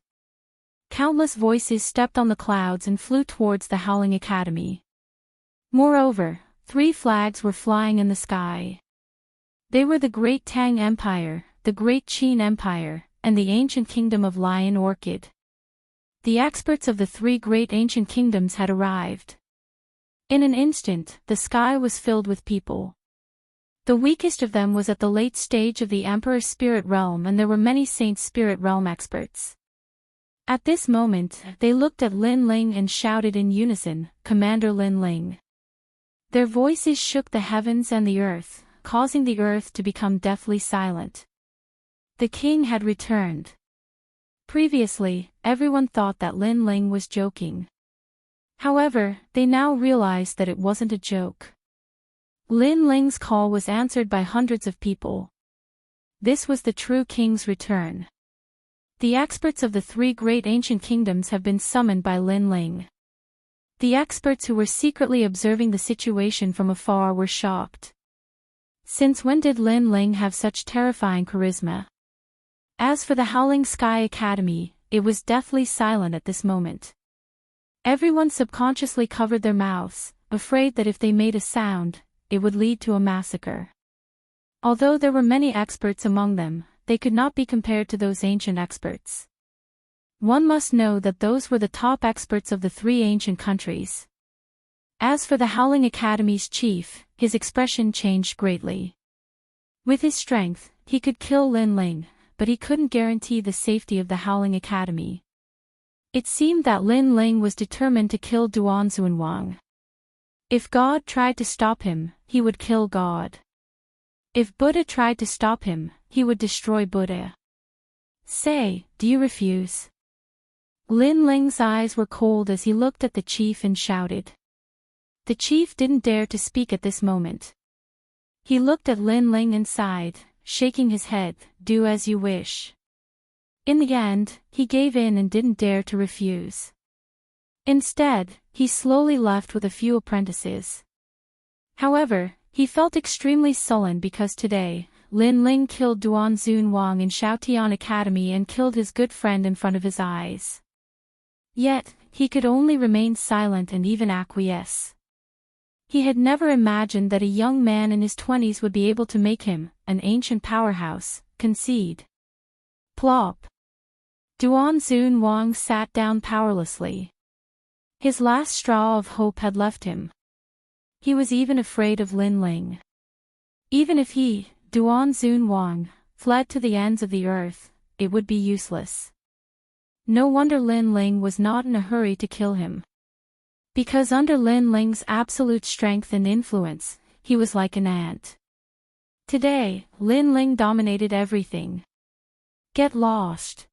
Countless voices stepped on the clouds and flew towards the Howling Academy. Moreover, 3 flags were flying in the sky. They were the Great Tang Empire, the Great Qin Empire, and the ancient kingdom of Lion Orchid. The experts of the 3 great ancient kingdoms had arrived. In an instant, the sky was filled with people. The weakest of them was at the late stage of the Emperor's Spirit Realm, and there were many Saints' Spirit Realm experts. At this moment, they looked at Lin Ling and shouted in unison, "Commander Lin Ling." Their voices shook the heavens and the earth, causing the earth to become deathly silent. The king had returned. Previously, everyone thought that Lin Ling was joking. However, they now realized that it wasn't a joke. Lin Ling's call was answered by hundreds of people. This was the true king's return. The experts of the 3 great ancient kingdoms have been summoned by Lin Ling. The experts who were secretly observing the situation from afar were shocked. Since when did Lin Ling have such terrifying charisma? As for the Howling Sky Academy, it was deathly silent at this moment. Everyone subconsciously covered their mouths, afraid that if they made a sound, it would lead to a massacre. Although there were many experts among them, they could not be compared to those ancient experts. One must know that those were the top experts of the 3 ancient countries. As for the Howling Academy's chief, his expression changed greatly. With his strength, he could kill Lin Ling, but he couldn't guarantee the safety of the Howling Academy. It seemed that Lin Ling was determined to kill Duan Zunwang. If God tried to stop him, he would kill God. If Buddha tried to stop him, he would destroy Buddha. Say, do you refuse? Lin Ling's eyes were cold as he looked at the chief and shouted. The chief didn't dare to speak at this moment. He looked at Lin Ling and sighed, shaking his head, do as you wish. In the end, he gave in and didn't dare to refuse. Instead, he slowly left with a few apprentices. However, he felt extremely sullen because today, Lin Ling killed Duan Zunwang in Shaotian Academy and killed his good friend in front of his eyes. Yet, he could only remain silent and even acquiesce. He had never imagined that a young man in his 20s would be able to make him, an ancient powerhouse, concede. Plop. Duan Zunwang sat down powerlessly. His last straw of hope had left him. He was even afraid of Lin Ling. Even if he, Duan Zunwang, fled to the ends of the earth, it would be useless. No wonder Lin Ling was not in a hurry to kill him. Because under Lin Ling's absolute strength and influence, he was like an ant. Today, Lin Ling dominated everything. Get lost.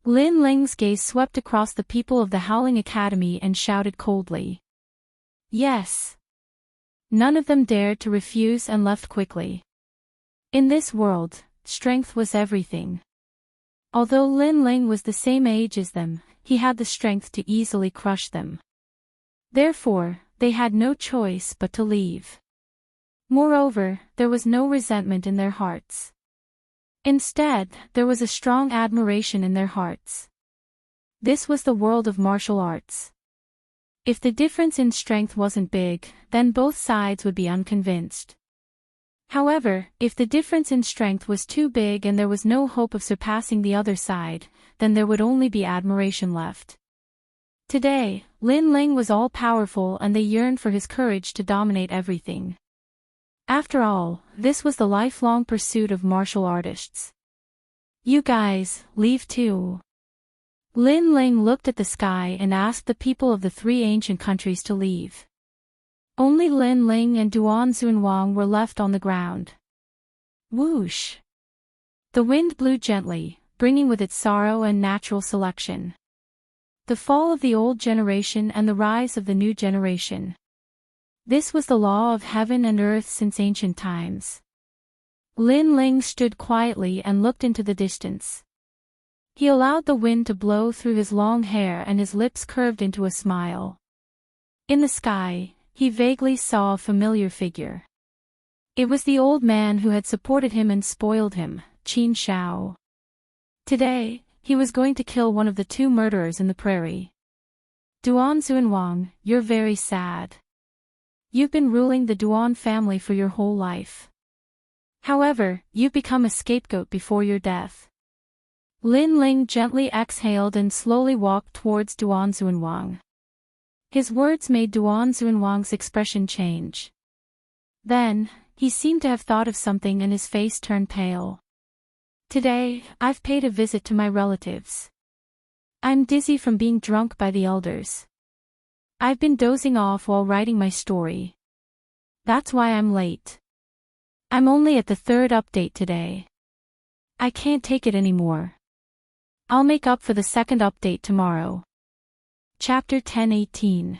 Lin Ling's gaze swept across the people of the Howling Academy and shouted coldly. Yes. None of them dared to refuse and left quickly. In this world, strength was everything. Although Lin Ling was the same age as them, he had the strength to easily crush them. Therefore, they had no choice but to leave. Moreover, there was no resentment in their hearts. Instead, there was a strong admiration in their hearts. This was the world of martial arts. If the difference in strength wasn't big, then both sides would be unconvinced. However, if the difference in strength was too big and there was no hope of surpassing the other side, then there would only be admiration left. Today, Lin Ling was all-powerful and they yearned for his courage to dominate everything. After all, this was the lifelong pursuit of martial artists. You guys, leave too. Lin Ling looked at the sky and asked the people of the three ancient countries to leave. Only Lin Ling and Duan Zunwang were left on the ground. Whoosh! The wind blew gently, bringing with it sorrow and natural selection. The fall of the old generation and the rise of the new generation. This was the law of heaven and earth since ancient times. Lin Ling stood quietly and looked into the distance. He allowed the wind to blow through his long hair and his lips curved into a smile. In the sky, he vaguely saw a familiar figure. It was the old man who had supported him and spoiled him, Qin Shao. Today, he was going to kill one of the two murderers in the prairie. Duan Zunwang, you're very sad. You've been ruling the Duan family for your whole life. However, you've become a scapegoat before your death. Lin Ling gently exhaled and slowly walked towards Duan Zunwang. His words made Duan Zunwang's expression change. Then, he seemed to have thought of something and his face turned pale. Today, I've paid a visit to my relatives. I'm dizzy from being drunk by the elders. I've been dozing off while writing my story. That's why I'm late. I'm only at the third update today. I can't take it anymore. I'll make up for the second update tomorrow. Chapter 10:18.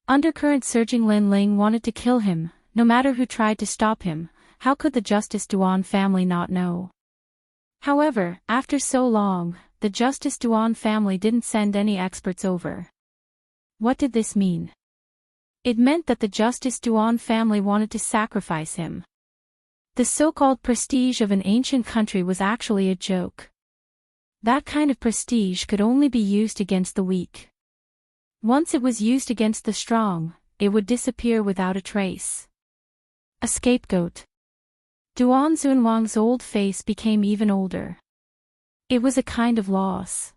Undercurrent surging. Lin Ling wanted to kill him, no matter who tried to stop him. How could the Justice Duan family not know? However, after so long, the Justice Duan family didn't send any experts over. What did this mean? It meant that the Justice Duan family wanted to sacrifice him. The so-called prestige of an ancient country was actually a joke. That kind of prestige could only be used against the weak. Once it was used against the strong, it would disappear without a trace. A scapegoat. Duan Zunwang's old face became even older. It was a kind of loss.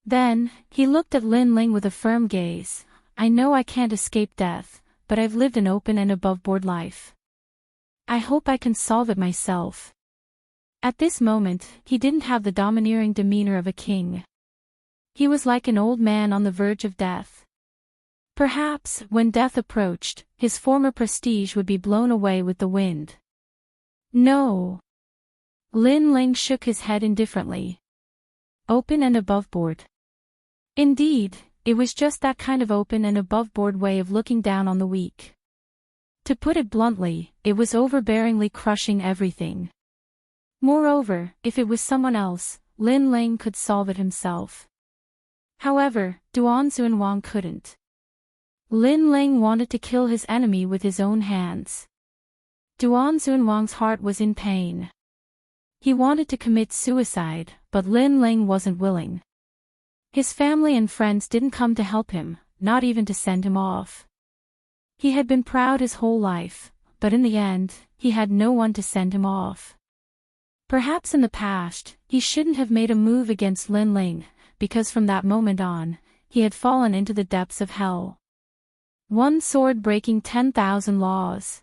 Then, he looked at Lin Ling with a firm gaze. I know I can't escape death, but I've lived an open and above-board life. I hope I can solve it myself. At this moment, he didn't have the domineering demeanor of a king. He was like an old man on the verge of death. Perhaps, when death approached, his former prestige would be blown away with the wind. No. Lin Ling shook his head indifferently. Open and aboveboard. Indeed, it was just that kind of open and aboveboard way of looking down on the weak. To put it bluntly, it was overbearingly crushing everything. Moreover, if it was someone else, Lin Ling could solve it himself. However, Duan Xuanwang couldn't. Lin Ling wanted to kill his enemy with his own hands. Duan Xuanwang's heart was in pain. He wanted to commit suicide, but Lin Ling wasn't willing. His family and friends didn't come to help him, not even to send him off. He had been proud his whole life, but in the end, he had no one to send him off. Perhaps in the past, he shouldn't have made a move against Lin Ling, because from that moment on, he had fallen into the depths of hell. One sword breaking 10,000 laws.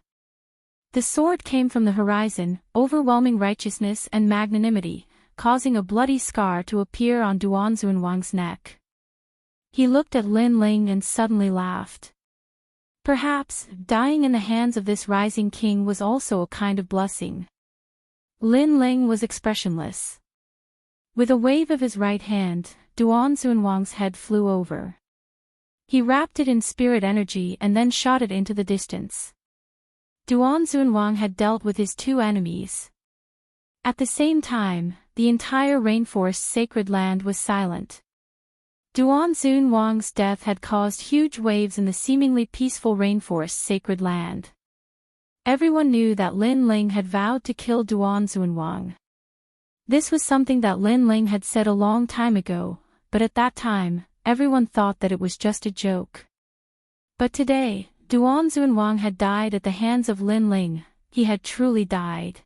The sword came from the horizon, overwhelming righteousness and magnanimity, causing a bloody scar to appear on Duan Xuanwang's neck. He looked at Lin Ling and suddenly laughed. Perhaps, dying in the hands of this rising king was also a kind of blessing. Lin Ling was expressionless. With a wave of his right hand, Duan Xuanwang's head flew over. He wrapped it in spirit energy and then shot it into the distance. Duan Xuanwang had dealt with his two enemies. At the same time, the entire rainforest's sacred land was silent. Duan Xuanwang's death had caused huge waves in the seemingly peaceful rainforest's sacred land. Everyone knew that Lin Ling had vowed to kill Duan Xuanwang. This was something that Lin Ling had said a long time ago, but at that time, everyone thought that it was just a joke. But today, Duan Xuanwang had died at the hands of Lin Ling. He had truly died.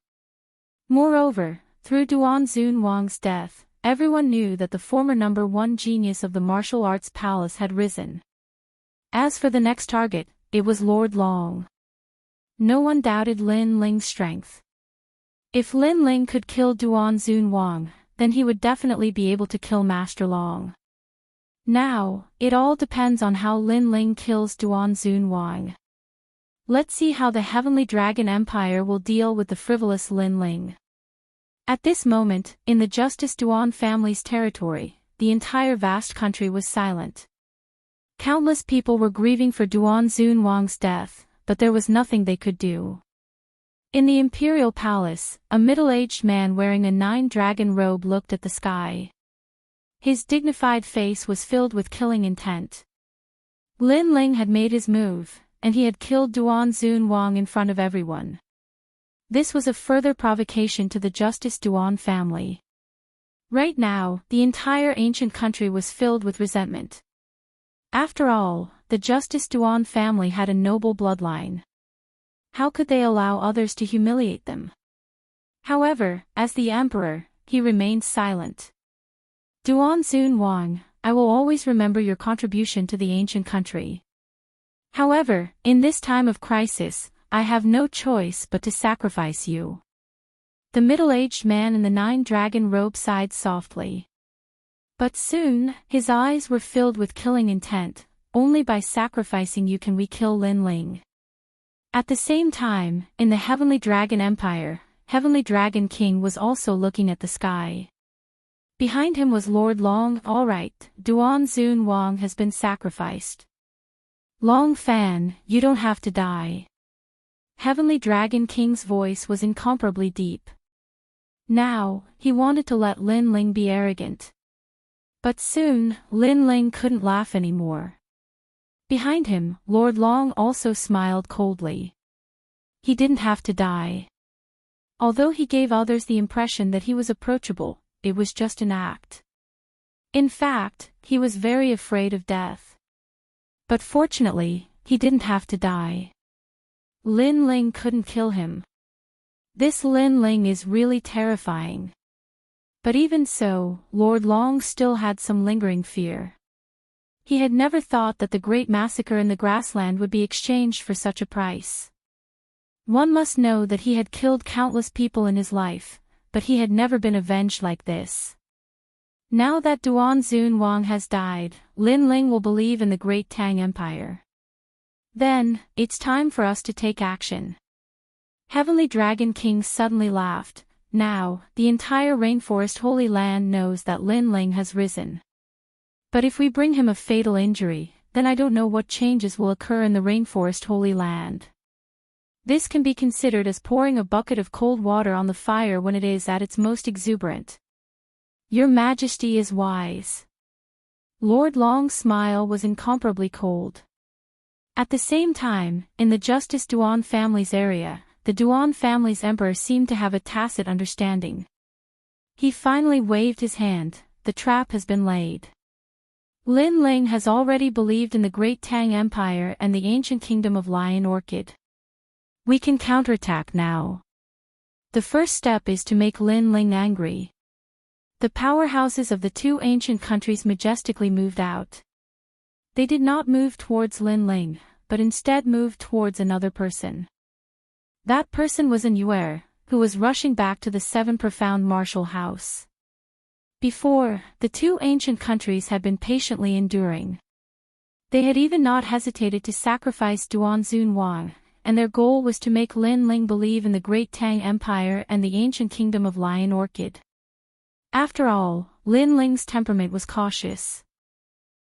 Moreover, through Duan Xuanwang's death, everyone knew that the former number one genius of the martial arts palace had risen. As for the next target, it was Lord Long. No one doubted Lin Ling's strength. If Lin Ling could kill Duan Xuanwang, then he would definitely be able to kill Master Long. Now, it all depends on how Lin Ling kills Duan Xuanwang. Let's see how the Heavenly Dragon Empire will deal with the frivolous Lin Ling. At this moment, in the Justice Duan family's territory, the entire vast country was silent. Countless people were grieving for Duan Xuanwang's death, but there was nothing they could do. In the imperial palace, a middle-aged man wearing a 9-dragon robe looked at the sky. His dignified face was filled with killing intent. Lin Ling had made his move, and he had killed Duan Xuanwang in front of everyone. This was a further provocation to the Justice Duan family. Right now, the entire ancient country was filled with resentment. After all, the Justice Duan family had a noble bloodline. How could they allow others to humiliate them? However, as the emperor, he remained silent. Duan Xuanwang, I will always remember your contribution to the ancient country. However, in this time of crisis, I have no choice but to sacrifice you. The middle-aged man in the 9-dragon robe sighed softly. But soon, his eyes were filled with killing intent. Only by sacrificing you can we kill Lin Ling. At the same time, in the Heavenly Dragon Empire, Heavenly Dragon King was also looking at the sky. Behind him was Lord Long. All right, Duan Xuanwang has been sacrificed. Long Fan, you don't have to die. Heavenly Dragon King's voice was incomparably deep. Now, he wanted to let Lin Ling be arrogant. But soon, Lin Ling couldn't laugh anymore. Behind him, Lord Long also smiled coldly. He didn't have to die. Although he gave others the impression that he was approachable, it was just an act. In fact, he was very afraid of death. But fortunately, he didn't have to die. Lin Ling couldn't kill him. This Lin Ling is really terrifying. But even so, Lord Long still had some lingering fear. He had never thought that the great massacre in the grassland would be exchanged for such a price. One must know that he had killed countless people in his life, but he had never been avenged like this. Now that Duan Zunwang has died, Lin Ling will believe in the great Tang Empire. Then, it's time for us to take action. Heavenly Dragon King suddenly laughed. Now, the entire Rainforest Holy Land knows that Lin Ling has risen. But if we bring him a fatal injury, then I don't know what changes will occur in the Rainforest Holy Land. This can be considered as pouring a bucket of cold water on the fire when it is at its most exuberant. Your Majesty is wise. Lord Long's smile was incomparably cold. At the same time, in the Justice Duan family's area, the Duan family's emperor seemed to have a tacit understanding. He finally waved his hand. The trap has been laid. Lin Ling has already believed in the great Tang Empire and the ancient kingdom of Lion Orchid. We can counterattack now. The first step is to make Lin Ling angry. The powerhouses of the two ancient countries majestically moved out. They did not move towards Lin Ling, but instead moved towards another person. That person was an Yuer, who was rushing back to the Seven Profound Martial House. Before, the two ancient countries had been patiently enduring. They had even not hesitated to sacrifice Duan Zunwang, and their goal was to make Lin Ling believe in the great Tang Empire and the ancient kingdom of Lion Orchid. After all, Lin Ling's temperament was cautious.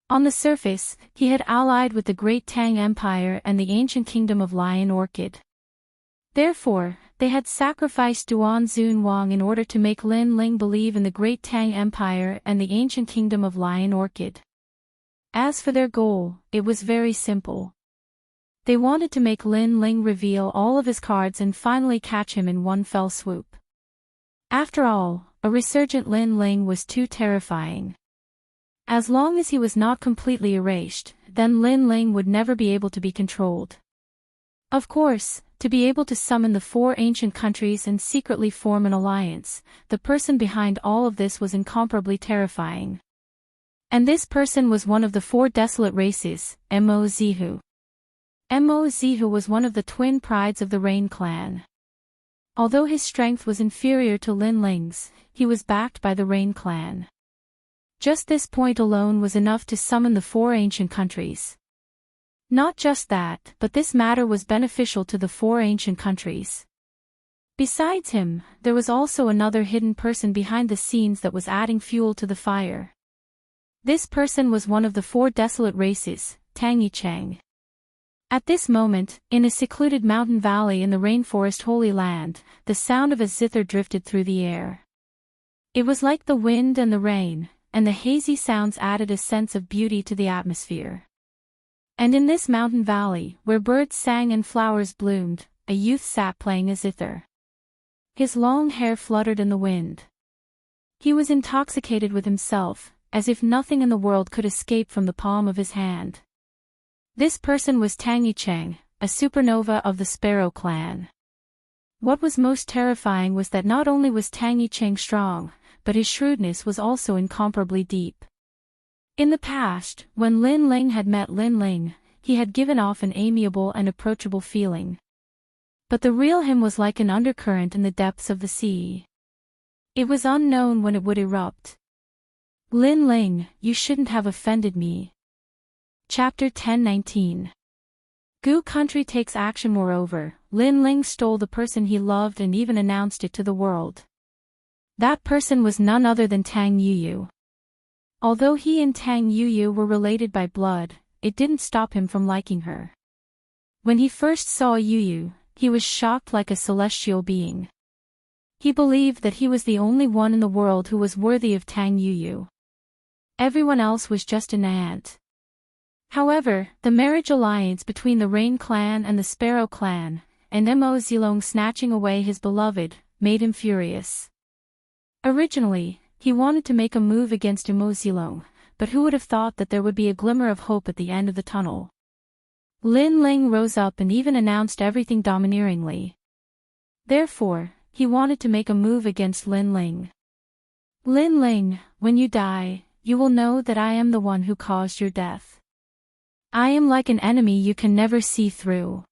On the surface, he had allied with the great Tang Empire and the ancient kingdom of Lion Orchid. Therefore, they had sacrificed Duan Zunwang in order to make Lin Ling believe in the great Tang Empire and the ancient kingdom of Lion Orchid. As for their goal, it was very simple. They wanted to make Lin Ling reveal all of his cards and finally catch him in one fell swoop. After all, a resurgent Lin Ling was too terrifying. As long as he was not completely erased, then Lin Ling would never be able to be controlled. Of course, to be able to summon the four ancient countries and secretly form an alliance, the person behind all of this was incomparably terrifying. And this person was one of the four desolate races, Mo Zihu. Mo Zihu was one of the twin prides of the Rain clan. Although his strength was inferior to Lin Ling's, he was backed by the Rain clan. Just this point alone was enough to summon the four ancient countries. Not just that, but this matter was beneficial to the four ancient countries. Besides him, there was also another hidden person behind the scenes that was adding fuel to the fire. This person was one of the four desolate races, Tang Yicheng. At this moment, in a secluded mountain valley in the Rainforest Holy Land, the sound of a zither drifted through the air. It was like the wind and the rain, and the hazy sounds added a sense of beauty to the atmosphere. And in this mountain valley, where birds sang and flowers bloomed, a youth sat playing a zither. His long hair fluttered in the wind. He was intoxicated with himself, as if nothing in the world could escape from the palm of his hand. This person was Tang Yicheng, a supernova of the Sparrow clan. What was most terrifying was that not only was Tang Yicheng strong, but his shrewdness was also incomparably deep. In the past, when Lin Ling had met Lin Ling, he had given off an amiable and approachable feeling. But the real him was like an undercurrent in the depths of the sea. It was unknown when it would erupt. Lin Ling, you shouldn't have offended me. Chapter 1019. Gu Country takes action. Moreover, Lin Ling stole the person he loved and even announced it to the world. That person was none other than Tang Yuyu. Although he and Tang Yuyu were related by blood, it didn't stop him from liking her. When he first saw Yuyu, he was shocked like a celestial being. He believed that he was the only one in the world who was worthy of Tang Yuyu. Everyone else was just an ant. However, the marriage alliance between the Rain clan and the Sparrow clan, and Mo Zilong snatching away his beloved, made him furious. Originally, he wanted to make a move against Mo Zilong, but who would have thought that there would be a glimmer of hope at the end of the tunnel? Lin Ling rose up and even announced everything domineeringly. Therefore, he wanted to make a move against Lin Ling. Lin Ling, when you die, you will know that I am the one who caused your death. I am like an enemy you can never see through.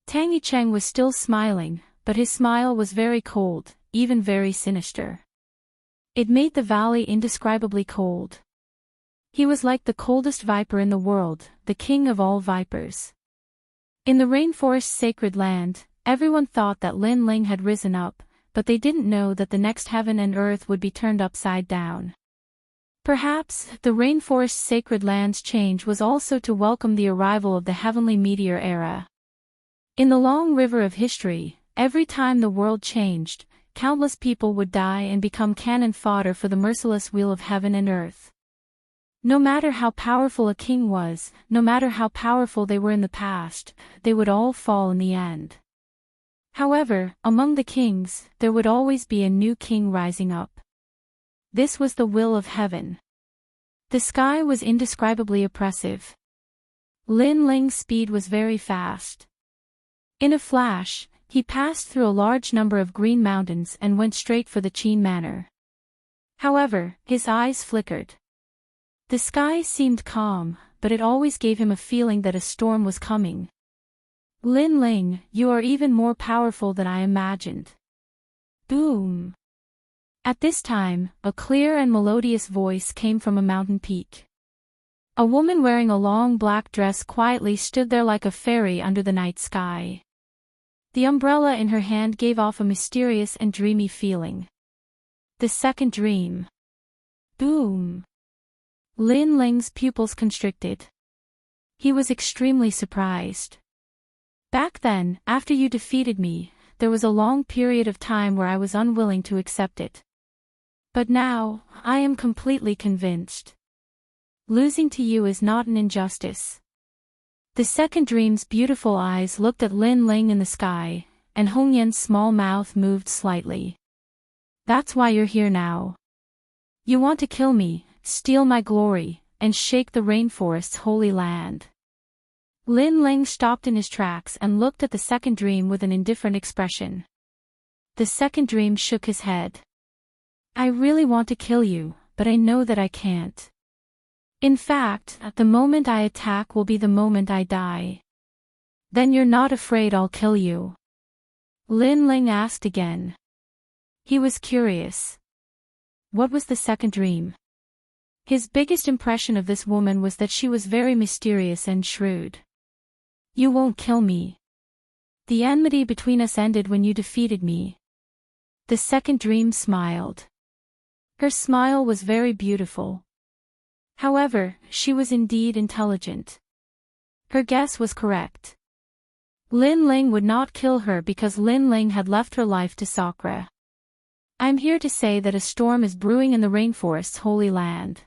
Tang Yicheng was still smiling, but his smile was very cold. even very sinister. It made the valley indescribably cold. He was like the coldest viper in the world, the king of all vipers. In the rainforest's sacred land, everyone thought that Lin Ling had risen up, but they didn't know that the next heaven and earth would be turned upside down. Perhaps, the rainforest's sacred land's change was also to welcome the arrival of the heavenly meteor era. In the long river of history, every time the world changed, countless people would die and become cannon fodder for the merciless wheel of heaven and earth. No matter how powerful a king was, no matter how powerful they were in the past, they would all fall in the end. However, among the kings, there would always be a new king rising up. This was the will of heaven. The sky was indescribably oppressive. Lin Ling's speed was very fast. In a flash, he passed through a large number of green mountains and went straight for the Qin Manor. However, his eyes flickered. The sky seemed calm, but it always gave him a feeling that a storm was coming. Lin Ling, you are even more powerful than I imagined. Boom! At this time, a clear and melodious voice came from a mountain peak. A woman wearing a long black dress quietly stood there like a fairy under the night sky. The umbrella in her hand gave off a mysterious and dreamy feeling. The second dream. Boom! Lin Ling's pupils constricted. He was extremely surprised. Back then, after you defeated me, there was a long period of time where I was unwilling to accept it. But now, I am completely convinced. Losing to you is not an injustice. The second dream's beautiful eyes looked at Lin Ling in the sky, and Hong Yan's small mouth moved slightly. That's why you're here now. You want to kill me, steal my glory, and shake the rainforest's holy land. Lin Ling stopped in his tracks and looked at the second dream with an indifferent expression. The second dream shook his head. I really want to kill you, but I know that I can't. In fact, the moment I attack will be the moment I die. Then you're not afraid I'll kill you? Lin Ling asked again. He was curious. What was the second dream? His biggest impression of this woman was that she was very mysterious and shrewd. You won't kill me. The enmity between us ended when you defeated me. The second dream smiled. Her smile was very beautiful. However, she was indeed intelligent. Her guess was correct. Lin Ling would not kill her because Lin Ling had left her life to Sakura. I'm here to say that a storm is brewing in the rainforest's holy land.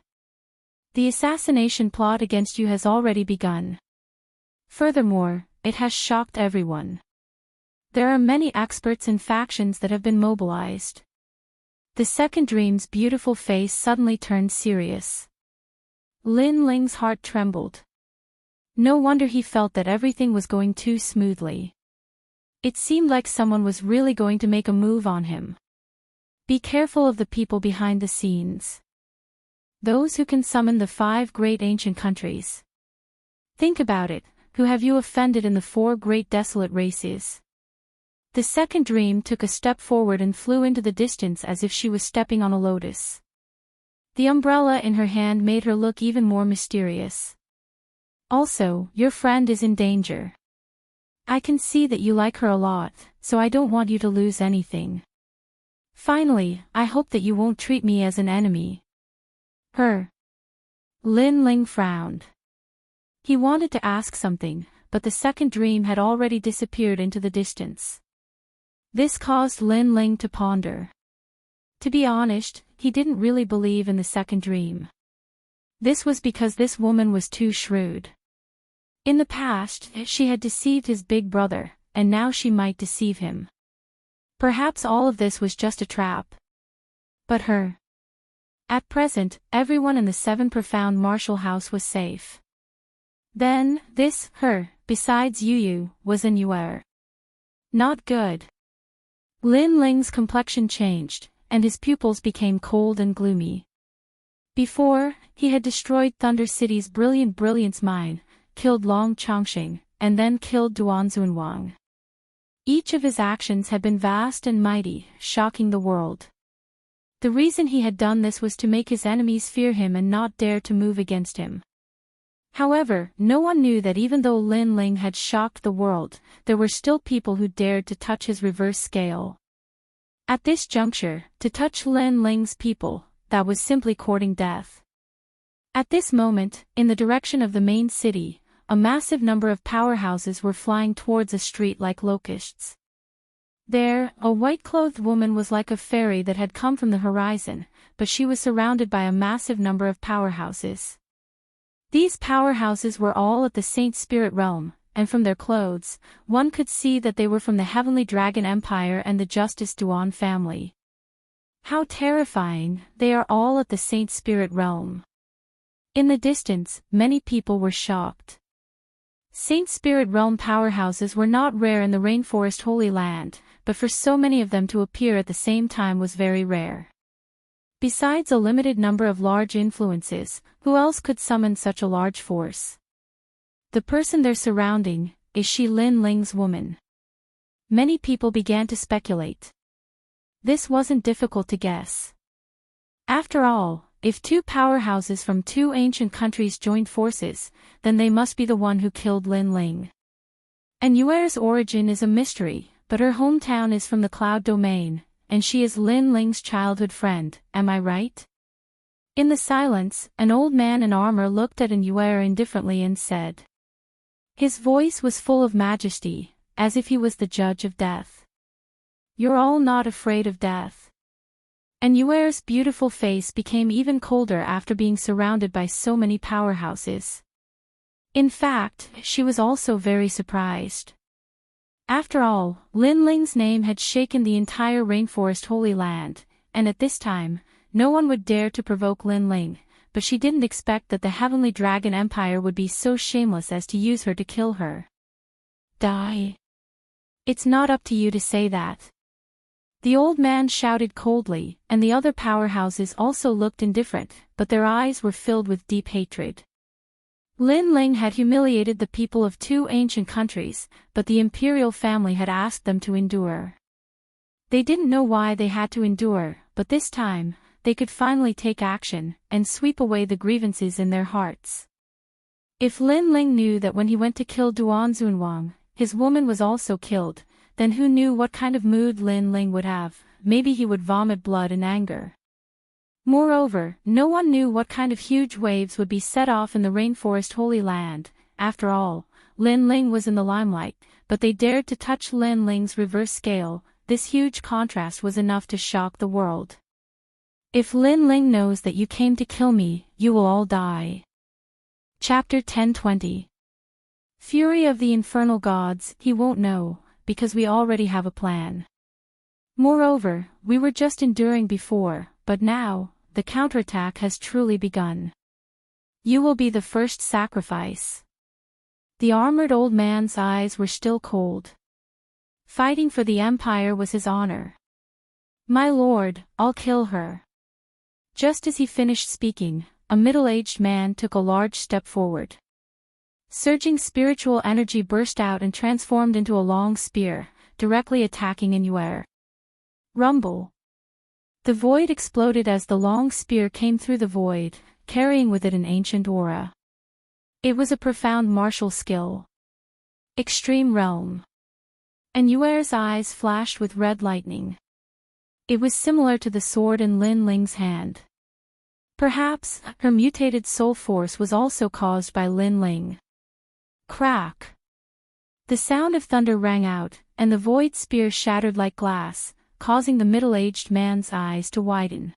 The assassination plot against you has already begun. Furthermore, it has shocked everyone. There are many experts and factions that have been mobilized. The second dream's beautiful face suddenly turned serious. Lin Ling's heart trembled. No wonder he felt that everything was going too smoothly. It seemed like someone was really going to make a move on him. Be careful of the people behind the scenes. Those who can summon the 5 great ancient countries. Think about it, who have you offended in the 4 great desolate races? The second dream took a step forward and flew into the distance as if she was stepping on a lotus. The umbrella in her hand made her look even more mysterious. Also, your friend is in danger. I can see that you like her a lot, so I don't want you to lose anything. Finally, I hope that you won't treat me as an enemy. Her. Lin Ling frowned. He wanted to ask something, but the second dream had already disappeared into the distance. This caused Lin Ling to ponder. To be honest, he didn't really believe in the second dream. This was because this woman was too shrewd. In the past, she had deceived his big brother, and now she might deceive him. Perhaps all of this was just a trap. But her. At present, everyone in the 7 profound martial house was safe. Then, this, her, besides Yu, was an Yuer. Not good. Lin Ling's complexion changed, and his pupils became cold and gloomy. Before, he had destroyed Thunder City's brilliance mine, killed Long Chongqing, and then killed Duan Zunwang. Each of his actions had been vast and mighty, shocking the world. The reason he had done this was to make his enemies fear him and not dare to move against him. However, no one knew that even though Lin Ling had shocked the world, there were still people who dared to touch his reverse scale. At this juncture, to touch Lin Ling's people, that was simply courting death. At this moment, in the direction of the main city, a massive number of powerhouses were flying towards a street like locusts. There, a white-clothed woman was like a fairy that had come from the horizon, but she was surrounded by a massive number of powerhouses. These powerhouses were all at the Saint Spirit realm, and from their clothes, one could see that they were from the Heavenly Dragon Empire and the Justice Duan family. How terrifying, they are all at the Saint Spirit realm. In the distance, many people were shocked. Saint Spirit realm powerhouses were not rare in the Rainforest Holy Land, but for so many of them to appear at the same time was very rare. Besides a limited number of large influences, who else could summon such a large force? The person they're surrounding, is she Lin Ling's woman? Many people began to speculate. This wasn't difficult to guess. After all, if two powerhouses from two ancient countries joined forces, then they must be the one who killed Lin Ling. And Yuer's origin is a mystery, but her hometown is from the Cloud Domain, and she is Lin Ling's childhood friend, am I right? In the silence, an old man in armor looked at Yuer indifferently and said. His voice was full of majesty, as if he was the judge of death. You're all not afraid of death. And Yuer's beautiful face became even colder after being surrounded by so many powerhouses. In fact, she was also very surprised. After all, Lin Ling's name had shaken the entire Rainforest Holy Land, and at this time, no one would dare to provoke Lin Ling, but she didn't expect that the Heavenly Dragon Empire would be so shameless as to use her to kill her. Die. It's not up to you to say that. The old man shouted coldly, and the other powerhouses also looked indifferent, but their eyes were filled with deep hatred. Lin Ling had humiliated the people of two ancient countries, but the imperial family had asked them to endure. They didn't know why they had to endure, but this time, they could finally take action, and sweep away the grievances in their hearts. If Lin Ling knew that when he went to kill Duan Zunwang, his woman was also killed, then who knew what kind of mood Lin Ling would have? Maybe he would vomit blood in anger. Moreover, no one knew what kind of huge waves would be set off in the Rainforest Holy Land. After all, Lin Ling was in the limelight, but they dared to touch Lin Ling's reverse scale. This huge contrast was enough to shock the world. If Lin Ling knows that you came to kill me, you will all die. Chapter 10:20. Fury of the Infernal Gods. He won't know, because we already have a plan. Moreover, we were just enduring before, but now, the counterattack has truly begun. You will be the first sacrifice. The armored old man's eyes were still cold. Fighting for the empire was his honor. My lord, I'll kill her. Just as he finished speaking, a middle-aged man took a large step forward. Surging spiritual energy burst out and transformed into a long spear, directly attacking Yuer. Rumble. The void exploded as the long spear came through the void, carrying with it an ancient aura. It was a profound martial skill. Extreme realm. And Yuer's eyes flashed with red lightning. It was similar to the sword in Lin Ling's hand. Perhaps, her mutated soul force was also caused by Lin Ling. Crack. The sound of thunder rang out, and the void spear shattered like glass, causing the middle-aged man's eyes to widen.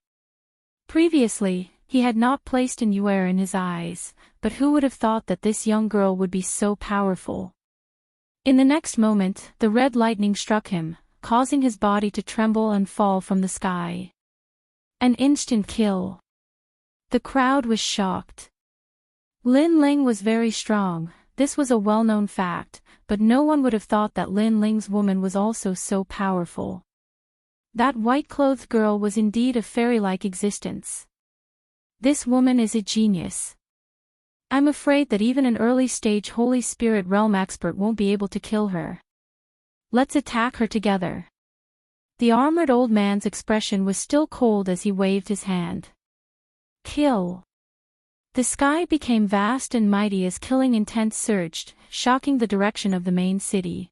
Previously, he had not placed Yuer in his eyes, but who would have thought that this young girl would be so powerful? In the next moment, the red lightning struck him, causing his body to tremble and fall from the sky. An instant kill. The crowd was shocked. Lin Ling was very strong, this was a well-known fact, but no one would have thought that Lin Ling's woman was also so powerful. That white-clothed girl was indeed a fairy-like existence. This woman is a genius. I'm afraid that even an early-stage Holy Spirit realm expert won't be able to kill her. Let's attack her together. The armored old man's expression was still cold as he waved his hand. Kill. The sky became vast and mighty as killing intent surged, shocking the direction of the main city.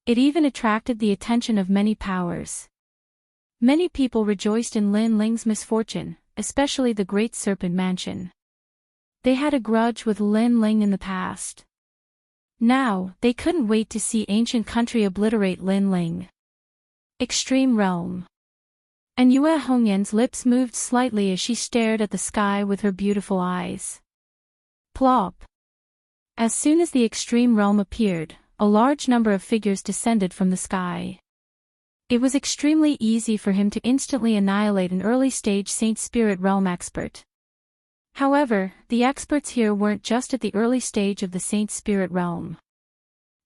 It even attracted the attention of many powers. Many people rejoiced in Lin Ling's misfortune, especially the Great Serpent Mansion. They had a grudge with Lin Ling in the past. Now, they couldn't wait to see ancient country obliterate Lin Ling. Extreme realm. And Yue Hongyan's lips moved slightly as she stared at the sky with her beautiful eyes. Plop. As soon as the extreme realm appeared, a large number of figures descended from the sky. It was extremely easy for him to instantly annihilate an early-stage Saint Spirit realm expert. However, the experts here weren't just at the early stage of the Saint Spirit realm.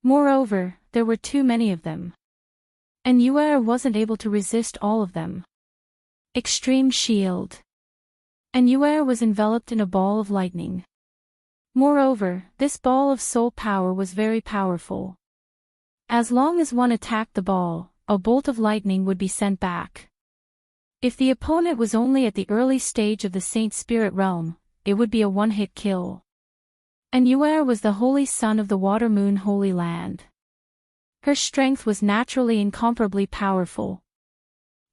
Moreover, there were too many of them. And Yue wasn't able to resist all of them. Extreme shield. And Yue was enveloped in a ball of lightning. Moreover, this ball of soul power was very powerful. As long as one attacked the ball, a bolt of lightning would be sent back. If the opponent was only at the early stage of the Saint Spirit realm, it would be a one-hit kill. And Yue was the holy son of the Water Moon Holy Land. Her strength was naturally incomparably powerful.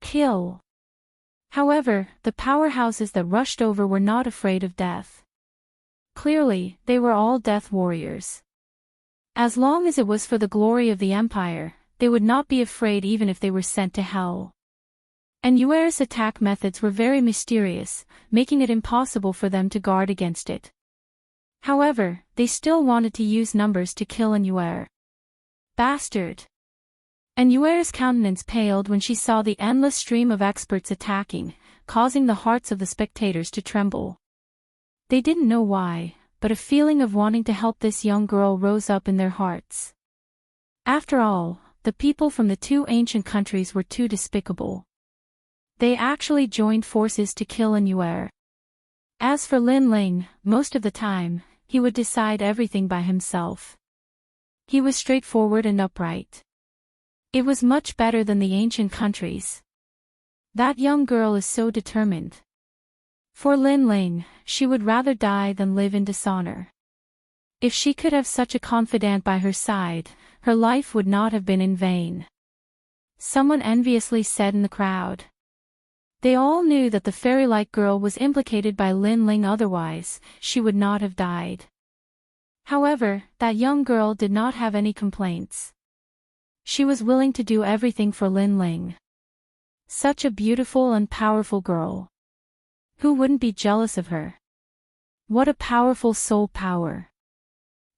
Kill. However, the powerhouses that rushed over were not afraid of death. Clearly, they were all death warriors. As long as it was for the glory of the empire, they would not be afraid even if they were sent to hell. And Yue's attack methods were very mysterious, making it impossible for them to guard against it. However, they still wanted to use numbers to kill Yue. Bastard! And Yue's countenance paled when she saw the endless stream of experts attacking, causing the hearts of the spectators to tremble. They didn't know why, but a feeling of wanting to help this young girl rose up in their hearts. After all, the people from the two ancient countries were too despicable. They actually joined forces to kill Yue. As for Lin Ling, most of the time, he would decide everything by himself. He was straightforward and upright. It was much better than the ancient countries. That young girl is so determined. For Lin Ling, she would rather die than live in dishonor. If she could have such a confidant by her side, her life would not have been in vain. Someone enviously said in the crowd. They all knew that the fairy-like girl was implicated by Lin Ling, otherwise, she would not have died. However, that young girl did not have any complaints. She was willing to do everything for Lin Ling. Such a beautiful and powerful girl. Who wouldn't be jealous of her? What a powerful soul power.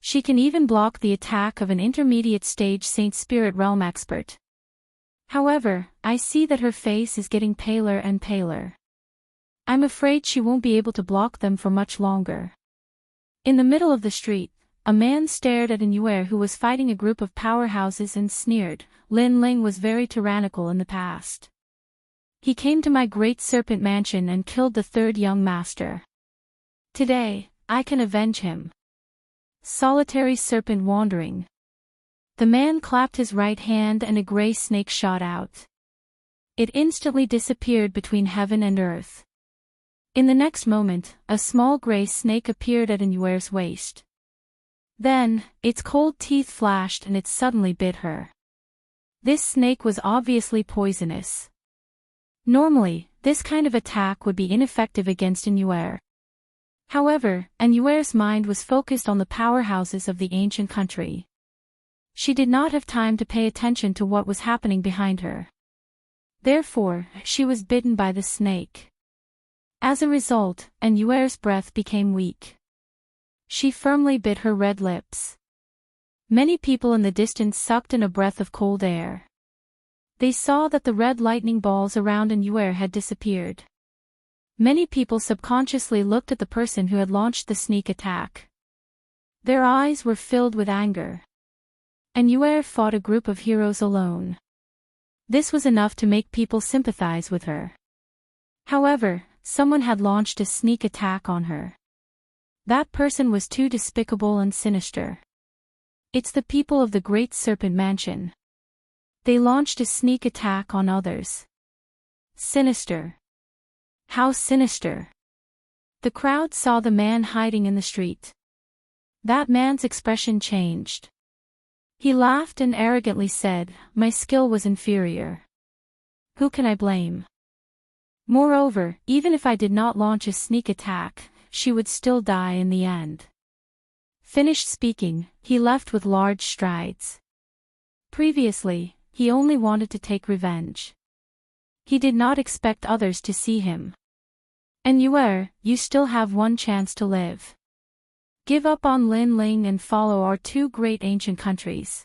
She can even block the attack of an intermediate stage Saint Spirit realm expert. However, I see that her face is getting paler and paler. I'm afraid she won't be able to block them for much longer. In the middle of the street, a man stared at Yue who was fighting a group of powerhouses and sneered. Lin Ling was very tyrannical in the past. He came to my Great Serpent Mansion and killed the third young master. Today, I can avenge him. Solitary serpent wandering. The man clapped his right hand and a gray snake shot out. It instantly disappeared between heaven and earth. In the next moment, a small gray snake appeared at Yue's waist. Then, its cold teeth flashed and it suddenly bit her. This snake was obviously poisonous. Normally, this kind of attack would be ineffective against Yue. However, Yue's mind was focused on the powerhouses of the ancient country. She did not have time to pay attention to what was happening behind her. Therefore, she was bitten by the snake. As a result, Yue's breath became weak. She firmly bit her red lips. Many people in the distance sucked in a breath of cold air. They saw that the red lightning balls around Yue had disappeared. Many people subconsciously looked at the person who had launched the sneak attack. Their eyes were filled with anger. Yue fought a group of heroes alone. This was enough to make people sympathize with her. However, someone had launched a sneak attack on her. That person was too despicable and sinister. It's the people of the Great Serpent Mansion. They launched a sneak attack on others. Sinister. How sinister. The crowd saw the man hiding in the street. That man's expression changed. He laughed and arrogantly said, "My skill was inferior. Who can I blame? Moreover, even if I did not launch a sneak attack, she would still die in the end." Finished speaking, he left with large strides. Previously, he only wanted to take revenge. He did not expect others to see him. And you still have one chance to live. Give up on Lin Ling and follow our two great ancient countries.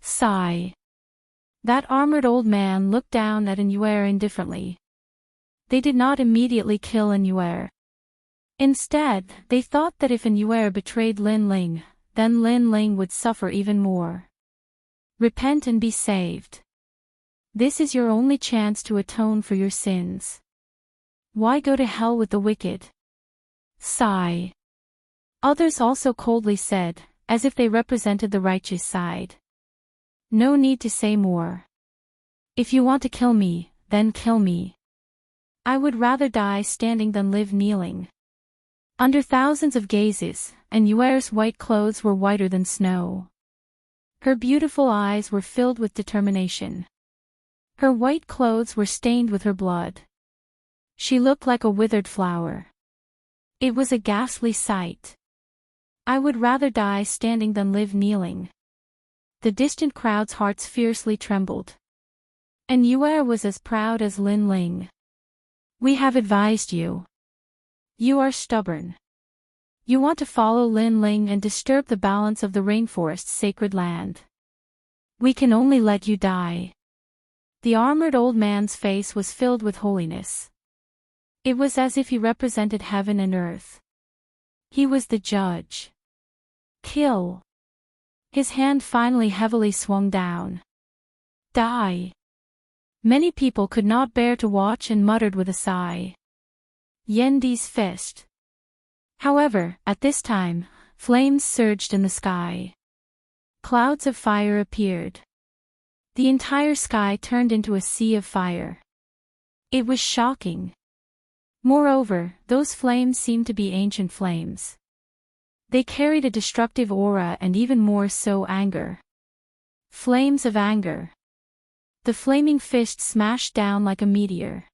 Sigh. That armored old man looked down at Yuer indifferently. They did not immediately kill Yuer. Instead, they thought that if Yuer betrayed Lin Ling, then Lin Ling would suffer even more. Repent and be saved. This is your only chance to atone for your sins. Why go to hell with the wicked? Sigh. Others also coldly said, as if they represented the righteous side. No need to say more. If you want to kill me, then kill me. I would rather die standing than live kneeling. Under thousands of gazes, Yuer's white clothes were whiter than snow. Her beautiful eyes were filled with determination. Her white clothes were stained with her blood. She looked like a withered flower. It was a ghastly sight. I would rather die standing than live kneeling. The distant crowd's hearts fiercely trembled. And Yuer was as proud as Lin Ling. We have advised you. You are stubborn. You want to follow Lin Ling and disturb the balance of the rainforest's sacred land. We can only let you die. The armored old man's face was filled with holiness. It was as if he represented heaven and earth. He was the judge. Kill. His hand finally heavily swung down. Die. Many people could not bear to watch and muttered with a sigh. Yendi's fist. However, at this time, flames surged in the sky. Clouds of fire appeared. The entire sky turned into a sea of fire. It was shocking. Moreover, those flames seemed to be ancient flames. They carried a destructive aura and even more so anger. Flames of anger. The flaming fist smashed down like a meteor.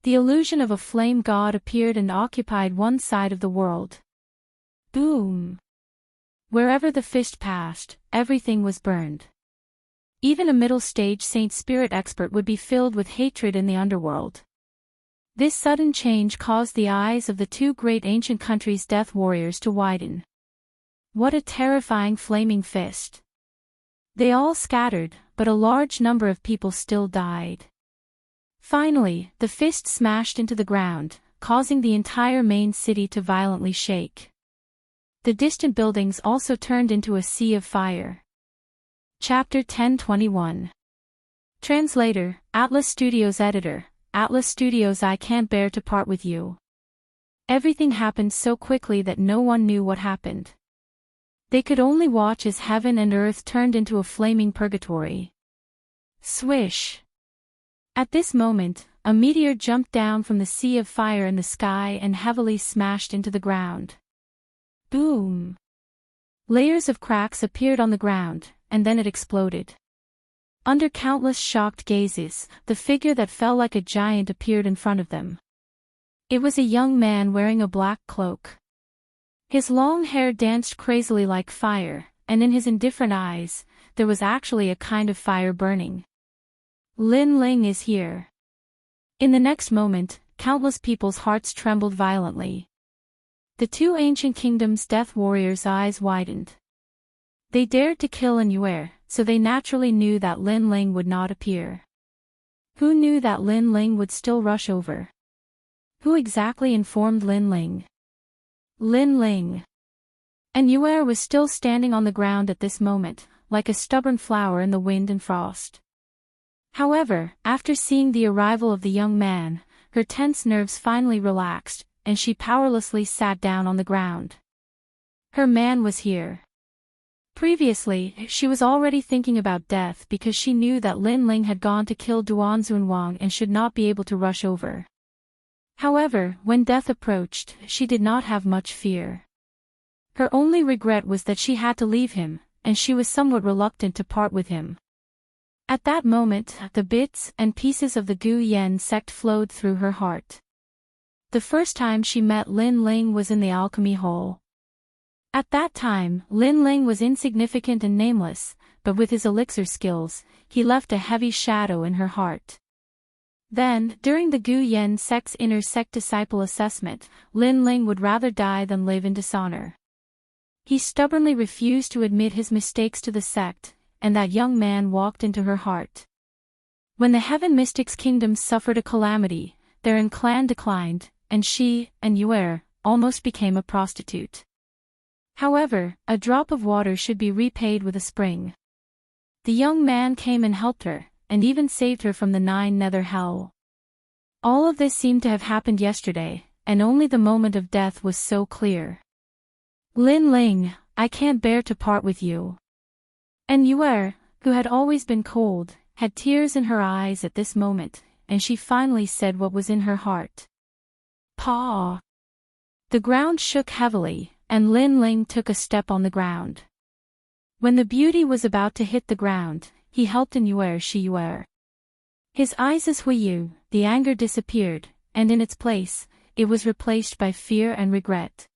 The illusion of a flame god appeared and occupied one side of the world. Boom! Wherever the fist passed, everything was burned. Even a middle-stage saint spirit expert would be filled with hatred in the underworld. This sudden change caused the eyes of the two great ancient countries' death warriors to widen. What a terrifying flaming fist! They all scattered, but a large number of people still died. Finally, the fist smashed into the ground, causing the entire main city to violently shake. The distant buildings also turned into a sea of fire. Chapter 1021. Translator, Atlas Studios Editor, Atlas Studios. I can't bear to part with you. Everything happened so quickly that no one knew what happened. They could only watch as heaven and earth turned into a flaming purgatory. Swish! At this moment, a meteor jumped down from the sea of fire in the sky and heavily smashed into the ground. Boom! Layers of cracks appeared on the ground, and then it exploded. Under countless shocked gazes, the figure that fell like a giant appeared in front of them. It was a young man wearing a black cloak. His long hair danced crazily like fire, and in his indifferent eyes, there was actually a kind of fire burning. Lin Ling is here. In the next moment, countless people's hearts trembled violently. The two ancient kingdoms' death warriors' eyes widened. They dared to kill Yuer, so they naturally knew that Lin Ling would not appear. Who knew that Lin Ling would still rush over? Who exactly informed Lin Ling? Lin Ling. Yuer was still standing on the ground at this moment, like a stubborn flower in the wind and frost. However, after seeing the arrival of the young man, her tense nerves finally relaxed, and she powerlessly sat down on the ground. Her man was here. Previously, she was already thinking about death because she knew that Lin Ling had gone to kill Duan Zunwang and should not be able to rush over. However, when death approached, she did not have much fear. Her only regret was that she had to leave him, and she was somewhat reluctant to part with him. At that moment, the bits and pieces of the Gu Yen sect flowed through her heart. The first time she met Lin Ling was in the alchemy hall. At that time, Lin Ling was insignificant and nameless, but with his elixir skills, he left a heavy shadow in her heart. Then, during the Gu Yen sect's inner sect disciple assessment, Lin Ling would rather die than live in dishonor. He stubbornly refused to admit his mistakes to the sect, and that young man walked into her heart. When the Heaven Mystics' kingdom suffered a calamity, their clan declined, and she, and Yuer, almost became a prostitute. However, a drop of water should be repaid with a spring. The young man came and helped her, and even saved her from the 9 nether hell. All of this seemed to have happened yesterday, and only the moment of death was so clear. Lin Ling, I can't bear to part with you. And Yuer, who had always been cold, had tears in her eyes at this moment, and she finally said what was in her heart. Pa. The ground shook heavily, and Lin Ling took a step on the ground. When the beauty was about to hit the ground, he helped in Yuer. His eyes as Huiyu, the anger disappeared, and in its place, it was replaced by fear and regret.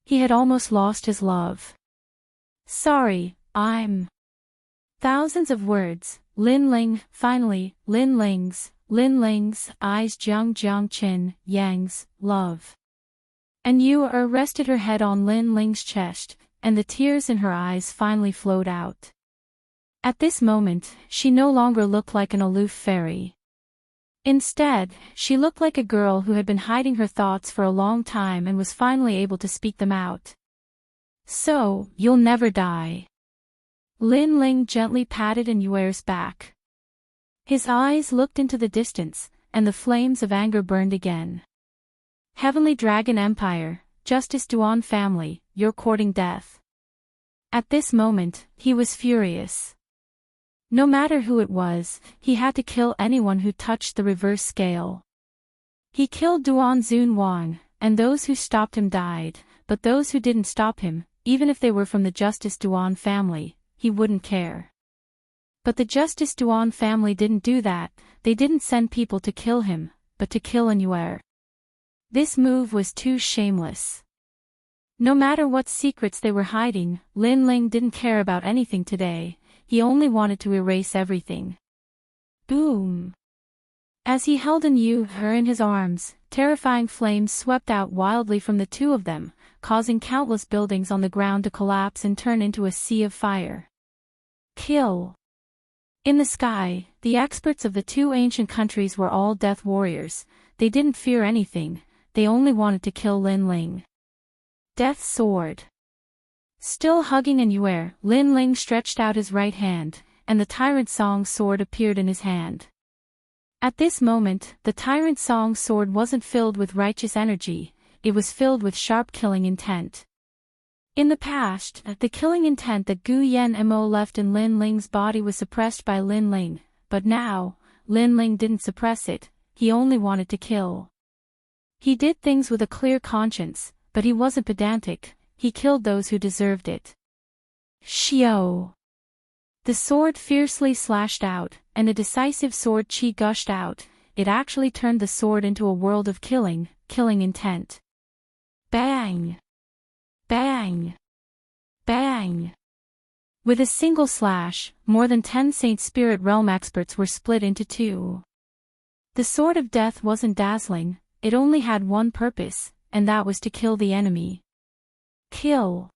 He had almost lost his love. Sorry, I'm... Thousands of words, Lin Ling, finally, Lin Ling's eyes Jiang Chin, Yang's, love. And Yuer rested her head on Lin Ling's chest, and the tears in her eyes finally flowed out. At this moment, she no longer looked like an aloof fairy. Instead, she looked like a girl who had been hiding her thoughts for a long time and was finally able to speak them out. So, you'll never die. Lin Ling gently patted Yuer's back. His eyes looked into the distance, and the flames of anger burned again. Heavenly Dragon Empire, Justice Duan family, you're courting death. At this moment, he was furious. No matter who it was, he had to kill anyone who touched the reverse scale. He killed Duan Zunwang, and those who stopped him died, but those who didn't stop him, even if they were from the Justice Duan family, he wouldn't care. But the Justice Duan family didn't do that, they didn't send people to kill him, but to kill Yuer. This move was too shameless. No matter what secrets they were hiding, Lin Ling didn't care about anything today, he only wanted to erase everything. Boom! As he held her in his arms, terrifying flames swept out wildly from the two of them, causing countless buildings on the ground to collapse and turn into a sea of fire. Kill! In the sky, the experts of the 2 ancient countries were all death warriors, they didn't fear anything, they only wanted to kill Lin Ling. Death's sword. Still hugging Yuer, Lin Ling stretched out his right hand, and the Tyrant Song sword appeared in his hand. At this moment, the Tyrant Song sword wasn't filled with righteous energy, it was filled with sharp killing intent. In the past, the killing intent that Gu Yen Mo left in Lin Ling's body was suppressed by Lin Ling, but now, Lin Ling didn't suppress it, he only wanted to kill. He did things with a clear conscience, but he wasn't pedantic, he killed those who deserved it. Xiao! The sword fiercely slashed out, and a decisive sword chi gushed out, it actually turned the sword into a world of killing intent. Bang! Bang! Bang! With a single slash, more than 10 Saint Spirit Realm experts were split into 2. The sword of death wasn't dazzling, it only had one purpose, and that was to kill the enemy. Kill.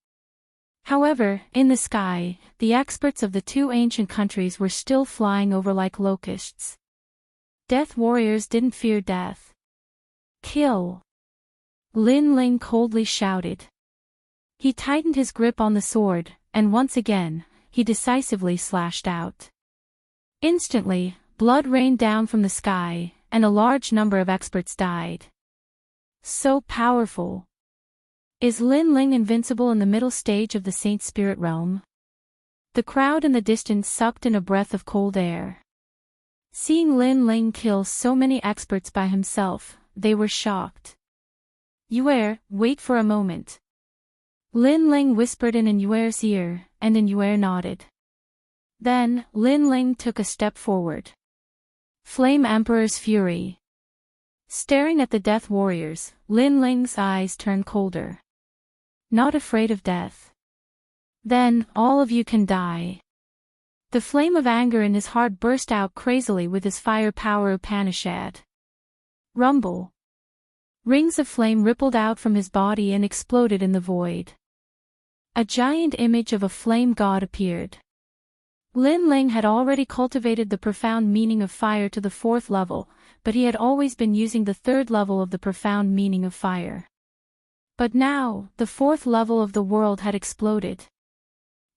However, in the sky, the experts of the 2 ancient countries were still flying over like locusts. Death warriors didn't fear death. Kill. Lin Ling coldly shouted. He tightened his grip on the sword, and once again, he decisively slashed out. Instantly, blood rained down from the sky, and a large number of experts died. So powerful. Is Lin Ling invincible in the middle stage of the Saint Spirit Realm? The crowd in the distance sucked in a breath of cold air. Seeing Lin Ling kill so many experts by himself, they were shocked. Yue, wait for a moment. Lin Ling whispered in Yue's ear, and Yue nodded. Then, Lin Ling took a step forward. Flame Emperor's fury. Staring at the death warriors, Lin Ling's eyes turned colder. Not afraid of death. Then, all of you can die. The flame of anger in his heart burst out crazily with his fire power Upanishad. Rumble. Rings of flame rippled out from his body and exploded in the void. A giant image of a flame god appeared. Lin Ling had already cultivated the profound meaning of fire to the 4th level, but he had always been using the 3rd level of the profound meaning of fire. But now, the 4th level of the world had exploded.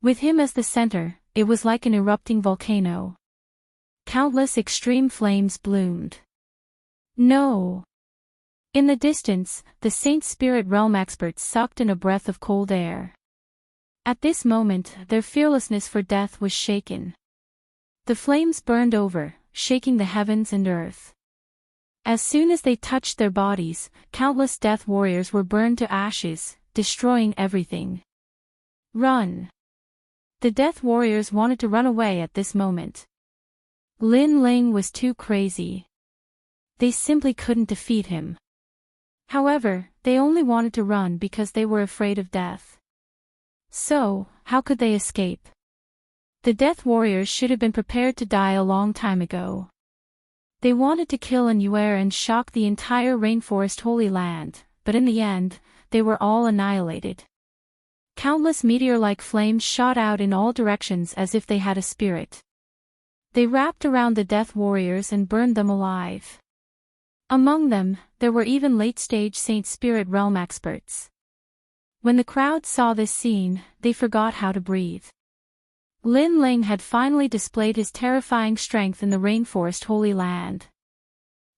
With him as the center, it was like an erupting volcano. Countless extreme flames bloomed. No! In the distance, the Saint Spirit Realm experts sucked in a breath of cold air. At this moment, their fearlessness for death was shaken. The flames burned over, shaking the heavens and earth. As soon as they touched their bodies, countless death warriors were burned to ashes, destroying everything. Run! The death warriors wanted to run away at this moment. Lin Ling was too crazy. They simply couldn't defeat him. However, they only wanted to run because they were afraid of death. So, how could they escape? The death warriors should have been prepared to die a long time ago. They wanted to kill Yue and shock the entire rainforest Holy Land, but in the end, they were all annihilated. Countless meteor-like flames shot out in all directions as if they had a spirit. They wrapped around the death warriors and burned them alive. Among them, there were even late-stage Saint Spirit Realm experts. When the crowd saw this scene, they forgot how to breathe. Lin Ling had finally displayed his terrifying strength in the rainforest Holy Land.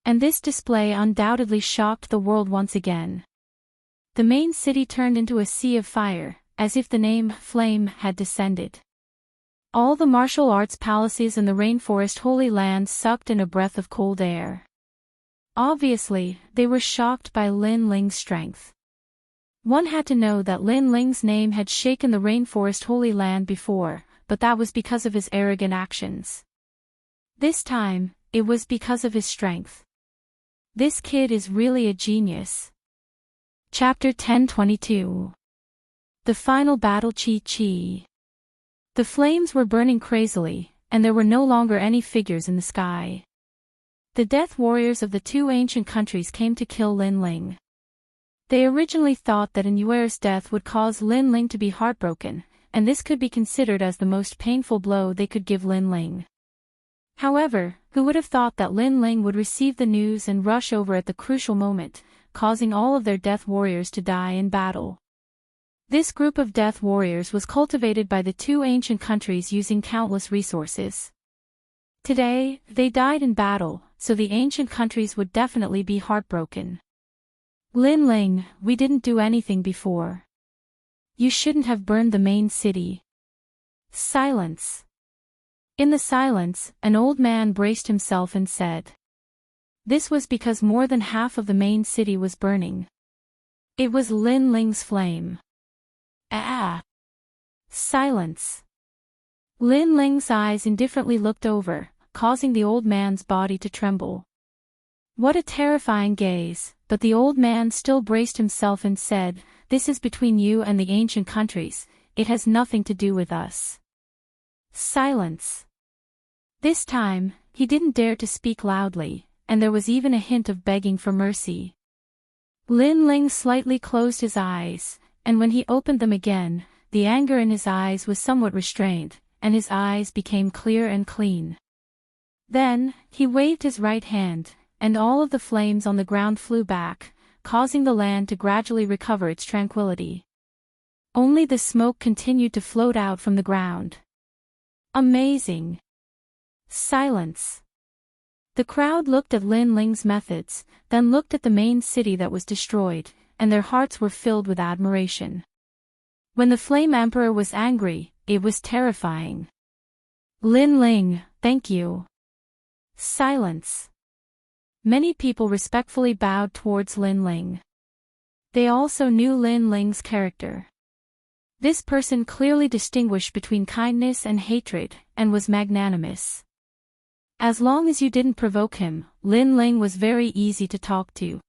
And this display undoubtedly shocked the world once again. The main city turned into a sea of fire, as if the name Flame had descended. All the martial arts palaces in the rainforest Holy Land sucked in a breath of cold air. Obviously, they were shocked by Lin Ling's strength. One had to know that Lin Ling's name had shaken the rainforest Holy Land before, but that was because of his arrogant actions. This time, it was because of his strength. This kid is really a genius. Chapter 1022. The Final Battle Chi. The flames were burning crazily, and there were no longer any figures in the sky. The death warriors of the 2 ancient countries came to kill Lin Ling. They originally thought that Yue's death would cause Lin Ling to be heartbroken, and this could be considered as the most painful blow they could give Lin Ling. However, who would have thought that Lin Ling would receive the news and rush over at the crucial moment, causing all of their death warriors to die in battle? This group of death warriors was cultivated by the 2 ancient countries using countless resources. Today, they died in battle, so the ancient countries would definitely be heartbroken. Lin Ling, we didn't do anything before. You shouldn't have burned the main city. Silence. In the silence, an old man braced himself and said. This was because more than half of the main city was burning. It was Lin Ling's flame. Ah! Silence. Lin Ling's eyes indifferently looked over, causing the old man's body to tremble. What a terrifying gaze, but the old man still braced himself and said, this is between you and the ancient countries, it has nothing to do with us. Silence. This time, he didn't dare to speak loudly, and there was even a hint of begging for mercy. Lin Ling slightly closed his eyes, and when he opened them again, the anger in his eyes was somewhat restrained, and his eyes became clear and clean. Then, he waved his right hand, and all of the flames on the ground flew back, causing the land to gradually recover its tranquility. Only the smoke continued to float out from the ground. Amazing! Silence. The crowd looked at Lin Ling's methods, then looked at the main city that was destroyed, and their hearts were filled with admiration. When the Flame Emperor was angry, it was terrifying. Lin Ling, thank you. Silence. Many people respectfully bowed towards Lin Ling. They also knew Lin Ling's character. This person clearly distinguished between kindness and hatred, and was magnanimous. As long as you didn't provoke him, Lin Ling was very easy to talk to.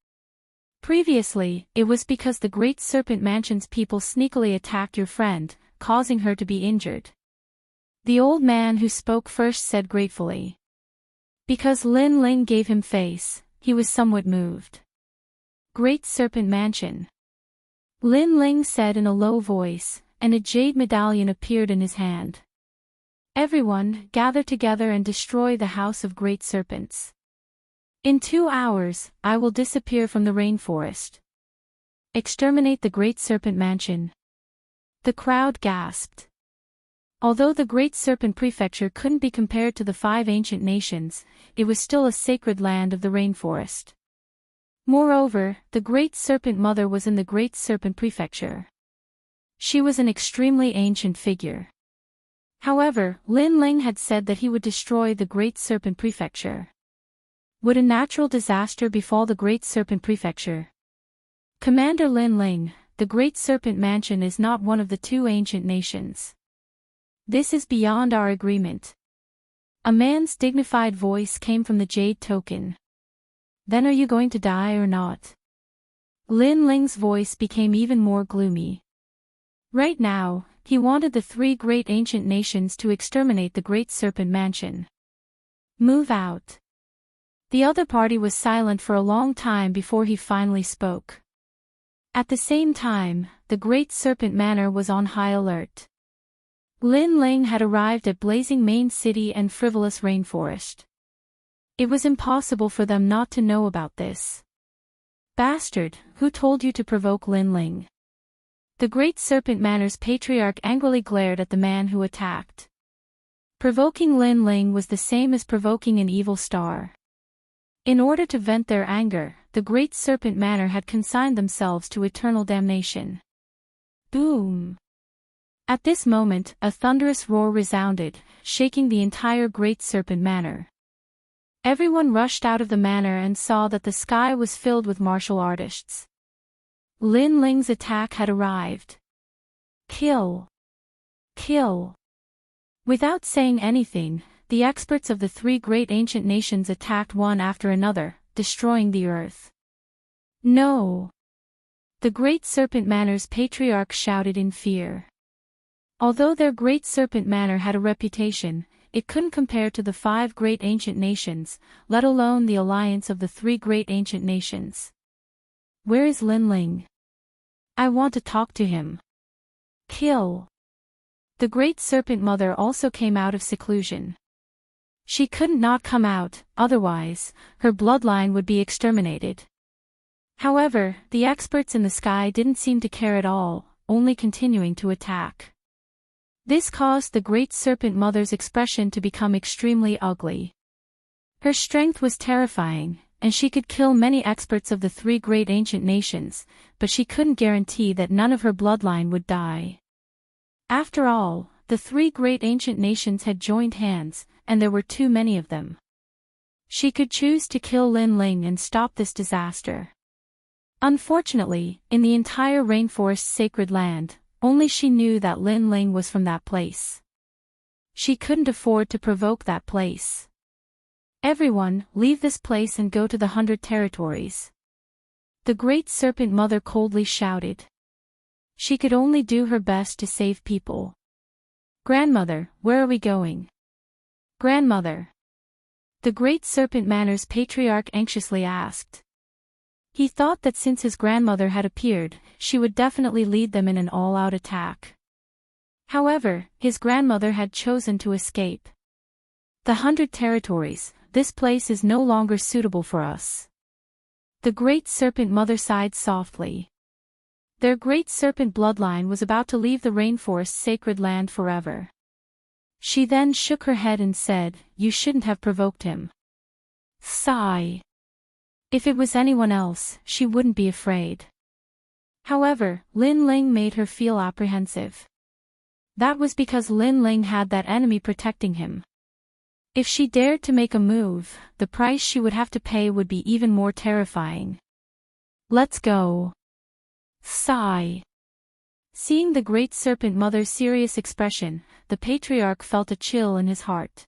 Previously, it was because the Great Serpent Mansion's people sneakily attacked your friend, causing her to be injured. The old man who spoke first said gratefully. Because Lin Ling gave him face, he was somewhat moved. Great Serpent Mansion. Lin Ling said in a low voice, and a jade medallion appeared in his hand. Everyone, gather together and destroy the House of Great Serpents. In 2 hours, I will disappear from the rainforest. Exterminate the Great Serpent Mansion. The crowd gasped. Although the Great Serpent Prefecture couldn't be compared to the 5 ancient nations, it was still a sacred land of the rainforest. Moreover, the Great Serpent Mother was in the Great Serpent Prefecture. She was an extremely ancient figure. However, Lin Ling had said that he would destroy the Great Serpent Prefecture. Would a natural disaster befall the Great Serpent Prefecture? Commander Lin Ling, the Great Serpent Mansion is not one of the 2 ancient nations. This is beyond our agreement. A man's dignified voice came from the jade token. Then are you going to die or not? Lin Ling's voice became even more gloomy. Right now, he wanted the 3 great ancient nations to exterminate the Great Serpent Mansion. Move out. The other party was silent for a long time before he finally spoke. At the same time, the Great Serpent Manor was on high alert. Lin Ling had arrived at blazing main city and frivolous rainforest. It was impossible for them not to know about this. Bastard, who told you to provoke Lin Ling? The Great Serpent Manor's patriarch angrily glared at the man who attacked. Provoking Lin Ling was the same as provoking an evil star. In order to vent their anger, the Great Serpent Manor had consigned themselves to eternal damnation. Boom! At this moment, a thunderous roar resounded, shaking the entire Great Serpent Manor. Everyone rushed out of the manor and saw that the sky was filled with martial artists. Lin Ling's attack had arrived. Kill! Kill! Without saying anything, the experts of the 3 great ancient nations attacked one after another, destroying the earth. No! The Great Serpent Manor's patriarch shouted in fear. Although their Great Serpent Manor had a reputation, it couldn't compare to the 5 great ancient nations, let alone the alliance of the 3 great ancient nations. Where is Lin Ling? I want to talk to him. Kill! The Great Serpent Mother also came out of seclusion. She couldn't not come out, otherwise, her bloodline would be exterminated. However, the experts in the sky didn't seem to care at all, only continuing to attack. This caused the Great Serpent Mother's expression to become extremely ugly. Her strength was terrifying, and she could kill many experts of the 3 great ancient nations, but she couldn't guarantee that none of her bloodline would die. After all, the 3 great ancient nations had joined hands, and there were too many of them. She could choose to kill Lin Ling and stop this disaster. Unfortunately, in the entire rainforest's sacred land, only she knew that Lin Ling was from that place. She couldn't afford to provoke that place. Everyone, leave this place and go to the 100 territories. The Great Serpent Mother coldly shouted. She could only do her best to save people. Grandmother, where are we going? Grandmother. The Great Serpent Manor's patriarch anxiously asked. He thought that since his grandmother had appeared, she would definitely lead them in an all-out attack. However, his grandmother had chosen to escape. The 100 territories, this place is no longer suitable for us. The Great Serpent Mother sighed softly. Their Great Serpent bloodline was about to leave the rainforest's sacred land forever. She then shook her head and said, "You shouldn't have provoked him." Sigh. If it was anyone else, she wouldn't be afraid. However, Lin Ling made her feel apprehensive. That was because Lin Ling had that enemy protecting him. If she dared to make a move, the price she would have to pay would be even more terrifying. Let's go. Sigh. Seeing the great serpent mother's serious expression, the patriarch felt a chill in his heart.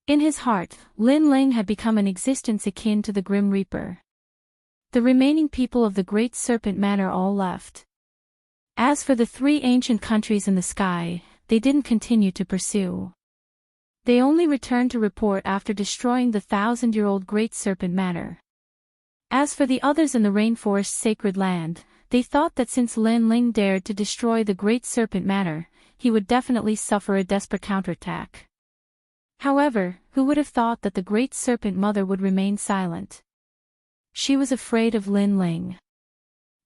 In his heart, Lin Ling had become an existence akin to the Grim Reaper. The remaining people of the Great Serpent Manor all left. As for the 3 ancient countries in the sky, they didn't continue to pursue. They only returned to report after destroying the 1,000-year-old Great Serpent Manor. As for the others in the rainforest's sacred land, they thought that since Lin Ling dared to destroy the Great Serpent Manor, he would definitely suffer a desperate counterattack. However, who would have thought that the Great Serpent Mother would remain silent? She was afraid of Lin Ling.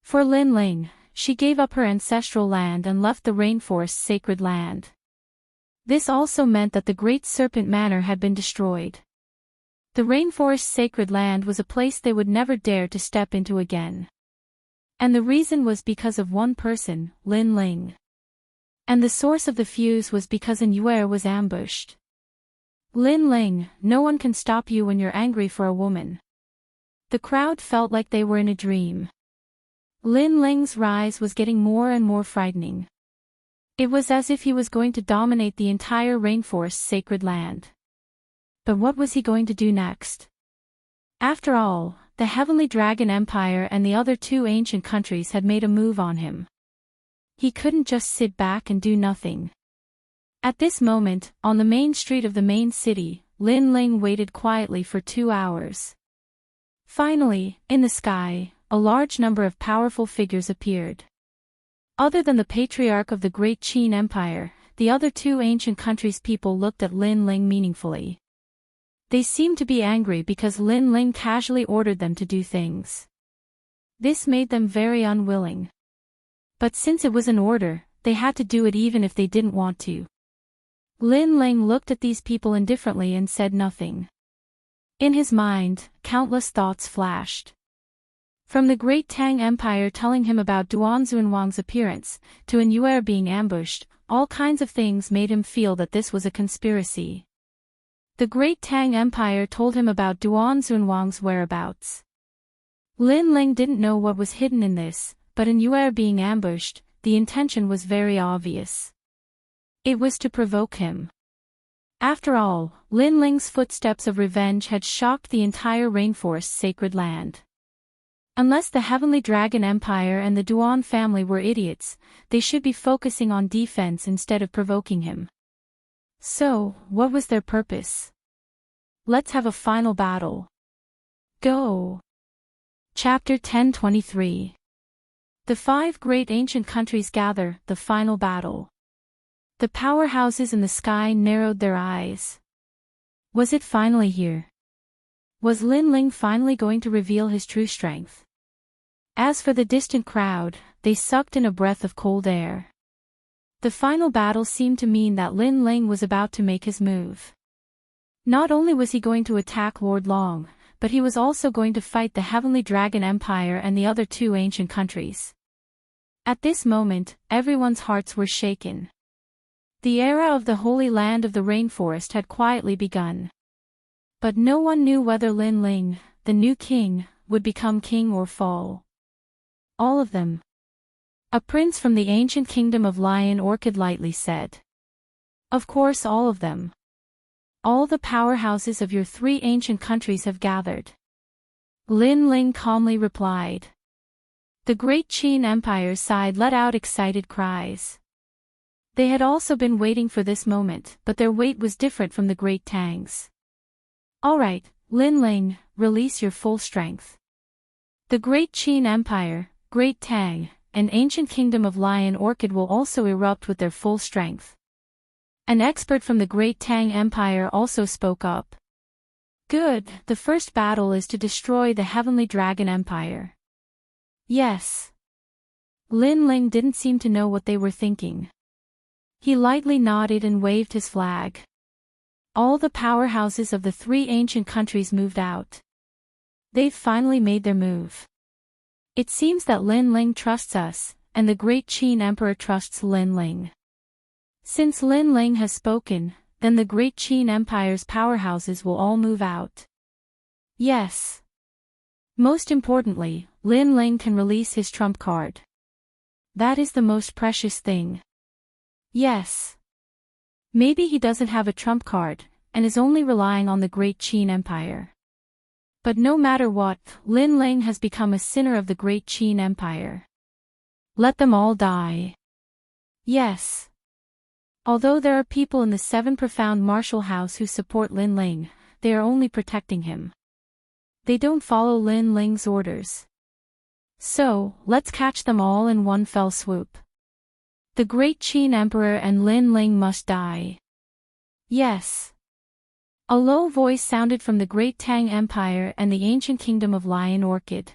For Lin Ling, she gave up her ancestral land and left the rainforest's sacred land. This also meant that the Great Serpent Manor had been destroyed. The rainforest's sacred land was a place they would never dare to step into again. And the reason was because of one person, Lin Ling. And the source of the fuse was because an Wielder was ambushed. Lin Ling, no one can stop you when you're angry for a woman. The crowd felt like they were in a dream. Lin Ling's rise was getting more and more frightening. It was as if he was going to dominate the entire rainforest's sacred land. But what was he going to do next? After all, the Heavenly Dragon Empire and the other 2 ancient countries had made a move on him. He couldn't just sit back and do nothing. At this moment, on the main street of the main city, Lin Ling waited quietly for 2 hours. Finally, in the sky, a large number of powerful figures appeared. Other than the patriarch of the Great Qin Empire, the other 2 ancient countries' people looked at Lin Ling meaningfully. They seemed to be angry because Lin Ling casually ordered them to do things. This made them very unwilling. But since it was an order, they had to do it even if they didn't want to. Lin Ling looked at these people indifferently and said nothing. In his mind, countless thoughts flashed. From the Great Tang Empire telling him about Duan Zunwang's appearance, to an Wielder being ambushed, all kinds of things made him feel that this was a conspiracy. The Great Tang Empire told him about Duan Zunwang's whereabouts. Lin Ling didn't know what was hidden in this, but in Wielder being ambushed, the intention was very obvious. It was to provoke him. After all, Lin Ling's footsteps of revenge had shocked the entire rainforest's sacred land. Unless the Heavenly Dragon Empire and the Duan family were idiots, they should be focusing on defense instead of provoking him. So, what was their purpose? Let's have a final battle. Go! Chapter 1023. The 5 great ancient countries gather, the final battle. The powerhouses in the sky narrowed their eyes. Was it finally here? Was Lin Ling finally going to reveal his true strength? As for the distant crowd, they sucked in a breath of cold air. The final battle seemed to mean that Lin Ling was about to make his move. Not only was he going to attack Lord Long, but he was also going to fight the Heavenly Dragon Empire and the other 2 ancient countries. At this moment, everyone's hearts were shaken. The era of the Holy Land of the Rainforest had quietly begun. But no one knew whether Lin Ling, the new king, would become king or fall. All of them. A prince from the ancient kingdom of Lion Orchid lightly said. Of course, all of them. All the powerhouses of your 3 ancient countries have gathered. Lin Ling calmly replied. The Great Qin Empire's side let out excited cries. They had also been waiting for this moment, but their wait was different from the Great Tang's. All right, Lin Ling, release your full strength. The Great Qin Empire, Great Tang, and ancient kingdom of Lion Orchid will also erupt with their full strength. An expert from the Great Tang Empire also spoke up. Good, the first battle is to destroy the Heavenly Dragon Empire. Yes. Lin Ling didn't seem to know what they were thinking. He lightly nodded and waved his flag. All the powerhouses of the 3 ancient countries moved out. They've finally made their move. It seems that Lin Ling trusts us, and the Great Qin Emperor trusts Lin Ling. Since Lin Ling has spoken, then the Great Qin Empire's powerhouses will all move out. Yes. Most importantly, Lin Ling can release his trump card. That is the most precious thing. Yes. Maybe he doesn't have a trump card, and is only relying on the Great Qin Empire. But no matter what, Lin Ling has become a sinner of the Great Qin Empire. Let them all die. Yes. Although there are people in the Seven Profound Martial House who support Lin Ling, they are only protecting him. They don't follow Lin Ling's orders. So, let's catch them all in one fell swoop. The Great Qin Emperor and Lin Ling must die. Yes. A low voice sounded from the Great Tang Empire and the ancient kingdom of Lion Orchid.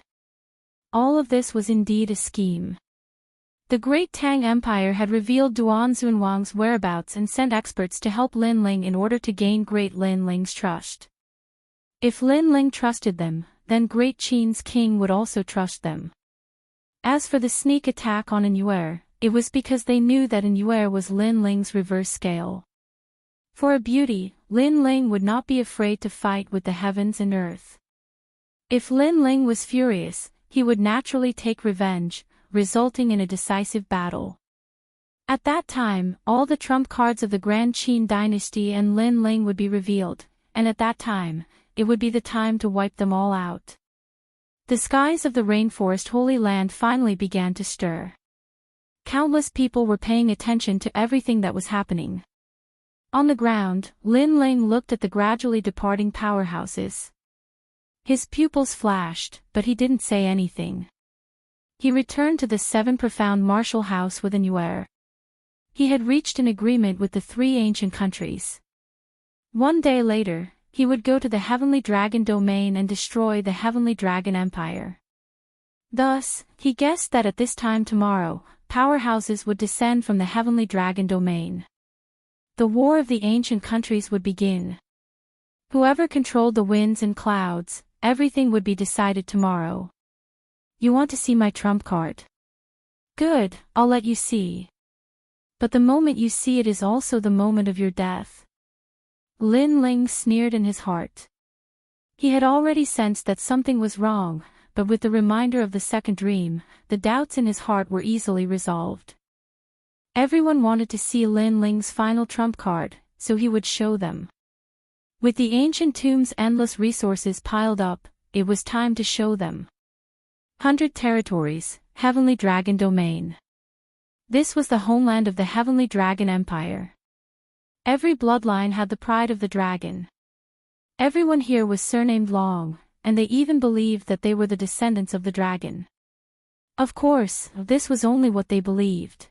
All of this was indeed a scheme. The Great Tang Empire had revealed Duan Zunwang's whereabouts and sent experts to help Lin Ling in order to gain Great Lin Ling's trust. If Lin Ling trusted them, then Great Qin's king would also trust them. As for the sneak attack on Inuer, it was because they knew that Inuer was Lin Ling's reverse scale. For a beauty, Lin Ling would not be afraid to fight with the heavens and earth. If Lin Ling was furious, he would naturally take revenge, resulting in a decisive battle. At that time, all the trump cards of the Grand Qin dynasty and Lin Ling would be revealed, and at that time, it would be the time to wipe them all out. The skies of the rainforest Holy Land finally began to stir. Countless people were paying attention to everything that was happening. On the ground, Lin Ling looked at the gradually departing powerhouses. His pupils flashed, but he didn't say anything. He returned to the Seven Profound Martial House with Inuer. He had reached an agreement with the three ancient countries. One day later, he would go to the Heavenly Dragon domain and destroy the Heavenly Dragon Empire. Thus, he guessed that at this time tomorrow, powerhouses would descend from the Heavenly Dragon domain. The war of the ancient countries would begin. Whoever controlled the winds and clouds, everything would be decided tomorrow. You want to see my trump card? Good, I'll let you see. But the moment you see it is also the moment of your death. Lin Ling sneered in his heart. He had already sensed that something was wrong, but with the reminder of the second dream, the doubts in his heart were easily resolved. Everyone wanted to see Lin Ling's final trump card, so he would show them. With the ancient tomb's endless resources piled up, it was time to show them. 100 territories, Heavenly Dragon Domain. This was the homeland of the Heavenly Dragon Empire. Every bloodline had the pride of the dragon. Everyone here was surnamed Long, and they even believed that they were the descendants of the dragon. Of course, this was only what they believed.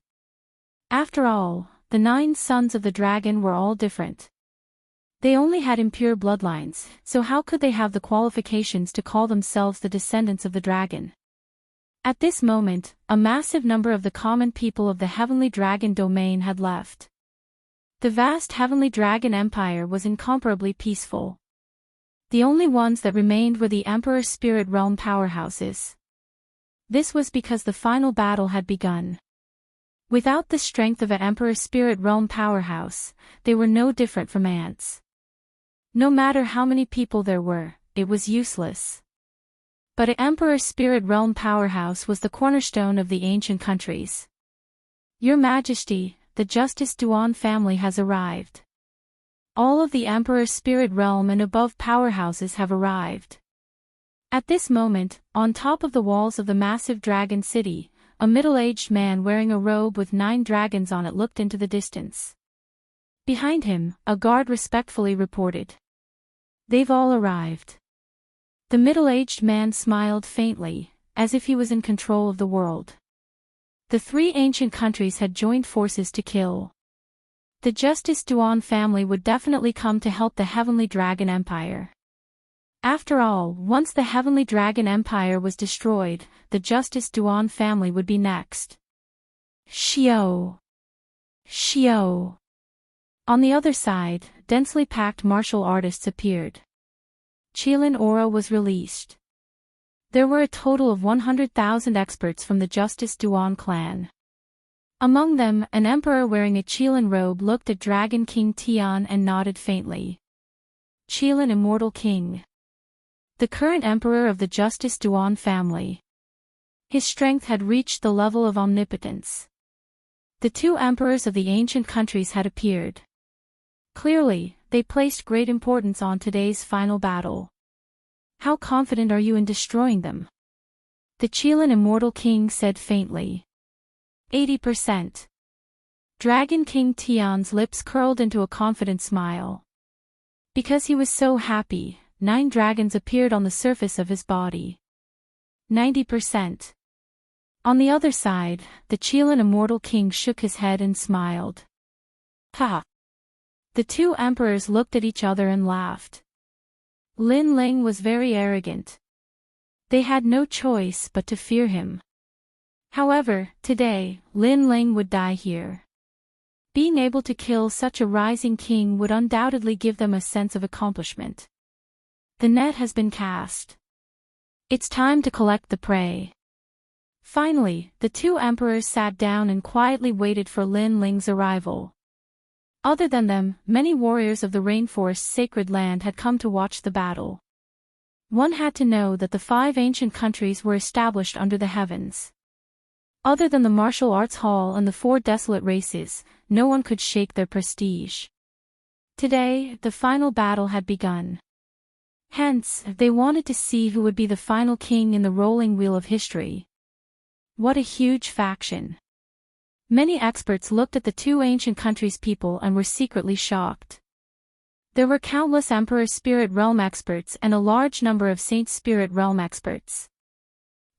After all, the 9 sons of the dragon were all different. They only had impure bloodlines, so how could they have the qualifications to call themselves the descendants of the dragon? At this moment, a massive number of the common people of the Heavenly Dragon domain had left. The vast Heavenly Dragon Empire was incomparably peaceful. The only ones that remained were the Emperor's Spirit Realm powerhouses. This was because the final battle had begun. Without the strength of an Emperor's Spirit Realm powerhouse, they were no different from ants. No matter how many people there were, it was useless. But an Emperor's Spirit Realm powerhouse was the cornerstone of the ancient countries. Your Majesty, the Justice Duan family has arrived. All of the Emperor's Spirit Realm and above powerhouses have arrived. At this moment, on top of the walls of the massive dragon city, a middle-aged man wearing a robe with 9 dragons on it looked into the distance. Behind him, a guard respectfully reported. They've all arrived. The middle-aged man smiled faintly, as if he was in control of the world. The 3 ancient countries had joined forces to kill. The Justice Duan family would definitely come to help the Heavenly Dragon Empire. After all, once the Heavenly Dragon Empire was destroyed, the Justice Duan family would be next. Xiao! Xiao! On the other side, densely packed martial artists appeared. Qilin Aura was released. There were a total of 100,000 experts from the Justice Duan clan. Among them, an emperor wearing a Chilan robe looked at Dragon King Tian and nodded faintly. Chilan Immortal King. The current emperor of the Justice Duan family. His strength had reached the level of omnipotence. The two emperors of the ancient countries had appeared. Clearly, they placed great importance on today's final battle. How confident are you in destroying them? The Chilan Immortal King said faintly. 80%. Dragon King Tian's lips curled into a confident smile. Because he was so happy, 9 dragons appeared on the surface of his body. 90%. On the other side, the Chilan Immortal King shook his head and smiled. Ha! The two emperors looked at each other and laughed. Lin Ling was very arrogant. They had no choice but to fear him. However, today, Lin Ling would die here. Being able to kill such a rising king would undoubtedly give them a sense of accomplishment. The net has been cast. It's time to collect the prey. Finally, the two emperors sat down and quietly waited for Lin Ling's arrival. Other than them, many warriors of the rainforest's sacred land had come to watch the battle. One had to know that the 5 ancient countries were established under the heavens. Other than the martial arts hall and the 4 desolate races, no one could shake their prestige. Today, the final battle had begun. Hence, they wanted to see who would be the final king in the rolling wheel of history. What a huge faction. Many experts looked at the 2 ancient countries' people and were secretly shocked. There were countless Emperor Spirit Realm experts and a large number of Saint Spirit Realm experts.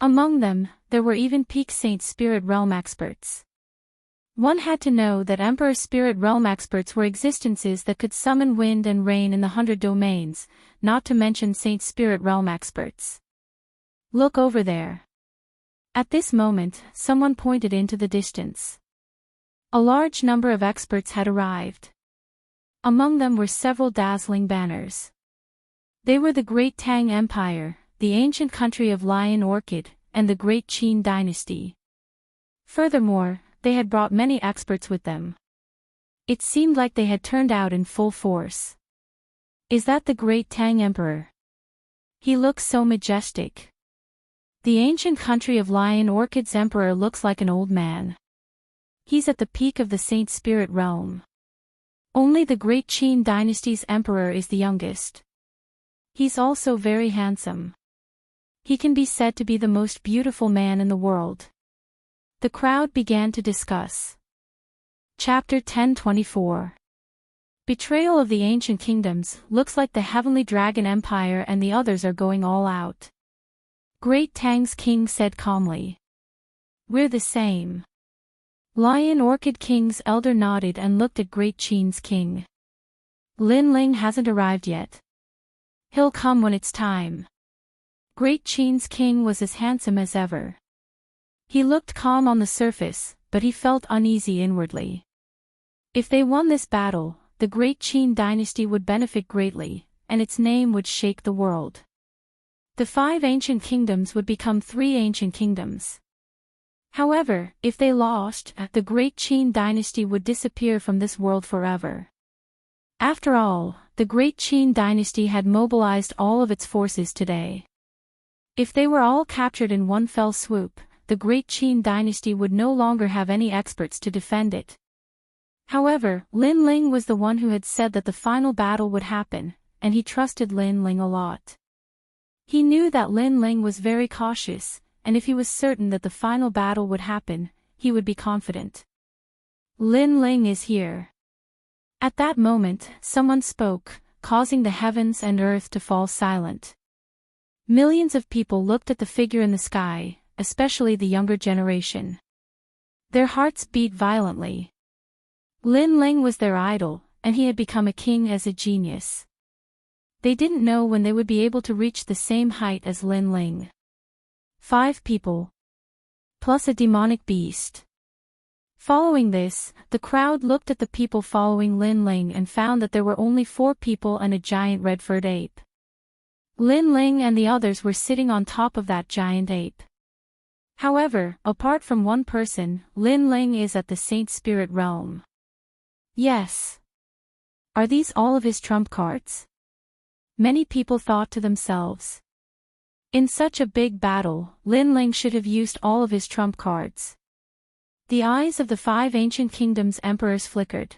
Among them, there were even peak Saint Spirit Realm experts. One had to know that Emperor Spirit Realm experts were existences that could summon wind and rain in the 100 domains, not to mention Saint Spirit Realm experts. Look over there. At this moment, someone pointed into the distance. A large number of experts had arrived. Among them were several dazzling banners. They were the Great Tang Empire, the ancient country of Lion Orchid, and the Great Qin dynasty. Furthermore, they had brought many experts with them. It seemed like they had turned out in full force. Is that the Great Tang Emperor? He looks so majestic. The ancient country of Lion Orchid's emperor looks like an old man. He's at the peak of the Saint Spirit realm. Only the Great Qin dynasty's emperor is the youngest. He's also very handsome. He can be said to be the most beautiful man in the world. The crowd began to discuss. Chapter 1024. Betrayal of the Ancient Kingdoms. Looks like the Heavenly Dragon Empire and the others are going all out. Great Tang's king said calmly. We're the same. Lion Orchid King's elder nodded and looked at Great Qin's king. Lin Ling hasn't arrived yet. He'll come when it's time. Great Qin's king was as handsome as ever. He looked calm on the surface, but he felt uneasy inwardly. If they won this battle, the Great Qin dynasty would benefit greatly, and its name would shake the world. The 5 ancient kingdoms would become 3 ancient kingdoms. However, if they lost, the Great Qin dynasty would disappear from this world forever. After all, the Great Qin dynasty had mobilized all of its forces today. If they were all captured in one fell swoop, the Great Qin dynasty would no longer have any experts to defend it. However, Lin Ling was the one who had said that the final battle would happen, and he trusted Lin Ling a lot. He knew that Lin Ling was very cautious, and if he was certain that the final battle would happen, he would be confident. Lin Ling is here. At that moment, someone spoke, causing the heavens and earth to fall silent. Millions of people looked at the figure in the sky, especially the younger generation. Their hearts beat violently. Lin Ling was their idol, and he had become a king as a genius. They didn't know when they would be able to reach the same height as Lin Ling. 5 people. Plus a demonic beast. Following this, the crowd looked at the people following Lin Ling and found that there were only 4 people and a giant red-furred ape. Lin Ling and the others were sitting on top of that giant ape. However, apart from one person, Lin Ling is at the Saint Spirit realm. Yes. Are these all of his trump cards? Many people thought to themselves. In such a big battle, Lin Ling should have used all of his trump cards. The eyes of the 5 ancient kingdoms' emperors flickered.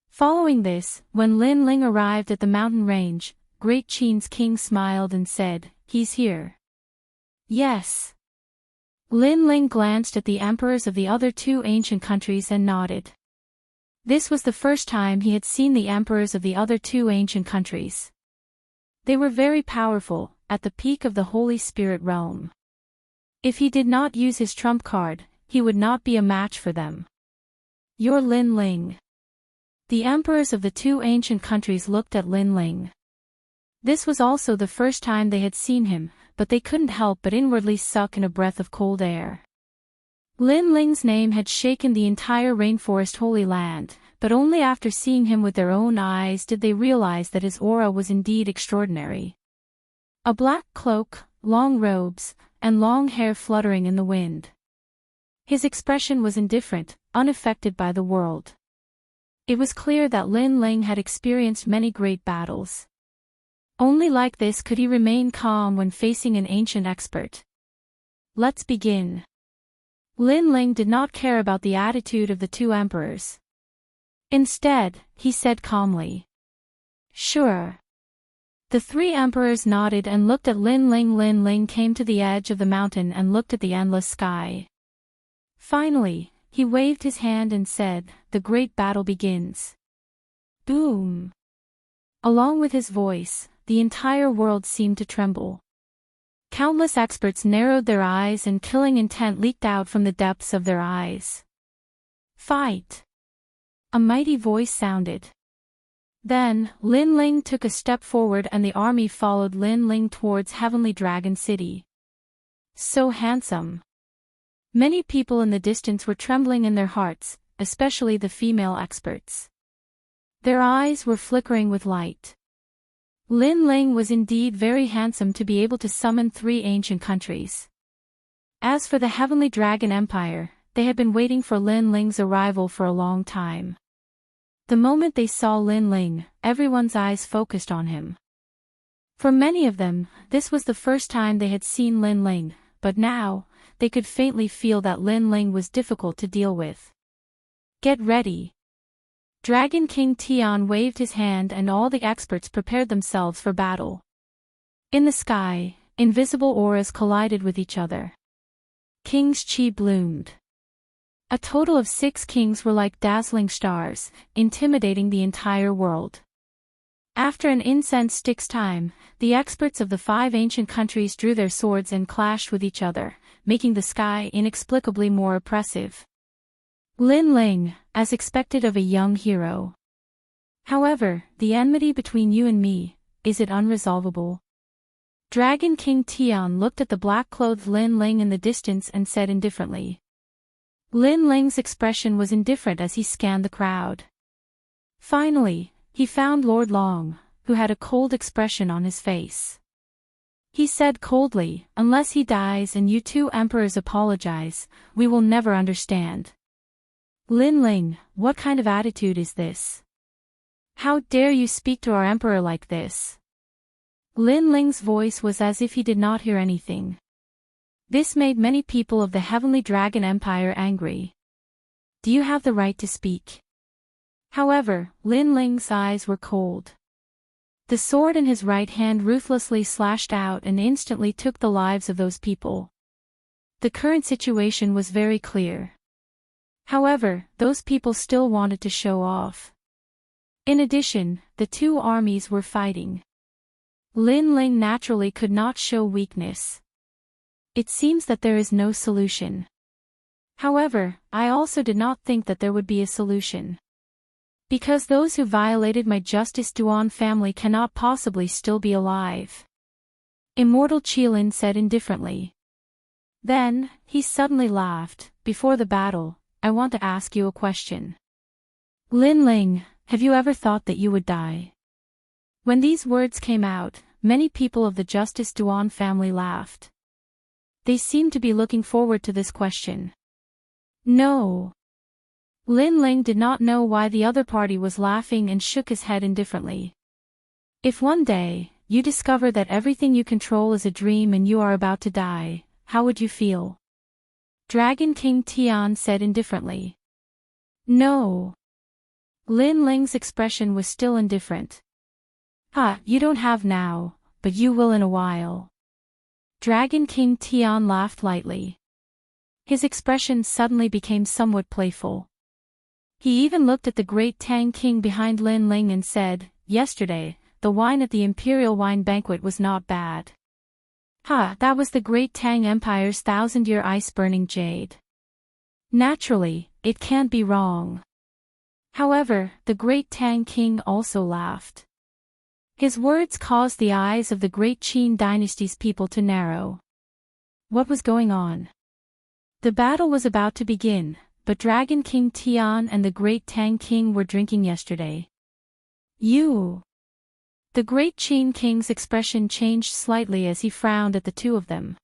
Following this, when Lin Ling arrived at the mountain range, Great Qin's king smiled and said, "He's here." Yes. Lin Ling glanced at the emperors of the other 2 ancient countries and nodded. This was the first time he had seen the emperors of the other 2 ancient countries. They were very powerful, at the peak of the Holy Spirit realm. If he did not use his trump card, he would not be a match for them. "You're Lin Ling." The emperors of the 2 ancient countries looked at Lin Ling. This was also the first time they had seen him, but they couldn't help but inwardly suck in a breath of cold air. Lin Ling's name had shaken the entire rainforest Holy Land, but only after seeing him with their own eyes did they realize that his aura was indeed extraordinary. A black cloak, long robes, and long hair fluttering in the wind. His expression was indifferent, unaffected by the world. It was clear that Lin Ling had experienced many great battles. Only like this could he remain calm when facing an ancient expert. Let's begin. Lin Ling did not care about the attitude of the 2 emperors. Instead, he said calmly, "Sure." The 3 emperors nodded and looked at Lin Ling. Lin Ling came to the edge of the mountain and looked at the endless sky. Finally, he waved his hand and said, "The great battle begins." Boom! Along with his voice, the entire world seemed to tremble. Countless experts narrowed their eyes and killing intent leaked out from the depths of their eyes. "Fight!" A mighty voice sounded. Then, Lin Ling took a step forward and the army followed Lin Ling towards Heavenly Dragon City. So handsome. Many people in the distance were trembling in their hearts, especially the female experts. Their eyes were flickering with light. Lin Ling was indeed very handsome to be able to summon 3 ancient countries. As for the Heavenly Dragon Empire, they had been waiting for Lin Ling's arrival for a long time. The moment they saw Lin Ling, everyone's eyes focused on him. For many of them, this was the first time they had seen Lin Ling, but now, they could faintly feel that Lin Ling was difficult to deal with. "Get ready." Dragon King Tian waved his hand and all the experts prepared themselves for battle. In the sky, invisible auras collided with each other. King's chi bloomed. A total of 6 kings were like dazzling stars, intimidating the entire world. After an incense stick's time, the experts of the 5 ancient countries drew their swords and clashed with each other, making the sky inexplicably more oppressive. Lin Ling, as expected of a young hero. "However, the enmity between you and me, is it unresolvable?" Dragon King Tian looked at the black-clothed Lin Ling in the distance and said indifferently. Lin Ling's expression was indifferent as he scanned the crowd. Finally, he found Lord Long, who had a cold expression on his face. He said coldly, "Unless he dies and you 2 emperors apologize, we will never understand." "Lin Ling, what kind of attitude is this? How dare you speak to our emperor like this?" Lin Ling's voice was as if he did not hear anything. This made many people of the Heavenly Dragon Empire angry. "Do you have the right to speak?" However, Lin Ling's eyes were cold. The sword in his right hand ruthlessly slashed out and instantly took the lives of those people. The current situation was very clear. However, those people still wanted to show off. In addition, the 2 armies were fighting. Lin Ling naturally could not show weakness. It seems that there is no solution. However, I also did not think that there would be a solution. Because those who violated my Justice Duan family cannot possibly still be alive. Immortal Qilin said indifferently. Then, he suddenly laughed. "Before the battle, I want to ask you a question. Lin Ling, have you ever thought that you would die?" When these words came out, many people of the Justice Duan family laughed. They seemed to be looking forward to this question. No. Lin Ling did not know why the other party was laughing and shook his head indifferently. If one day, you discover that everything you control is a dream and you are about to die, how would you feel? Dragon King Tian said indifferently. No. Lin Ling's expression was still indifferent. You don't have now, but you will in a while. Dragon King Tian laughed lightly. His expression suddenly became somewhat playful. He even looked at the great Tang King behind Lin Ling and said, "Yesterday, the wine at the Imperial Wine Banquet was not bad." That was the great Tang Empire's 1,000-year ice-burning jade. Naturally, it can't be wrong. However, the great Tang King also laughed. His words caused the eyes of the great Qin dynasty's people to narrow. What was going on? The battle was about to begin, but Dragon King Tian and the great Tang King were drinking yesterday. You. The great Qin King's expression changed slightly as he frowned at the two of them.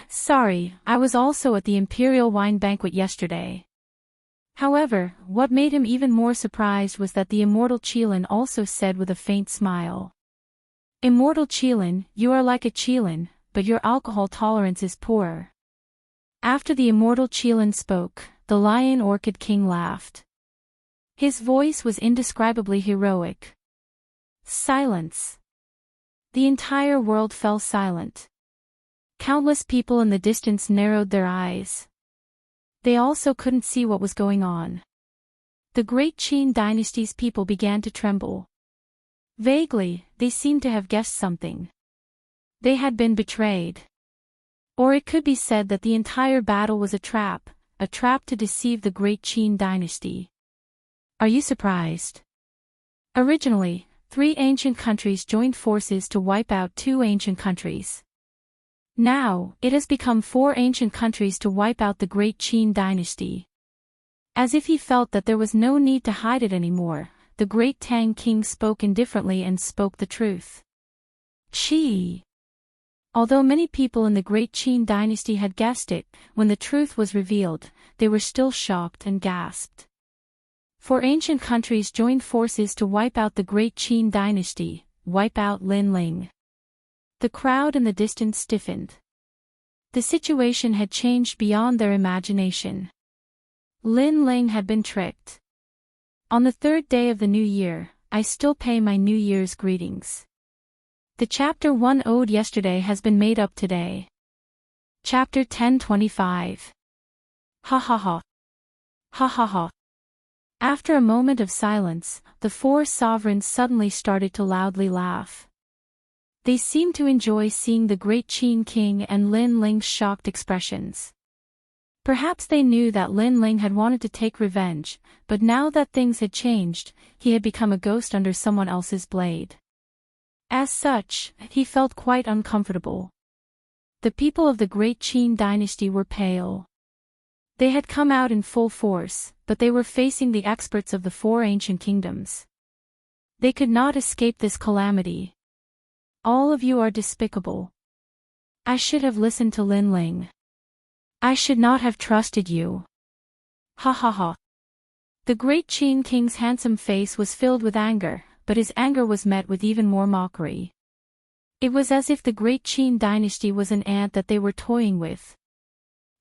Sorry, I was also at the Imperial Wine Banquet yesterday. However, what made him even more surprised was that the immortal Qilin also said with a faint smile. Immortal Qilin, you are like a Qilin, but your alcohol tolerance is poor. After the immortal Qilin spoke, the Lion Orchid King laughed. His voice was indescribably heroic. Silence. The entire world fell silent. Countless people in the distance narrowed their eyes. They also couldn't see what was going on. The great Qin dynasty's people began to tremble. Vaguely, they seemed to have guessed something. They had been betrayed. Or it could be said that the entire battle was a trap to deceive the great Qin dynasty. Are you surprised? Originally, 3 ancient countries joined forces to wipe out 2 ancient countries. Now, it has become 4 ancient countries to wipe out the great Qin dynasty. As if he felt that there was no need to hide it anymore, the great Tang King spoke indifferently and spoke the truth. Qi. Although many people in the great Qin dynasty had guessed it, when the truth was revealed, they were still shocked and gasped. 4 ancient countries joined forces to wipe out the great Qin dynasty, wipe out Lin Ling. The crowd in the distance stiffened. The situation had changed beyond their imagination. Lin Ling had been tricked. On the 3rd day of the new year, I still pay my New Year's greetings. The Chapter 1 ode yesterday has been made up today. Chapter 10:25. Ha ha ha. Ha ha ha. After a moment of silence, the 4 sovereigns suddenly started to loudly laugh. They seemed to enjoy seeing the great Qin King and Lin Ling's shocked expressions. Perhaps they knew that Lin Ling had wanted to take revenge, but now that things had changed, he had become a ghost under someone else's blade. As such, he felt quite uncomfortable. The people of the great Qin dynasty were pale. They had come out in full force, but they were facing the experts of the 4 ancient kingdoms. They could not escape this calamity. All of you are despicable. I should have listened to Lin Ling. I should not have trusted you. Ha ha ha. The great Qin King's handsome face was filled with anger, but his anger was met with even more mockery. It was as if the great Qin dynasty was an ant that they were toying with.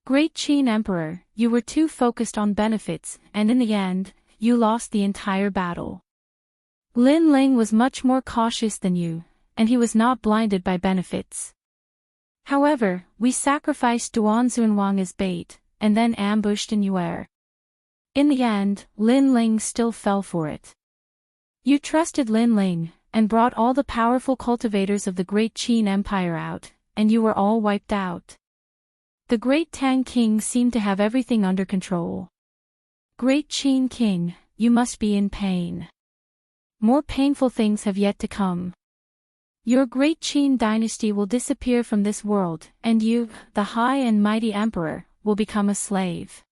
Great Qin Emperor, you were too focused on benefits, and in the end, you lost the entire battle. Lin Ling was much more cautious than you, and he was not blinded by benefits. However, we sacrificed Duan Zunwang as bait, and then ambushed in Yuer. In the end, Lin Ling still fell for it. You trusted Lin Ling, and brought all the powerful cultivators of the great Qin Empire out, and you were all wiped out. The great Tang King seemed to have everything under control. Great Qin King, you must be in pain. More painful things have yet to come. Your great Qin dynasty will disappear from this world, and you, the high and mighty emperor, will become a slave.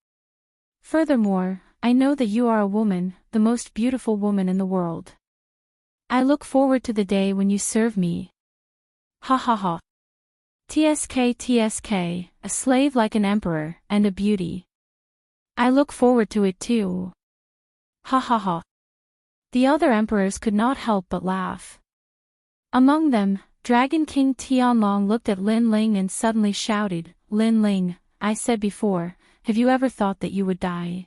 Furthermore, I know that you are a woman, the most beautiful woman in the world. I look forward to the day when you serve me. Ha ha ha. TSK, a slave like an emperor, and a beauty. I look forward to it too. Ha ha ha. The other emperors could not help but laugh. Among them, Dragon King Tianlong looked at Lin Ling and suddenly shouted, Lin Ling, I said before, have you ever thought that you would die?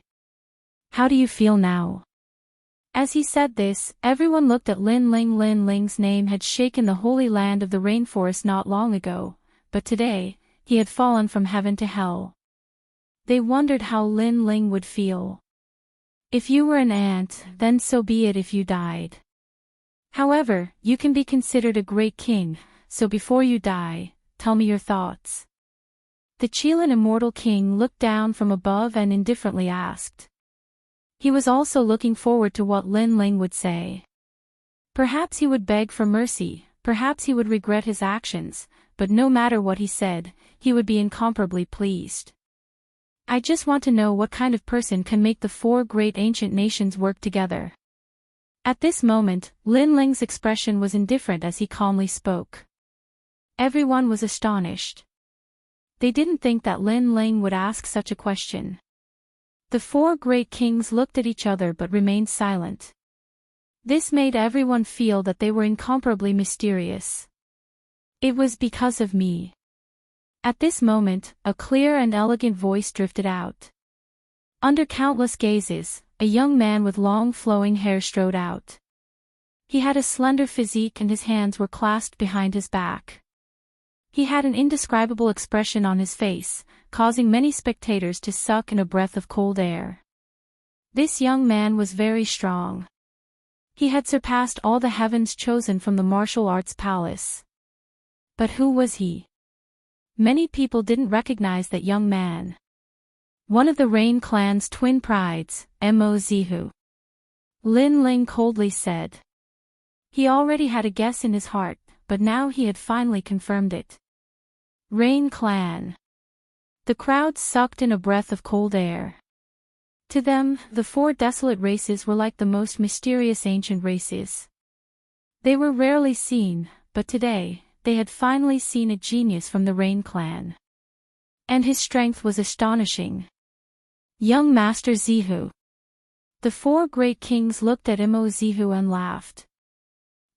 How do you feel now? As he said this, everyone looked at Lin Ling. Lin Ling's name had shaken the holy land of the rainforest not long ago, but today, he had fallen from heaven to hell. They wondered how Lin Ling would feel. If you were an ant, then so be it if you died. However, you can be considered a great king, so before you die, tell me your thoughts. The Qilin immortal king looked down from above and indifferently asked. He was also looking forward to what Lin Ling would say. Perhaps he would beg for mercy, perhaps he would regret his actions, but no matter what he said, he would be incomparably pleased. I just want to know what kind of person can make the four great ancient nations work together. At this moment, Lin Ling's expression was indifferent as he calmly spoke. Everyone was astonished. They didn't think that Lin Ling would ask such a question. The four great kings looked at each other but remained silent. This made everyone feel that they were incomparably mysterious. It was because of me. At this moment, a clear and elegant voice drifted out. Under countless gazes, a young man with long flowing hair strode out. He had a slender physique and his hands were clasped behind his back. He had an indescribable expression on his face, causing many spectators to suck in a breath of cold air. This young man was very strong. He had surpassed all the heavens chosen from the martial arts palace. But who was he? Many people didn't recognize that young man. One of the Rain clan's twin prides, Mo Zihu. Lin Ling coldly said. He already had a guess in his heart, but now he had finally confirmed it. Rain clan. The crowd sucked in a breath of cold air. To them, the four desolate races were like the most mysterious ancient races. They were rarely seen, but today, they had finally seen a genius from the Rain clan. And his strength was astonishing. Young Master Zihu. The four great kings looked at Mo Zihu and laughed.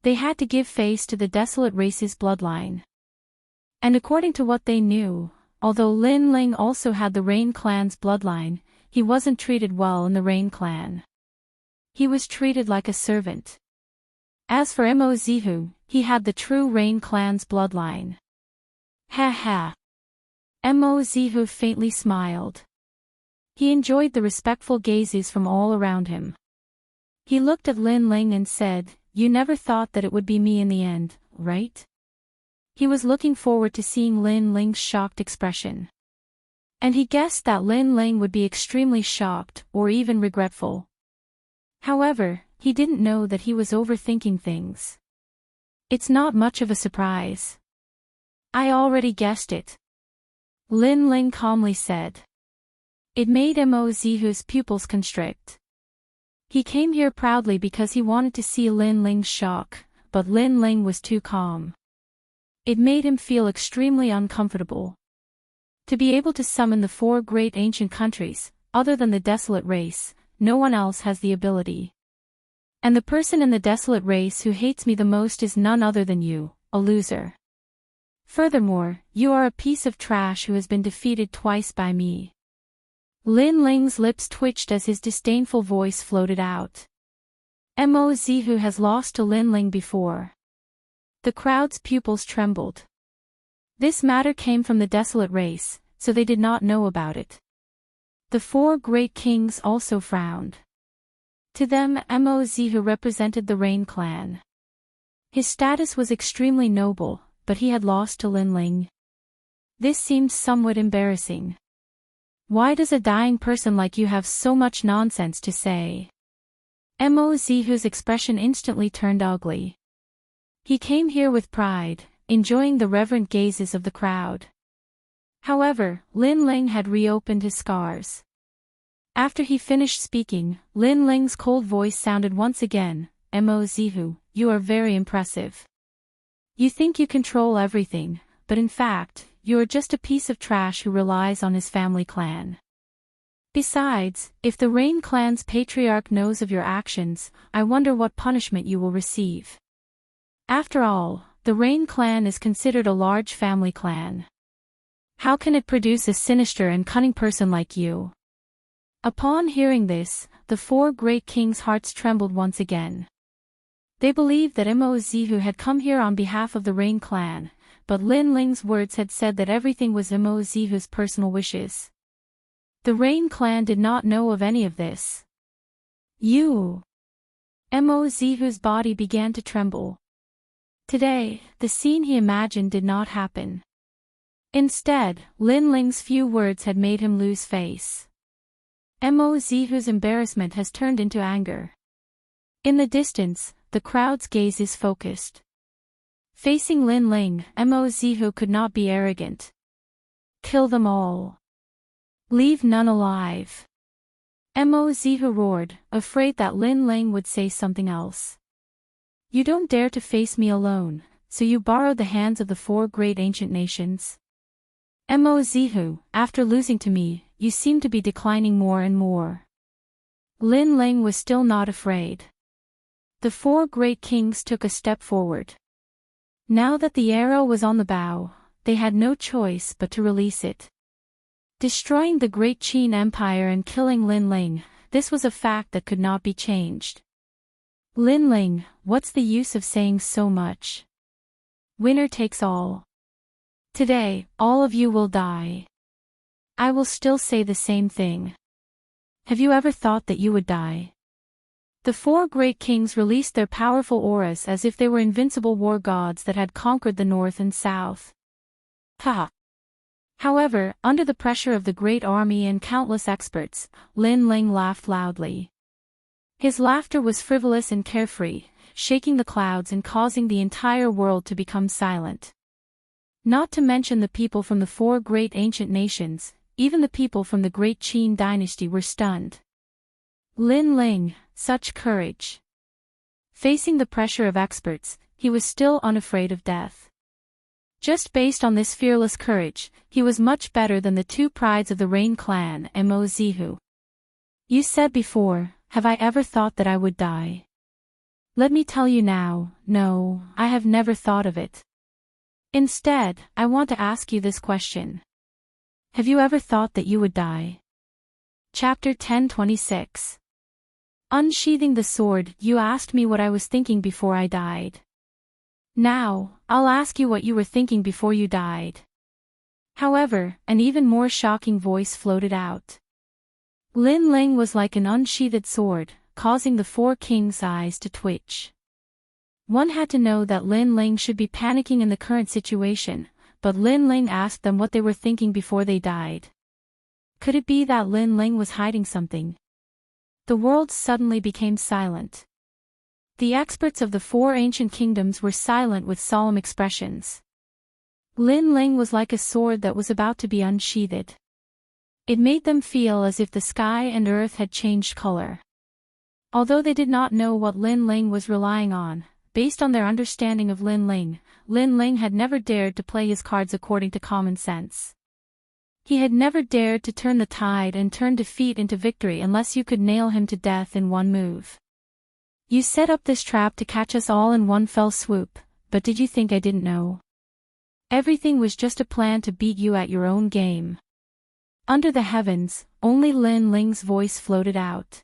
They had to give face to the desolate race's bloodline. And according to what they knew, although Lin Ling also had the Rain clan's bloodline, he wasn't treated well in the Rain clan. He was treated like a servant. As for Mo Zihu, he had the true Rain clan's bloodline. Ha ha. Mo Zihu faintly smiled. He enjoyed the respectful gazes from all around him. He looked at Lin Ling and said, "You never thought that it would be me in the end, right?" He was looking forward to seeing Lin Ling's shocked expression. And he guessed that Lin Ling would be extremely shocked, or even regretful. However, he didn't know that he was overthinking things. It's not much of a surprise. I already guessed it. Lin Ling calmly said. It made Mo Zihu's pupils constrict. He came here proudly because he wanted to see Lin Ling's shock, but Lin Ling was too calm. It made him feel extremely uncomfortable. To be able to summon the four great ancient countries, other than the desolate race, no one else has the ability. And the person in the desolate race who hates me the most is none other than you, a loser. Furthermore, you are a piece of trash who has been defeated twice by me. Lin Ling's lips twitched as his disdainful voice floated out. Mo Zihu has lost to Lin Ling before. The crowd's pupils trembled. This matter came from the desolate race, so they did not know about it. The four great kings also frowned. To them, Mo Zihu represented the Rain clan. His status was extremely noble, but he had lost to Lin Ling. This seemed somewhat embarrassing. Why does a dying person like you have so much nonsense to say? Mo Zihu's expression instantly turned ugly. He came here with pride, enjoying the reverent gazes of the crowd. However, Lin Ling had reopened his scars. After he finished speaking, Lin Ling's cold voice sounded once again, Mo Zihu, you are very impressive. You think you control everything, but in fact, you're just a piece of trash who relies on his family clan. Besides, if the Rain clan's patriarch knows of your actions, I wonder what punishment you will receive. After all, the Rain clan is considered a large family clan. How can it produce a sinister and cunning person like you? Upon hearing this, the four great kings' hearts trembled once again. They believed that Mo-Zihu had come here on behalf of the Rain clan, but Lin Ling's words had said that everything was Mo-Zihu's personal wishes. The Rain clan did not know of any of this. Mo-Zihu's body began to tremble. Today, the scene he imagined did not happen. Instead, Lin Ling's few words had made him lose face. Mo-Zihu's embarrassment has turned into anger. In the distance, the crowd's gaze is focused. Facing Lin Ling, Mo-Zihu could not be arrogant. Kill them all. Leave none alive. Mo-Zihu roared, afraid that Lin Ling would say something else. You don't dare to face me alone, so you borrowed the hands of the four great ancient nations? Mo-Zihu, after losing to me, you seem to be declining more and more. Lin Ling was still not afraid. The four great kings took a step forward. Now that the arrow was on the bow, they had no choice but to release it. Destroying the great Qin Empire and killing Lin Ling, this was a fact that could not be changed. Lin Ling, what's the use of saying so much? Winner takes all. Today, all of you will die. I will still say the same thing. Have you ever thought that you would die? The four great kings released their powerful auras as if they were invincible war gods that had conquered the north and south. However, under the pressure of the great army and countless experts, Lin Ling laughed loudly. His laughter was frivolous and carefree, shaking the clouds and causing the entire world to become silent. Not to mention the people from the four great ancient nations, even the people from the great Qin dynasty were stunned. Lin Ling, such courage. Facing the pressure of experts, he was still unafraid of death. Just based on this fearless courage, he was much better than the two prides of the Rain clan and Mo-Zihu. You said before, have I ever thought that I would die? Let me tell you now, no, I have never thought of it. Instead, I want to ask you this question. Have you ever thought that you would die? Chapter 10:26. Unsheathing the sword, you asked me what I was thinking before I died. Now, I'll ask you what you were thinking before you died. However, an even more shocking voice floated out. Lin Ling was like an unsheathed sword, causing the four kings' eyes to twitch. One had to know that Lin Ling should be panicking in the current situation, but Lin Ling asked them what they were thinking before they died. Could it be that Lin Ling was hiding something? The world suddenly became silent. The experts of the four ancient kingdoms were silent with solemn expressions. Lin Ling was like a sword that was about to be unsheathed. It made them feel as if the sky and earth had changed color. Although they did not know what Lin Ling was relying on, based on their understanding of Lin Ling had never dared to play his cards according to common sense. He had never dared to turn the tide and turn defeat into victory unless you could nail him to death in one move. You set up this trap to catch us all in one fell swoop, but did you think I didn't know? Everything was just a plan to beat you at your own game. Under the heavens, only Lin Ling's voice floated out.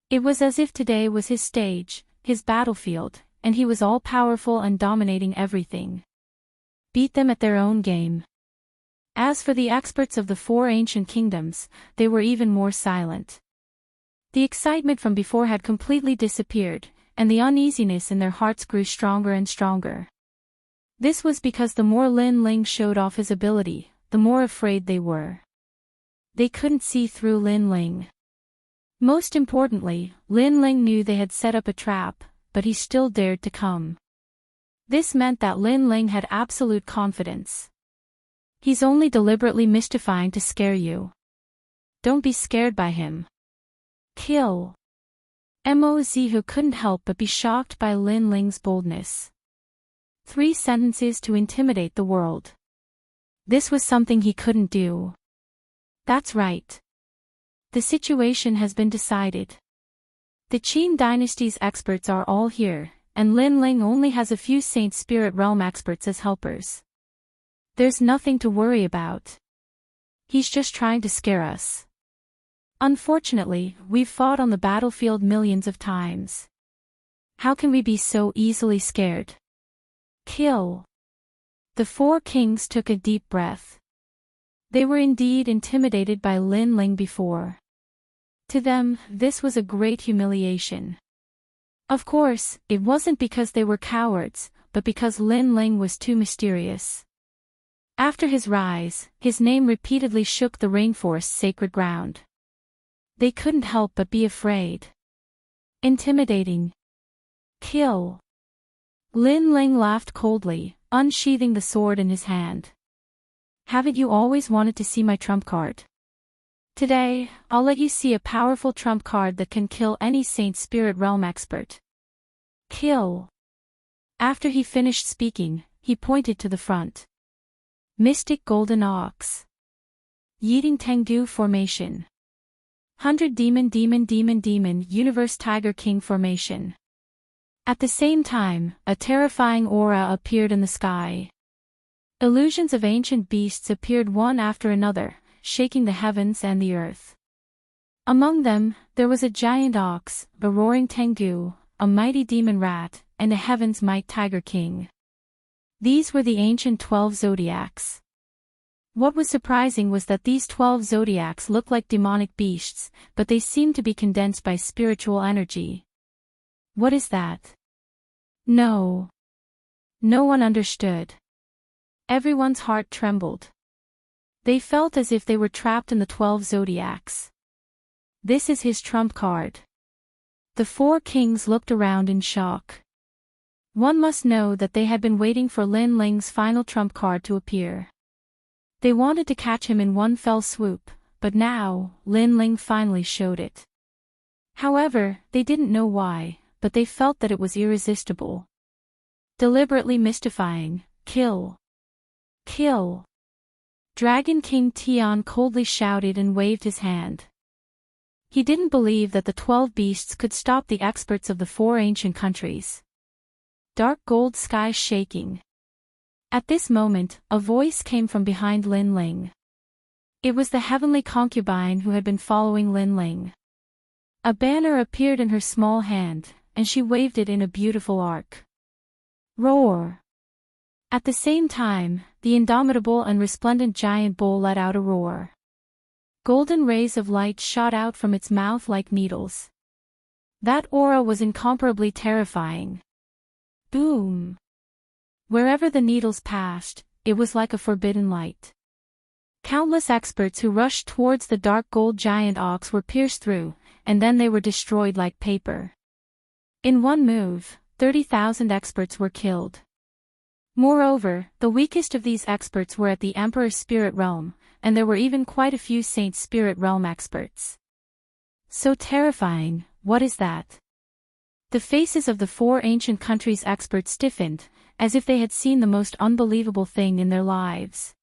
It was as if today was his stage, his battlefield, and he was all-powerful and dominating everything. Beat them at their own game. As for the experts of the four ancient kingdoms, they were even more silent. The excitement from before had completely disappeared, and the uneasiness in their hearts grew stronger and stronger. This was because the more Lin Ling showed off his ability, the more afraid they were. They couldn't see through Lin Ling. Most importantly, Lin Ling knew they had set up a trap, but he still dared to come. This meant that Lin Ling had absolute confidence. He's only deliberately mystifying to scare you. Don't be scared by him. Kill. Mo-Zihu couldn't help but be shocked by Lin Ling's boldness. 3 sentences to intimidate the world. This was something he couldn't do. That's right. The situation has been decided. The Qin dynasty's experts are all here, and Lin Ling only has a few Saint Spirit Realm experts as helpers. There's nothing to worry about. He's just trying to scare us. Unfortunately, we've fought on the battlefield millions of times. How can we be so easily scared? Kill. The four kings took a deep breath. They were indeed intimidated by Lin Ling before. To them, this was a great humiliation. Of course, it wasn't because they were cowards, but because Lin Ling was too mysterious. After his rise, his name repeatedly shook the rainforest's sacred ground. They couldn't help but be afraid. Intimidating. Kill. Lin Ling laughed coldly, unsheathing the sword in his hand. Haven't you always wanted to see my trump card? Today, I'll let you see a powerful trump card that can kill any Saint Spirit Realm expert. Kill. After he finished speaking, he pointed to the front. Mystic Golden Ox. Yeeting Tengdu Formation. 100 Demon Universe Tiger King Formation. At the same time, a terrifying aura appeared in the sky. Illusions of ancient beasts appeared one after another, shaking the heavens and the earth. Among them, there was a giant ox, a roaring Tengu, a mighty demon rat, and a heaven's might tiger king. These were the ancient 12 zodiacs. What was surprising was that these 12 zodiacs looked like demonic beasts, but they seemed to be condensed by spiritual energy. What is that? No. No one understood. Everyone's heart trembled. They felt as if they were trapped in the 12 zodiacs. This is his trump card. The four kings looked around in shock. One must know that they had been waiting for Lin Ling's final trump card to appear. They wanted to catch him in one fell swoop, but now, Lin Ling finally showed it. However, they didn't know why, but they felt that it was irresistible. Deliberately mystifying. Kill. Kill. Dragon King Tian coldly shouted and waved his hand. He didn't believe that the 12 beasts could stop the experts of the four ancient countries. Dark gold sky shaking. At this moment, a voice came from behind Lin Ling. It was the heavenly concubine who had been following Lin Ling. A banner appeared in her small hand, and she waved it in a beautiful arc. Roar! At the same time, the indomitable and resplendent giant bull let out a roar. Golden rays of light shot out from its mouth like needles. That aura was incomparably terrifying. Boom! Wherever the needles passed, it was like a forbidden light. Countless experts who rushed towards the dark gold giant ox were pierced through, and then they were destroyed like paper. In one move, 30,000 experts were killed. Moreover, the weakest of these experts were at the Emperor's Spirit Realm, and there were even quite a few Saint Spirit Realm experts. So terrifying, what is that? The faces of the four ancient countries' experts stiffened, as if they had seen the most unbelievable thing in their lives.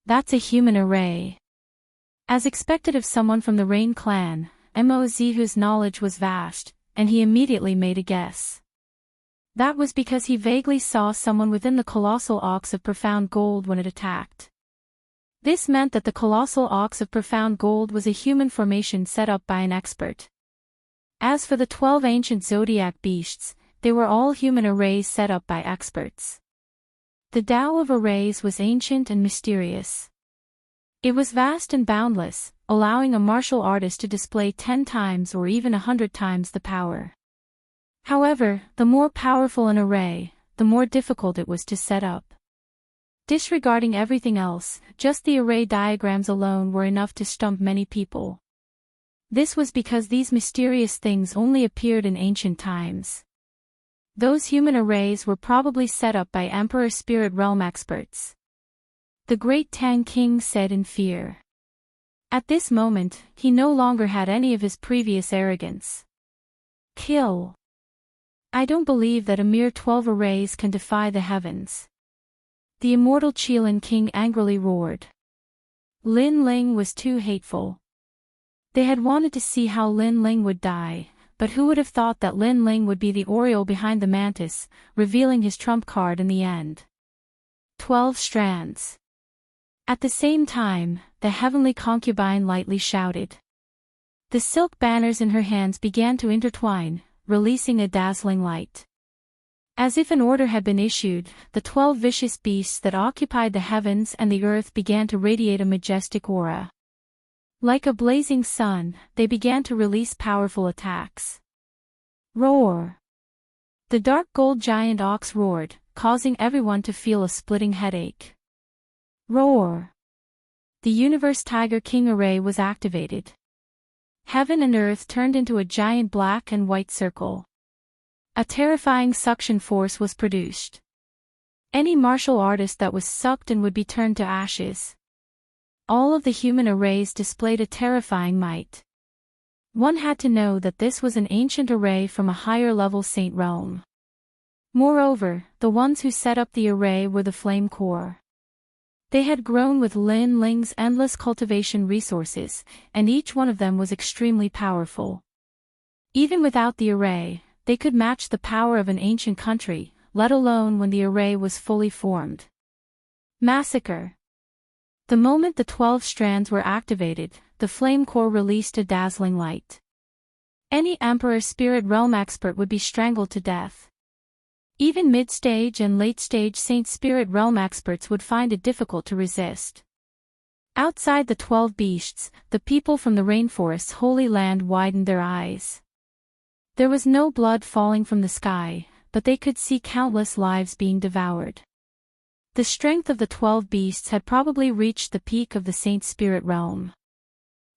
That's a human array. As expected of someone from the Rain clan, Mo Zihu's knowledge was vast, and he immediately made a guess. That was because he vaguely saw someone within the colossal ox of profound gold when it attacked. This meant that the colossal ox of profound gold was a human formation set up by an expert. As for the 12 ancient zodiac beasts, they were all human arrays set up by experts. The Tao of arrays was ancient and mysterious. It was vast and boundless, allowing a martial artist to display 10 times or even 100 times the power. However, the more powerful an array, the more difficult it was to set up. Disregarding everything else, just the array diagrams alone were enough to stump many people. This was because these mysterious things only appeared in ancient times. Those human arrays were probably set up by Emperor Spirit Realm experts. The great Tang King said in fear. At this moment, he no longer had any of his previous arrogance. Kill. I don't believe that a mere 12 arrays can defy the heavens. The immortal Qilin king angrily roared. Lin Ling was too hateful. They had wanted to see how Lin Ling would die, but who would have thought that Lin Ling would be the oriole behind the mantis, revealing his trump card in the end. 12 strands. At the same time, the heavenly concubine lightly shouted. The silk banners in her hands began to intertwine, releasing a dazzling light. As if an order had been issued, the 12 vicious beasts that occupied the heavens and the earth began to radiate a majestic aura. Like a blazing sun, they began to release powerful attacks. Roar! The dark gold giant ox roared, causing everyone to feel a splitting headache. Roar! The universe tiger king array was activated. Heaven and earth turned into a giant black and white circle. A terrifying suction force was produced. Any martial artist that was sucked in would be turned to ashes. All of the human arrays displayed a terrifying might. One had to know that this was an ancient array from a higher-level saint realm. Moreover, the ones who set up the array were the Flame Core. They had grown with Lin Ling's endless cultivation resources, and each one of them was extremely powerful. Even without the array, they could match the power of an ancient country, let alone when the array was fully formed. Massacre. The moment the 12 strands were activated, the flame core released a dazzling light. Any Emperor Spirit Realm expert would be strangled to death. Even mid-stage and late-stage Saint Spirit Realm experts would find it difficult to resist. Outside the 12 beasts, the people from the rainforest's holy land widened their eyes. There was no blood falling from the sky, but they could see countless lives being devoured. The strength of the 12 beasts had probably reached the peak of the Saint Spirit Realm.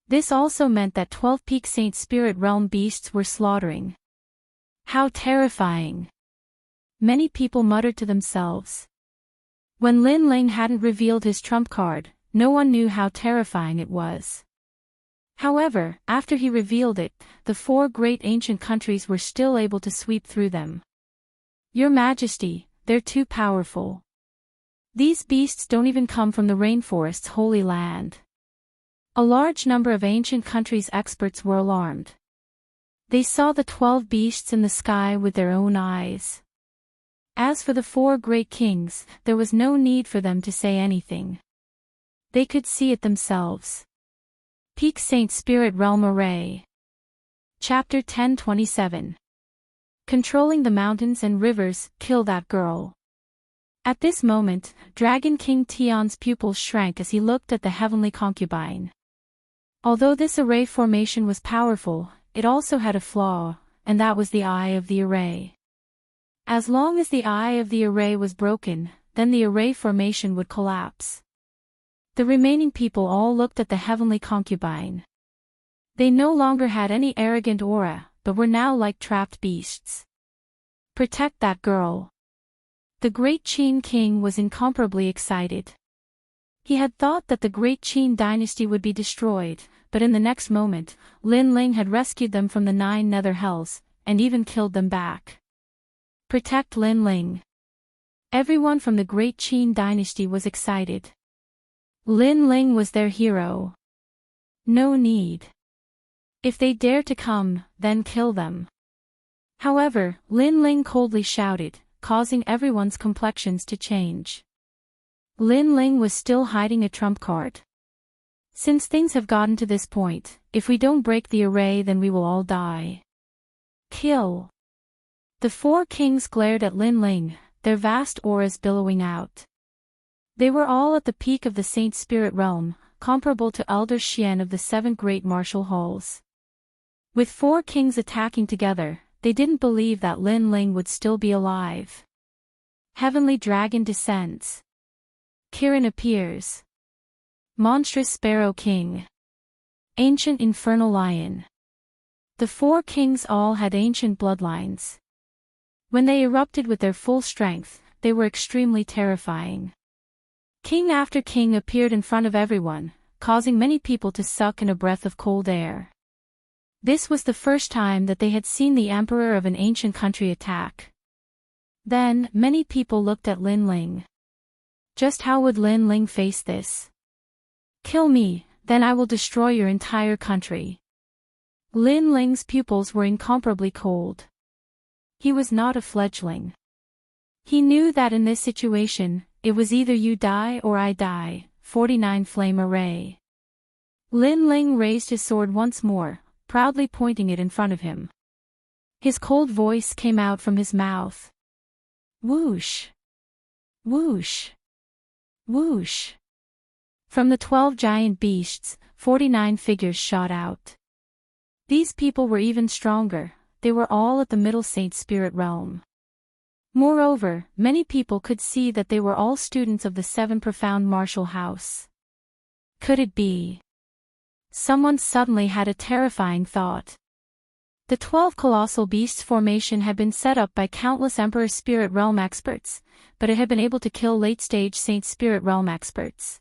This also meant that 12 peak Saint Spirit Realm beasts were slaughtering. How terrifying! Many people muttered to themselves. When Lin Ling hadn't revealed his trump card, no one knew how terrifying it was. However, after he revealed it, the 4 great ancient countries were still able to sweep through them. Your Majesty, they're too powerful. These beasts don't even come from the rainforest's holy land. A large number of ancient countries' experts were alarmed. They saw the 12 beasts in the sky with their own eyes. As for the 4 great kings, there was no need for them to say anything. They could see it themselves. Peak Saint Spirit Realm Array. Chapter 1027. Controlling the mountains and rivers, kill that girl. At this moment, Dragon King Tion's pupils shrank as he looked at the heavenly concubine. Although this array formation was powerful, it also had a flaw, and that was the eye of the array. As long as the eye of the array was broken, then the array formation would collapse. The remaining people all looked at the heavenly concubine. They no longer had any arrogant aura, but were now like trapped beasts. Protect that girl. The great Qin king was incomparably excited. He had thought that the great Qin dynasty would be destroyed, but in the next moment, Lin Ling had rescued them from the 9 nether hells, and even killed them back. Protect Lin Ling. Everyone from the great Qin dynasty was excited. Lin Ling was their hero. No need. If they dare to come, then kill them. However, Lin Ling coldly shouted, causing everyone's complexions to change. Lin Ling was still hiding a trump card. Since things have gotten to this point, if we don't break the array then we will all die. Kill. The 4 kings glared at Lin Ling, their vast auras billowing out. They were all at the peak of the Saint Spirit Realm, comparable to Elder Xian of the 7 great martial halls. With 4 kings attacking together, they didn't believe that Lin Ling would still be alive. Heavenly Dragon descends. Kirin appears. Monstrous Sparrow King. Ancient Infernal Lion. The 4 kings all had ancient bloodlines. When they erupted with their full strength, they were extremely terrifying. King after king appeared in front of everyone, causing many people to suck in a breath of cold air. This was the first time that they had seen the emperor of an ancient country attack. Then, many people looked at Lin Ling. Just how would Lin Ling face this? Kill me, then I will destroy your entire country. Lin Ling's pupils were incomparably cold. He was not a fledgling. He knew that in this situation, it was either you die or I die. 49 Flame Array. Lin Ling raised his sword once more, proudly pointing it in front of him. His cold voice came out from his mouth. Whoosh! Whoosh! Whoosh! From the 12 giant beasts, 49 figures shot out. These people were even stronger, they were all at the middle Saint Spirit realm. Moreover, many people could see that they were all students of the 7 profound martial house. Could it be? Someone suddenly had a terrifying thought. The 12 colossal beasts formation had been set up by countless Emperor Spirit Realm experts, but it had been able to kill late-stage Saint Spirit Realm experts.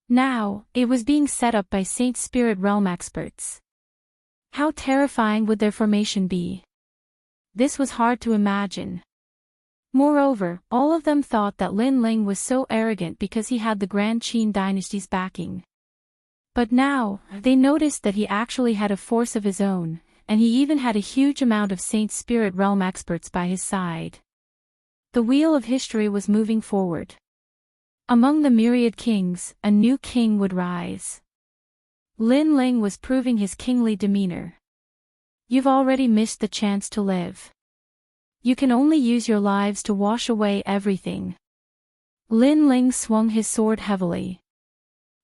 Now, it was being set up by Saint Spirit Realm experts. How terrifying would their formation be? This was hard to imagine. Moreover, all of them thought that Lin Ling was so arrogant because he had the Grand Qin dynasty's backing. But now, they noticed that he actually had a force of his own, and he even had a huge amount of Saint Spirit Realm experts by his side. The wheel of history was moving forward. Among the myriad kings, a new king would rise. Lin Ling was proving his kingly demeanor. You've already missed the chance to live. You can only use your lives to wash away everything. Lin Ling swung his sword heavily.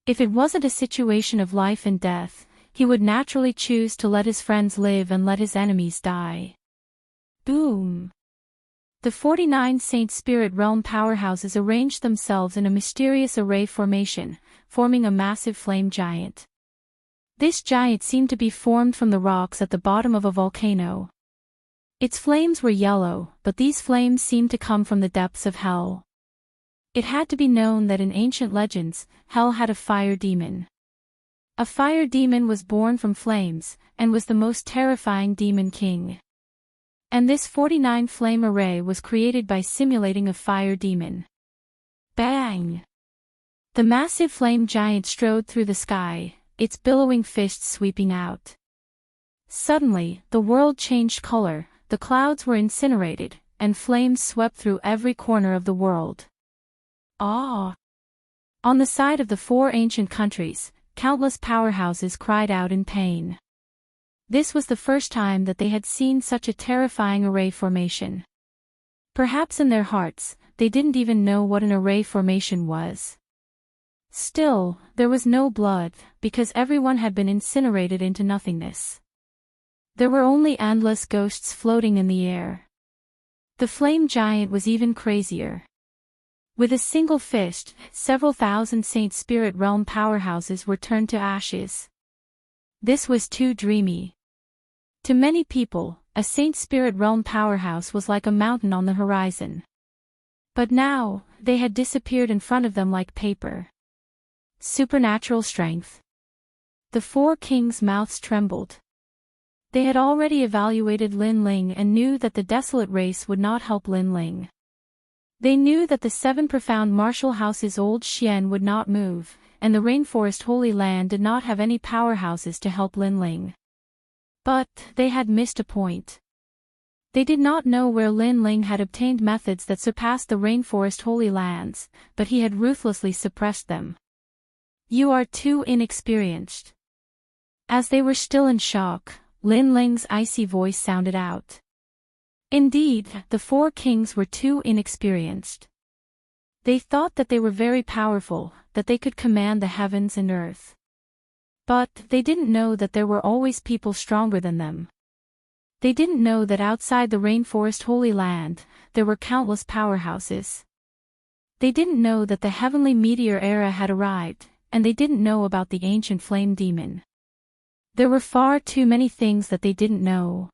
If it wasn't a situation of life and death, he would naturally choose to let his friends live and let his enemies die. Boom! The 49 Saint Spirit Realm powerhouses arranged themselves in a mysterious array formation, forming a massive flame giant. This giant seemed to be formed from the rocks at the bottom of a volcano. Its flames were yellow, but these flames seemed to come from the depths of hell. It had to be known that in ancient legends, hell had a fire demon. A fire demon was born from flames, and was the most terrifying demon king. And this 49 flame array was created by simulating a fire demon. Bang! The massive flame giant strode through the sky, its billowing fists sweeping out. Suddenly, the world changed color, the clouds were incinerated, and flames swept through every corner of the world. Ah! On the side of the 4 ancient countries, countless powerhouses cried out in pain. This was the first time that they had seen such a terrifying array formation. Perhaps in their hearts, they didn't even know what an array formation was. Still, there was no blood, because everyone had been incinerated into nothingness. There were only endless ghosts floating in the air. The flame giant was even crazier. With a single fist, several thousand Saint Spirit Realm powerhouses were turned to ashes. This was too dreamy. To many people, a Saint Spirit Realm powerhouse was like a mountain on the horizon. But now, they had disappeared in front of them like paper. Supernatural strength. The 4 kings' mouths trembled. They had already evaluated Lin Ling and knew that the desolate race would not help Lin Ling. They knew that the 7 profound martial houses Old Xian would not move, and the Rainforest Holy Land did not have any powerhouses to help Lin Ling. But, they had missed a point. They did not know where Lin Ling had obtained methods that surpassed the Rainforest Holy Lands, but he had ruthlessly suppressed them. You are too inexperienced. As they were still in shock, Lin Ling's icy voice sounded out. Indeed, the 4 kings were too inexperienced. They thought that they were very powerful, that they could command the heavens and earth. But, they didn't know that there were always people stronger than them. They didn't know that outside the Rainforest Holy Land, there were countless powerhouses. They didn't know that the heavenly meteor era had arrived, and they didn't know about the ancient flame demon. There were far too many things that they didn't know.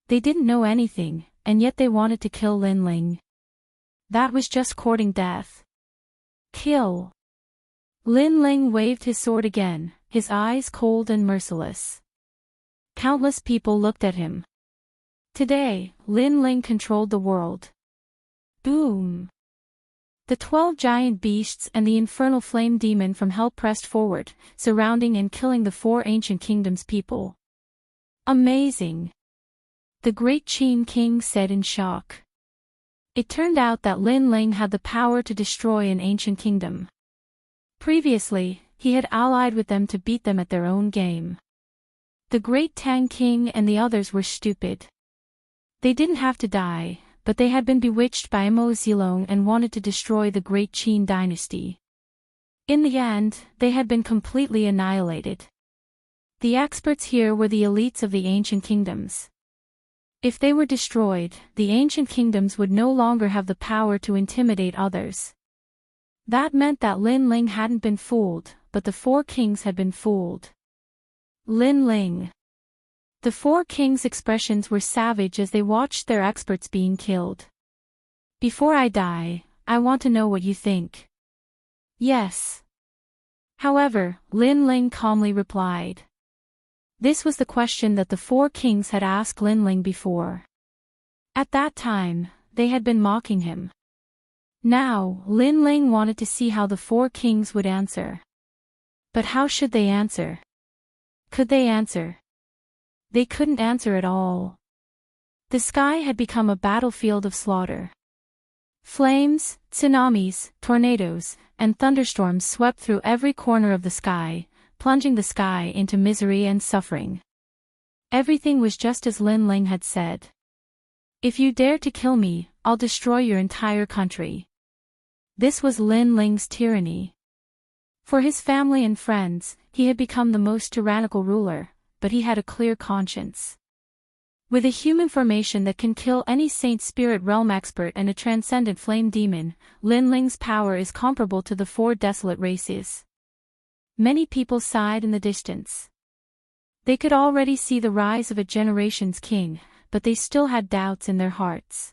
They didn't know anything, and yet they wanted to kill Lin Ling. That was just courting death. Kill. Lin Ling waved his sword again, his eyes cold and merciless. Countless people looked at him. Today, Lin Ling controlled the world. Boom. The 12 giant beasts and the infernal flame demon from hell pressed forward, surrounding and killing the 4 ancient kingdoms' people. Amazing! The great Qin king said in shock. It turned out that Lin Ling had the power to destroy an ancient kingdom. Previously, he had allied with them to beat them at their own game. The great Tang king and the others were stupid. They didn't have to die, but they had been bewitched by Mo Zilong and wanted to destroy the great Qin dynasty. In the end, they had been completely annihilated. The experts here were the elites of the ancient kingdoms. If they were destroyed, the ancient kingdoms would no longer have the power to intimidate others. That meant that Lin Ling hadn't been fooled, but the 4 kings had been fooled. Lin Ling. The 4 kings' expressions were savage as they watched their experts being killed. Before I die, I want to know what you think. Yes. However, Lin Ling calmly replied. This was the question that the 4 kings had asked Lin Ling before. At that time, they had been mocking him. Now, Lin Ling wanted to see how the 4 kings would answer. But how should they answer? Could they answer? They couldn't answer at all. The sky had become a battlefield of slaughter. Flames, tsunamis, tornadoes, and thunderstorms swept through every corner of the sky, plunging the sky into misery and suffering. Everything was just as Lin Ling had said. If you dare to kill me, I'll destroy your entire country. This was Lin Ling's tyranny. For his family and friends, he had become the most tyrannical ruler, but he had a clear conscience. With a human formation that can kill any saint spirit realm expert and a transcendent flame demon, Lin Ling's power is comparable to the 4 desolate races. Many people sighed in the distance. They could already see the rise of a generation's king, but they still had doubts in their hearts.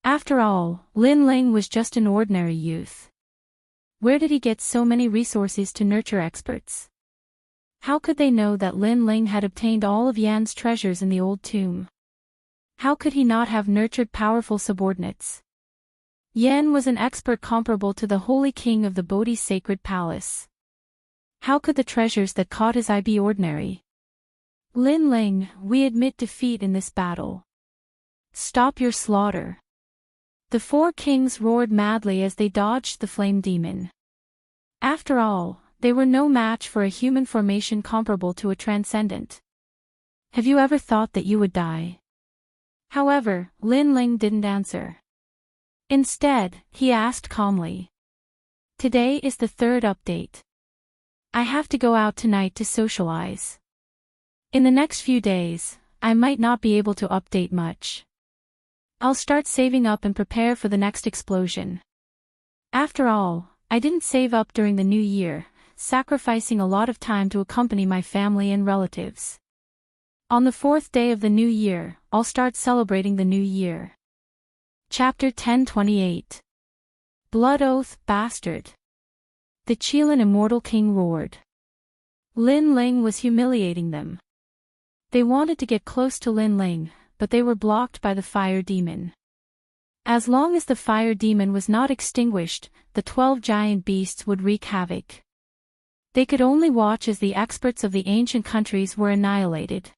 After all, Lin Ling was just an ordinary youth. Where did he get so many resources to nurture experts? How could they know that Lin Ling had obtained all of Yan's treasures in the old tomb? How could he not have nurtured powerful subordinates? Yan was an expert comparable to the holy king of the Bodhi's sacred palace. How could the treasures that caught his eye be ordinary? Lin Ling, we admit defeat in this battle. Stop your slaughter. The 4 kings roared madly as they dodged the flame demon. After all, they were no match for a human formation comparable to a transcendent. Have you ever thought that you would die? However, Lin Ling didn't answer. Instead, he asked calmly. Today is the 3rd update. I have to go out tonight to socialize. In the next few days, I might not be able to update much. I'll start saving up and prepare for the next explosion. After all, I didn't save up during the new year, sacrificing a lot of time to accompany my family and relatives. On the 4th day of the new year, I'll start celebrating the new year. Chapter 1028. Blood Oath, Bastard. The Qilin immortal king roared. Lin Ling was humiliating them. They wanted to get close to Lin Ling, but they were blocked by the fire demon. As long as the fire demon was not extinguished, the 12 giant beasts would wreak havoc. They could only watch as the experts of the ancient countries were annihilated.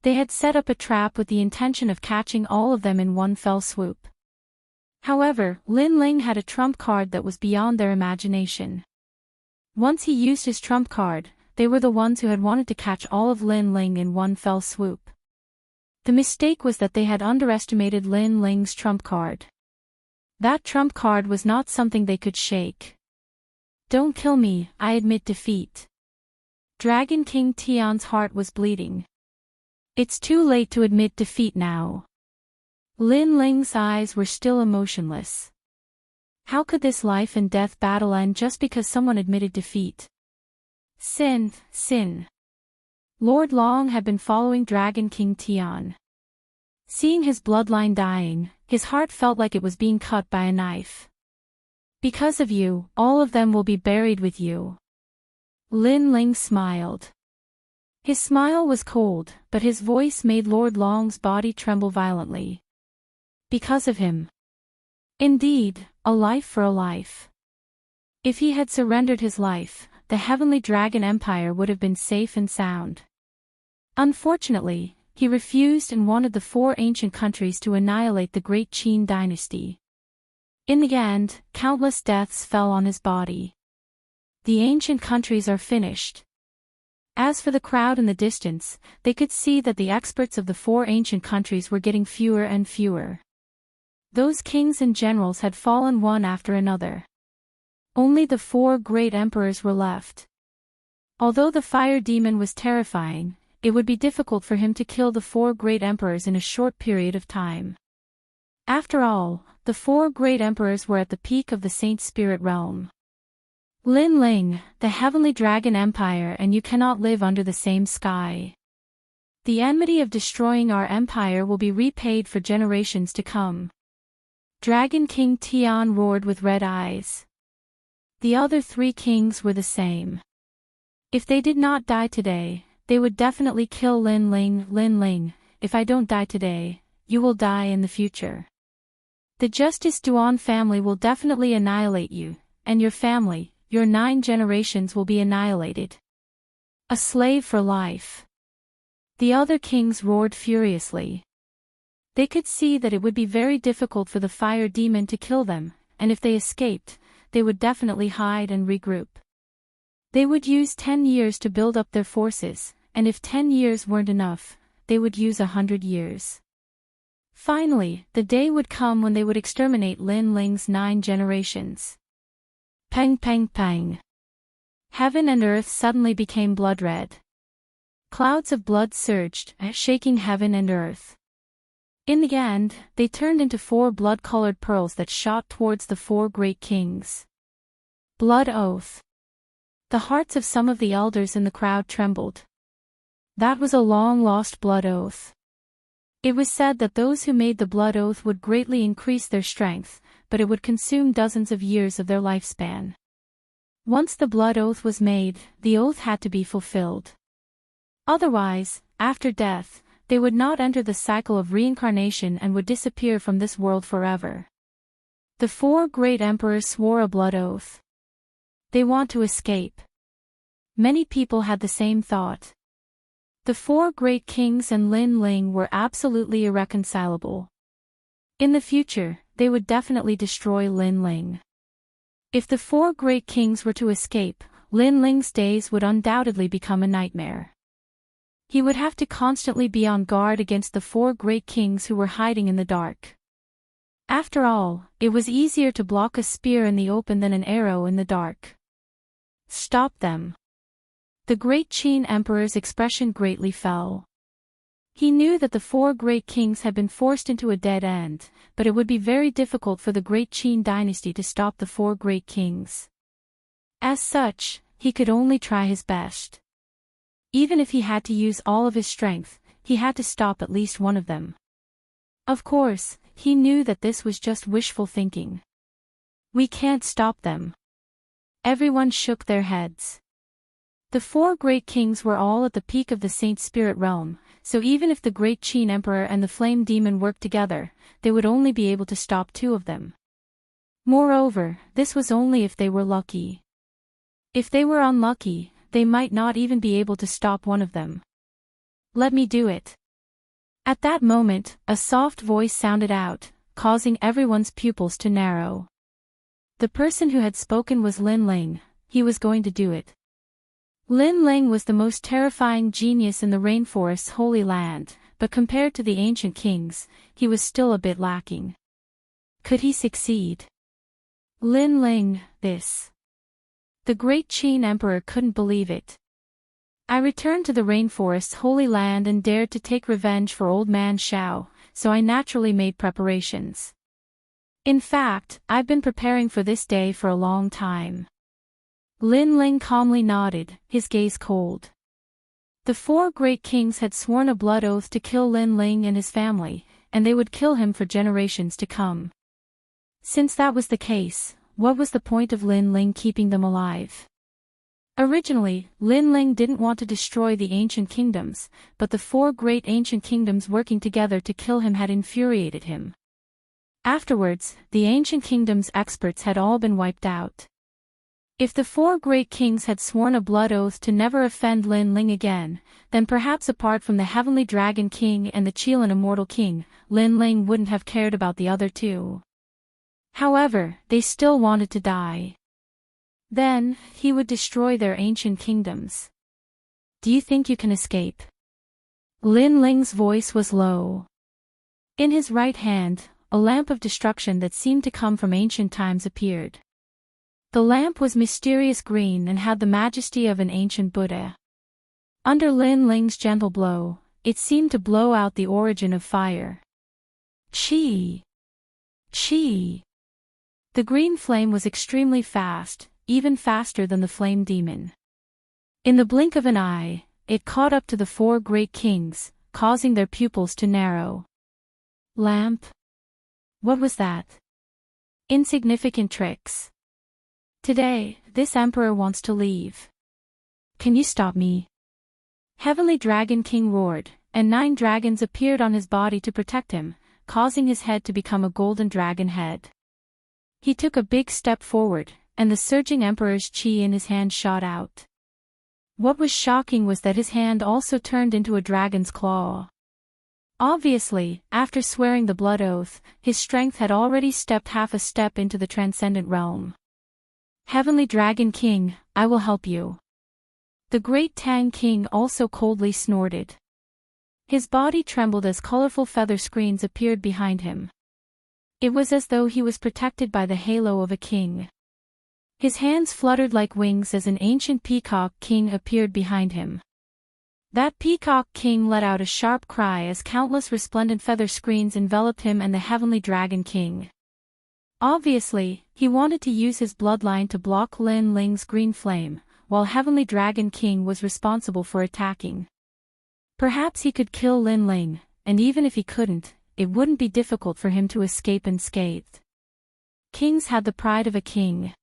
They had set up a trap with the intention of catching all of them in one fell swoop. However, Lin Ling had a trump card that was beyond their imagination. Once he used his trump card, they were the ones who had wanted to catch all of Lin Ling in one fell swoop. The mistake was that they had underestimated Lin Ling's trump card. That trump card was not something they could shake. Don't kill me, I admit defeat. Dragon King Tian's heart was bleeding. It's too late to admit defeat now. Lin Ling's eyes were still emotionless. How could this life and death battle end just because someone admitted defeat? Sin. Lord Long had been following Dragon King Tian. Seeing his bloodline dying, his heart felt like it was being cut by a knife. Because of you, all of them will be buried with you. Lin Ling smiled. His smile was cold, but his voice made Lord Long's body tremble violently. Because of him. Indeed, a life for a life. If he had surrendered his life, the heavenly dragon empire would have been safe and sound. Unfortunately, he refused and wanted the 4 ancient countries to annihilate the great Qin dynasty. In the end, countless deaths fell on his body. The ancient countries are finished. As for the crowd in the distance, they could see that the experts of the 4 ancient countries were getting fewer and fewer. Those kings and generals had fallen one after another. Only the 4 great emperors were left. Although the fire demon was terrifying, it would be difficult for him to kill the 4 great emperors in a short period of time. After all, the 4 great emperors were at the peak of the saint spirit realm. Lin Ling, the heavenly dragon empire, and you cannot live under the same sky. The enmity of destroying our empire will be repaid for generations to come. Dragon King Tian roared with red eyes. The other 3 kings were the same. If they did not die today, they would definitely kill Lin Ling. Lin Ling, if I don't die today, you will die in the future. The Justice Duan family will definitely annihilate you, and your family, your 9 generations will be annihilated. A slave for life. The other kings roared furiously. They could see that it would be very difficult for the fire demon to kill them, and if they escaped, they would definitely hide and regroup. They would use 10 years to build up their forces, and if 10 years weren't enough, they would use 100 years. Finally, the day would come when they would exterminate Lin Ling's 9 generations. Pang pang pang. Heaven and earth suddenly became blood red. Clouds of blood surged, shaking heaven and earth. In the end, they turned into 4 blood-colored pearls that shot towards the 4 great kings. Blood oath. The hearts of some of the elders in the crowd trembled. That was a long-lost blood oath. It was said that those who made the blood oath would greatly increase their strength, but it would consume dozens of years of their lifespan. Once the blood oath was made, the oath had to be fulfilled. Otherwise, after death, they would not enter the cycle of reincarnation and would disappear from this world forever. The 4 great emperors swore a blood oath. They want to escape. Many people had the same thought. The 4 great kings and Lin Ling were absolutely irreconcilable. In the future, they would definitely destroy Lin Ling. If the 4 great kings were to escape, Lin Ling's days would undoubtedly become a nightmare. He would have to constantly be on guard against the 4 great kings who were hiding in the dark. After all, it was easier to block a spear in the open than an arrow in the dark. Stop them. The great Qin emperor's expression greatly fell. He knew that the 4 great kings had been forced into a dead end, but it would be very difficult for the great Qin dynasty to stop the 4 great kings. As such, he could only try his best. Even if he had to use all of his strength, he had to stop at least one of them. Of course, he knew that this was just wishful thinking. We can't stop them. Everyone shook their heads. The 4 great kings were all at the peak of the saint spirit realm, so even if the great Qin emperor and the flame demon worked together, they would only be able to stop 2 of them. Moreover, this was only if they were lucky. If they were unlucky, they might not even be able to stop one of them. Let me do it. At that moment, a soft voice sounded out, causing everyone's pupils to narrow. The person who had spoken was Lin Ling. He was going to do it. Lin Ling was the most terrifying genius in the rainforest's holy land, but compared to the ancient kings, he was still a bit lacking. Could he succeed? Lin Ling, this. The great Qin emperor couldn't believe it. I returned to the rainforest's holy land and dared to take revenge for old man Shao, so I naturally made preparations. In fact, I've been preparing for this day for a long time. Lin Ling calmly nodded, his gaze cold. The 4 great kings had sworn a blood oath to kill Lin Ling and his family, and they would kill him for generations to come. Since that was the case, what was the point of Lin Ling keeping them alive? Originally, Lin Ling didn't want to destroy the ancient kingdoms, but the 4 great ancient kingdoms working together to kill him had infuriated him. Afterwards, the ancient kingdom's experts had all been wiped out. If the four great kings had sworn a blood oath to never offend Lin Ling again, then perhaps apart from the heavenly dragon king and the Chilean immortal king, Lin Ling wouldn't have cared about the other two. However, they still wanted to die. Then, he would destroy their ancient kingdoms. Do you think you can escape? Lin Ling's voice was low. In his right hand, a lamp of destruction that seemed to come from ancient times appeared. The lamp was mysterious green and had the majesty of an ancient Buddha. Under Lin Ling's gentle blow, it seemed to blow out the origin of fire. Chi! Chi! The green flame was extremely fast, even faster than the flame demon. In the blink of an eye, it caught up to the four great kings, causing their pupils to narrow. Lamp? What was that? Insignificant tricks. Today, this emperor wants to leave. Can you stop me? Heavenly Dragon King roared, and 9 dragons appeared on his body to protect him, causing his head to become a golden dragon head. He took a big step forward, and the surging emperor's chi in his hand shot out. What was shocking was that his hand also turned into a dragon's claw. Obviously, after swearing the blood oath, his strength had already stepped half a step into the transcendent realm. Heavenly Dragon King, I will help you. The great Tang King also coldly snorted. His body trembled as colorful feather screens appeared behind him. It was as though he was protected by the halo of a king. His hands fluttered like wings as an ancient peacock king appeared behind him. That peacock king let out a sharp cry as countless resplendent feather screens enveloped him and the heavenly Dragon King. Obviously, he wanted to use his bloodline to block Lin Ling's green flame, while Heavenly Dragon King was responsible for attacking. Perhaps he could kill Lin Ling, and even if he couldn't, it wouldn't be difficult for him to escape unscathed. Kings had the pride of a king.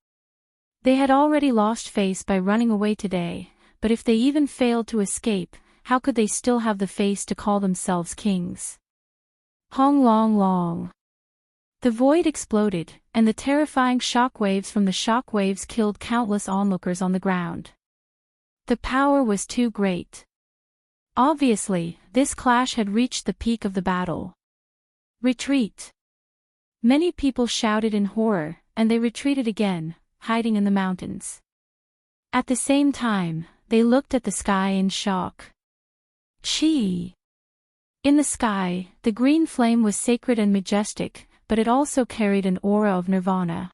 They had already lost face by running away today, but if they even failed to escape, how could they still have the face to call themselves kings? Hong long long. The void exploded, and the terrifying shock waves from the shock waves killed countless onlookers on the ground. The power was too great. Obviously, this clash had reached the peak of the battle. Retreat! Many people shouted in horror, and they retreated again, hiding in the mountains. At the same time, they looked at the sky in shock. Chi! In the sky, the green flame was sacred and majestic, but it also carried an aura of nirvana.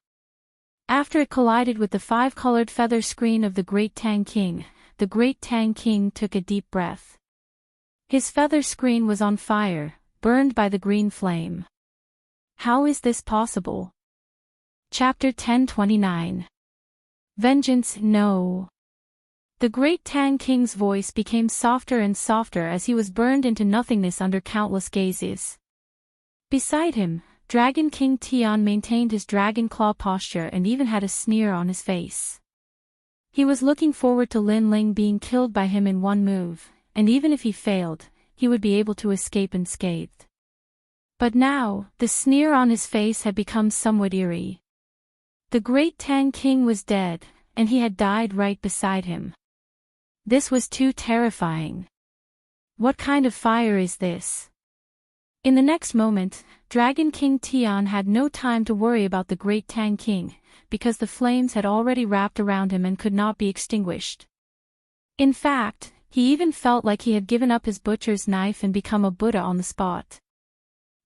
After it collided with the 5-colored feather screen of the great Tang King, the great Tang King took a deep breath. His feather screen was on fire, burned by the green flame. How is this possible? Chapter 1029. Vengeance, no. The great Tang King's voice became softer and softer as he was burned into nothingness under countless gazes. Beside him, Dragon King Tian maintained his dragon claw posture and even had a sneer on his face. He was looking forward to Lin Ling being killed by him in one move, and even if he failed, he would be able to escape unscathed. But now, the sneer on his face had become somewhat eerie. The great Tang King was dead, and he had died right beside him. This was too terrifying. What kind of fire is this? In the next moment, Dragon King Tian had no time to worry about the great Tang King, because the flames had already wrapped around him and could not be extinguished. In fact, he even felt like he had given up his butcher's knife and become a Buddha on the spot.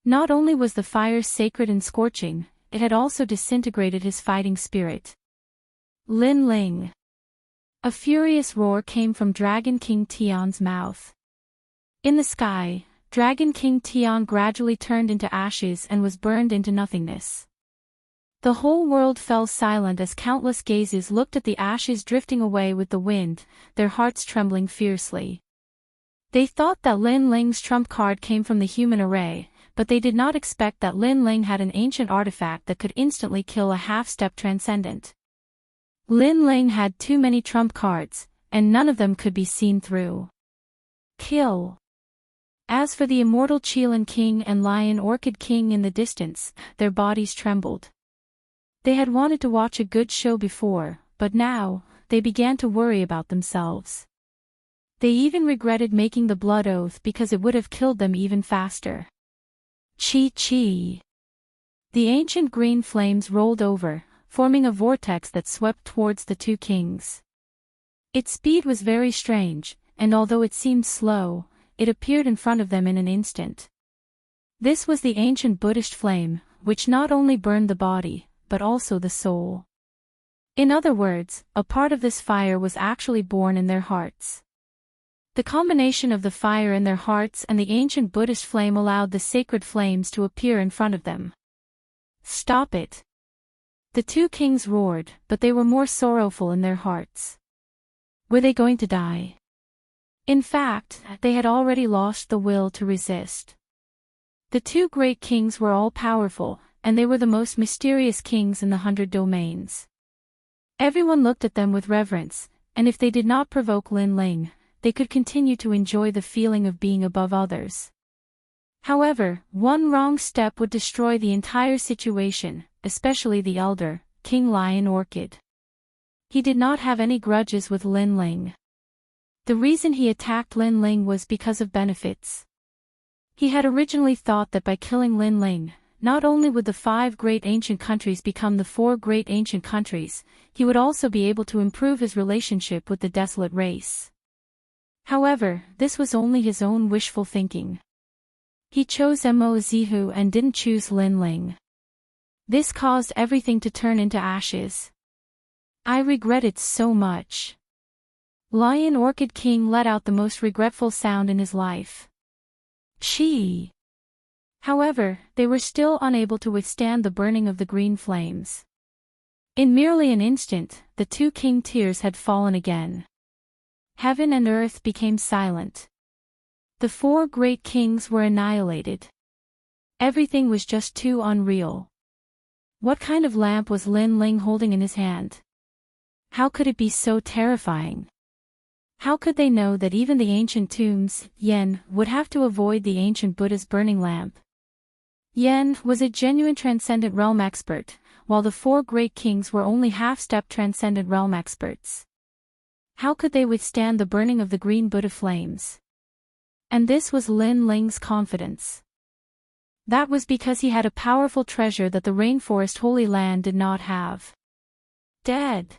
Not only was the fire sacred and scorching, it had also disintegrated his fighting spirit. Lin Ling. A furious roar came from Dragon King Tian's mouth. In the sky, Dragon King Tian gradually turned into ashes and was burned into nothingness. The whole world fell silent as countless gazes looked at the ashes drifting away with the wind, their hearts trembling fiercely. They thought that Lin Ling's trump card came from the human array, but they did not expect that Lin Ling had an ancient artifact that could instantly kill a half-step transcendent. Lin Ling had too many trump cards, and none of them could be seen through. Kill. As for the immortal Qilin King and Lion Orchid King in the distance, their bodies trembled. They had wanted to watch a good show before, but now, they began to worry about themselves. They even regretted making the blood oath because it would have killed them even faster. Chi. The ancient green flames rolled over, forming a vortex that swept towards the two kings. Its speed was very strange, and although it seemed slow, it appeared in front of them in an instant. This was the ancient Buddhist flame, which not only burned the body, but also the soul. In other words, a part of this fire was actually born in their hearts. The combination of the fire in their hearts and the ancient Buddhist flame allowed the sacred flames to appear in front of them. Stop it! The two kings roared, but they were more sorrowful in their hearts. Were they going to die? In fact, they had already lost the will to resist. The two great kings were all-powerful, and they were the most mysterious kings in the 100 domains. Everyone looked at them with reverence, and if they did not provoke Lin Ling, they could continue to enjoy the feeling of being above others. However, one wrong step would destroy the entire situation, especially the elder, King Lion Orchid. He did not have any grudges with Lin Ling. The reason he attacked Lin Ling was because of benefits. He had originally thought that by killing Lin Ling, not only would the 5 great ancient countries become the 4 great ancient countries, he would also be able to improve his relationship with the desolate race. However, this was only his own wishful thinking. He chose Mo Zihu and didn't choose Lin Ling. This caused everything to turn into ashes. I regret it so much. Lion Orchid King let out the most regretful sound in his life. Chi. However, they were still unable to withstand the burning of the green flames. In merely an instant, the two king tears had fallen again. Heaven and earth became silent. The 4 great kings were annihilated. Everything was just too unreal. What kind of lamp was Lin Ling holding in his hand? How could it be so terrifying? How could they know that even the ancient tombs, Yen, would have to avoid the ancient Buddha's burning lamp? Yen was a genuine transcendent realm expert, while the 4 great kings were only half-step transcendent realm experts. How could they withstand the burning of the green Buddha flames? And this was Lin Ling's confidence. That was because he had a powerful treasure that the rainforest Holy Land did not have. Dead.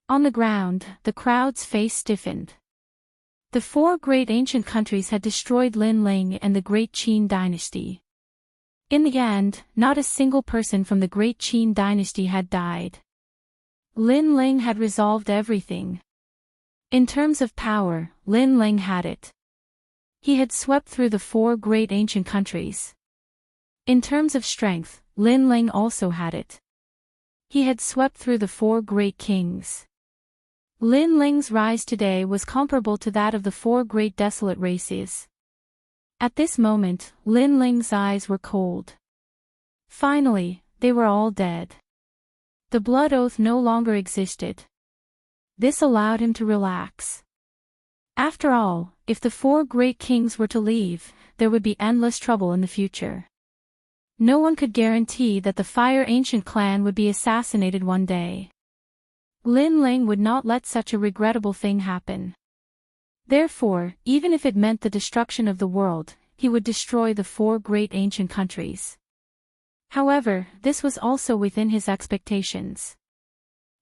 On the ground, the crowd's face stiffened. The 4 great ancient countries had destroyed Lin Ling and the great Qin dynasty. In the end, not a single person from the great Qin dynasty had died. Lin Ling had resolved everything. In terms of power, Lin Ling had it. He had swept through the 4 great ancient countries. In terms of strength, Lin Ling also had it. He had swept through the 4 great kings. Lin Ling's rise today was comparable to that of the 4 great desolate races. At this moment, Lin Ling's eyes were cold. Finally, they were all dead. The blood oath no longer existed. This allowed him to relax. After all, if the 4 great kings were to leave, there would be endless trouble in the future. No one could guarantee that the Fire Ancient clan would be assassinated one day. Lin Ling would not let such a regrettable thing happen. Therefore, even if it meant the destruction of the world, he would destroy the 4 great ancient countries. However, this was also within his expectations.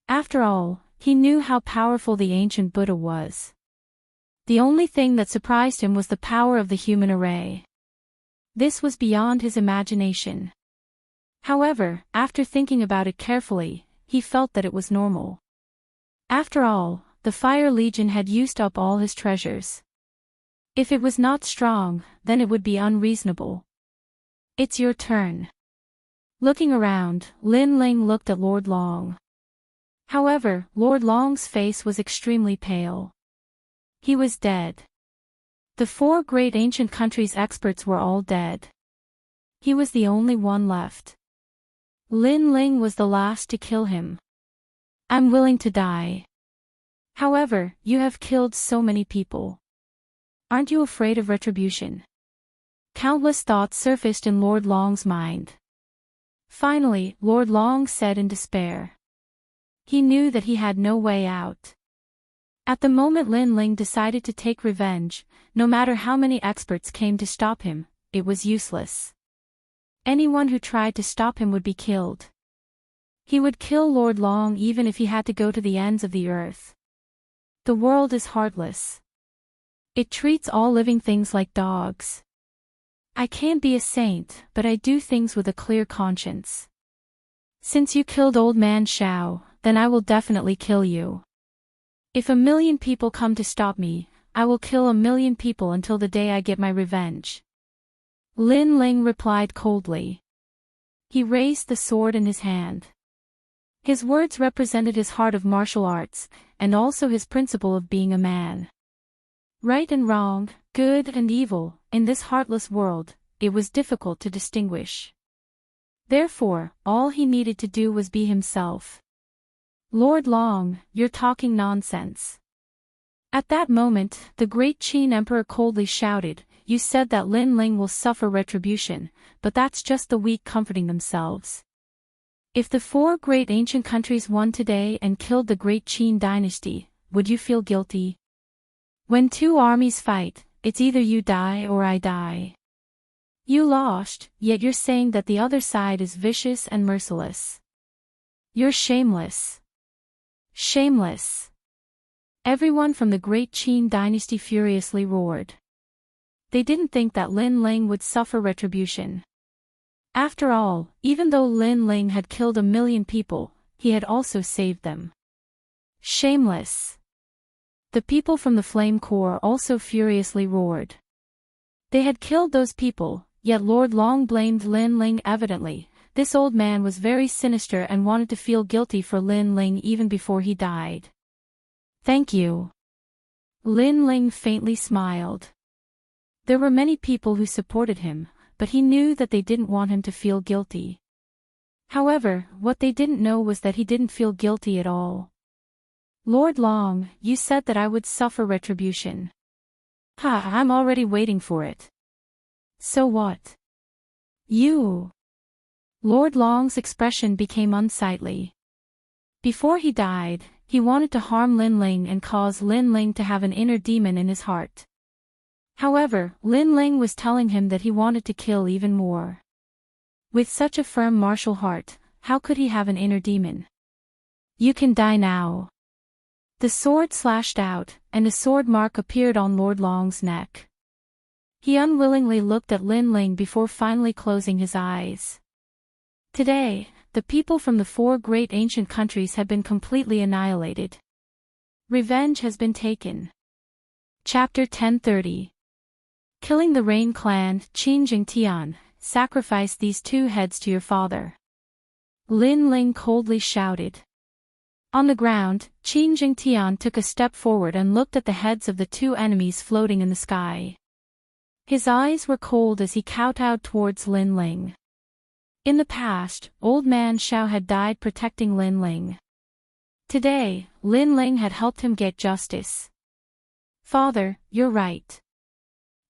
After all, he knew how powerful the ancient Buddha was. The only thing that surprised him was the power of the human array. This was beyond his imagination. However, after thinking about it carefully, he felt that it was normal. After all, the Fire Legion had used up all his treasures. If it was not strong, then it would be unreasonable. It's your turn. Looking around, Lin Ling looked at Lord Long. However, Lord Long's face was extremely pale. He was dead. The 4 great ancient countries' experts were all dead. He was the only one left. Lin Ling was the last to kill him. I'm willing to die. However, you have killed so many people. Aren't you afraid of retribution? Countless thoughts surfaced in Lord Long's mind. Finally, Lord Long said in despair. He knew that he had no way out. At the moment Lin Ling decided to take revenge, no matter how many experts came to stop him, it was useless. Anyone who tried to stop him would be killed. He would kill Lord Long even if he had to go to the ends of the earth. The world is heartless. It treats all living things like dogs. I can't be a saint, but I do things with a clear conscience. Since you killed old man Shao, then I will definitely kill you. If 1,000,000 people come to stop me, I will kill 1,000,000 people until the day I get my revenge. Lin Ling replied coldly. He raised the sword in his hand. His words represented his heart of martial arts, and also his principle of being a man. Right and wrong, good and evil, in this heartless world, it was difficult to distinguish. Therefore, all he needed to do was be himself. Lord Long, you're talking nonsense. At that moment, the great Qin Emperor coldly shouted, You said that Lin Ling will suffer retribution, but that's just the weak comforting themselves. If the 4 great ancient countries won today and killed the great Qin dynasty, would you feel guilty? When 2 armies fight, it's either you die or I die. You lost, yet you're saying that the other side is vicious and merciless. You're shameless. Shameless. Everyone from the great Qin dynasty furiously roared. They didn't think that Lin Ling would suffer retribution. After all, even though Lin Ling had killed 1,000,000 people, he had also saved them. Shameless. The people from the Flame Corps also furiously roared. They had killed those people, yet Lord Long blamed Lin Ling evidently. This old man was very sinister and wanted to feel guilty for Lin Ling even before he died. Thank you. Lin Ling faintly smiled. There were many people who supported him, but he knew that they didn't want him to feel guilty. However, what they didn't know was that he didn't feel guilty at all. Lord Long, you said that I would suffer retribution. I'm already waiting for it. So what? You. Lord Long's expression became unsightly. Before he died, he wanted to harm Lin Ling and cause Lin Ling to have an inner demon in his heart. However, Lin Ling was telling him that he wanted to kill even more. With such a firm martial heart, how could he have an inner demon? You can die now. The sword slashed out, and a sword mark appeared on Lord Long's neck. He unwillingly looked at Lin Ling before finally closing his eyes. Today, the people from the 4 great ancient countries have been completely annihilated. Revenge has been taken. Chapter 1030. Killing the Rain clan, Qin Jingtian, sacrifice these 2 heads to your father. Lin Ling coldly shouted. On the ground, Qin Jingtian took a step forward and looked at the heads of the 2 enemies floating in the sky. His eyes were cold as he kowtowed towards Lin Ling. In the past, old man Shao had died protecting Lin Ling. Today, Lin Ling had helped him get justice. Father, you're right.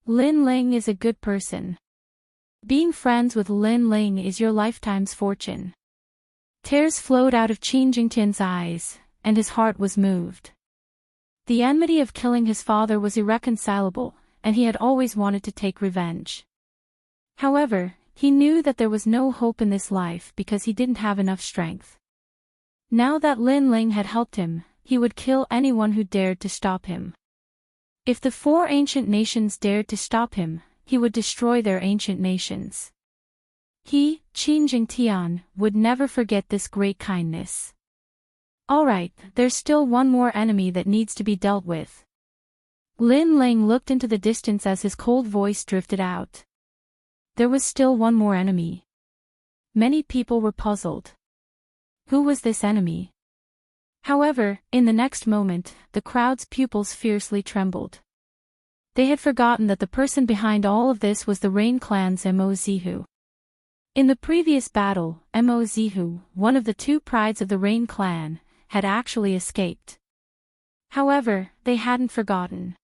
Lin Ling is a good person. Being friends with Lin Ling is your lifetime's fortune. Tears flowed out of Qin Jingtian's eyes, and his heart was moved. The enmity of killing his father was irreconcilable, and he had always wanted to take revenge. However, he knew that there was no hope in this life because he didn't have enough strength. Now that Lin Ling had helped him, he would kill anyone who dared to stop him. If the 4 ancient nations dared to stop him, he would destroy their ancient nations. He, Qin Jingtian, would never forget this great kindness. Alright, there's still one more enemy that needs to be dealt with. Lin Ling looked into the distance as his cold voice drifted out. There was still one more enemy. Many people were puzzled. Who was this enemy? However, in the next moment, the crowd's pupils fiercely trembled. They had forgotten that the person behind all of this was the Rain clan's Mo Zihu. In the previous battle, Mo Zihu, one of the 2 prides of the Rain clan, had actually escaped. However, they hadn't forgotten.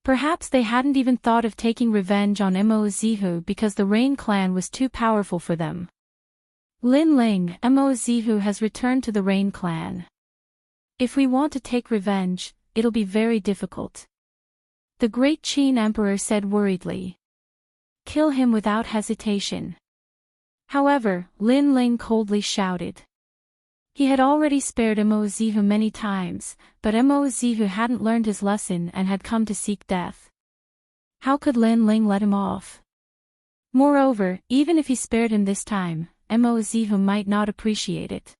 Perhaps they hadn't even thought of taking revenge on Mozihu because the Rain clan was too powerful for them. Lin Ling, Mozihu has returned to the Rain clan. If we want to take revenge, it'll be very difficult. The great Qin emperor said worriedly. Kill him without hesitation. However, Lin Ling coldly shouted. He had already spared Mozihu many times, but Mozihu hadn't learned his lesson and had come to seek death. How could Lin Ling let him off? Moreover, even if he spared him this time, Mozihu might not appreciate it.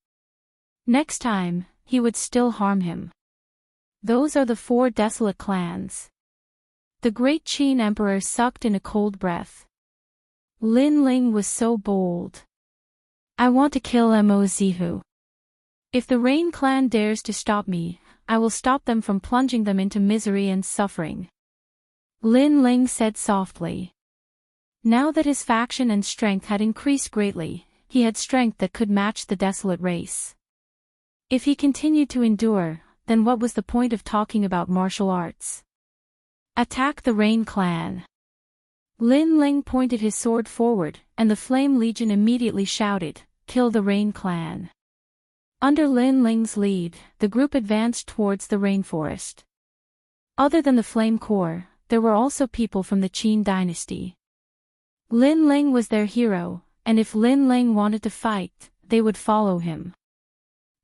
Next time, he would still harm him. Those are the 4 desolate clans. The great Qin emperor sucked in a cold breath. Lin Ling was so bold. I want to kill Mozihu. If the Rain clan dares to stop me, I will stop them from plunging them into misery and suffering. Lin Ling said softly. Now that his faction and strength had increased greatly, he had strength that could match the desolate race. If he continued to endure, then what was the point of talking about martial arts? Attack the Rain clan. Lin Ling pointed his sword forward, and the Flame Legion immediately shouted, Kill the Rain clan. Under Lin Ling's lead, the group advanced towards the rainforest. Other than the Flame Corps, there were also people from the Qin dynasty. Lin Ling was their hero, and if Lin Ling wanted to fight, they would follow him.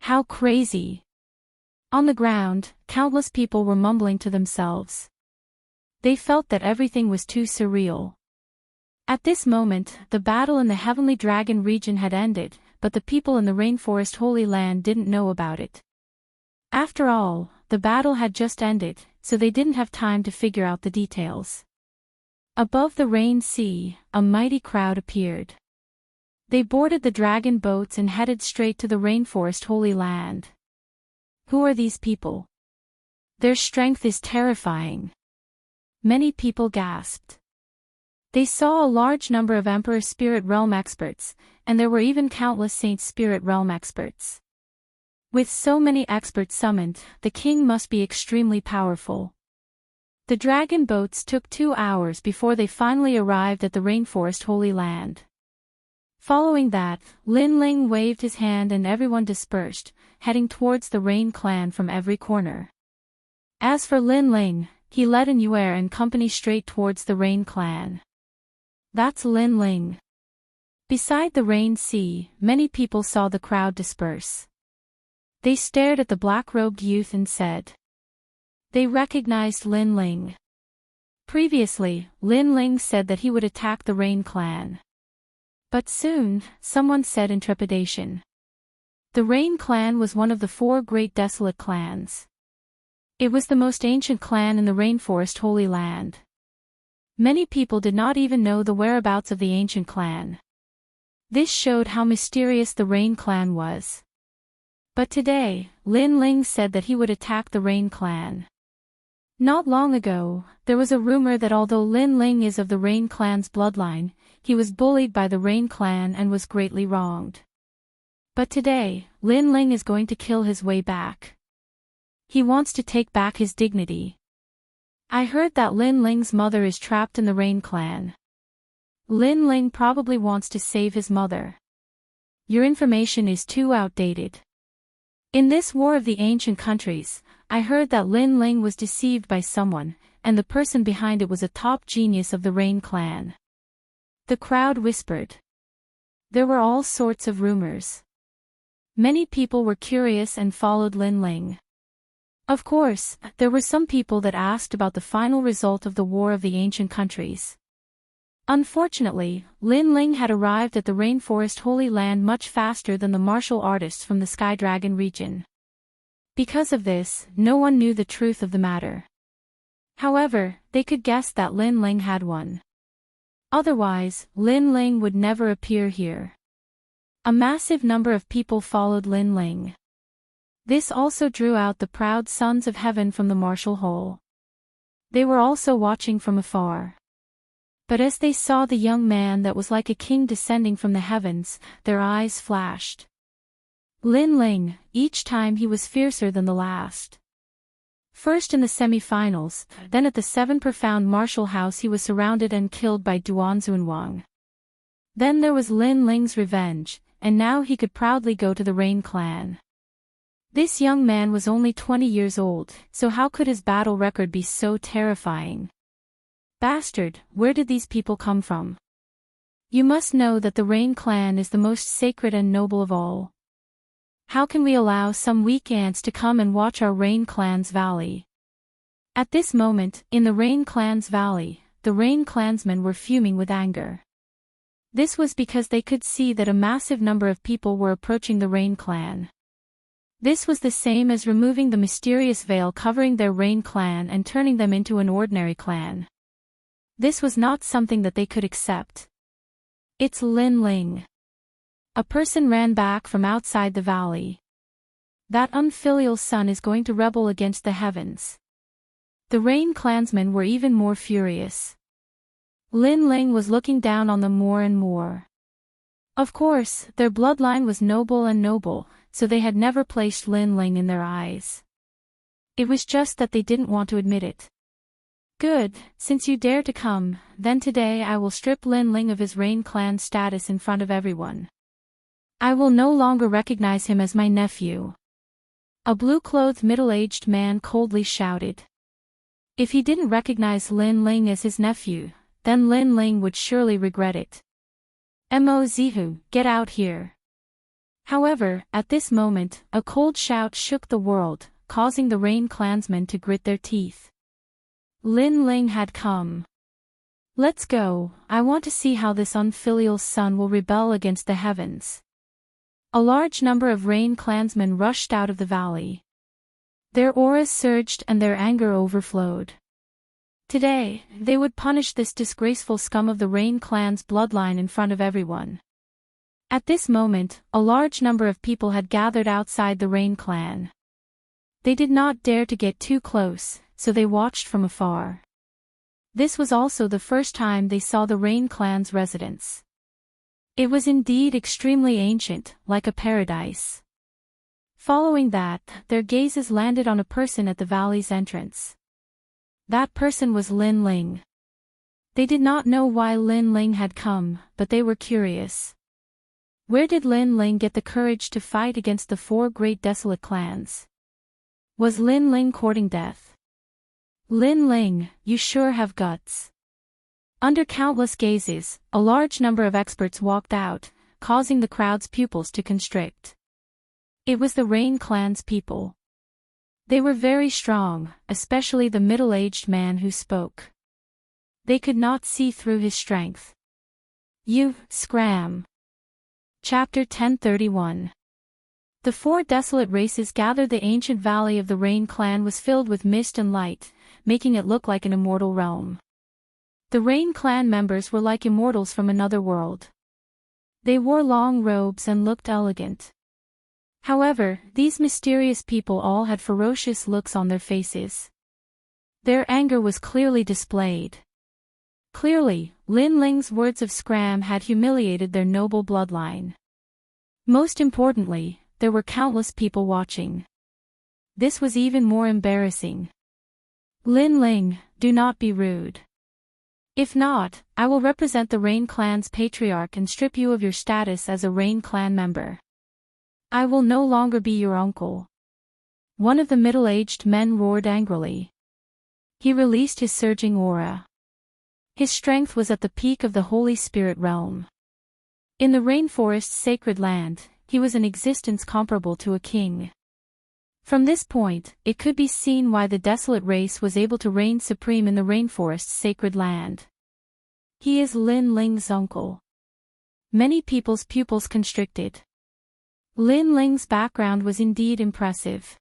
How crazy! On the ground, countless people were mumbling to themselves. They felt that everything was too surreal. At this moment, the battle in the Heavenly Dragon region had ended, but the people in the Rainforest Holy Land didn't know about it. After all, the battle had just ended, so they didn't have time to figure out the details. Above the Rain Sea, a mighty crowd appeared. They boarded the dragon boats and headed straight to the Rainforest Holy Land. Who are these people? Their strength is terrifying. Many people gasped. They saw a large number of Emperor Spirit Realm experts, and there were even countless Saint Spirit Realm experts. With so many experts summoned, the king must be extremely powerful. The dragon boats took 2 hours before they finally arrived at the Rainforest Holy Land. Following that, Lin Ling waved his hand and everyone dispersed, heading towards the Rain clan from every corner. As for Lin Ling, he led an Yuer and company straight towards the Rain clan. That's Lin Ling. Beside the Rain Sea, many people saw the crowd disperse. They stared at the black-robed youth and said. They recognized Lin Ling. Previously, Lin Ling said that he would attack the Rain clan. But soon, someone said in trepidation. The Rain clan was one of the 4 great desolate clans. It was the most ancient clan in the Rainforest Holy Land. Many people did not even know the whereabouts of the ancient clan. This showed how mysterious the Rain clan was. But today, Lin Ling said that he would attack the Rain clan. Not long ago, there was a rumor that although Lin Ling is of the Rain clan's bloodline, he was bullied by the Rain clan and was greatly wronged. But today, Lin Ling is going to kill his way back. He wants to take back his dignity. I heard that Lin Ling's mother is trapped in the Rain clan. Lin Ling probably wants to save his mother. Your information is too outdated. In this war of the ancient countries, I heard that Lin Ling was deceived by someone, and the person behind it was a top genius of the Rain clan. The crowd whispered. There were all sorts of rumors. Many people were curious and followed Lin Ling. Of course, there were some people that asked about the final result of the War of the Ancient Countries. Unfortunately, Lin Ling had arrived at the Rainforest Holy Land much faster than the martial artists from the Sky Dragon region. Because of this, no one knew the truth of the matter. However, they could guess that Lin Ling had won. Otherwise, Lin Ling would never appear here. A massive number of people followed Lin Ling. This also drew out the proud sons of heaven from the martial hall. They were also watching from afar. But as they saw the young man that was like a king descending from the heavens, their eyes flashed. Lin Ling, each time he was fiercer than the last. First in the semi-finals, then at the 7 profound martial house he was surrounded and killed by Duanzunwang. Then there was Lin Ling's revenge, and now he could proudly go to the Rain clan. This young man was only 20 years old, so how could his battle record be so terrifying? Bastard, where did these people come from? You must know that the Rain clan is the most sacred and noble of all. How can we allow some weak ants to come and watch our Rain clan's valley? At this moment, in the Rain clan's valley, the Rain clansmen were fuming with anger. This was because they could see that a massive number of people were approaching the Rain clan. This was the same as removing the mysterious veil covering their Rain clan and turning them into an ordinary clan. This was not something that they could accept. It's Lin Ling. A person ran back from outside the valley. That unfilial son is going to rebel against the heavens. The Rain clansmen were even more furious. Lin Ling was looking down on them more and more. Of course, their bloodline was noble, so they had never placed Lin Ling in their eyes. It was just that they didn't want to admit it. Good, since you dare to come, then today I will strip Lin Ling of his Rain clan status in front of everyone. I will no longer recognize him as my nephew. A blue-clothed middle-aged man coldly shouted. If he didn't recognize Lin Ling as his nephew, then Lin Ling would surely regret it. Mo Zihu, get out here. However, at this moment, a cold shout shook the world, causing the Rain clansmen to grit their teeth. Lin Ling had come. Let's go, I want to see how this unfilial son will rebel against the heavens. A large number of Rain clansmen rushed out of the valley. Their auras surged and their anger overflowed. Today, they would punish this disgraceful scum of the Rain clan's bloodline in front of everyone. At this moment, a large number of people had gathered outside the Rain clan. They did not dare to get too close, so they watched from afar. This was also the first time they saw the Rain clan's residence. It was indeed extremely ancient, like a paradise. Following that, their gazes landed on a person at the valley's entrance. That person was Lin Ling. They did not know why Lin Ling had come, but they were curious. Where did Lin Ling get the courage to fight against the 4 great desolate clans? Was Lin Ling courting death? Lin Ling, you sure have guts. Under countless gazes, a large number of experts walked out, causing the crowd's pupils to constrict. It was the Rain clan's people. They were very strong, especially the middle-aged man who spoke. They could not see through his strength. You, scram. Chapter 1031. The 4 desolate races gathered. The ancient valley of the Rain clan was filled with mist and light, making it look like an immortal realm. The Rain clan members were like immortals from another world. They wore long robes and looked elegant. However, these mysterious people all had ferocious looks on their faces. Their anger was clearly displayed. Clearly, Lin Ling's words of scram had humiliated their noble bloodline. Most importantly, there were countless people watching. This was even more embarrassing. Lin Ling, do not be rude. If not, I will represent the Rain clan's patriarch and strip you of your status as a Rain clan member. I will no longer be your uncle. One of the middle-aged men roared angrily. He released his surging aura. His strength was at the peak of the Holy Spirit realm. In the rainforest's sacred land, he was an existence comparable to a king. From this point, it could be seen why the desolate race was able to reign supreme in the rainforest's sacred land. He is Lin Ling's uncle. Many people's pupils constricted. Lin Ling's background was indeed impressive.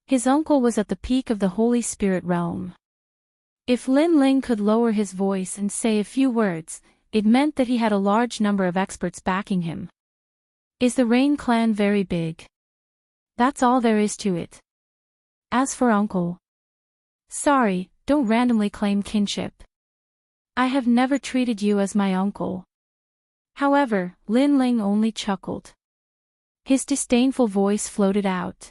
His uncle was at the peak of the Holy Spirit realm. If Lin Ling could lower his voice and say a few words, it meant that he had a large number of experts backing him. Is the Rain clan very big? That's all there is to it. As for uncle. Sorry, don't randomly claim kinship. I have never treated you as my uncle. However, Lin Ling only chuckled. His disdainful voice floated out.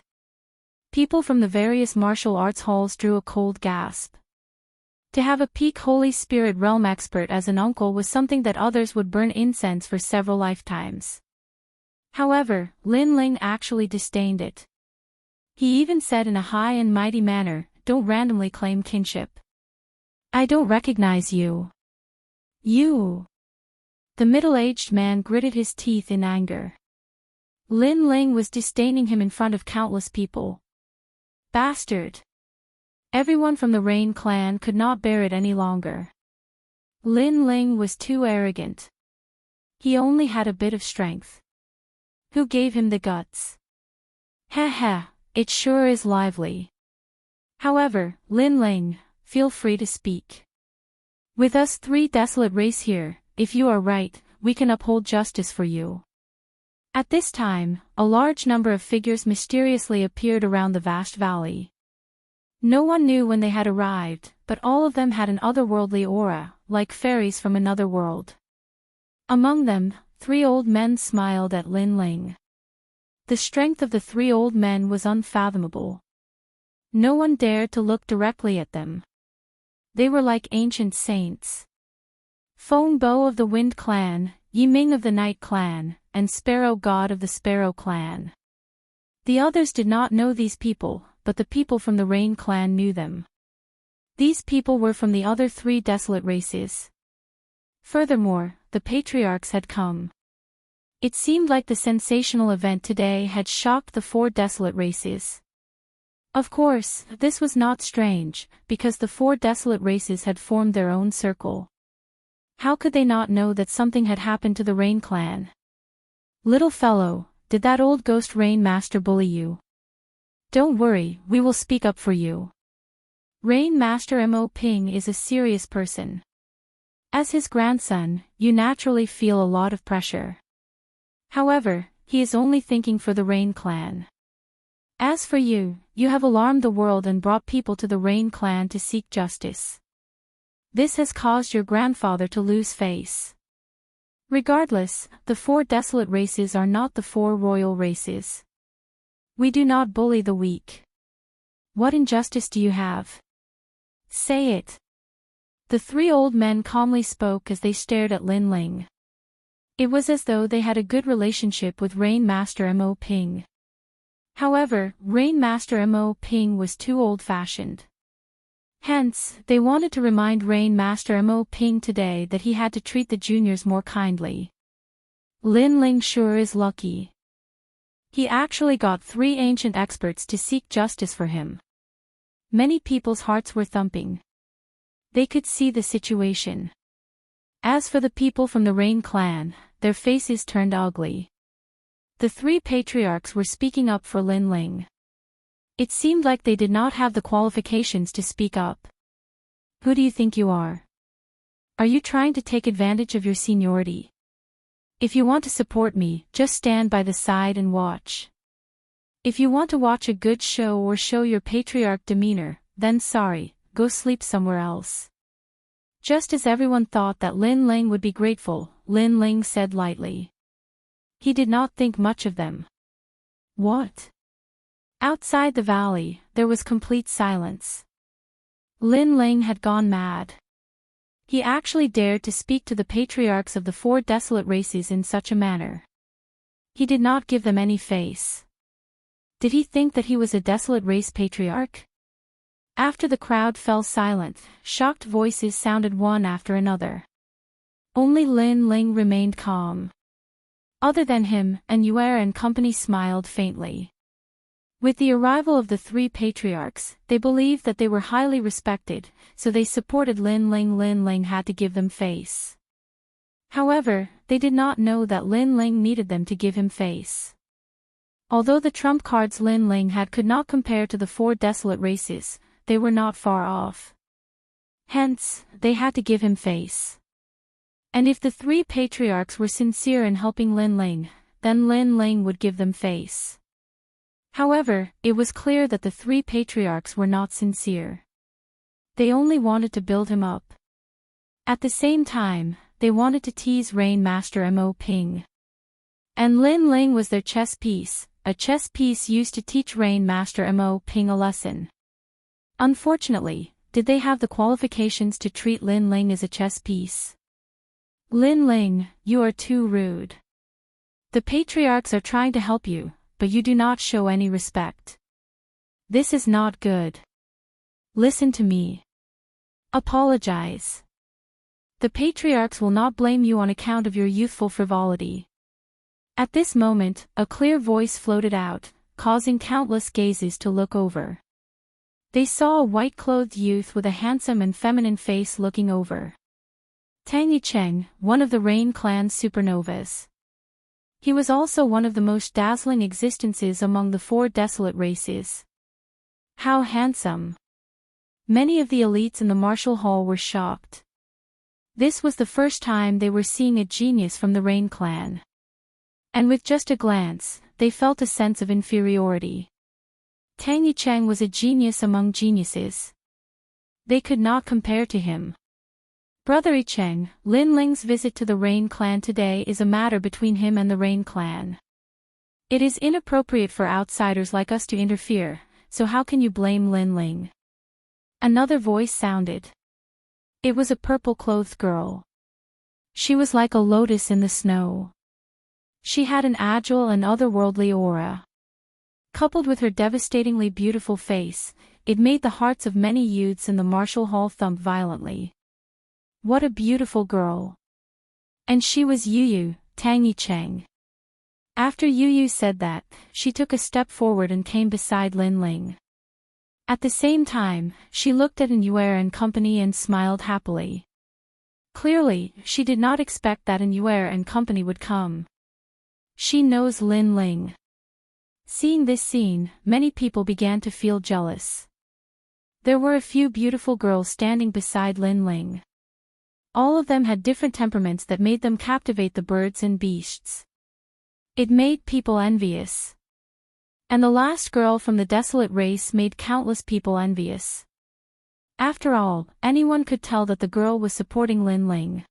People from the various martial arts halls drew a cold gasp. To have a peak Holy Spirit realm expert as an uncle was something that others would burn incense for several lifetimes. However, Lin Ling actually disdained it. He even said in a high and mighty manner, "Don't randomly claim kinship. I don't recognize you. You." The middle-aged man gritted his teeth in anger. Lin Ling was disdaining him in front of countless people. Bastard! Everyone from the Rain clan could not bear it any longer. Lin Ling was too arrogant. He only had a bit of strength. Who gave him the guts? Heh, it sure is lively. However, Lin Ling, feel free to speak. With us three desolate race here, if you are right, we can uphold justice for you. At this time, a large number of figures mysteriously appeared around the vast valley. No one knew when they had arrived, but all of them had an otherworldly aura, like fairies from another world. Among them, 3 old men smiled at Lin Ling. The strength of the 3 old men was unfathomable. No one dared to look directly at them. They were like ancient saints. Feng Bo of the Wind clan, Yi Ming of the Night clan, and Sparrow God of the Sparrow clan. The others did not know these people, but the people from the Rain clan knew them. These people were from the other 3 desolate races. Furthermore, the patriarchs had come. It seemed like the sensational event today had shocked the 4 desolate races. Of course, this was not strange, because the 4 desolate races had formed their own circle. How could they not know that something had happened to the Rain clan? Little fellow, did that old ghost Rain Master bully you? Don't worry, we will speak up for you. Rain Master Mo Ping is a serious person. As his grandson, you naturally feel a lot of pressure. However, he is only thinking for the Rain clan. As for you, you have alarmed the world and brought people to the Rain clan to seek justice. This has caused your grandfather to lose face. Regardless, the 4 desolate races are not the 4 royal races. We do not bully the weak. What injustice do you have? Say it. The 3 old men calmly spoke as they stared at Lin Ling. It was as though they had a good relationship with Rain Master Mo Ping. However, Rain Master Mo Ping was too old-fashioned. Hence, they wanted to remind Rain Master Mo Ping today that he had to treat the juniors more kindly. Lin Ling sure is lucky. He actually got 3 ancient experts to seek justice for him. Many people's hearts were thumping. They could see the situation. As for the people from the Rain clan, their faces turned ugly. The 3 patriarchs were speaking up for Lin Ling. It seemed like they did not have the qualifications to speak up. Who do you think you are? Are you trying to take advantage of your seniority? If you want to support me, just stand by the side and watch. If you want to watch a good show or show your patriarch demeanor, then sorry, go sleep somewhere else. Just as everyone thought that Lin Ling would be grateful, Lin Ling said lightly. He did not think much of them. What? Outside the valley, there was complete silence. Lin Ling had gone mad. He actually dared to speak to the patriarchs of the 4 desolate races in such a manner. He did not give them any face. Did he think that he was a desolate race patriarch? After the crowd fell silent, shocked voices sounded one after another. Only Lin Ling remained calm. Other than him, Yuer and company smiled faintly. With the arrival of the 3 patriarchs, they believed that they were highly respected, so they supported Lin Ling. Lin Ling had to give them face. However, they did not know that Lin Ling needed them to give him face. Although the trump cards Lin Ling had could not compare to the 4 desolate races, they were not far off. Hence, they had to give him face. And if the 3 patriarchs were sincere in helping Lin Ling, then Lin Ling would give them face. However, it was clear that the 3 patriarchs were not sincere. They only wanted to build him up. At the same time, they wanted to tease Rain Master Mo Ping. And Lin Ling was their chess piece, a chess piece used to teach Rain Master Mo Ping a lesson. Unfortunately, did they have the qualifications to treat Lin Ling as a chess piece? Lin Ling, you are too rude. The patriarchs are trying to help you, but you do not show any respect. This is not good. Listen to me. Apologize. The patriarchs will not blame you on account of your youthful frivolity. At this moment, a clear voice floated out, causing countless gazes to look over. They saw a white-clothed youth with a handsome and feminine face looking over. Tang Yicheng, one of the Rain clan's supernovas. He was also one of the most dazzling existences among the 4 desolate races. How handsome! Many of the elites in the martial hall were shocked. This was the first time they were seeing a genius from the Rain clan. And with just a glance, they felt a sense of inferiority. Tang Yicheng was a genius among geniuses. They could not compare to him. Brother Yicheng, Lin Ling's visit to the Rain clan today is a matter between him and the Rain clan. It is inappropriate for outsiders like us to interfere, so how can you blame Lin Ling? Another voice sounded. It was a purple-clothed girl. She was like a lotus in the snow. She had an agile and otherworldly aura. Coupled with her devastatingly beautiful face, it made the hearts of many youths in the martial hall thump violently. What a beautiful girl. And she was Yu, Tang Yicheng. After Yu said that, she took a step forward and came beside Lin Ling. At the same time, she looked at Yuer and company and smiled happily. Clearly, she did not expect that Yuer and company would come. She knows Lin Ling. Seeing this scene, many people began to feel jealous. There were a few beautiful girls standing beside Lin Ling. All of them had different temperaments that made them captivate the birds and beasts. It made people envious. And the last girl from the desolate race made countless people envious. After all, anyone could tell that the girl was supporting Lin Ling.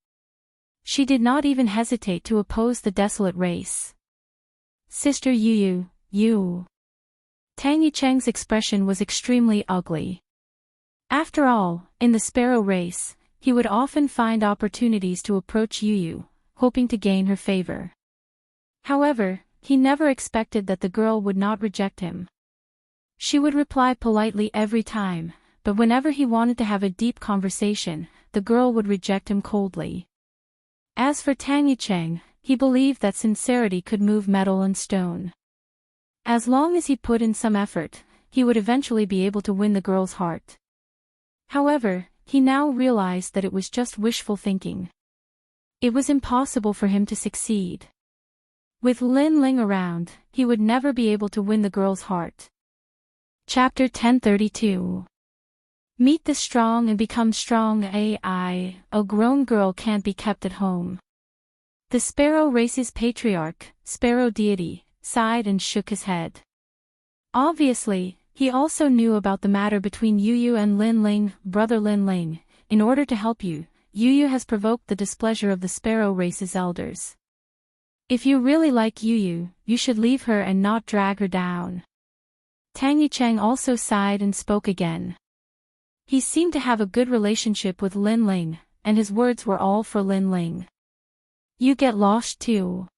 She did not even hesitate to oppose the desolate race. Sister Yu. Tang Yicheng's expression was extremely ugly. After all, in the sparrow race, he would often find opportunities to approach Yu, hoping to gain her favor. However, he never expected that the girl would not reject him. She would reply politely every time, but whenever he wanted to have a deep conversation, the girl would reject him coldly. As for Tang Yicheng, he believed that sincerity could move metal and stone. As long as he put in some effort, he would eventually be able to win the girl's heart. However, he now realized that it was just wishful thinking. It was impossible for him to succeed. With Lin Ling around, he would never be able to win the girl's heart. Chapter 1032. Meet the strong and become strong. A grown girl can't be kept at home. The sparrow race's patriarch, Sparrow Deity, sighed and shook his head. Obviously, he also knew about the matter between Yu and Lin Ling. Brother Lin Ling, in order to help you, Yu has provoked the displeasure of the sparrow race's elders. If you really like Yu, you should leave her and not drag her down. Tang Yicheng also sighed and spoke again. He seemed to have a good relationship with Lin Ling, and his words were all for Lin Ling. You get lost too.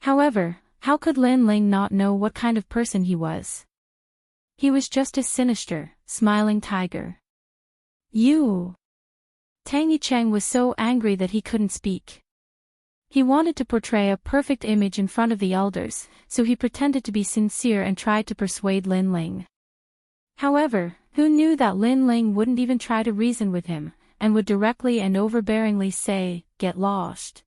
However, how could Lin Ling not know what kind of person he was? He was just a sinister, smiling tiger. You! Tang Yicheng was so angry that he couldn't speak. He wanted to portray a perfect image in front of the elders, so he pretended to be sincere and tried to persuade Lin Ling. However, who knew that Lin Ling wouldn't even try to reason with him, and would directly and overbearingly say, "Get lost."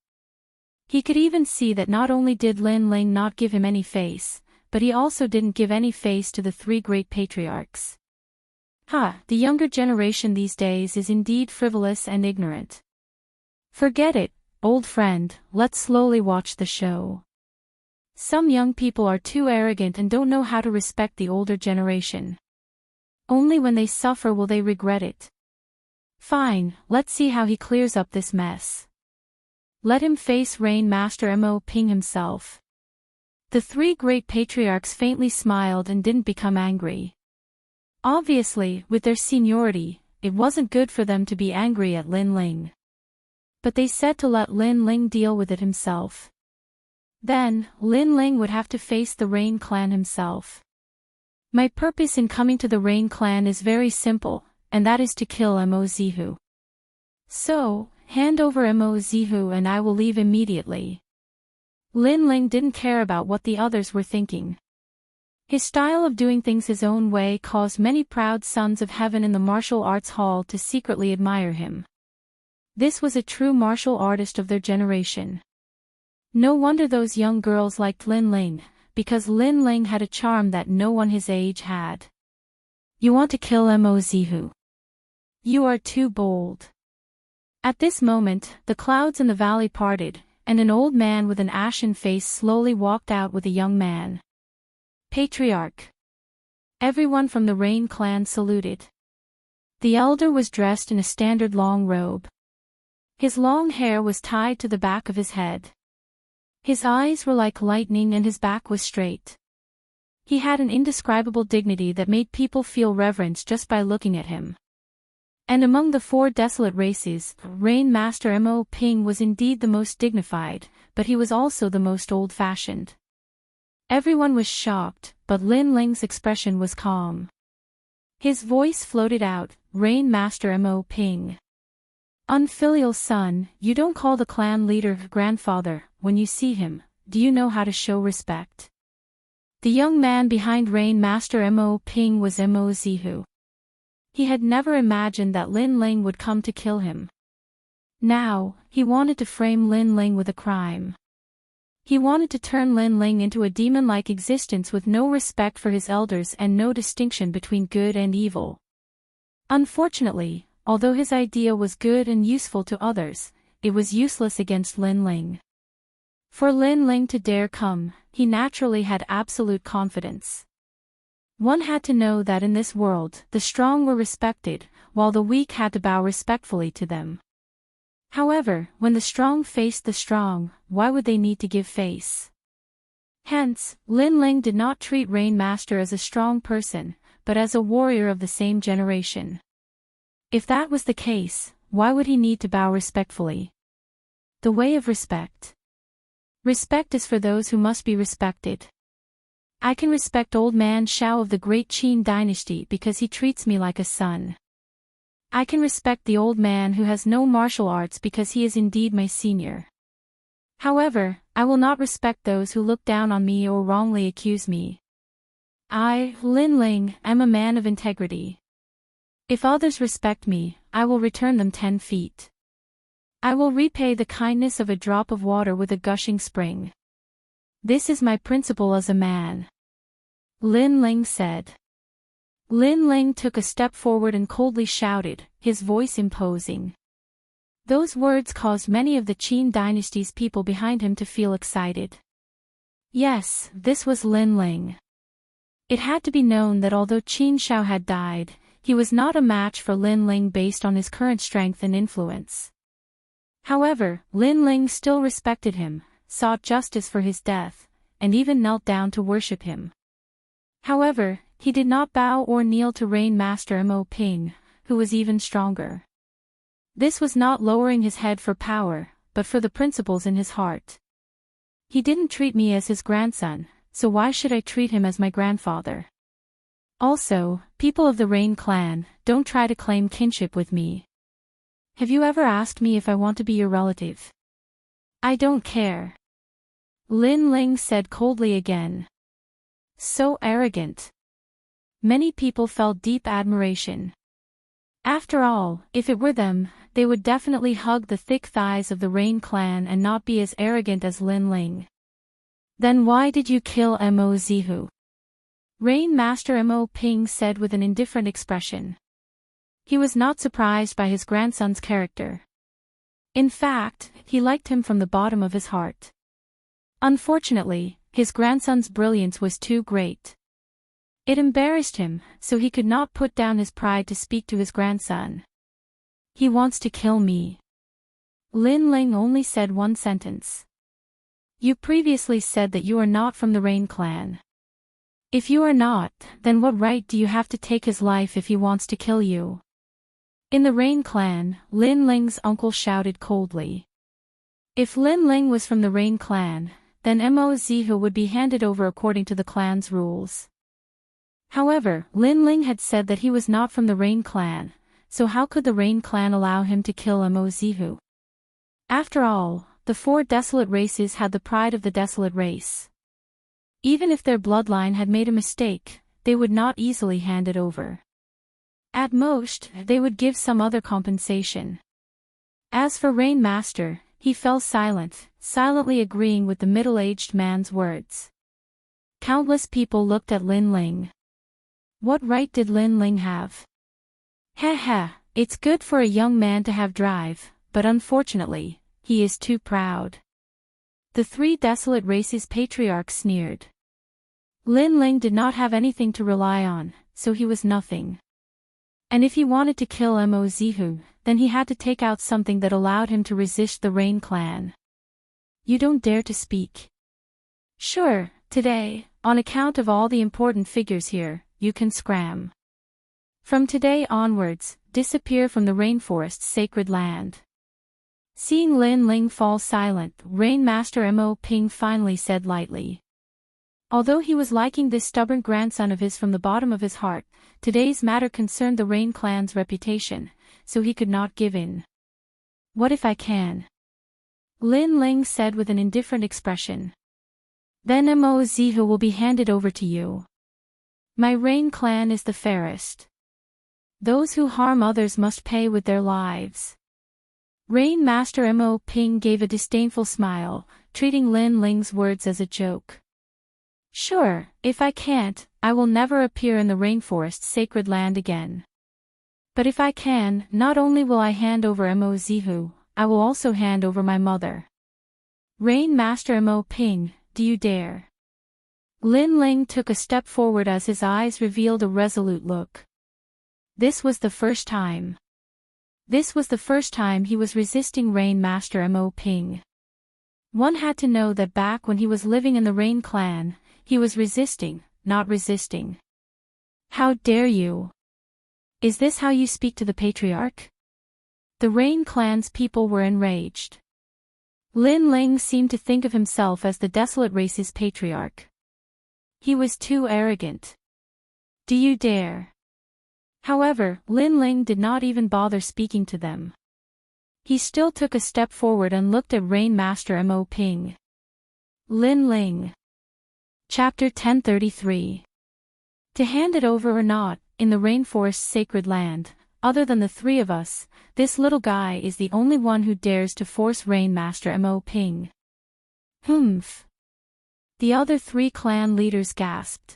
He could even see that not only did Lin Ling not give him any face, but he also didn't give any face to the 3 great patriarchs. The younger generation these days is indeed frivolous and ignorant. Forget it, old friend, let's slowly watch the show. Some young people are too arrogant and don't know how to respect the older generation. Only when they suffer will they regret it. Fine, let's see how he clears up this mess. Let him face Rain Master Mo Ping himself. The three great patriarchs faintly smiled and didn't become angry. Obviously, with their seniority, it wasn't good for them to be angry at Lin Ling. But they said to let Lin Ling deal with it himself. Then, Lin Ling would have to face the Rain clan himself. My purpose in coming to the Rain clan is very simple, and that is to kill Mo Zihu. So, hand over Mo Zihu and I will leave immediately. Lin Ling didn't care about what the others were thinking. His style of doing things his own way caused many proud sons of heaven in the martial arts hall to secretly admire him. This was a true martial artist of their generation. No wonder those young girls liked Lin Ling, because Lin Ling had a charm that no one his age had. You want to kill Mo Zihu? You are too bold. At this moment, the clouds in the valley parted, and an old man with an ashen face slowly walked out with a young man. Patriarch. Everyone from the Rain clan saluted. The elder was dressed in a standard long robe. His long hair was tied to the back of his head. His eyes were like lightning and his back was straight. He had an indescribable dignity that made people feel reverence just by looking at him. And among the four desolate races, Rain Master Mo Ping was indeed the most dignified, but he was also the most old-fashioned. Everyone was shocked, but Lin Ling's expression was calm. His voice floated out, Rain Master Mo Ping. Unfilial son, you don't call the clan leader grandfather. When you see him, do you know how to show respect? The young man behind Rain Master Mo Ping was Mo Zihu. He had never imagined that Lin Ling would come to kill him. Now, he wanted to frame Lin Ling with a crime. He wanted to turn Lin Ling into a demon-like existence with no respect for his elders and no distinction between good and evil. Unfortunately, although his idea was good and useful to others, it was useless against Lin Ling. For Lin Ling to dare come, he naturally had absolute confidence. One had to know that in this world, the strong were respected, while the weak had to bow respectfully to them. However, when the strong faced the strong, why would they need to give face? Hence, Lin Ling did not treat Rain Master as a strong person, but as a warrior of the same generation. If that was the case, why would he need to bow respectfully? The way of respect. Respect is for those who must be respected. I can respect old man Shao of the great Qin dynasty because he treats me like a son. I can respect the old man who has no martial arts because he is indeed my senior. However, I will not respect those who look down on me or wrongly accuse me. I, Lin Ling, am a man of integrity. If others respect me, I will return them 10 feet. I will repay the kindness of a drop of water with a gushing spring. This is my principle as a man. Lin Ling said. Lin Ling took a step forward and coldly shouted, his voice imposing. Those words caused many of the Qin dynasty's people behind him to feel excited. Yes, this was Lin Ling. It had to be known that although Qin Shao had died, he was not a match for Lin Ling based on his current strength and influence. However, Lin Ling still respected him, sought justice for his death, and even knelt down to worship him. However, he did not bow or kneel to Rain Master Mo Ping, who was even stronger. This was not lowering his head for power, but for the principles in his heart. He didn't treat me as his grandson, so why should I treat him as my grandfather? Also, people of the Rain clan, don't try to claim kinship with me. Have you ever asked me if I want to be your relative? I don't care. Lin Ling said coldly again. So arrogant. Many people felt deep admiration. After all, if it were them, they would definitely hug the thick thighs of the Rain clan and not be as arrogant as Lin Ling. Then why did you kill Mo Zihu? Rain Master Mo Ping said with an indifferent expression. He was not surprised by his grandson's character. In fact, he liked him from the bottom of his heart. Unfortunately, his grandson's brilliance was too great. It embarrassed him, so he could not put down his pride to speak to his grandson. He wants to kill me. Lin Ling only said one sentence. You previously said that you are not from the Rain clan. If you are not, then what right do you have to take his life if he wants to kill you? In the Rain clan, Lin Ling's uncle shouted coldly. If Lin Ling was from the Rain clan, then Mo Zihu would be handed over according to the clan's rules. However, Lin Ling had said that he was not from the Rain clan, so how could the Rain clan allow him to kill Mo Zihu? After all, the 4 desolate races had the pride of the desolate race. Even if their bloodline had made a mistake, they would not easily hand it over. At most, they would give some other compensation. As for Rain Master, he fell silent, silently agreeing with the middle-aged man's words. Countless people looked at Lin Ling. What right did Lin Ling have? It's good for a young man to have drive, but unfortunately, he is too proud. The 3 desolate races patriarchs sneered. Lin Ling did not have anything to rely on, so he was nothing. And if he wanted to kill Mo Zihu, then he had to take out something that allowed him to resist the Rain clan. You don't dare to speak. Sure, today, on account of all the important figures here, you can scram. From today onwards, disappear from the rainforest's sacred land. Seeing Lin Ling fall silent, Rain Master Mo Ping finally said lightly. Although he was liking this stubborn grandson of his from the bottom of his heart, today's matter concerned the Rain clan's reputation, so he could not give in. What if I can? Lin Ling said with an indifferent expression. Then Mo Zihu will be handed over to you. My Rain clan is the fairest. Those who harm others must pay with their lives. Rain Master Mo Ping gave a disdainful smile, treating Lin Ling's words as a joke. Sure, if I can't, I will never appear in the rainforest's sacred land again. But if I can, not only will I hand over Mo Zihu, I will also hand over my mother. Rain Master Mo Ping, do you dare? Lin Ling took a step forward as his eyes revealed a resolute look. This was the first time. This was the first time he was resisting Rain Master Mo Ping. One had to know that back when he was living in the Rain clan, he was resisting, not resisting. How dare you? Is this how you speak to the patriarch? The Rain clan's people were enraged. Lin Ling seemed to think of himself as the desolate race's patriarch. He was too arrogant. Do you dare? However, Lin Ling did not even bother speaking to them. He still took a step forward and looked at Rain Master Mo Ping. Lin Ling. Chapter 1033. To hand it over or not, in the rainforest's sacred land, other than the 3 of us, this little guy is the only one who dares to force Rain Master Mo Ping. Humph. The other 3 clan leaders gasped.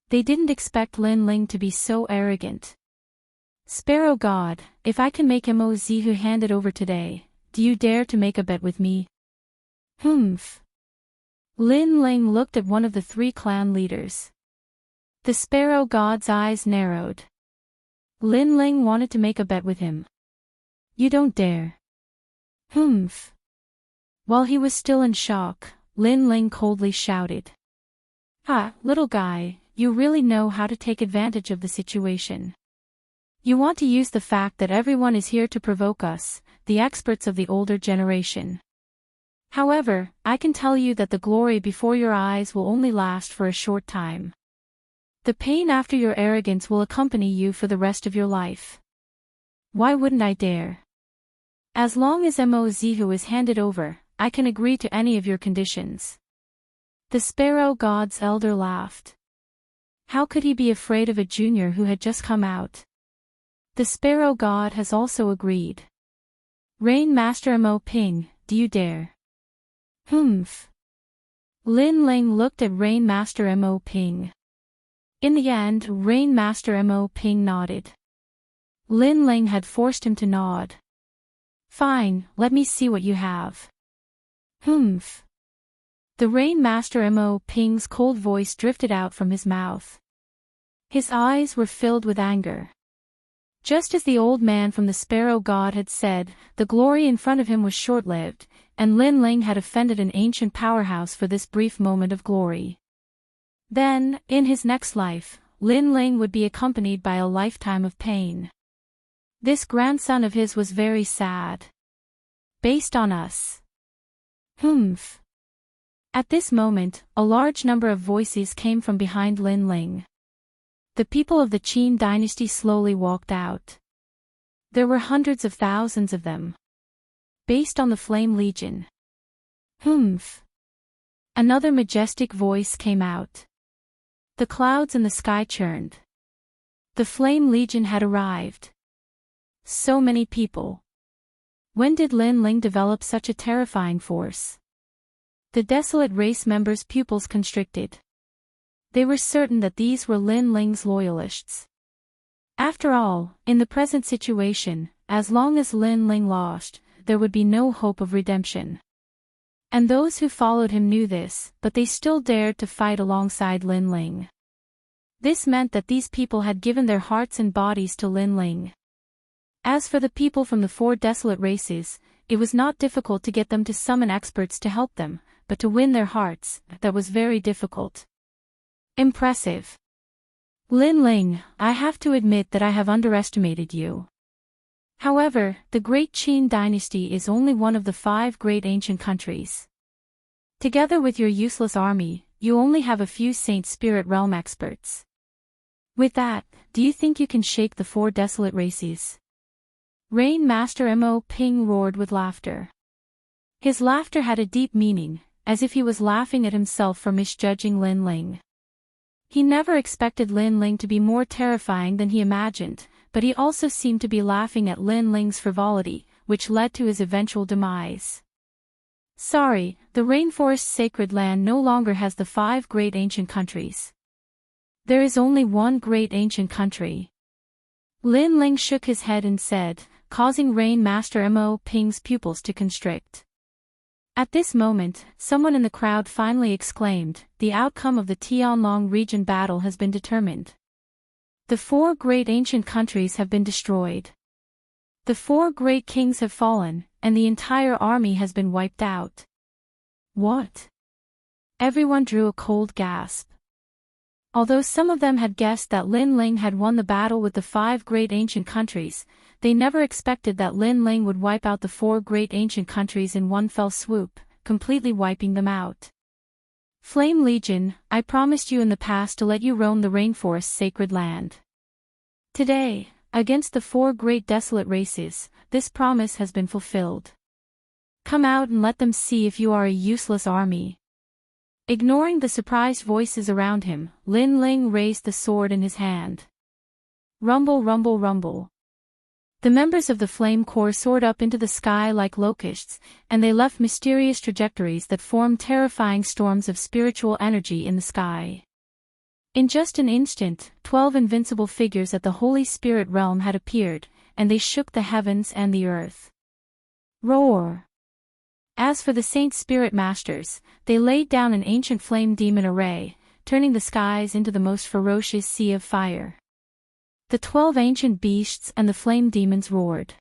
They didn't expect Lin Ling to be so arrogant. Sparrow God, if I can make Mo Zihu hand it over today, do you dare to make a bet with me? Humph. Lin Ling looked at one of the 3 clan leaders. The Sparrow God's eyes narrowed. Lin Ling wanted to make a bet with him. You don't dare. Humph. While he was still in shock, Lin Ling coldly shouted. Little guy, you really know how to take advantage of the situation. You want to use the fact that everyone is here to provoke us, the experts of the older generation. However, I can tell you that the glory before your eyes will only last for a short time. The pain after your arrogance will accompany you for the rest of your life. Why wouldn't I dare? As long as Mo Zihu is handed over, I can agree to any of your conditions. The Sparrow God's elder laughed. How could he be afraid of a junior who had just come out? The Sparrow God has also agreed. Rain Master Mo Ping, do you dare? Humph. Lin Ling looked at Rain Master Mo Ping. In the end, Rain Master Mo Ping nodded. Lin Ling had forced him to nod. Fine, let me see what you have. Humph. The Rain Master Mo Ping's cold voice drifted out from his mouth. His eyes were filled with anger. Just as the old man from the Sparrow God had said, the glory in front of him was short-lived, and Lin Ling had offended an ancient powerhouse for this brief moment of glory. Then, in his next life, Lin Ling would be accompanied by a lifetime of pain. This grandson of his was very sad. Based on us. Humph. At this moment, a large number of voices came from behind Lin Ling. The people of the Qin dynasty slowly walked out. There were hundreds of thousands of them. Based on the Flame Legion. Humph. Another majestic voice came out. The clouds in the sky churned. The Flame Legion had arrived. So many people. When did Lin Ling develop such a terrifying force? The desolate race members' pupils constricted. They were certain that these were Lin Ling's loyalists. After all, in the present situation, as long as Lin Ling lost, there would be no hope of redemption. And those who followed him knew this, but they still dared to fight alongside Lin Ling. This meant that these people had given their hearts and bodies to Lin Ling. As for the people from the 4 desolate races, it was not difficult to get them to summon experts to help them, but to win their hearts, that was very difficult. Impressive. Lin Ling, I have to admit that I have underestimated you. However, the Great Qin dynasty is only one of the 5 great ancient countries. Together with your useless army, you only have a few Saint Spirit Realm experts. With that, do you think you can shake the 4 desolate races? Rain Master Mo Ping roared with laughter. His laughter had a deep meaning, as if he was laughing at himself for misjudging Lin Ling. He never expected Lin Ling to be more terrifying than he imagined, but he also seemed to be laughing at Lin Ling's frivolity, which led to his eventual demise. Sorry, the rainforest's sacred land no longer has the 5 great ancient countries. There is only one great ancient country. Lin Ling shook his head and said, causing Rain Master Mo Ping's pupils to constrict. At this moment, someone in the crowd finally exclaimed, the outcome of the Tianlong region battle has been determined. The 4 great ancient countries have been destroyed. The 4 great kings have fallen, and the entire army has been wiped out. What? Everyone drew a cold gasp. Although some of them had guessed that Lin Ling had won the battle with the 5 great ancient countries, they never expected that Lin Ling would wipe out the 4 great ancient countries in one fell swoop, completely wiping them out. Flame Legion, I promised you in the past to let you roam the rainforest's sacred land. Today, against the 4 great desolate races, this promise has been fulfilled. Come out and let them see if you are a useless army. Ignoring the surprised voices around him, Lin Ling raised the sword in his hand. Rumble, rumble, rumble. The members of the Flame Corps soared up into the sky like locusts, and they left mysterious trajectories that formed terrifying storms of spiritual energy in the sky. In just an instant, 12 invincible figures at the Holy Spirit realm had appeared, and they shook the heavens and the earth. Roar! As for the Saint Spirit Masters, they laid down an ancient flame demon array, turning the skies into the most ferocious sea of fire. The 12 ancient beasts and the flame demons roared.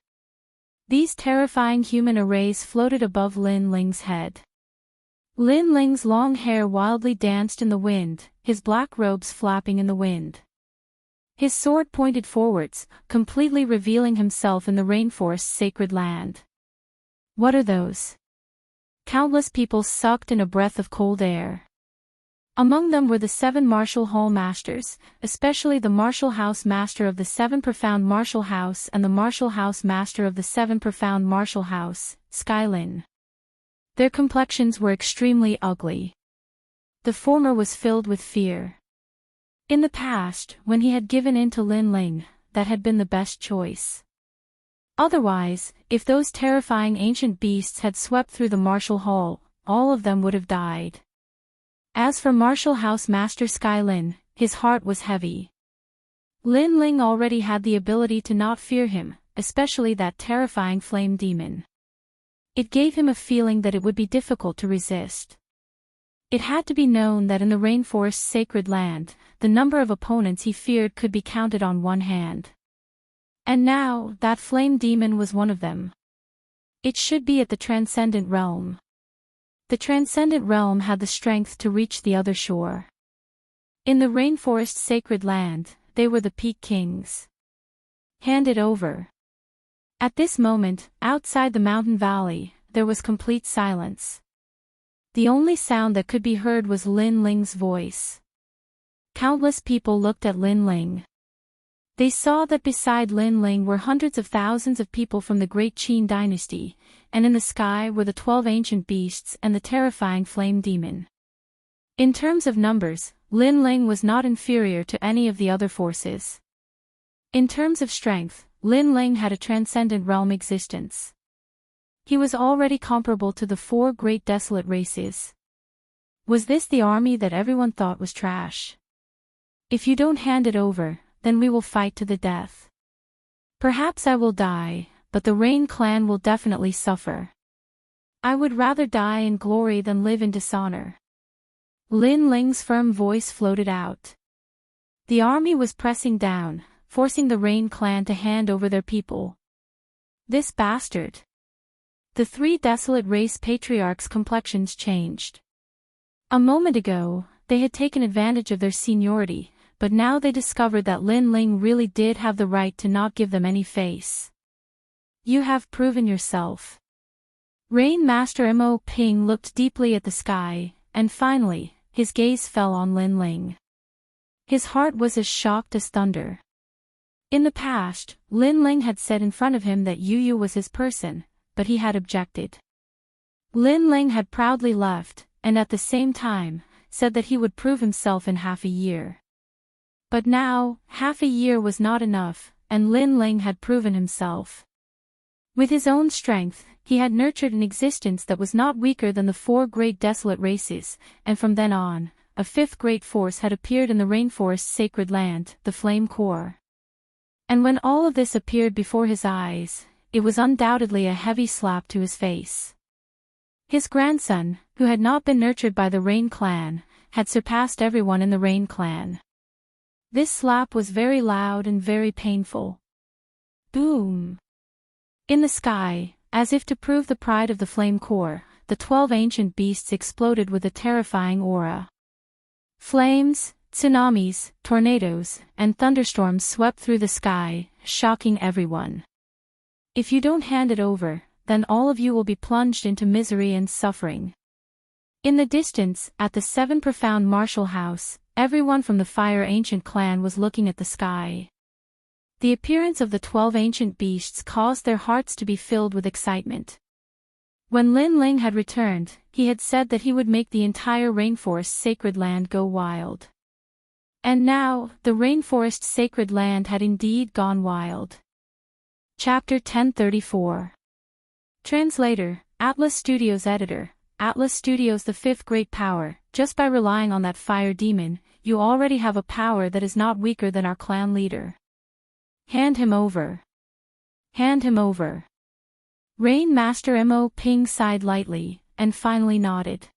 These terrifying human arrays floated above Lin Ling's head. Lin Ling's long hair wildly danced in the wind, his black robes flapping in the wind. His sword pointed forwards, completely revealing himself in the rainforest's sacred land. What are those? Countless people sucked in a breath of cold air. Among them were the 7 martial hall masters, especially the martial house master of the 7 profound martial house and the martial house master of the 7 profound martial house, Skylin. Their complexions were extremely ugly. The former was filled with fear. In the past, when he had given in to Lin Ling, that had been the best choice. Otherwise, if those terrifying ancient beasts had swept through the martial hall, all of them would have died. As for Martial House Master Skylin, his heart was heavy. Lin Ling already had the ability to not fear him, especially that terrifying flame demon. It gave him a feeling that it would be difficult to resist. It had to be known that in the rainforest's sacred land, the number of opponents he feared could be counted on one hand. And now, that flame demon was one of them. It should be at the transcendent realm. The transcendent realm had the strength to reach the other shore. In the rainforest sacred land, they were the peak kings. Hand it over. At this moment, outside the mountain valley, there was complete silence. The only sound that could be heard was Lin Ling's voice. Countless people looked at Lin Ling. They saw that beside Lin Ling were hundreds of thousands of people from the great Qin dynasty, and in the sky were the 12 ancient beasts and the terrifying flame demon. In terms of numbers, Lin Ling was not inferior to any of the other forces. In terms of strength, Lin Ling had a transcendent realm existence. He was already comparable to the 4 great desolate races. Was this the army that everyone thought was trash? If you don't hand it over, then we will fight to the death. Perhaps I will die, but the Rain clan will definitely suffer. I would rather die in glory than live in dishonor. Lin Ling's firm voice floated out. The army was pressing down, forcing the Rain clan to hand over their people. This bastard. The 3 desolate race patriarchs' complexions changed. A moment ago, they had taken advantage of their seniority, but now they discovered that Lin Ling really did have the right to not give them any face. You have proven yourself. Rain Master Mo Ping looked deeply at the sky, and finally, his gaze fell on Lin Ling. His heart was as shocked as thunder. In the past, Lin Ling had said in front of him that Yu was his person, but he had objected. Lin Ling had proudly left, and at the same time, said that he would prove himself in half a year. But now, half a year was not enough, and Lin Ling had proven himself. With his own strength, he had nurtured an existence that was not weaker than the 4 great desolate races, and from then on, a 5th great force had appeared in the rainforest's sacred land, the Flame Core. And when all of this appeared before his eyes, it was undoubtedly a heavy slap to his face. His grandson, who had not been nurtured by the Rain clan, had surpassed everyone in the Rain clan. This slap was very loud and very painful. Boom! In the sky, as if to prove the pride of the Flame Core, the 12 ancient beasts exploded with a terrifying aura. Flames, tsunamis, tornadoes, and thunderstorms swept through the sky, shocking everyone. If you don't hand it over, then all of you will be plunged into misery and suffering. In the distance, at the 7 profound martial house, everyone from the Fire Ancient clan was looking at the sky. The appearance of the 12 ancient beasts caused their hearts to be filled with excitement. When Lin Ling had returned, he had said that he would make the entire rainforest sacred land go wild. And now, the rainforest sacred land had indeed gone wild. Chapter 1034. Translator, Atlas Studios Editor, Atlas Studios. The 5th great power. Just by relying on that fire demon, you already have a power that is not weaker than our clan leader. Hand him over. Hand him over. Rain Master Mo Ping sighed lightly, and finally nodded.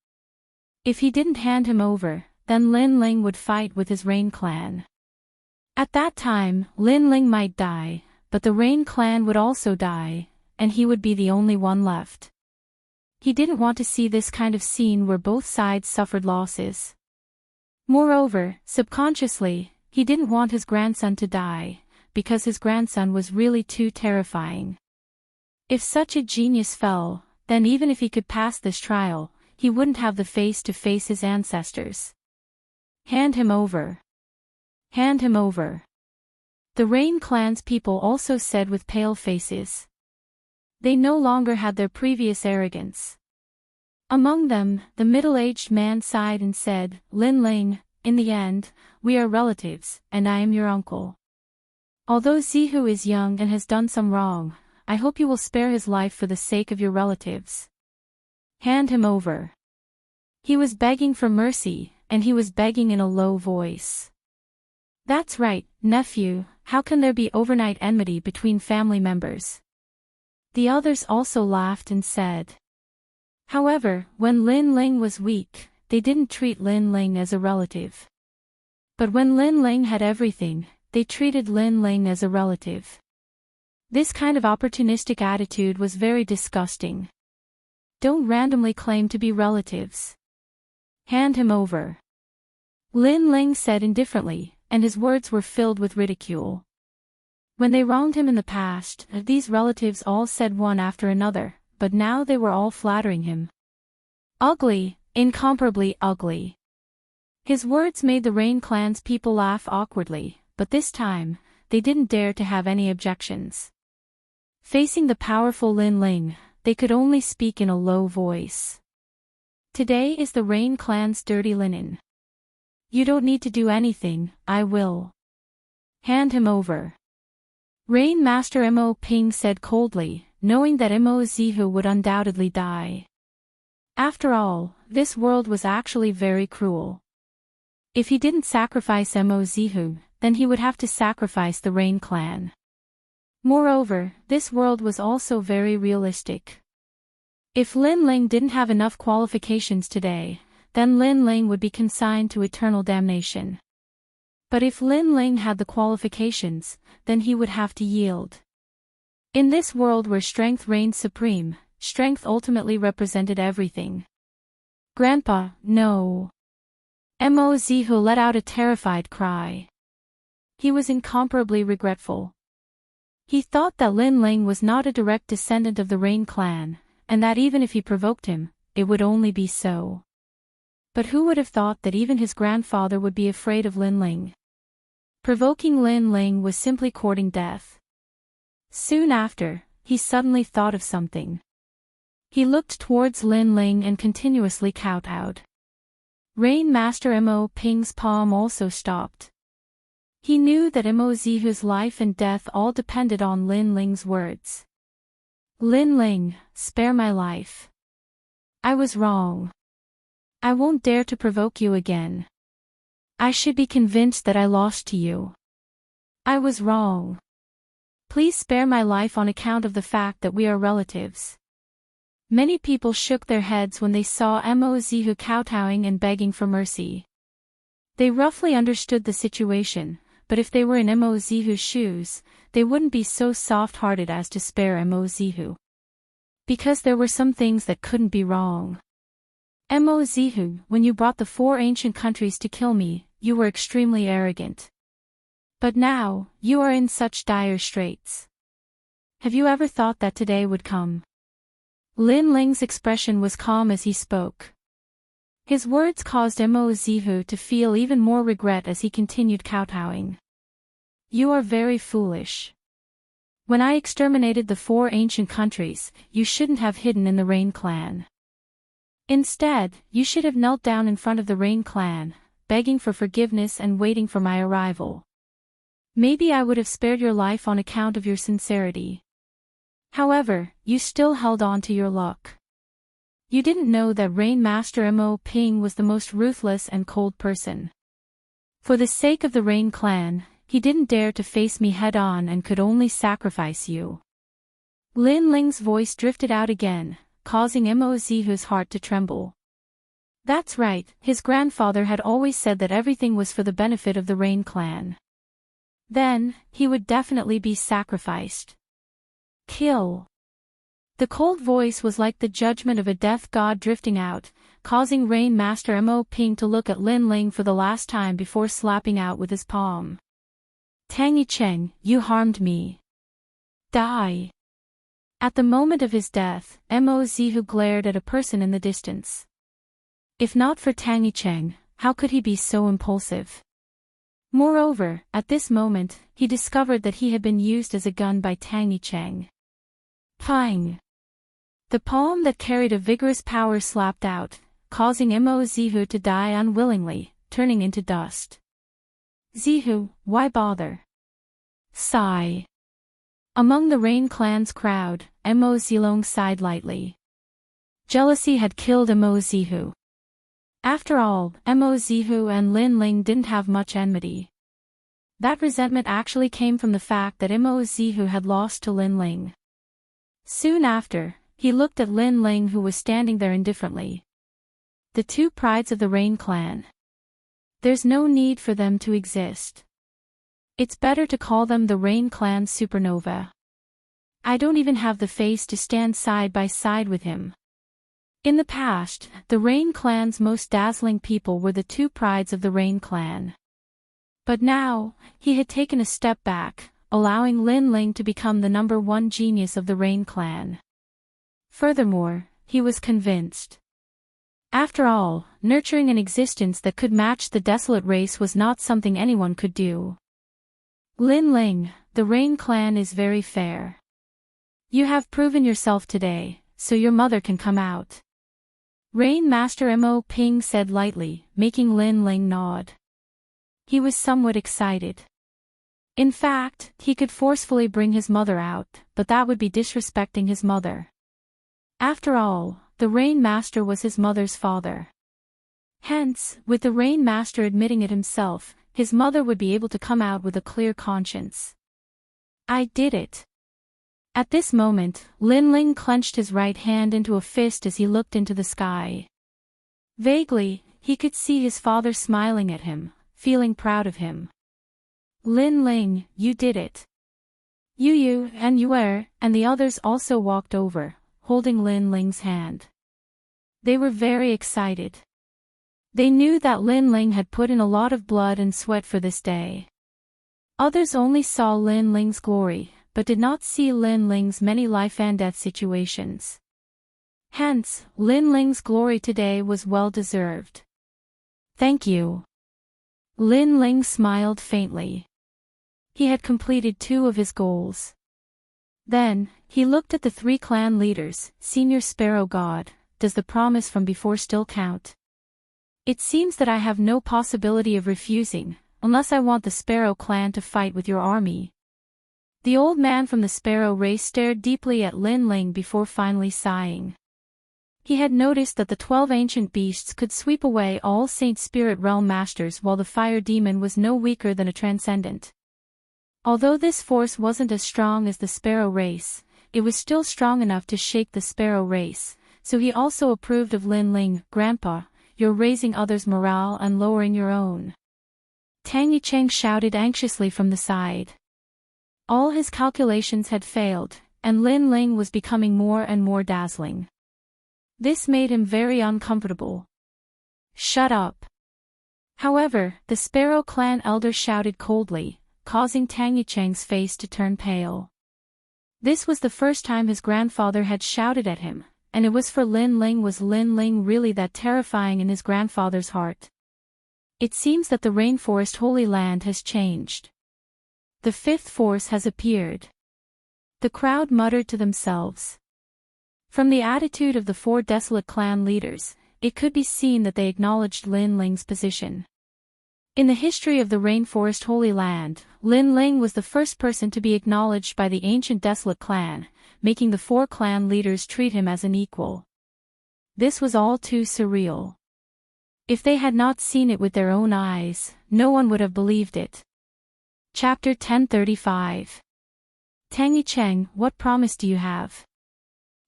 If he didn't hand him over, then Lin Ling would fight with his Rain clan. At that time, Lin Ling might die, but the Rain clan would also die, and he would be the only one left. He didn't want to see this kind of scene where both sides suffered losses. Moreover, subconsciously, he didn't want his grandson to die, because his grandson was really too terrifying. If such a genius fell, then even if he could pass this trial, he wouldn't have the face to face his ancestors. Hand him over. Hand him over. The Rain clan's people also said with pale faces. They no longer had their previous arrogance. Among them, the middle-aged man sighed and said, Lin Ling, in the end, we are relatives, and I am your uncle. Although Zihu is young and has done some wrong, I hope you will spare his life for the sake of your relatives. Hand him over. He was begging for mercy, and he was begging in a low voice. That's right, nephew, how can there be overnight enmity between family members? The others also laughed and said. However, when Lin Ling was weak, they didn't treat Lin Ling as a relative. But when Lin Ling had everything, they treated Lin Ling as a relative. This kind of opportunistic attitude was very disgusting. Don't randomly claim to be relatives. Hand him over. Lin Ling said indifferently, and his words were filled with ridicule. When they wronged him in the past, these relatives all said one after another, but now they were all flattering him. Ugly, incomparably ugly. His words made the Rain Clan's people laugh awkwardly, but this time, they didn't dare to have any objections. Facing the powerful Lin Ling, they could only speak in a low voice. Today is the Rain Clan's dirty linen. You don't need to do anything, I will. Hand him over. Rain Master Mo Ping said coldly, knowing that Mo Zihu would undoubtedly die. After all, this world was actually very cruel. If he didn't sacrifice Mo Zihu, then he would have to sacrifice the Rain Clan. Moreover, this world was also very realistic. If Lin Ling didn't have enough qualifications today, then Lin Ling would be consigned to eternal damnation. But if Lin Ling had the qualifications, then he would have to yield. In this world where strength reigned supreme, strength ultimately represented everything. Grandpa, no. Mo Zihu let out a terrified cry. He was incomparably regretful. He thought that Lin Ling was not a direct descendant of the Rain Clan, and that even if he provoked him, it would only be so. But who would have thought that even his grandfather would be afraid of Lin Ling? Provoking Lin Ling was simply courting death. Soon after, he suddenly thought of something. He looked towards Lin Ling and continuously kowtowed. Rain Master Mo Ping's palm also stopped. He knew that Mo Zihu's life and death all depended on Lin Ling's words. Lin Ling, spare my life. I was wrong. I won't dare to provoke you again. I should be convinced that I lost to you. I was wrong. Please spare my life on account of the fact that we are relatives. Many people shook their heads when they saw Mo Zihu kowtowing and begging for mercy. They roughly understood the situation, but if they were in Mo Zihu's shoes, they wouldn't be so soft-hearted as to spare Mo Zihu. Because there were some things that couldn't be wrong. Mo Zihu, when you brought the 4 ancient countries to kill me, you were extremely arrogant. But now, you are in such dire straits. Have you ever thought that today would come? Lin Ling's expression was calm as he spoke. His words caused Mo Zihu to feel even more regret as he continued kowtowing. You are very foolish. When I exterminated the 4 ancient countries, you shouldn't have hidden in the Rain Clan. Instead, you should have knelt down in front of the Rain Clan, begging for forgiveness and waiting for my arrival. Maybe I would have spared your life on account of your sincerity. However, you still held on to your luck. You didn't know that Rain Master Mo Ping was the most ruthless and cold person. For the sake of the Rain Clan, he didn't dare to face me head-on and could only sacrifice you. Lin Ling's voice drifted out again, causing Mo Zihu's heart to tremble. That's right, his grandfather had always said that everything was for the benefit of the Rain Clan. Then, he would definitely be sacrificed. Kill. The cold voice was like the judgment of a death god drifting out, causing Rain Master Mo Ping to look at Lin Ling for the last time before slapping out with his palm. Tangy Cheng, you harmed me. Die. At the moment of his death, Mo Zihu glared at a person in the distance. If not for Tangy Cheng, how could he be so impulsive? Moreover, at this moment, he discovered that he had been used as a gun by Tangy Cheng. Pang! The palm that carried a vigorous power slapped out, causing Mo Zihu to die unwillingly, turning into dust. Zihu, why bother? Sigh. Among the Rain Clan's crowd, Mo Zilong sighed lightly. Jealousy had killed Mo Zihu. After all, Mo Zihu and Lin Ling didn't have much enmity. That resentment actually came from the fact that Mo Zihu had lost to Lin Ling. Soon after, he looked at Lin Ling who was standing there indifferently. The 2 prides of the Rain Clan. There's no need for them to exist. It's better to call them the Rain Clan supernova. I don't even have the face to stand side by side with him. In the past, the Rain clan's most dazzling people were the two prides of the Rain clan. But now, he had taken a step back, allowing Lin Ling to become the #1 genius of the Rain clan. Furthermore, he was convinced. After all, nurturing an existence that could match the desolate race was not something anyone could do. Lin Ling, the Rain clan is very fair. You have proven yourself today, so your mother can come out. Rain Master Mo Ping said lightly, making Lin Ling nod. He was somewhat excited. In fact, he could forcefully bring his mother out, but that would be disrespecting his mother. After all, the Rain Master was his mother's father. Hence, with the Rain Master admitting it himself, his mother would be able to come out with a clear conscience. I did it. At this moment, Lin Ling clenched his right hand into a fist as he looked into the sky. Vaguely, he could see his father smiling at him, feeling proud of him. Lin Ling, you did it. Yu and Yuer and the others also walked over, holding Lin Ling's hand. They were very excited. They knew that Lin Ling had put in a lot of blood and sweat for this day. Others only saw Lin Ling's glory, but did not see Lin Ling's many life and death situations. Hence, Lin Ling's glory today was well deserved. Thank you. Lin Ling smiled faintly. He had completed 2 of his goals. Then, he looked at the 3 clan leaders. Senior Sparrow God, does the promise from before still count? It seems that I have no possibility of refusing, unless I want the Sparrow clan to fight with your army. The old man from the Sparrow race stared deeply at Lin Ling before finally sighing. He had noticed that the 12 ancient beasts could sweep away all Saint Spirit Realm masters while the fire demon was no weaker than a transcendent. Although this force wasn't as strong as the Sparrow race, it was still strong enough to shake the Sparrow race, so he also approved of Lin Ling. Grandpa, you're raising others' morale and lowering your own. Tang Yicheng shouted anxiously from the side. All his calculations had failed, and Lin Ling was becoming more and more dazzling. This made him very uncomfortable. Shut up. However, the Sparrow clan elder shouted coldly, causing Tang Yicheng's face to turn pale. This was the first time his grandfather had shouted at him, and it was for Lin Ling. Was Lin Ling really that terrifying in his grandfather's heart? It seems that the Rainforest Holy Land has changed. The 5th force has appeared. The crowd muttered to themselves. From the attitude of the 4 desolate clan leaders, it could be seen that they acknowledged Lin Ling's position. In the history of the Rainforest Holy Land, Lin Ling was the first person to be acknowledged by the ancient desolate clan, making the 4 clan leaders treat him as an equal. This was all too surreal. If they had not seen it with their own eyes, no one would have believed it. Chapter 1035. Tang Yicheng, what promise do you have?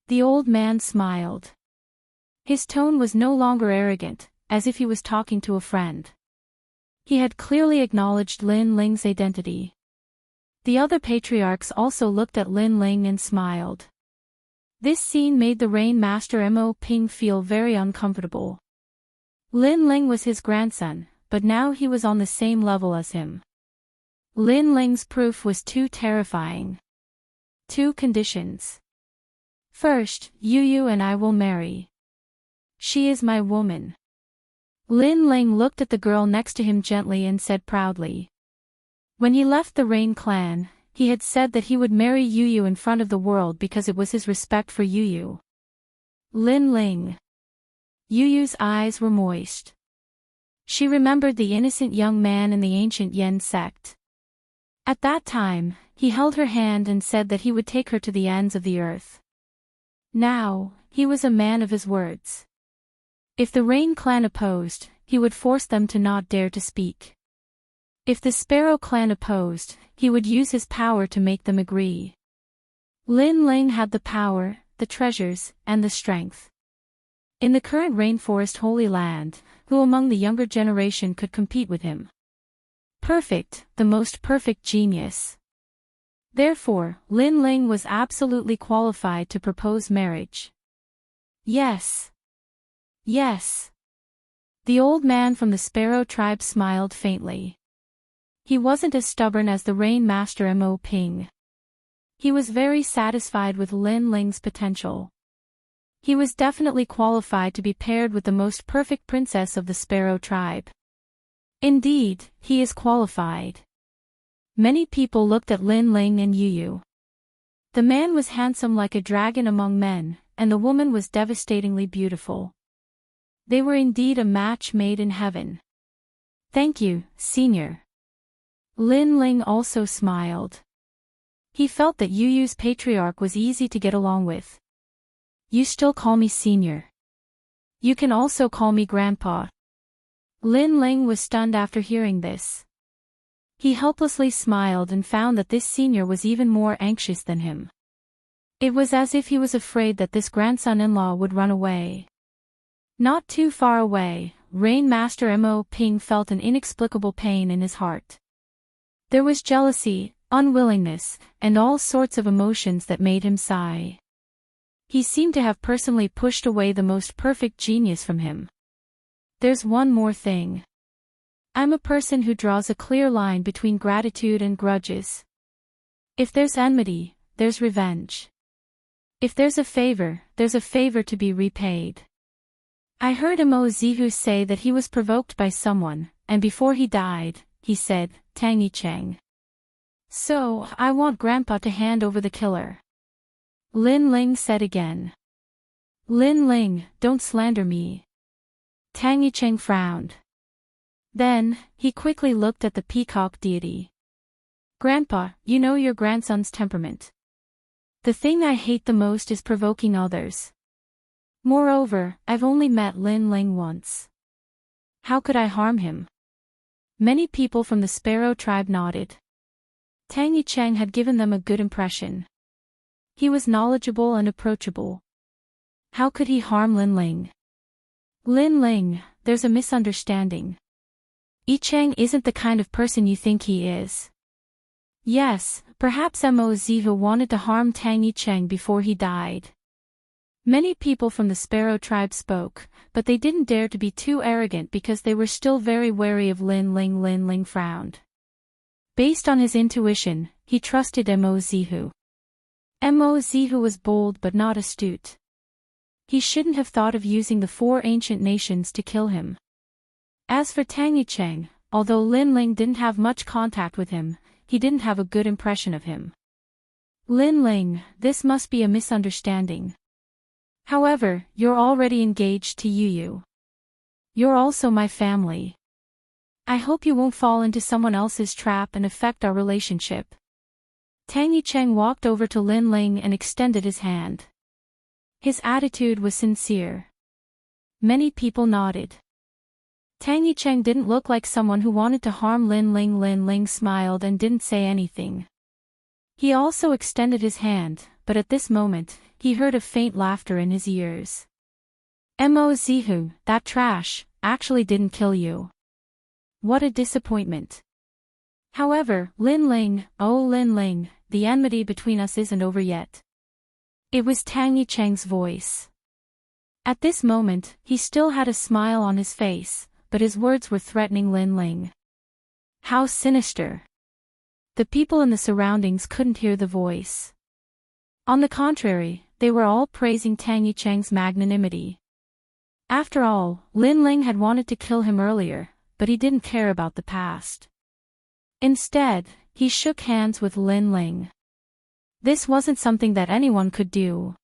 The old man smiled. His tone was no longer arrogant, as if he was talking to a friend. He had clearly acknowledged Lin Ling's identity. The other patriarchs also looked at Lin Ling and smiled. This scene made the Rain Master Mo Ping feel very uncomfortable. Lin Ling was his grandson, but now he was on the same level as him. Lin Ling's proof was too terrifying. 2 conditions. First, Yu and I will marry. She is my woman. Lin Ling looked at the girl next to him gently and said proudly. When he left the Rain clan, he had said that he would marry Yu in front of the world because it was his respect for Yu. Lin Ling. Yu's eyes were moist. She remembered the innocent young man in the ancient Yen sect. At that time, he held her hand and said that he would take her to the ends of the earth. Now, he was a man of his words. If the Rain clan opposed, he would force them to not dare to speak. If the Sparrow clan opposed, he would use his power to make them agree. Lin Ling had the power, the treasures, and the strength. In the current Rainforest Holy Land, who among the younger generation could compete with him? Perfect, the most perfect genius. Therefore, Lin Ling was absolutely qualified to propose marriage. Yes. Yes. The old man from the Sparrow tribe smiled faintly. He wasn't as stubborn as the Rain Master Mo Ping. He was very satisfied with Lin Ling's potential. He was definitely qualified to be paired with the most perfect princess of the Sparrow tribe. Indeed, he is qualified. Many people looked at Lin Ling and Yu. The man was handsome like a dragon among men, and the woman was devastatingly beautiful. They were indeed a match made in heaven. Thank you, Senior. Lin Ling also smiled. He felt that Yu's patriarch was easy to get along with. You still call me Senior. You can also call me Grandpa. Lin Ling was stunned after hearing this. He helplessly smiled and found that this senior was even more anxious than him. It was as if he was afraid that this grandson-in-law would run away. Not too far away, Rain Master Mo Ping felt an inexplicable pain in his heart. There was jealousy, unwillingness, and all sorts of emotions that made him sigh. He seemed to have personally pushed away the most perfect genius from him. There's one more thing. I'm a person who draws a clear line between gratitude and grudges. If there's enmity, there's revenge. If there's a favor to be repaid. I heard Mo Zihu say that he was provoked by someone, and before he died, he said, Tangi Cheng. So, I want Grandpa to hand over the killer. Lin Ling said again. Lin Ling, don't slander me. Tangi Cheng frowned. Then, he quickly looked at the peacock deity. Grandpa, you know your grandson's temperament. The thing I hate the most is provoking others. Moreover, I've only met Lin Ling once. How could I harm him? Many people from the Sparrow tribe nodded. Tangi Cheng had given them a good impression. He was knowledgeable and approachable. How could he harm Lin Ling? Lin Ling, there's a misunderstanding. Yi Cheng isn't the kind of person you think he is. Yes, perhaps Mo Zihu wanted to harm Tang Yi Cheng before he died. Many people from the Sparrow tribe spoke, but they didn't dare to be too arrogant because they were still very wary of Lin Ling. Lin Ling frowned. Based on his intuition, he trusted Mo Zihu. Mo Zihu was bold but not astute. He shouldn't have thought of using the 4 ancient nations to kill him. As for Tang Yi Cheng, although Lin Ling didn't have much contact with him, he didn't have a good impression of him. Lin Ling, this must be a misunderstanding. However, you're already engaged to Yu. You're also my family. I hope you won't fall into someone else's trap and affect our relationship. Tang Yi Cheng walked over to Lin Ling and extended his hand. His attitude was sincere. Many people nodded. Tang Yi Cheng didn't look like someone who wanted to harm Lin Ling. Lin Ling smiled and didn't say anything. He also extended his hand, but at this moment, he heard a faint laughter in his ears. Mo Zihu, that trash, actually didn't kill you. What a disappointment. However, Lin Ling, oh Lin Ling, the enmity between us isn't over yet. It was Tang Yi Cheng's voice. At this moment, he still had a smile on his face, but his words were threatening Lin Ling. How sinister. The people in the surroundings couldn't hear the voice. On the contrary, they were all praising Tang Yi Cheng's magnanimity. After all, Lin Ling had wanted to kill him earlier, but he didn't care about the past. Instead, he shook hands with Lin Ling. This wasn't something that anyone could do.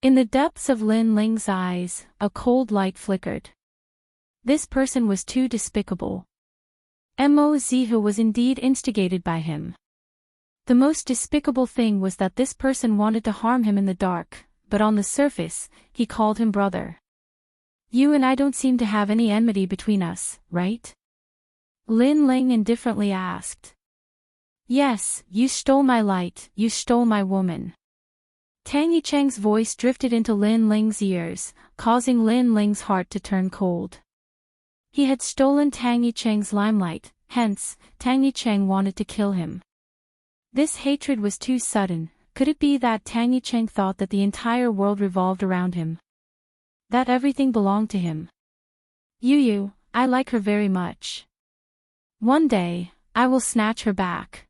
In the depths of Lin Ling's eyes, a cold light flickered. This person was too despicable. Mo Zihu was indeed instigated by him. The most despicable thing was that this person wanted to harm him in the dark, but on the surface, he called him brother. You and I don't seem to have any enmity between us, right? Lin Ling indifferently asked. Yes, you stole my light, you stole my woman. Tang Yi Cheng's voice drifted into Lin Ling's ears, causing Lin Ling's heart to turn cold. He had stolen Tang Yi Cheng's limelight, hence, Tang Yi Cheng wanted to kill him. This hatred was too sudden. Could it be that Tang Yicheng thought that the entire world revolved around him? That everything belonged to him? Yu, I like her very much. One day, I will snatch her back.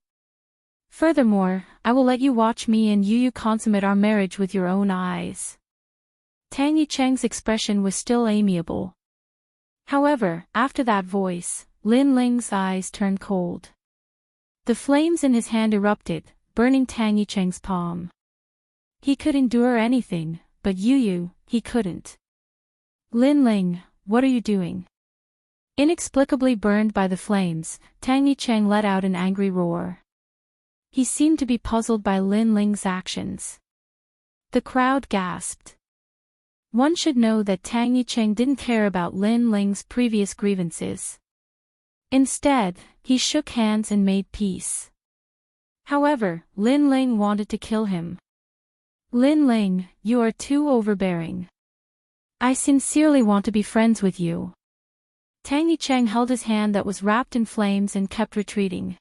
Furthermore, I will let you watch me and Yu consummate our marriage with your own eyes. Tang Yicheng's expression was still amiable. However, after that voice, Lin Ling's eyes turned cold. The flames in his hand erupted, burning Tang Yicheng's palm. He could endure anything, but Yu, he couldn't. Lin Ling, what are you doing? Inexplicably burned by the flames, Tang Yicheng let out an angry roar. He seemed to be puzzled by Lin Ling's actions. The crowd gasped. One should know that Tang Yicheng didn't care about Lin Ling's previous grievances. Instead, he shook hands and made peace. However, Lin Ling wanted to kill him. Lin Ling, you are too overbearing. I sincerely want to be friends with you. Tang Yicheng held his hand that was wrapped in flames and kept retreating.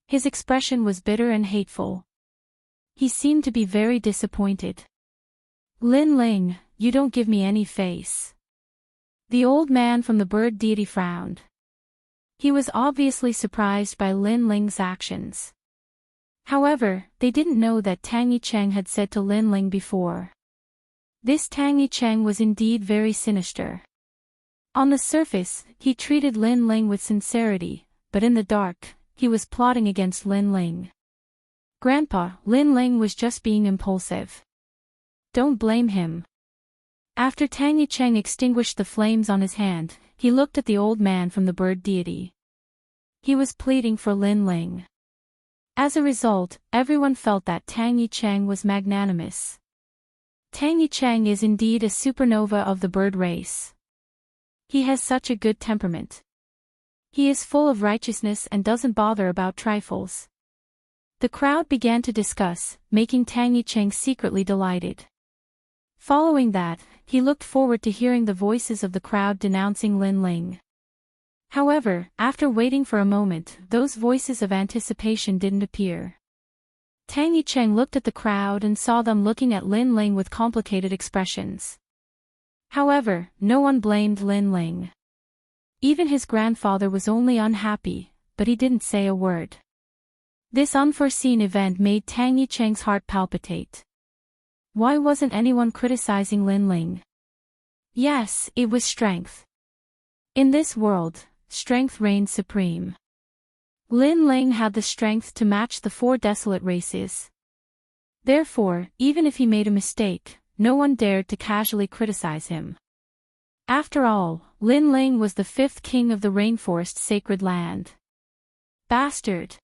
His expression was bitter and hateful. He seemed to be very disappointed. Lin Ling, you don't give me any face. The old man from the bird deity frowned. He was obviously surprised by Lin Ling's actions. However, they didn't know that Tang Yicheng had said to Lin Ling before. This Tang Yicheng was indeed very sinister. On the surface, he treated Lin Ling with sincerity, but in the dark, he was plotting against Lin Ling. Grandpa, Lin Ling was just being impulsive. Don't blame him. After Tang Yicheng extinguished the flames on his hand, he looked at the old man from the bird deity. He was pleading for Lin Ling. As a result, everyone felt that Tang Yicheng was magnanimous. Tang Yicheng is indeed a supernova of the bird race. He has such a good temperament. He is full of righteousness and doesn't bother about trifles. The crowd began to discuss, making Tang Yicheng secretly delighted. Following that, he looked forward to hearing the voices of the crowd denouncing Lin Ling. However, after waiting for a moment, those voices of anticipation didn't appear. Tang Yicheng looked at the crowd and saw them looking at Lin Ling with complicated expressions. However, no one blamed Lin Ling. Even his grandfather was only unhappy, but he didn't say a word. This unforeseen event made Tang Yicheng's heart palpitate. Why wasn't anyone criticizing Lin Ling? Yes, it was strength. In this world, strength reigned supreme. Lin Ling had the strength to match the 4 desolate races. Therefore, even if he made a mistake, no one dared to casually criticize him. After all, Lin Ling was the 5th king of the rainforest sacred land. Bastard!